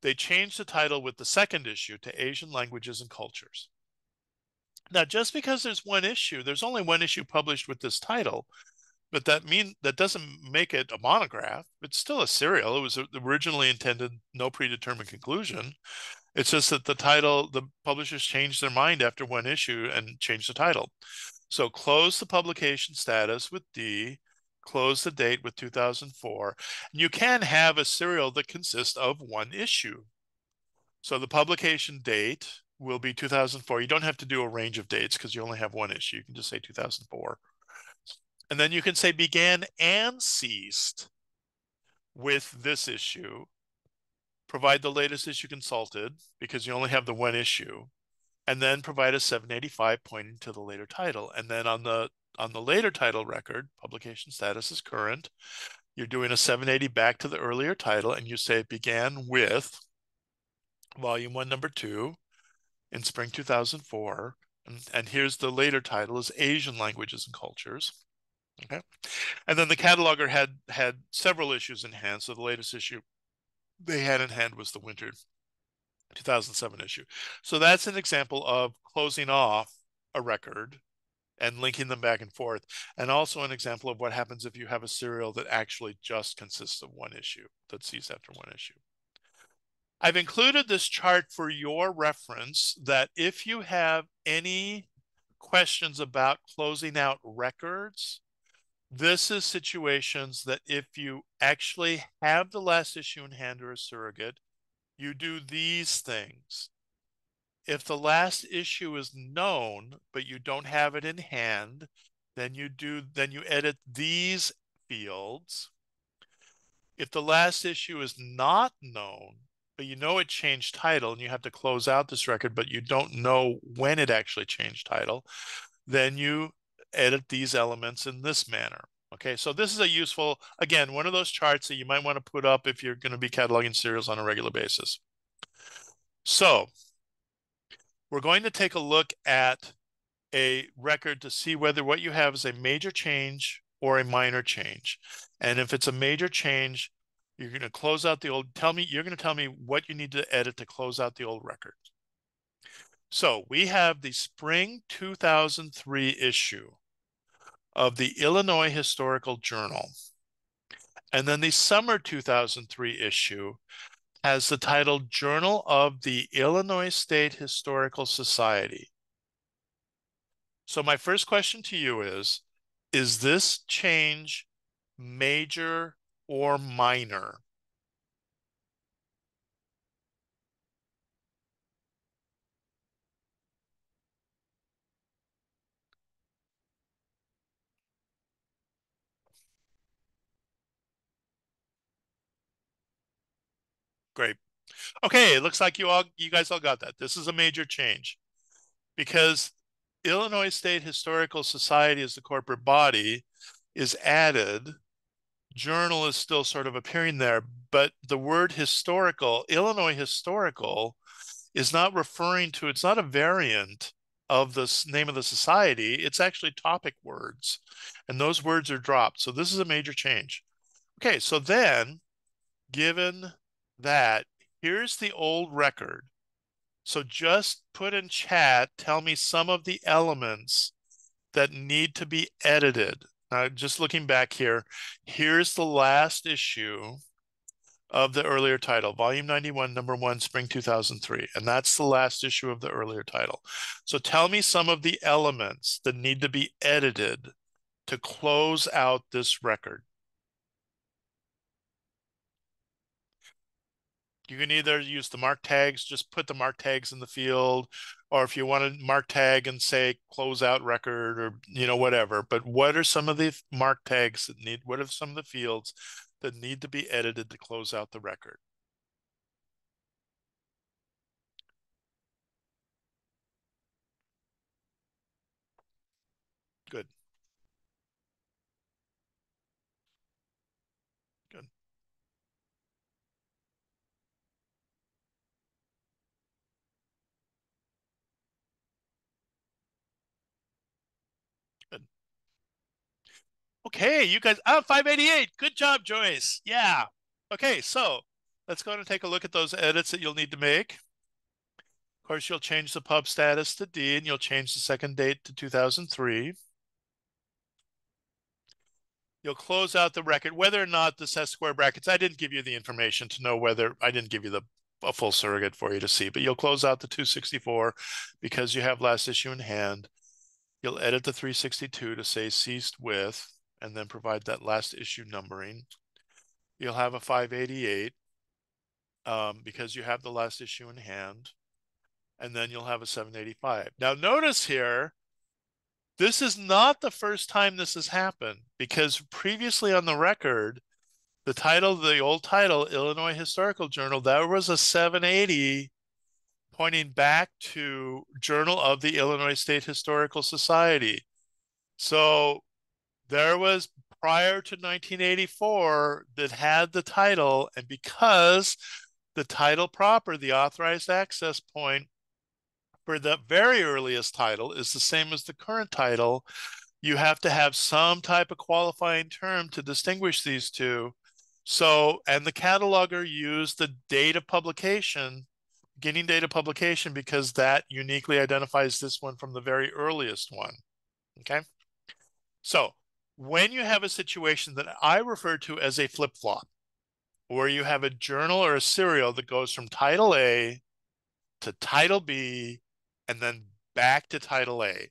they changed the title with the second issue to Asian Languages and Cultures. Now, just because there's only one issue published with this title, but that doesn't make it a monograph. It's still a serial. It was originally intended no predetermined conclusion. It's just that the publishers changed their mind after one issue and changed the title. So close the publication status with D, close the date with 2004. You can have a serial that consists of one issue. So the publication date will be 2004. You don't have to do a range of dates because you only have one issue. You can just say 2004. And then you can say began and ceased with this issue. Provide the latest issue consulted because you only have the one issue. And then provide a 785 pointing to the later title. And then on the later title record, publication status is current. You're doing a 780 back to the earlier title, and you say it began with Volume 1, Number 2 in spring 2004. And here's the later title is Asian Languages and Cultures. Okay. And then the cataloger had several issues in hand. So the latest issue they had in hand was the winter 2007 issue. So that's an example of closing off a record and linking them back and forth, and also an example of what happens if you have a serial that actually just consists of one issue, that ceases after one issue. I've included this chart for your reference that if you have any questions about closing out records, this is situations that if you actually have the last issue in hand or a surrogate, you do these things. If the last issue is known, but you don't have it in hand, then you edit these fields. If the last issue is not known, but you know it changed title and you have to close out this record, but you don't know when it actually changed title, then you edit these elements in this manner. Okay, so this is a useful, again, one of those charts that you might want to put up if you're going to be cataloging serials on a regular basis. So we're going to take a look at a record to see whether what you have is a major change or a minor change. And if it's a major change, you're going to close out the old, you're going to tell me what you need to edit to close out the old record. So we have the spring 2003 issue of the Illinois Historical Journal. And then the summer 2003 issue has the title Journal of the Illinois State Historical Society. So my first question to you is this change major or minor? Great. Okay, it looks like you guys all got that. This is a major change because Illinois State Historical Society as the corporate body is added. Journal is still sort of appearing there, but the word historical, Illinois historical, is not referring to, it's not a variant of the name of the society. It's actually topic words, and those words are dropped. So this is a major change. Okay, so then, given that, here's the old record. So just put in chat, tell me some of the elements that need to be edited. Now, just looking back here, here's the last issue of the earlier title, Volume 91, Number 1, Spring 2003. And that's the last issue of the earlier title. So tell me some of the elements that need to be edited to close out this record. You can either use the mark tags, just put the mark tags in the field, or if you want to mark tag and say close out record or, whatever. But what are some of the mark tags what are some of the fields that need to be edited to close out the record? Good. Good. Good. Okay, you guys, 588. Good job, Joyce. Yeah. Okay, so let's go ahead and take a look at those edits that you'll need to make. Of course, you'll change the pub status to D, and you'll change the second date to 2003. You'll close out the record, whether or not this has square brackets. I didn't give you the information to know whether, I didn't give you a full surrogate for you to see, but you'll close out the 264 because you have last issue in hand. You'll edit the 362 to say ceased with, and then provide that last issue numbering. You'll have a 588 because you have the last issue in hand, and then you'll have a 785. Now notice here, this is not the first time this has happened, because previously on the record, the title, the old title, Illinois Historical Journal, there was a 780 pointing back to Journal of the Illinois State Historical Society. So there was, prior to 1984, that had the title, and because the title proper, the authorized access point for the very earliest title, is the same as the current title, you have to have some type of qualifying term to distinguish these two. So, and the cataloger used the date of publication, beginning date of publication, because that uniquely identifies this one from the very earliest one. Okay. So when you have a situation that I refer to as a flip-flop, where you have a journal or a serial that goes from title A to title B and then back to title A,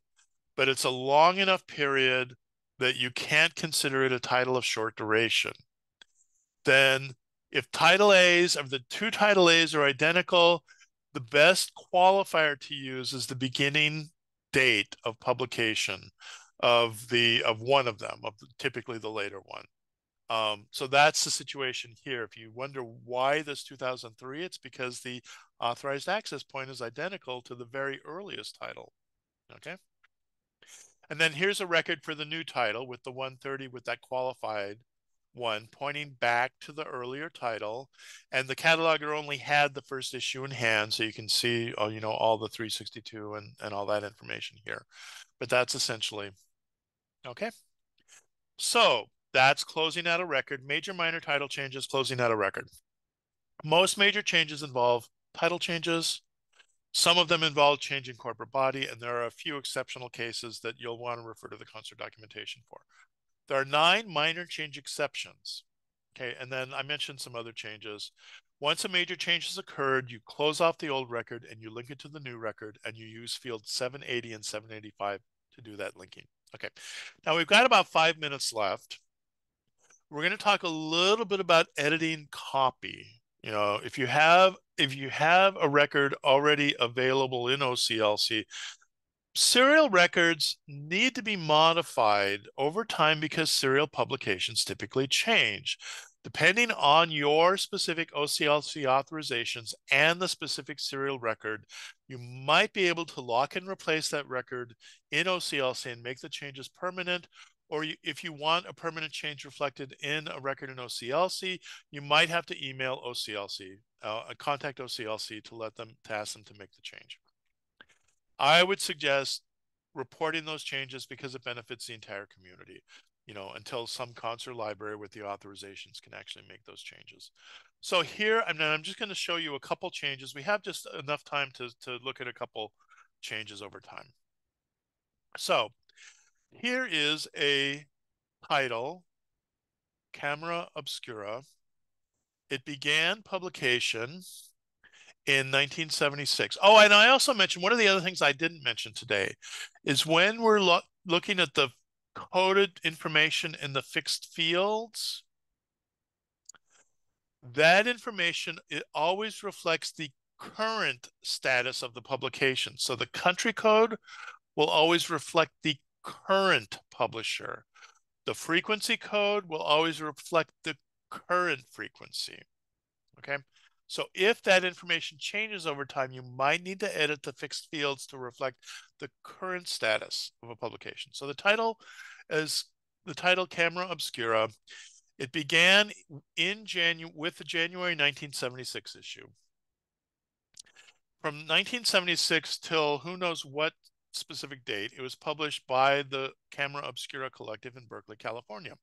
but it's a long enough period that you can't consider it a title of short duration, then if title A's of the two title A's are identical, the best qualifier to use is the beginning date of publication of one of them, of typically the later one. So that's the situation here. If you wonder why this 2003, it's because the authorized access point is identical to the very earliest title. Okay. And then here's a record for the new title with the 130 with that qualified one pointing back to the earlier title. And the cataloger only had the first issue in hand, so you can see, all the 362 and all that information here. But that's essentially, okay. So that's closing out a record. Major, minor title changes, closing out a record. Most major changes involve title changes. Some of them involve changing corporate body, and there are a few exceptional cases that you'll want to refer to the concert documentation for. There are 9 minor change exceptions. Okay, and then I mentioned some other changes. Once a major change has occurred, you close off the old record and you link it to the new record, and you use fields 780 and 785 to do that linking. Okay, now we've got about 5 minutes left. We're going to talk a little bit about editing copy. If you have a record already available in OCLC, serial records need to be modified over time because serial publications typically change. Depending on your specific OCLC authorizations and the specific serial record, you might be able to lock and replace that record in OCLC and make the changes permanent. Or if you want a permanent change reflected in a record in OCLC, you might have to email OCLC, contact OCLC to ask them to make the change. I would suggest reporting those changes because it benefits the entire community, until some concert library with the authorizations can actually make those changes. So here, I'm just going to show you a couple changes. We have just enough time to look at a couple changes over time. So here is a title, Camera Obscura. It began publication in 1976. Oh, and I also mentioned, one of the other things I didn't mention today is when we're looking at the coded information in the fixed fields, that information, it always reflects the current status of the publication. So the country code will always reflect the current publisher. The frequency code will always reflect the current frequency. Okay. So if that information changes over time, you might need to edit the fixed fields to reflect the current status of a publication. So the title is the title Camera Obscura. It began with the January 1976 issue. From 1976 till who knows what specific date, it was published by the Camera Obscura Collective in Berkeley, California.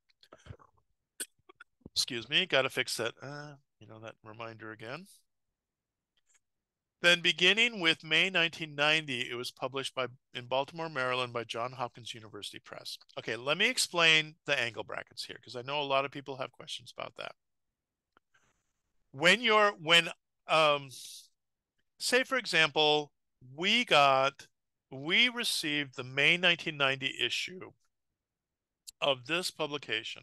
Excuse me, got to fix that, that reminder again. Then beginning with May 1990, it was published in Baltimore, Maryland by Johns Hopkins University Press. Okay, let me explain the angle brackets here because I know a lot of people have questions about that. Say for example, we received the May 1990 issue of this publication,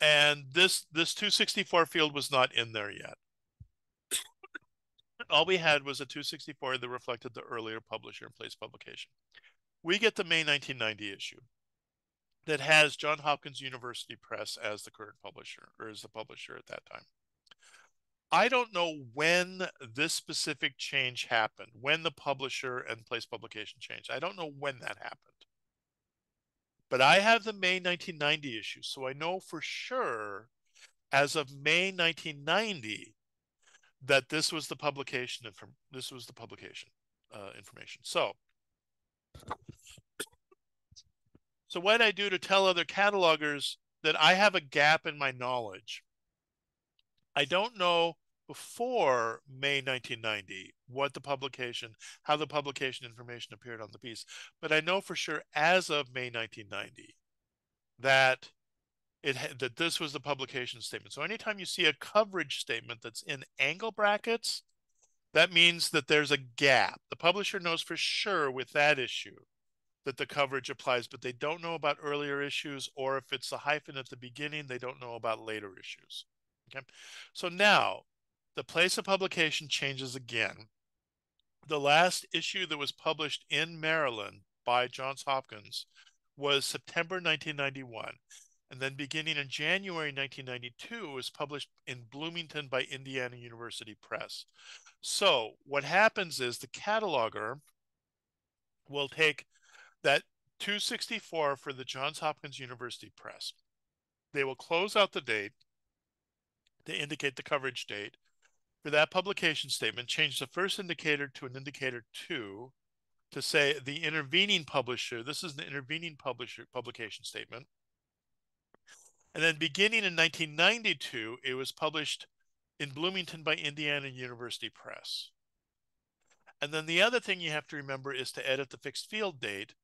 and this 264 field was not in there yet. All we had was a 264 that reflected the earlier publisher and place publication. We get the May 1990 issue that has Johns Hopkins University Press as the current publisher, or as the publisher at that time. I don't know when this specific change happened, when the publisher and place publication changed. I don't know when that happened. But I have the May 1990 issue, so I know for sure as of May 1990 that this was the publication information. So what I do to tell other catalogers that I have a gap in my knowledge. I don't know before May 1990 how the publication information appeared on the piece, but I know for sure as of May 1990 that that this was the publication statement. So anytime you see a coverage statement that's in angle brackets, that means that there's a gap. The publisher knows for sure with that issue that the coverage applies, but they don't know about earlier issues, or if it's a hyphen at the beginning, they don't know about later issues. Okay, so now the place of publication changes again. The last issue that was published in Maryland by Johns Hopkins was September 1991. And then beginning in January 1992, it was published in Bloomington by Indiana University Press. So what happens is the cataloger will take that 264 for the Johns Hopkins University Press. They will close out the date to indicate the coverage date. For that publication statement, change the first indicator to an indicator 2 to say the intervening publisher. This is the intervening publication statement. And then beginning in 1992, it was published in Bloomington by Indiana University Press. And then the other thing you have to remember is to edit the fixed field date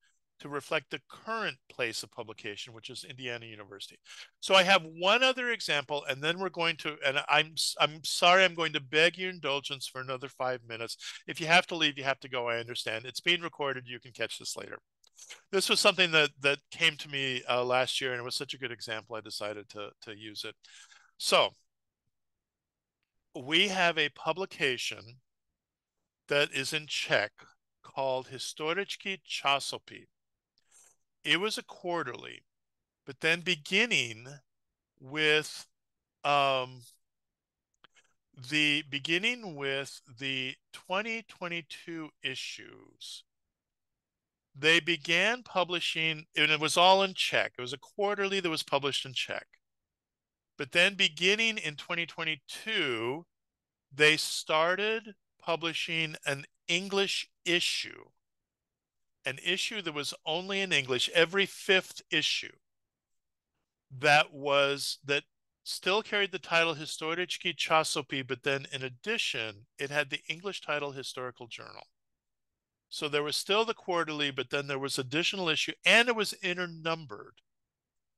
to reflect the current place of publication, which is Indiana University. So I have one other example, and then we're going to, and I'm sorry, I'm going to beg your indulgence for another 5 minutes. If you have to leave, you have to go, I understand. It's being recorded, you can catch this later. This was something that came to me last year, and it was such a good example, I decided to use it. So we have a publication that is in Czech called Historické časopis. It was a quarterly, but then beginning with the 2022 issues, they began publishing, and it was all in Czech. It was a quarterly that was published in Czech. But then beginning in 2022, they started publishing an English issue, an issue that was only in English, every 5th issue that still carried the title Historické časopis, but then in addition, it had the English title Historical Journal. So there was still the quarterly, but then there was additional issue, and it was internumbered.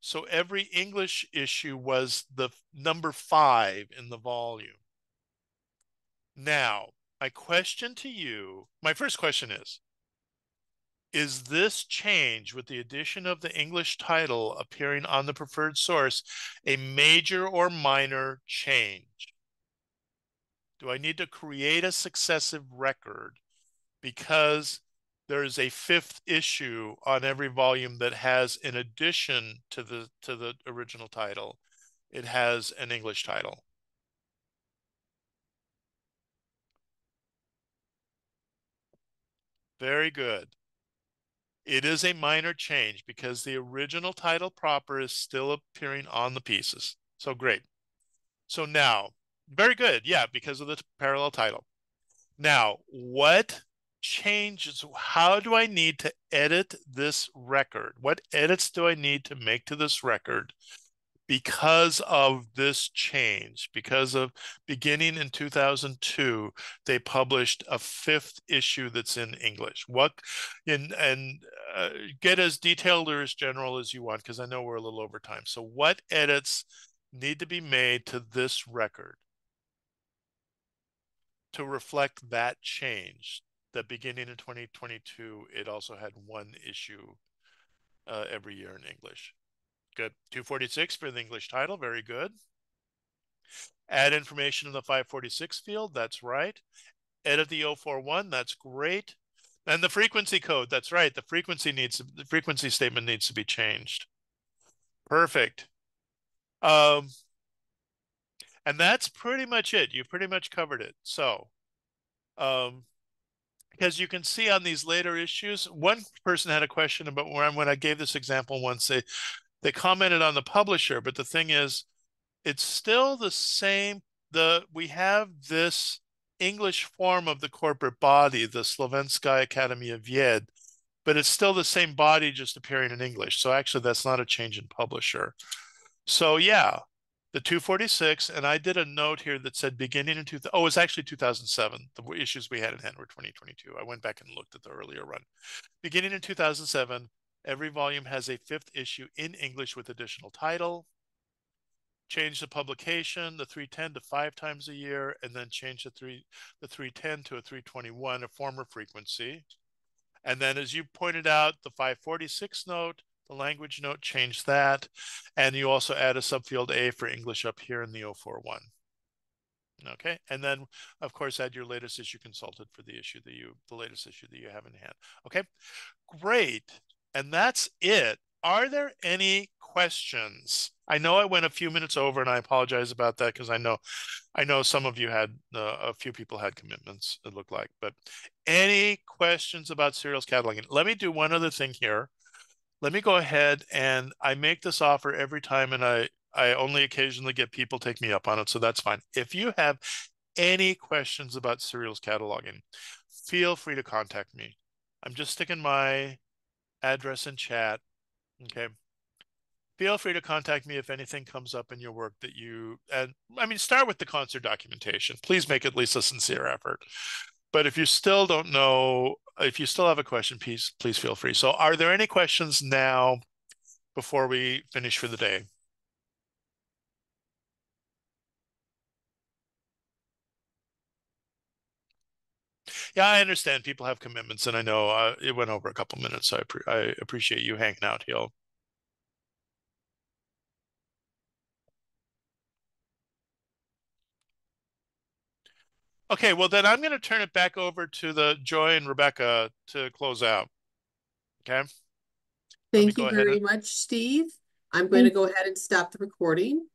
So every English issue was the number 5 in the volume. Now, my first question is this change with the addition of the English title appearing on the preferred source a major or minor change? Do I need to create a successive record because there is a 5th issue on every volume that has, in addition to the original title, it has an English title? Very good. It is a minor change because the original title proper is still appearing on the pieces. So great. So now, very good. Yeah, because of the parallel title. Now, what changes? How do I need to edit this record? What edits do I need to make to this record because of this change? Because of beginning in 2002, they published a fifth issue that's in English. What and get as detailed or as general as you want, because I know we're a little over time. So, what edits need to be made to this record to reflect that change? That beginning in 2022, it also had one issue every year in English. Good. 246 for the English title. Very good. Add information in the 546 field. That's right. Edit the 041. That's great. And the frequency code. That's right. The frequency statement needs to be changed. Perfect. Um, and that's pretty much it. You've pretty much covered it. So, um, because you can see on these later issues, one person had a question about when I gave this example once. They commented on the publisher, but the thing is, it's still the same. We have this English form of the corporate body, the Slovenskaya Academy of Vied, but it's still the same body just appearing in English. So actually, that's not a change in publisher. So yeah, the 246, and I did a note here that said beginning in oh, it's actually 2007. The issues we had in hand were 2022. I went back and looked at the earlier run. Beginning in 2007, every volume has a fifth issue in English with additional title. Change the publication, the 310 to 5 times a year, and then change the 310 to a 321, a former frequency. And then, as you pointed out, the 546 note, the language note, change that. And you also add a subfield A for English up here in the 041. Okay. And then, of course, add your latest issue consulted for the latest issue that you have in hand. Okay. Great. And that's it. Are there any questions? I know I went a few minutes over and I apologize about that because I know some of you had a few people had commitments, it looked like. But any questions about serials cataloging? Let me do one other thing here. Let me go ahead and I make this offer every time and I only occasionally get people take me up on it, so that's fine. If you have any questions about serials cataloging, feel free to contact me. I'm just sticking my address in chat. Okay. Feel free to contact me if anything comes up in your work that and I mean, start with the concert documentation. Please make at least a sincere effort. But if you still don't know, if you still have a question, please feel free. So are there any questions now before we finish for the day? Yeah, I understand people have commitments, and I know it went over a couple minutes, so I appreciate you hanging out, Hill. Okay, well then I'm going to turn it back over to the Joy and Rebecca to close out. Okay, let me Thank go you ahead very and much, Steve. I'm going to Thank go ahead and stop the recording.